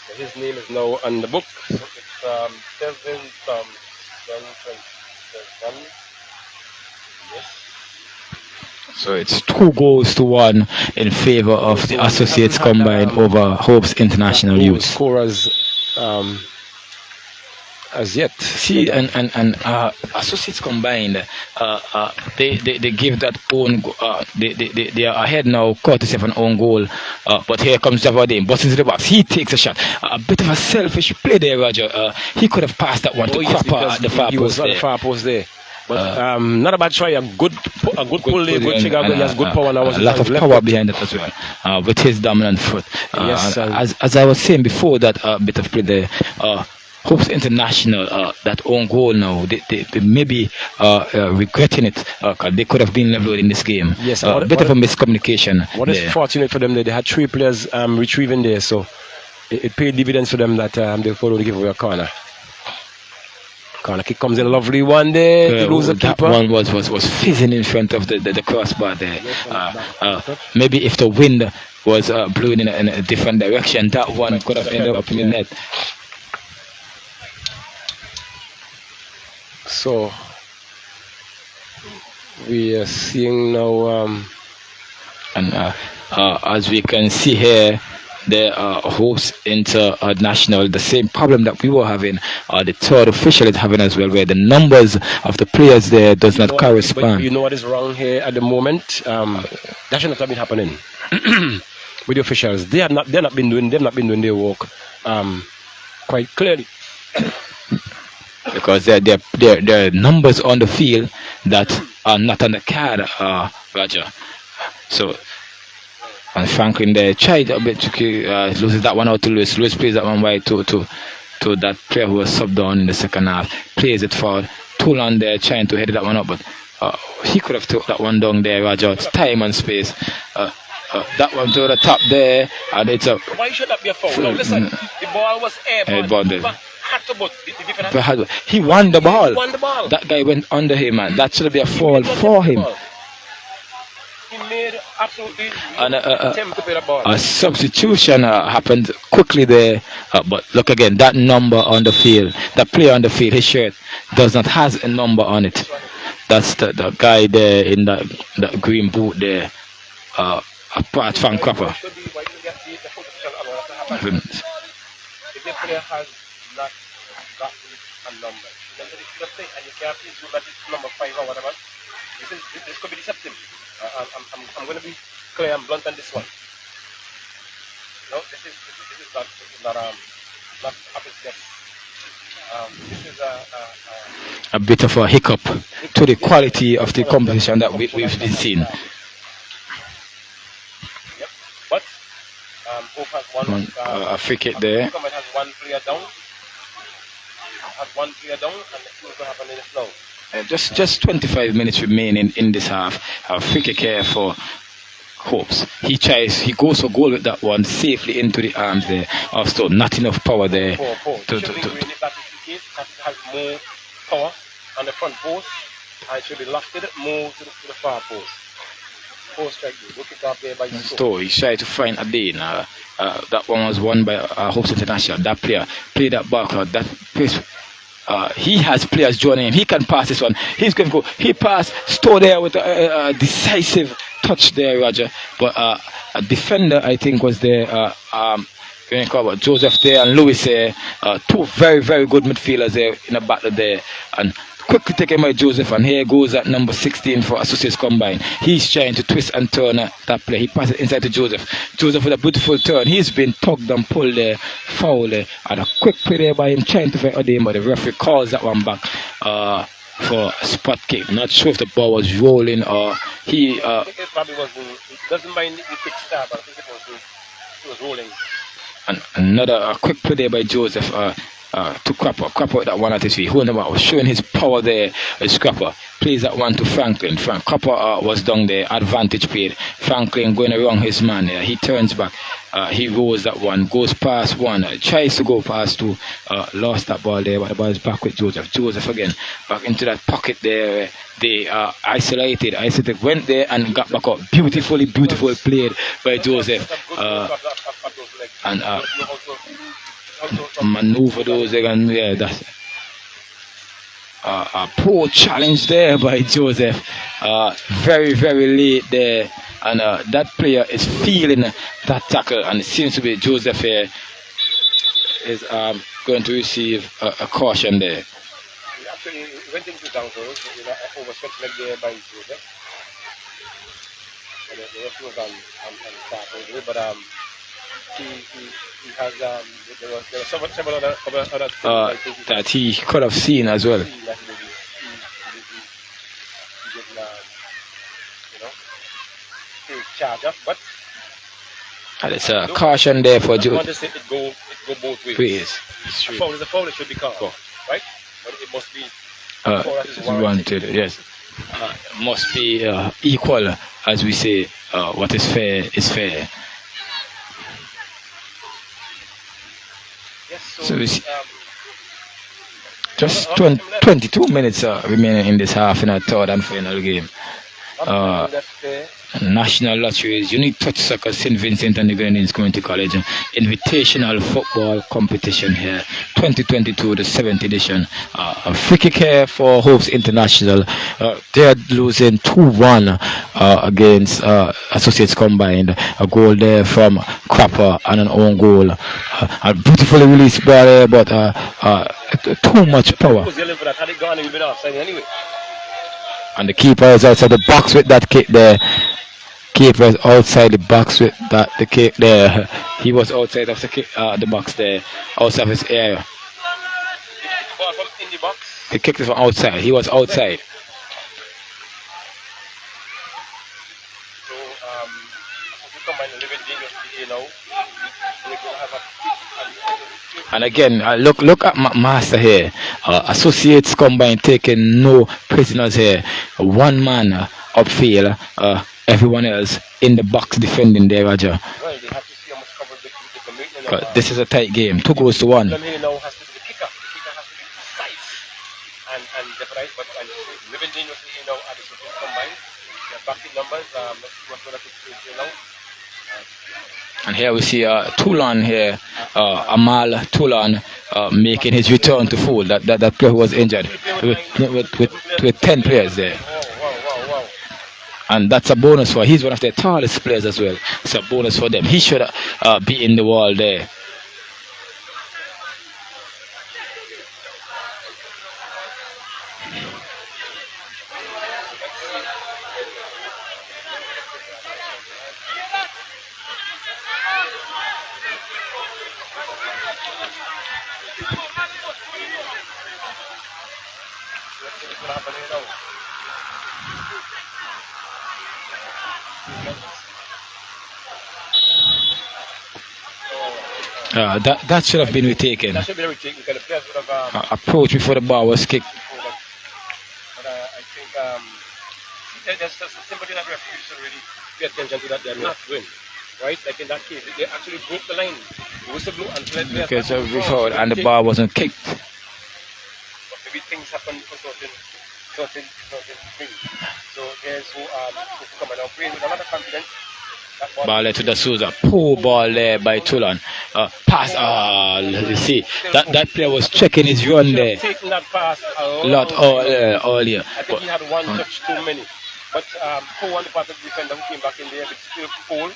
Speaker 2: So his name is now on the book. So it's Tevin Thompson. Yes.
Speaker 3: So it's 2-1 in favor of the Associates combined over Hope's International Youth.
Speaker 2: Scorers as yet.
Speaker 3: See, and Associates combined, they give that own. They are ahead now, courtesy of an own goal. But here comes Javadin, busts into the box. He takes a shot. A bit of a selfish play there, Roger. He could have passed that one to Cropper at the far post there.
Speaker 2: Far post there. But not a bad try. A good pull there. Good Chicago. He has good power now.
Speaker 3: A lot of power behind it as well, with his dominant foot.
Speaker 2: Yes,
Speaker 3: as I was saying before, that bit of play there. Hope's International, that own goal now, they may be regretting it, because they could have been leveled in this game.
Speaker 2: Yes,
Speaker 3: a bit of a miscommunication.
Speaker 2: What is fortunate for them, they had 3 players retrieving there, so it paid dividends for them that they followed to give away a corner. Corner kick comes in, a lovely one there. To lose the
Speaker 3: that
Speaker 2: keeper.
Speaker 3: one was fizzing in front of the crossbar there. Maybe if the wind was blowing in a different direction, that one could have ended up in the net.
Speaker 2: So we are seeing now,
Speaker 3: and as we can see here, the Hope's International, the same problem that we were having, the third official is having as well, where the numbers of the players there does not correspond.
Speaker 2: But you know what is wrong here at the moment? That should not have been happening with the officials. They've not been doing their work quite clearly.
Speaker 3: Because there are numbers on the field that are not on the card, Roger. So, and Franklin there tried a bit to loses that one out to Lewis. Lewis plays that one wide to that player who was subbed on in the second half. Plays it forward. Toulon there trying to head that one up, but he could have took that one down there, Roger. It's time and space. That one to the top there, and it's a.
Speaker 2: Why should that be a foul? No, listen, the ball was airborne.
Speaker 3: He won the ball.
Speaker 2: He won the ball.
Speaker 3: That guy went under him, man. That should be a foul for him.
Speaker 2: He made absolutely
Speaker 3: And
Speaker 2: attempt to play the ball.
Speaker 3: a substitution happened quickly there. But look again, that number on the field, the player on the field, his shirt does not has a number on it. That's the guy there in that green boot there. Apart from Cropper.
Speaker 2: Why should the official allow that to happen? If the player has not got a number, then they should have played, and you can't please do that it's number 5 or whatever. This could be deceptive. I'm going to be clear and blunt on this one. No, this is not obvious. This is
Speaker 3: A bit of a hiccup to the quality of the competition that we've been seeing.
Speaker 2: Yep. But Hope has one.
Speaker 3: A free kick there.
Speaker 2: It has one player down. And the two will happen in this now.
Speaker 3: Just 25 minutes remaining in this half. A free kick here for Hopes. He goes for goal with that one safely into the arms there. Also, not enough power there.
Speaker 2: If that is the case, that it has more power on the front post, and it should be lofted more to the far post. Post strike, look it up there by
Speaker 3: Stowe. He tried to find Adane. That one was won by Hopes International. That player played that back. That place. He has players joining him. He can pass this one. He's going to go. He passed Stowe there with a decisive touch there, Roger. But a defender, I think, was there. Joseph there and Lewis there. Two very, very good midfielders there in the battle there. And quickly taken by Joseph, and here goes at number 16 for Associates Combine. He's trying to twist and turn that play. He passes inside to Joseph. Joseph with a beautiful turn. He's been tugged and pulled there, foul there, and a quick play there by him trying to find Odin, but the referee calls that one back for a spot kick. Not sure if the ball was rolling or he.
Speaker 2: I think it probably wasn't. It doesn't mind the quick start, but I think it was rolling.
Speaker 3: And another quick play there by Joseph. to Crapper. Crapper with that one at his feet. Holding him out, showing his power there. Crapper plays that one to Franklin. Crapper was down there. Advantage played. Franklin going around his man. He turns back. He rolls that one. Goes past one. Tries to go past two. Lost that ball there, but the ball is back with Joseph. Joseph again. Back into that pocket there. They isolated. Went there and got back up. Beautiful played by Joseph. And maneuver those again. Yeah, that's a poor challenge there by Joseph. Very late there, and that player is feeling that tackle, and it seems to be Joseph here is going to receive a caution there.
Speaker 2: Actually, he went into downhill, overstretched leg there by Joseph. And the rest was on start over, but he has there were several other things
Speaker 3: that he could have seen as well.
Speaker 2: He didn't, take charge of, but
Speaker 3: And it's a caution there for
Speaker 2: Joe.
Speaker 3: Joe.
Speaker 2: It go both ways. A foul is a foul, it should be called, right? But it must be
Speaker 3: wanted, yes. Must be equal, as we say. What is fair is fair.
Speaker 2: Yes,
Speaker 3: So we see, just 22 minutes remaining in this half in our third and final game. National Lotteries, Unique Touch Soccer, St. Vincent and the Grenadines Community College Invitational Football Competition here, 2022, the 7th edition. A free kick here for Hopes International. They are losing 2-1 against Associates Combined. A goal there from Crapper and an own goal. A beautifully released ball there, but too much power. And the keeper is outside the box with that kick there. Keeper is outside the box with the kick there. He was outside of the box there, outside of his area. He kicked it from outside. He was outside. And again, look at Master here. Associates Combined taking no prisoners here. One man upfield. Everyone else in the box defending there, Roger.
Speaker 2: Well, they have to see how much cover they can make.
Speaker 3: This is a tight game. 2 goals to 1.
Speaker 2: The problem now has to be the kicker. The kicker has to be precise and definite. But living dangerously, at the Associates Combined. Their backing numbers, let's see what that is now.
Speaker 3: And here we see Toulon here, Amal Toulon making his return to full. That player was injured with 10 players there.
Speaker 2: Wow.
Speaker 3: And that's a bonus for he's one of their tallest players as well. It's a bonus for them. He should be in the wall there. That should have been retaken.
Speaker 2: That should be retaken because the players would have
Speaker 3: approached before the ball was kicked.
Speaker 2: But I think there's somebody that referees should really pay attention to that. They're not doing right. Like in that case, they actually broke the line. The whistle blew and
Speaker 3: because of before and the ball wasn't kicked.
Speaker 2: But maybe things happen for certain things. So there's who coming out playing with a lot of confidence.
Speaker 3: Ball to the Souza. Poor ball there by Toulon. Pass. You see that player was checking his run there.
Speaker 2: Taking that pass
Speaker 3: lot earlier.
Speaker 2: I think he had one touch too many. But for one part of the defender who came back in there, but still full.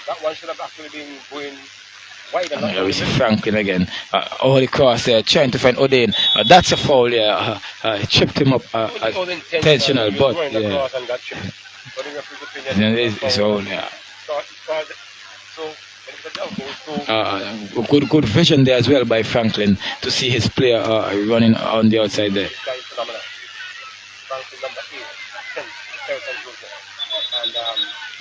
Speaker 2: That one should have actually been going wide enough.
Speaker 3: Yeah, we see Franklin again. All across there, trying to find Odin. That's a foul. Yeah, tripped him up. Intentional, but yeah. It's all yeah. Good vision there as well by Franklin to see his player running on the outside there.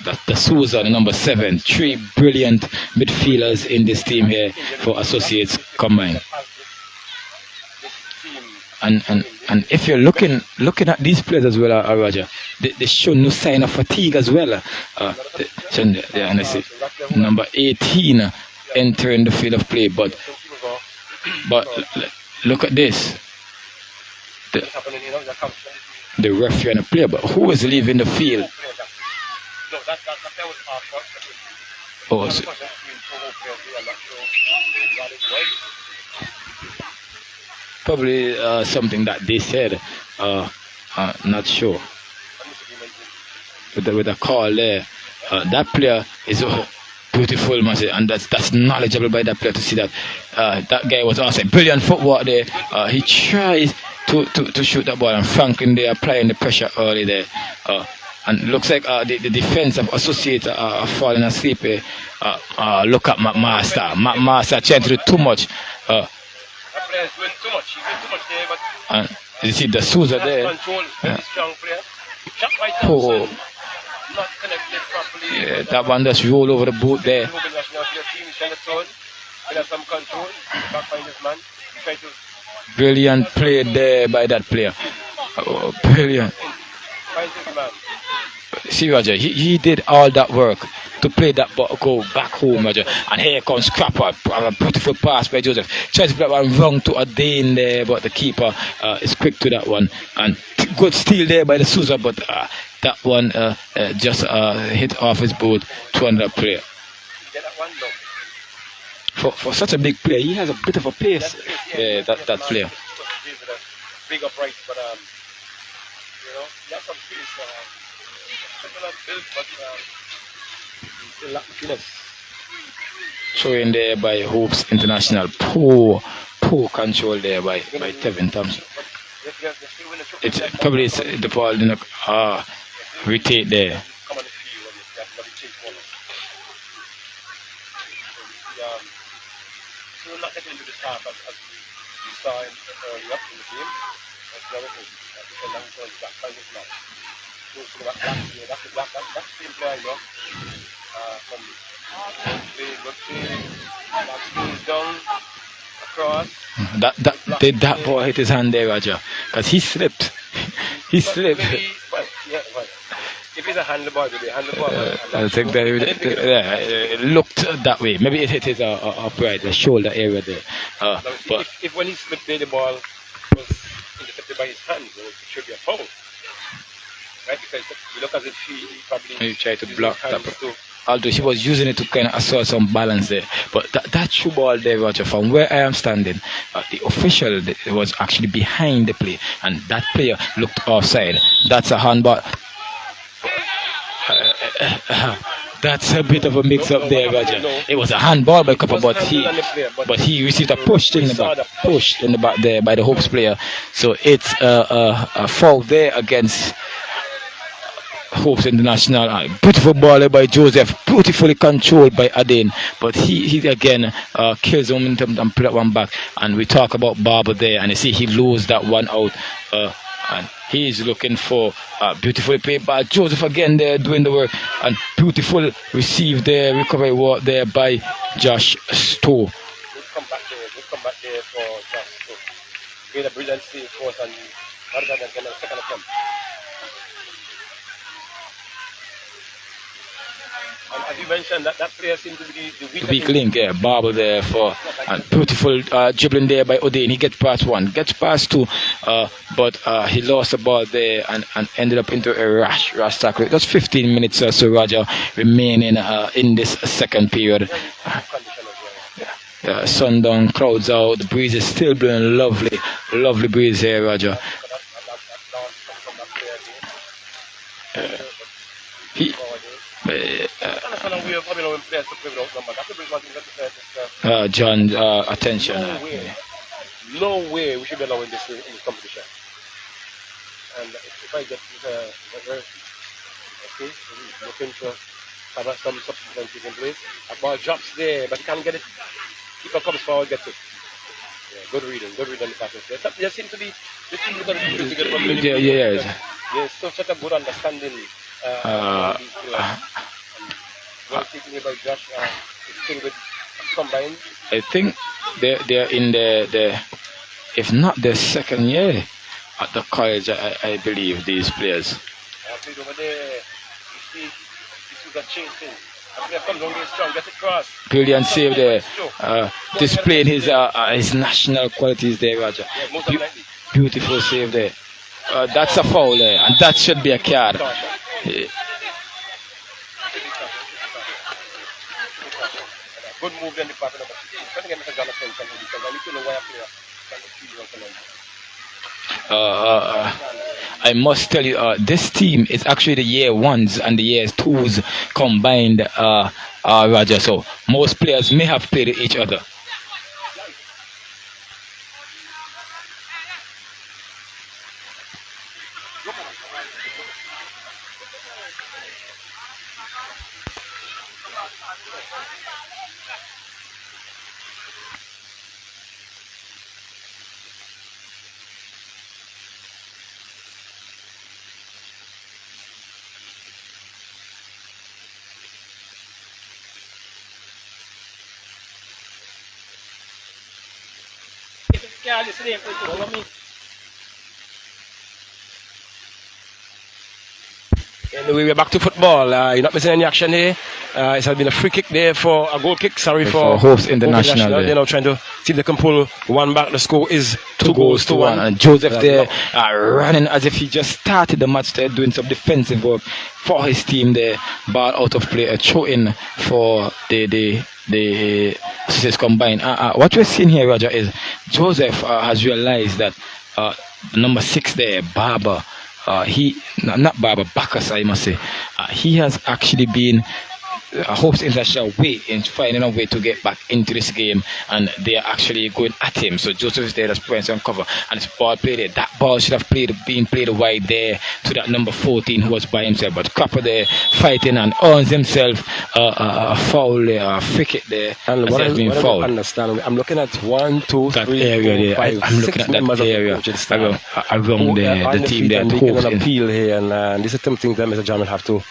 Speaker 3: That's the Souza, the number 7. 3 brilliant midfielders in this team here for Associates Combined. and if you're looking at these players as well, Roger, they show no sign of fatigue as well. And I see number 18 entering the field of play, but look at this. The referee and the player, but who is leaving the field? Oh, so, probably something that they said. Not sure. With a call there, that player is beautiful, man, and that's knowledgeable by that player to see that that guy was awesome. Brilliant footwork there. He tries to shoot that ball, and Franklin there applying the pressure early there. And looks like the defense of Associates are falling asleep. Look at McMaster. McMaster trying to do too much.
Speaker 2: That player is doing too much. He's doing too much there, but
Speaker 3: And you see the Souza there.
Speaker 2: control, very strong player. Shot by
Speaker 3: Oh,
Speaker 2: Thompson, not connected properly.
Speaker 3: yeah, that one just roll over the boot there.
Speaker 2: Global national team is on the zone. He has some control. Back by this man. He tried to
Speaker 3: Brilliant play there by that player. Oh, brilliant.
Speaker 2: find this man.
Speaker 3: See, Roger, he did all that work to play that ball, go back home, Roger. And here comes Scrapper, a beautiful pass by Joseph. Tries to play one wrong to a Dane there, but the keeper is quick to that one. And good steal there by the Souza, but that one just hit off his boot to another player.
Speaker 2: Get that one low.
Speaker 3: For such a big player, he has a bit of a pace. Yeah, that player.
Speaker 2: Big upright, but you know, he has some pace. Built, but still lack fitness.
Speaker 3: Showing there by Hopes International. Poor control there by Tevin Thompson. It's probably the ball didn't retake there.
Speaker 2: Come on the field and that's chase one. So not getting into this half as we saw early up in the game. That's the other thing. That's a long term back by this man. Goes to the back here. That's the same player, you know. From good play, down, across.
Speaker 3: That ball hit his hand there, Roger, because he slipped. He slipped.
Speaker 2: Maybe, well. If it's a handlebar, it'll be a handlebar.
Speaker 3: I think that it looked that way. Maybe it hit his upright, the shoulder area there. But
Speaker 2: if when he slipped there, the ball was intercepted by his hand, it should be a foul. Right? Because you look as if he probably
Speaker 3: tried to block that.
Speaker 2: To,
Speaker 3: although he was using it to kind of assert some balance there. But that shoe ball there, Roger, from where I am standing, the official was actually behind the play, and that player looked offside. That's a handball. That's a bit of a mix-up there, Roger. It was a handball by Copper, but he received a push in the back there by the Hopes player. So it's a foul there against Hopes International. Beautiful ball by Joseph, beautifully controlled by Adane, but he again kills the momentum and put that one back. And we talk about Barber there, and you see he loses that one out, and he's looking for beautifully played by Joseph again there doing the work, and beautiful receive there, recovery work there by Josh Stowe.
Speaker 2: Good come back there for Josh Stowe. Made a brilliant save for us, and rather than get a second attempt. And as you mentioned, that player seems to be the
Speaker 3: weak link, yeah. Barber there for beautiful dribbling there by Odin. He gets past one, gets past two, but he lost the ball there and ended up into a rash tackle. Just 15 minutes or so, Roger, remaining in this second period. Sundown, clouds out, the breeze is still blowing, lovely breeze here, Roger. John, attention.
Speaker 2: No way we should be allowing this in this competition. And if I get looking to have some substitutions in place. A ball drops there, but he can't get it. Keeper comes forward, gets it. Yeah, good reading the passes there. There seems to be the team looking to together for many
Speaker 3: years.
Speaker 2: There's such a good understanding. Well taken by Josh, it's still with combined.
Speaker 3: I think they're in the if not their second year at the college, I believe, these players.
Speaker 2: I played over there. You see, this was a change thing. I play comes on very strong, get it cross.
Speaker 3: Brilliant save there. Displaying his national qualities there, Roger.
Speaker 2: Yeah, most definitely.
Speaker 3: Beautiful save there. That's a foul there, and that should be a card.
Speaker 2: Good move in the part of number 16. Trying to get Mr. Jonathan something because I need to know why a player can feel on
Speaker 3: I must tell you, this team is actually the year ones and the year twos combined, Roger. So most players may have played each other.
Speaker 2: Anyway, we're back to football. You're not missing any action here. It has been a free kick there for a goal kick. Sorry for
Speaker 3: Hopes International.
Speaker 2: They're now trying to see if they can pull one back. The score is 2-1.
Speaker 3: And Joseph there running as if he just started the match there, doing some defensive work for his team there. Ball out of play, a throw in for the Svgcc combined. What we're seeing here, Roger, is Joseph has realized that number 6 there, Barber, not Barber, Bacchus, I must say, he has actually been Hopes International way in finding a way to get back into this game, and they are actually going at him. So Joseph is there, that's playing some cover, and it's ball played there. That ball should have been played wide there to that number 14 who was by himself, but Cropper there fighting and earns himself a foul there, a free kick there.
Speaker 2: And what I understand, I'm looking at 1, 2,
Speaker 3: that
Speaker 2: 3,
Speaker 3: area
Speaker 2: 4,
Speaker 3: there.
Speaker 2: 5,
Speaker 3: I'm looking at that area around the team there.
Speaker 2: Making an appeal here, and this is something that Mr. John will have to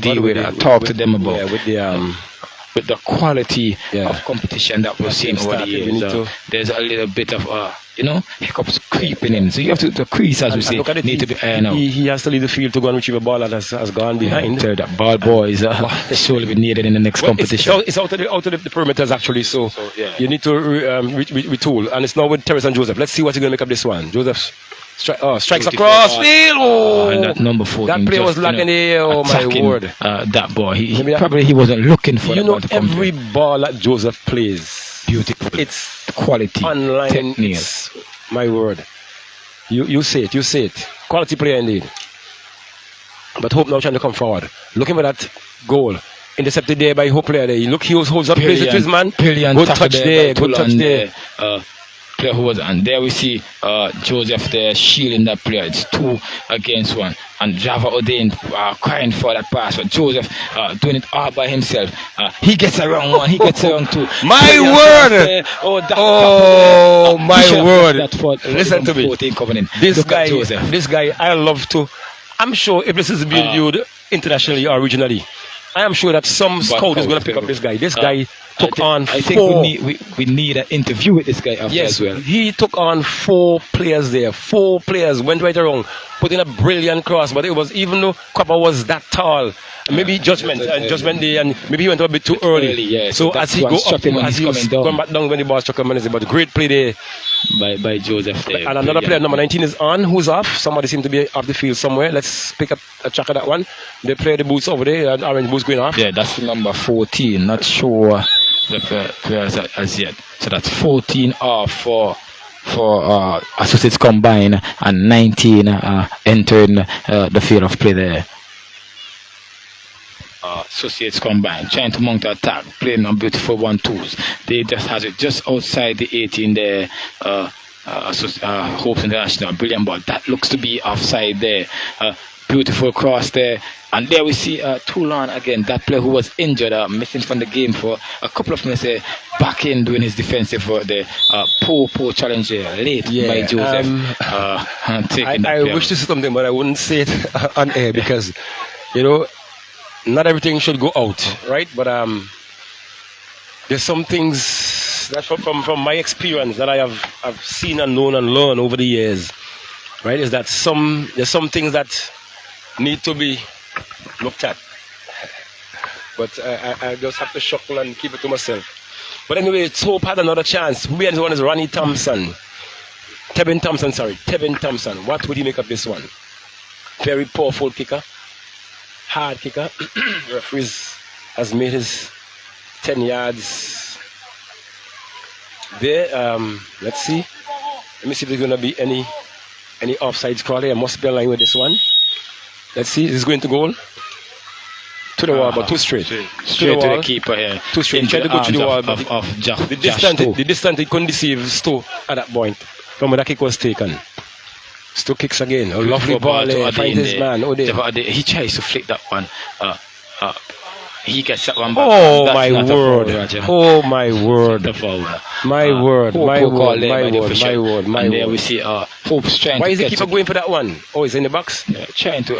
Speaker 3: deal with it, talk to them about.
Speaker 2: Yeah,
Speaker 3: with the quality of competition that we're seeing over the years. There's a little bit of hiccups creeping in. So you have to, the crease, as we say, need to be ironed out.
Speaker 2: He has to leave the field to go and retrieve a ball that has gone behind.
Speaker 3: So that ball boys surely be needed in the next competition.
Speaker 2: It's out of the perimeters actually, so you need to retool. And it's now with Terrace and Joseph. Let's see what he's going to make up this one. Joseph strikes across field.
Speaker 3: And that number 14.
Speaker 2: That player was lacking there. Oh my word!
Speaker 3: That ball. He wasn't looking for.
Speaker 2: Every ball that Joseph plays,
Speaker 3: beautiful.
Speaker 2: It's
Speaker 3: quality,
Speaker 2: online
Speaker 3: technique.
Speaker 2: My word. You say it. Quality player indeed. But Hope now trying to come forward, looking for that goal. Intercepted there by Hope player there. He holds up, plays it to his man. Good touch there.
Speaker 3: Player who was, and there we see Joseph there shielding that player. It's 2 against 1, and Java Odein crying for that pass, but Joseph doing it all by himself. He gets around 1, he gets around 2.
Speaker 2: My word! My word! Listen to me. This guy, I love to. I'm sure if this is being viewed internationally or regionally, I am sure that some scout is going to pick up this guy. This guy took on 4.
Speaker 3: I think we need an interview with this guy after as well.
Speaker 2: He took on 4 players there. 4 players went right around, put in a brilliant cross. But it was, even though Cropper was that tall, maybe judgment day, and maybe he went a bit too early. So as he goes up, as he was going back down when the ball struck him, but great play there
Speaker 3: by Joseph there.
Speaker 2: And another player, number 19, is on. Who's off? Somebody seems to be off the field somewhere. Let's pick up a check of that one. They play the boots over there, and orange boots going off.
Speaker 3: Yeah, that's number 14. Not sure the players as yet. So that's 14 off for Svgcc combined, and 19 entering the field of play there. Svgcc combined, trying to mount attack, playing on beautiful 1-2s. They just has it just outside the 18 there. Hopes International, brilliant ball. That looks to be offside there. Beautiful cross there. And there we see Toulon again, that player who was injured, missing from the game for a couple of minutes, back in doing his defensive for the poor challenge late by Joseph.
Speaker 2: I wish to say something, but I wouldn't say it on air because, not everything should go out, right? But there's some things that's from my experience that I've seen and known and learned over the years, right? Is that there's some things that need to be looked at, but I just have to chuckle and keep it to myself. But anyway, it's Hope had another chance. Who behind one is Tevin Thompson. What would he make of this one? Very powerful kicker, hard kicker. Referees has made his 10 yards there. Let's see. Let me see if there's going to be any offsides call here. Must be aligned with this one. Let's see. This is going to goal. To the wall, but too straight.
Speaker 3: Straight to the keeper, yeah.
Speaker 2: Too straight. He tried to go to the wall, but the distance he couldn't deceive Sto at that point from where that kick was taken. Sto kicks again. A lovely ball there. Find his man.
Speaker 3: He tries to flick that one. He gets that one back.
Speaker 2: Oh,
Speaker 3: That's
Speaker 2: my
Speaker 3: not a
Speaker 2: word.
Speaker 3: foul,
Speaker 2: Oh, my word.
Speaker 3: The foul.
Speaker 2: My word. My word.
Speaker 3: And there we see Hope's trying
Speaker 2: Why
Speaker 3: to
Speaker 2: is the
Speaker 3: catch
Speaker 2: keeper
Speaker 3: it.
Speaker 2: going for that one? Oh, he's in the box?
Speaker 3: Yeah, trying to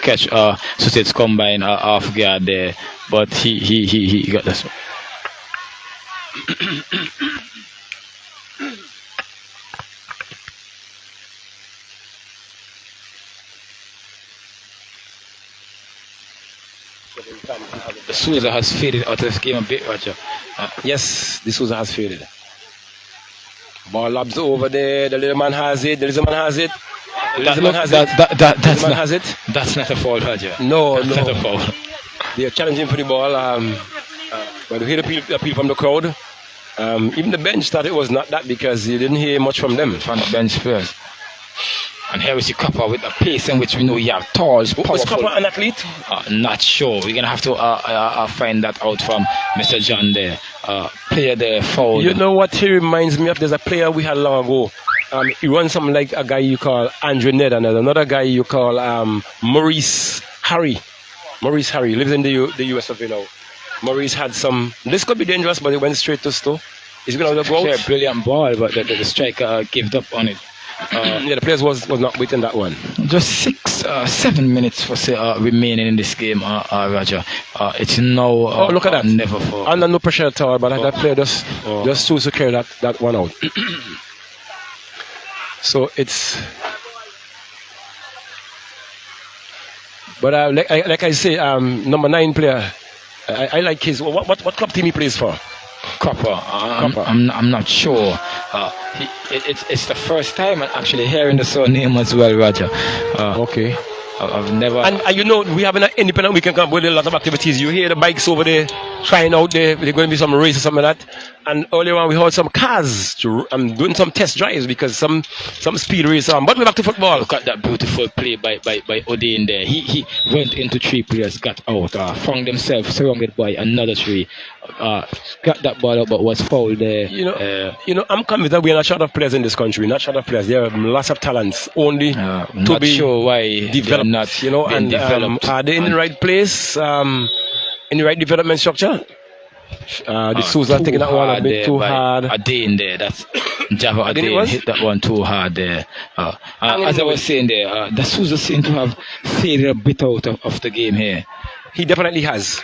Speaker 3: catch Svgcc Combine off guard there, but he got this one. The Souza has faded out of this game a bit, Roger.
Speaker 2: Yes, the Souza has faded. Ball lobs over there. The little man has it.
Speaker 3: That's not a foul, Roger.
Speaker 2: No,
Speaker 3: That's not a foul.
Speaker 2: They are challenging for the ball. But we hear the appeal from the crowd. Even the bench thought it was not that because you didn't hear much from them.
Speaker 3: From the bench players. And here we see Copper with a pace in which we know he have tall,
Speaker 2: Was
Speaker 3: powerful.
Speaker 2: Copper an athlete?
Speaker 3: Not sure. We're gonna have to find that out from Mr. John there. Player there fouled.
Speaker 2: You know what he reminds me of? There's a player we had long ago. He runs something like a guy you call Andrew Ned, and there's another guy you call Maurice Harry. Maurice Harry lives in the US of now. Maurice had some. This could be dangerous, but it went straight to Stowe. Is he gonna go out?
Speaker 3: Yeah, brilliant ball, but the striker gave up on it.
Speaker 2: Yeah, the players was not waiting that one.
Speaker 3: Just 7 minutes for remaining in this game, Roger. It's now
Speaker 2: Look at that.
Speaker 3: never for.
Speaker 2: Under no pressure at all, but that player just chose to carry that one out. So it's. But like I say, number 9 player, I like his. What club team he plays for?
Speaker 3: Copper. I'm not sure. It's the first time I'm actually hearing the surname as well, Roger.
Speaker 2: Okay.
Speaker 3: I've never.
Speaker 2: And you know, we have an independent weekend camp with a lot of activities. You hear the bikes over there trying out there. There's going to be some race or something like that. And earlier on, we heard some cars doing some test drives because some speed race on. But we're back to football.
Speaker 3: Look at that beautiful play by Odin there. He went into 3 players, got out, found himself surrounded by another 3. Got that ball out, but was fouled there.
Speaker 2: You know, I'm convinced that we're not short of players in this country. We're not short of players. There are lots of talents, only to be
Speaker 3: sure why
Speaker 2: developed.
Speaker 3: Not
Speaker 2: and
Speaker 3: developed.
Speaker 2: Are they in the right place? In the right development structure? The Souza taking that one a bit too hard.
Speaker 3: Adane there, that's Java Adane hit that one too hard there. As I was saying there, the Souza seemed to have faded a bit out of the game here.
Speaker 2: He definitely has.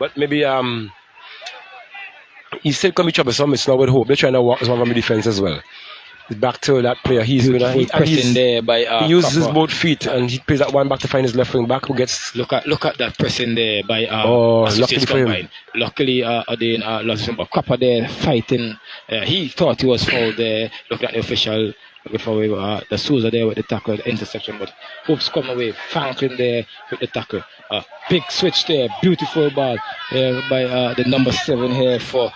Speaker 2: But maybe he still can be troublesome. It's not with Hope. They're trying to walk as one from the defense as well. Back to that player. He uses his both feet and he plays that one back to find his left wing back who gets.
Speaker 3: Look at that pressing there by
Speaker 2: luckily for him.
Speaker 3: Luckily, Adane lost him, but Copper there fighting. He thought he was fouled there. Look at the official. Before the Souza there with the tackle, the interception, but Hope's come away, Franklin there with the tackle. Big switch there, beautiful ball by the number 7 here for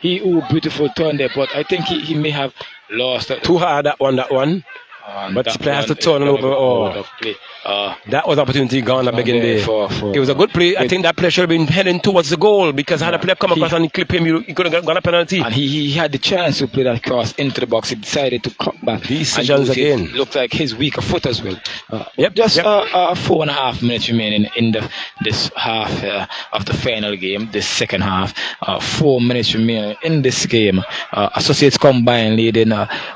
Speaker 3: he beautiful turn there, but I think he may have lost
Speaker 2: too hard that one. But the player has to turn over. That was opportunity gone at beginning there. It was a good play. I think that player should have been heading towards the goal because had a player come across and clip him, he could have got a penalty.
Speaker 3: And he had the chance to play that cross into the box. He decided to cut back.
Speaker 2: These decisions again.
Speaker 3: Looked like his weaker foot as well. 4.5 minutes remaining in this half of the final game, this second half. 4 minutes remaining in this game. Svgcc Combine leading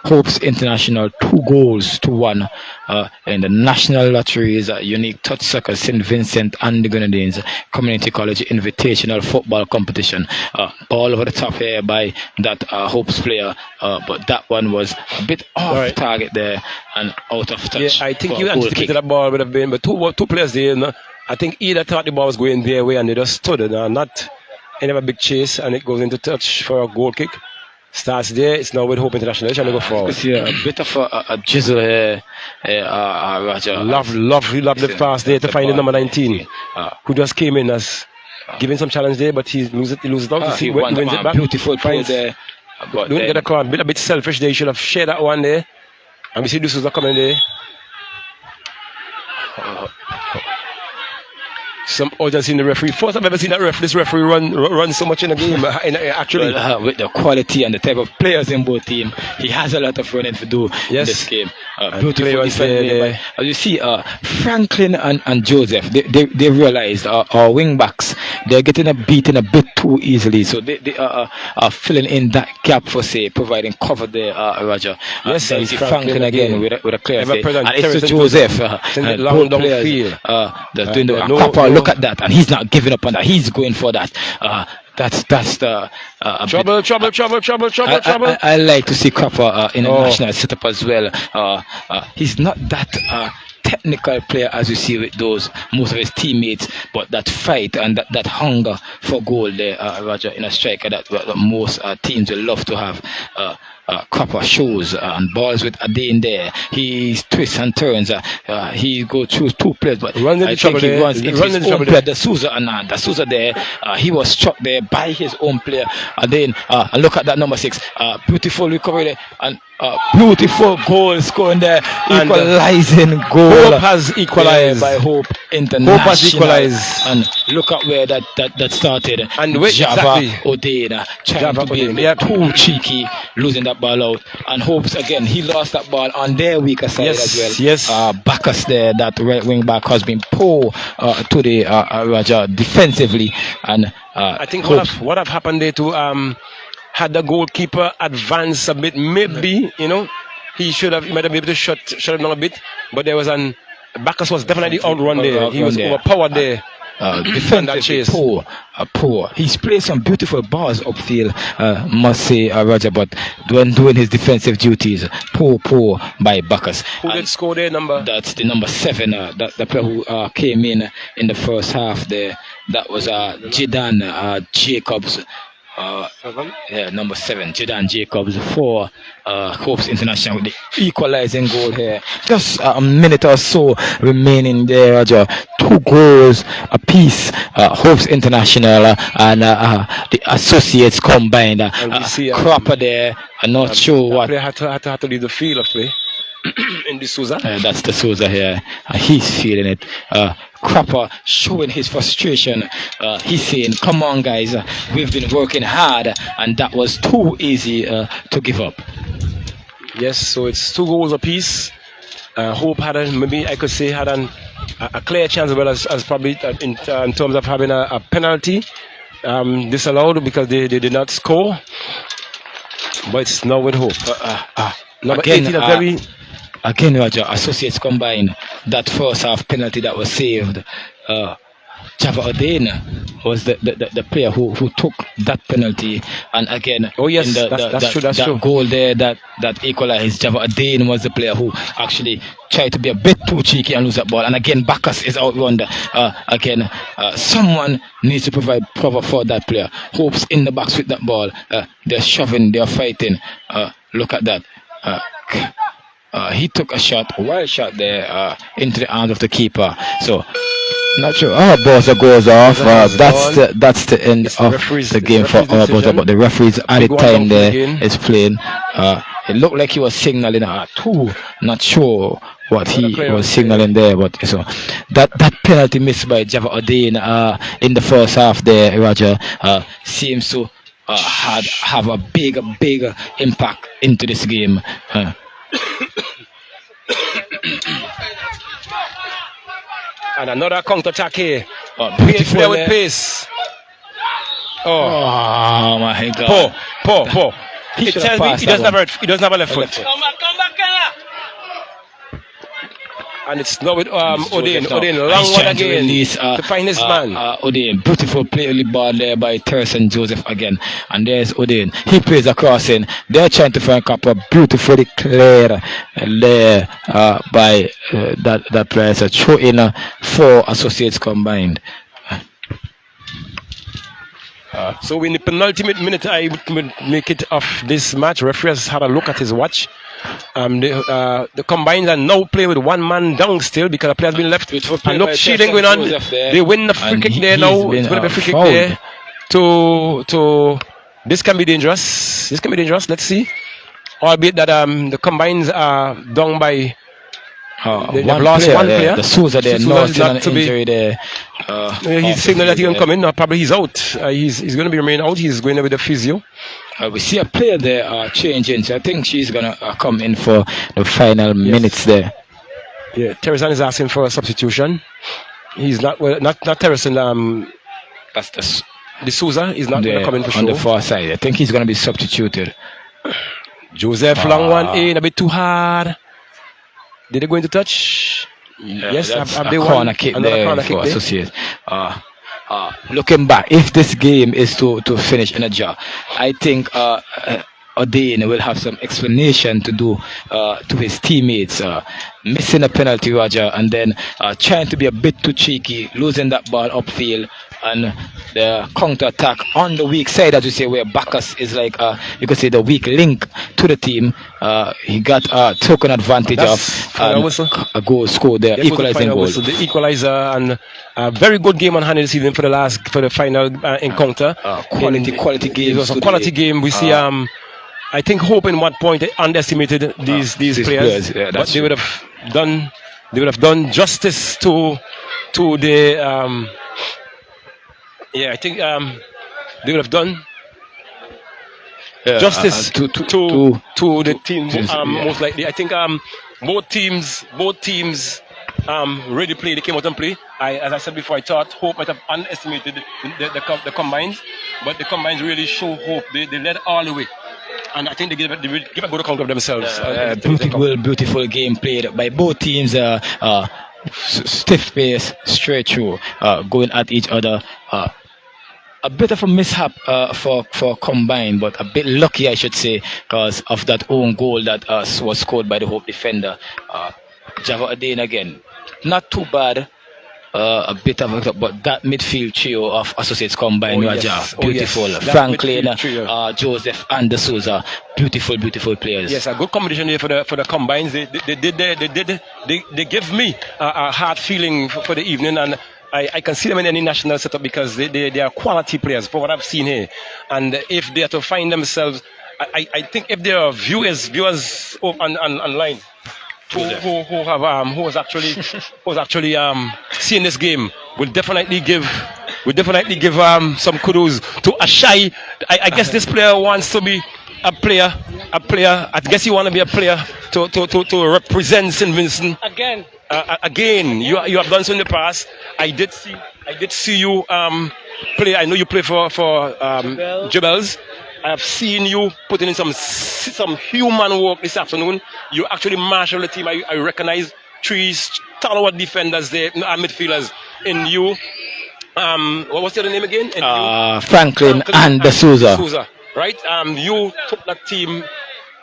Speaker 3: Hope's International 2 goals to 1 in the National Lottery Trees, Unique Touch Soccer, St. Vincent and the Grenadines Community College Invitational Football Competition. Ball over the top here by that Hopes player, but that one was a bit off target there and out of touch.
Speaker 2: Yeah, I think you anticipated that ball would have been, but two players there, I think either thought the ball was going their way and they just stood it, not any of a big chase, and it goes into touch for a goal kick. Starts there, it's now with Hope International. Trying to go forward.
Speaker 3: See a bit of a drizzle here, Roger.
Speaker 2: Love the pass there to find the number 19, who just came in as giving some challenge there, but he loses it out.
Speaker 3: He
Speaker 2: wins it back.
Speaker 3: Beautiful play there.
Speaker 2: But don't get a call. A bit selfish there. You should have shared that one there. And we see this is coming there. Some urgency in the referee. First I've ever seen this referee run so much in a game. Actually,
Speaker 3: with the quality and the type of players in both teams, he has a lot of running to do in this game. Beautiful defense. As you see, Franklin and Joseph, they realized our wing backs, they're getting beaten a bit too easily, so they are filling in that gap for say providing cover there, Roger.
Speaker 2: Yes,
Speaker 3: you see Franklin again with a clear say, and it's
Speaker 2: Joseph.
Speaker 3: Both players that's doing the look at that, and he's not giving up on that. He's going for that. That's the trouble. I like to see Cropper in a national setup as well. He's not that technical player as you see with most of his teammates, but that fight and that hunger for goal there, Roger, in a striker that most teams will love to have. Cropper shows and balls with Adain there. He twists and turns. He goes through two players, but I think he runs into his own player, the Souza, and the Souza there. He was struck there by his own player. And then look at that number 6. Beautiful recovery there, and beautiful goal scoring there, equalizing goal.
Speaker 2: Hope has equalized
Speaker 3: by Hope International.
Speaker 2: Hope has equalized,
Speaker 3: and look at where that started.
Speaker 2: And
Speaker 3: Java Odeina trying to be too cheeky, losing that ball out. And Hopes again, he lost that ball on their weaker side as well.
Speaker 2: Yes.
Speaker 3: Backus there, that right wing back has been poor to the Roger defensively, and
Speaker 2: I think what have happened there too. Had the goalkeeper advanced a bit, maybe he might have been able to shut him down a bit, but there was Backus was definitely outrun there. He was overpowered there.
Speaker 3: Defensively poor. He's played some beautiful balls upfield, must say, Roger, but when doing his defensive duties, poor by Backus.
Speaker 2: Who did score there, number?
Speaker 3: That's the number 7, the player who came in the first half there. That was Jidan Jacobs. Number 7, Jidan Jacobs for Hopes International with the equalizing goal here. Just a minute or so remaining there, Roger. 2 goals apiece. Hopes International and the associates combined. Cropper there. I'm not sure what.
Speaker 2: Player had to leave the field of play. In the Souza.
Speaker 3: That's the Souza here. He's feeling it. Cropper showing his frustration. He's saying, come on guys, we've been working hard and that was too easy to give up.
Speaker 2: Yes, so it's 2 goals apiece. Hope had a clear chance as well as probably in terms of having a penalty disallowed because they did not score. But it's now with Hope. Number
Speaker 3: again,
Speaker 2: 18,
Speaker 3: again, Roger, associates combined that first half penalty that was saved. Java Adain was the player who took that penalty, and again,
Speaker 2: that's true.
Speaker 3: Goal there that equalized. Java Adain was the player who actually tried to be a bit too cheeky and lose that ball, and again Backus is outrun. Again, someone needs to provide cover for that player. Hopes in the box with that ball. They're shoving, they're fighting. Look at that. He took a wild shot there into the arms of the keeper. So not sure. Buzzer goes off. That's the end of the game for our buzzer. But the referees at the time there is playing. It looked like he was signaling 2. Not sure what he was signaling there, but so that penalty missed by Java Adain in the first half there, Roger, seems to have a big impact into this game.
Speaker 2: And another counter attack here. Player with pace.
Speaker 3: Oh my God!
Speaker 2: Poor. He tells me he doesn't have a left foot.
Speaker 6: Come back, Kenya.
Speaker 2: And it's now with
Speaker 3: It's
Speaker 2: Odin.
Speaker 3: Joseph now.
Speaker 2: Odin,
Speaker 3: And
Speaker 2: long
Speaker 3: he's
Speaker 2: one
Speaker 3: trying to
Speaker 2: again.
Speaker 3: release,
Speaker 2: To find his man.
Speaker 3: Odin, beautiful play early ball there by Terson Joseph again. And there's Odin. He plays a crossing. They're trying to find Copper. Beautifully cleared there by that player. So throw in 4 associates combined.
Speaker 2: So in the penultimate minute, I would make it of this match. Referee has had a look at his watch. The combines are now playing with one man down still because the player's been left. And look, shielding going on. They win the free kick there now. It's going to be a free kick there. To this can be dangerous. This can be dangerous. Let's see. Albeit that the combines are down by. They've lost one player.
Speaker 3: The Souza there, not an injury there.
Speaker 2: He's signaling that he can come in. No, probably he's out. He's going to be remain out. He's going with the physio.
Speaker 3: We see a player there changing. So I think she's going to come in for the final minutes there.
Speaker 2: Yeah, Terrazan is asking for a substitution. He's not Terrazan.
Speaker 3: That's
Speaker 2: the Souza is not going to come in for sure.
Speaker 3: On the far side. I think he's going to be substituted.
Speaker 2: Joseph long one in a bit too hard. Did they go into touch? Yes,
Speaker 3: that's
Speaker 2: have
Speaker 3: a
Speaker 2: they
Speaker 3: corner kick there
Speaker 2: corner
Speaker 3: for
Speaker 2: kick
Speaker 3: associates. Looking back, if this game is to finish in a draw, I think Odin will have some explanation to do to his teammates. Missing a penalty, Roger, and then trying to be a bit too cheeky, losing that ball upfield, and the counter attack on the weak side, as you say, where Bacchus is like you could say the weak link to the team. He got token advantage of a goal scored there, equalizing goal.
Speaker 2: The equalizer, and a very good game on hand this evening for the final encounter.
Speaker 3: Quality game.
Speaker 2: It was a quality game. We see I think Hope in one point they underestimated these players,
Speaker 3: yeah,
Speaker 2: but they would have done justice to the I think they would have done justice to the team most likely. I think both teams really played. They came out and played. As I said before, I thought Hope might have underestimated the combines, but the combines really show Hope. They led all the way. And I think they give a good account of themselves.
Speaker 3: Beautiful game played by both teams. Stiff pace, straight through, going at each other. A bit of a mishap for combined, but a bit lucky, I should say, because of that own goal that was scored by the Hope defender. Java Adane again, not too bad. A bit of but that midfield trio of associates combined, beautiful. Franklin, Joseph, and the Souza, beautiful players.
Speaker 2: Yes, a good combination there for the combines. They give me a hard feeling for the evening, and I can see them in any national setup because they are quality players for what I've seen here. And if they are to find themselves, I think if there are viewers online. Who has actually seen this game will definitely give some kudos to Ashai. I guess this player wants to be a player. I guess you want to be a player to represent St. Vincent
Speaker 1: Again.
Speaker 2: Again, you have done so in the past. I did see you play. I know you play for Jebels. I have seen you putting in some human work this afternoon. You actually marshal the team. I recognize 3 stalwart defenders there, midfielders in you. What was your name again?
Speaker 3: Franklin and the Souza.
Speaker 2: Right? You took that team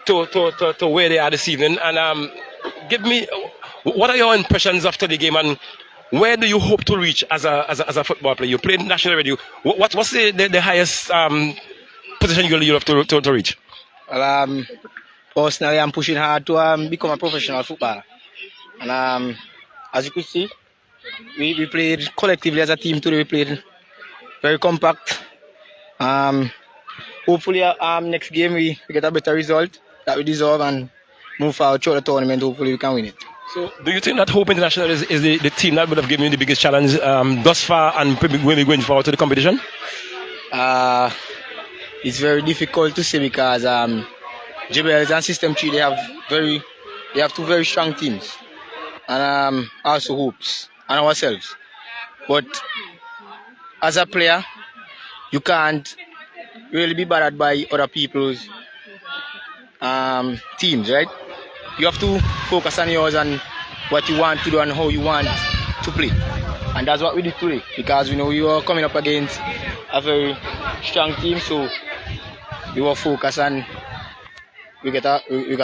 Speaker 2: to where they are this evening. And give me, what are your impressions after the game, and where do you hope to reach as a football player? You played national radio. What's the highest position you have to reach?
Speaker 5: Well, personally, I'm pushing hard to become a professional footballer. And as you could see, we played collectively as a team today. We played very compact. Hopefully, next game we get a better result that we deserve and move forward through the tournament. Hopefully, we can win it.
Speaker 2: So, do you think that Hope International is the team that would have given you the biggest challenge thus far, and when we're going forward to the competition?
Speaker 5: It's very difficult to say because JBLs and System 3 they have 2 very strong teams, and also Hopes and ourselves. But as a player, you can't really be bothered by other people's teams, right? You have to focus on yours and what you want to do and how you want to play. And that's what we did today, because we know we were coming up against a very strong team, so we were focused and we got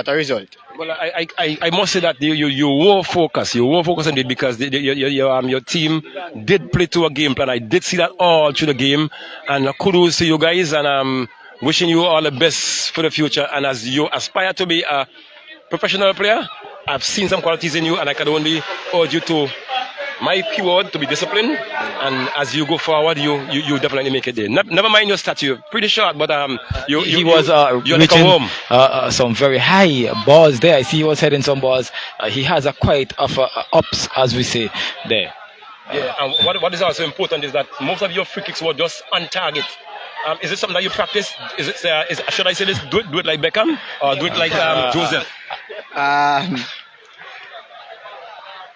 Speaker 5: a result.
Speaker 2: Well, I must say that you were focused. You were focused indeed, because your team did play to a game plan. I did see that all through the game, and kudos to you guys, and wishing you all the best for the future. And as you aspire to be a professional player, I've seen some qualities in you, and I can only urge you to, my keyword, to be disciplined. And as you go forward, you definitely make it there. Never mind your stature, pretty short, but
Speaker 3: he was
Speaker 2: you're
Speaker 3: reaching
Speaker 2: like
Speaker 3: some very high balls there. I see he was heading some balls. He has a quite of ups, as we say there.
Speaker 2: Yeah, and what is also important is that most of your free kicks were just on target. Is it something that you practice? Should I say this? Do it like Beckham, or do it like Joseph?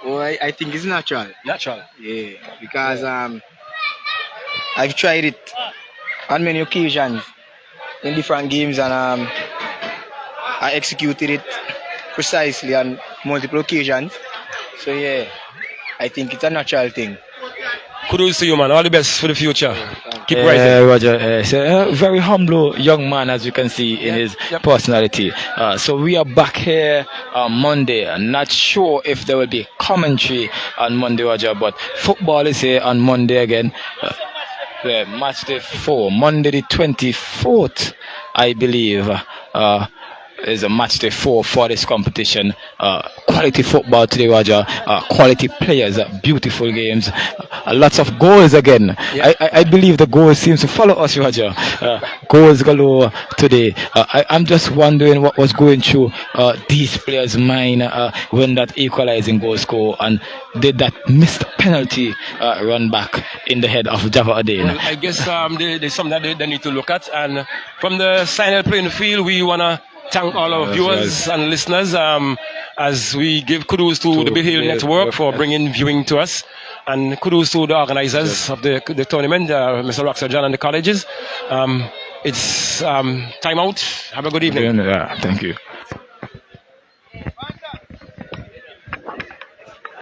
Speaker 5: Well, I think it's natural.
Speaker 2: Natural.
Speaker 5: Yeah, because I've tried it on many occasions in different games, and I executed it precisely on multiple occasions. So yeah, I think it's a natural thing.
Speaker 2: Kudos to you, man. All the best for the future. Keep rising.
Speaker 3: Roger, so, very humble young man, as you can see in his personality. So we are back here on Monday. I'm not sure if there will be commentary on Monday, Roger, but football is here on Monday again. Match day 4, Monday the 24th, I believe. Is a match day 4 for this competition. Quality football today, Roger. Quality players, beautiful games. Lots of goals again. Yeah. I believe the goals seems to follow us, Roger. Goals galore today. I'm just wondering what was going through these players' mind when that equalizing goal score, and did that missed penalty run back in the head of Java Adane.
Speaker 2: Well, I guess there's something that they need to look at. And from the final playing field, we want to thank all our viewers and listeners as we give kudos to the Big Hill Network for bringing viewing to us, and kudos to the organizers of the tournament, Mr. Roxer John and the colleges. It's time out. Have a good evening.
Speaker 3: Thank you.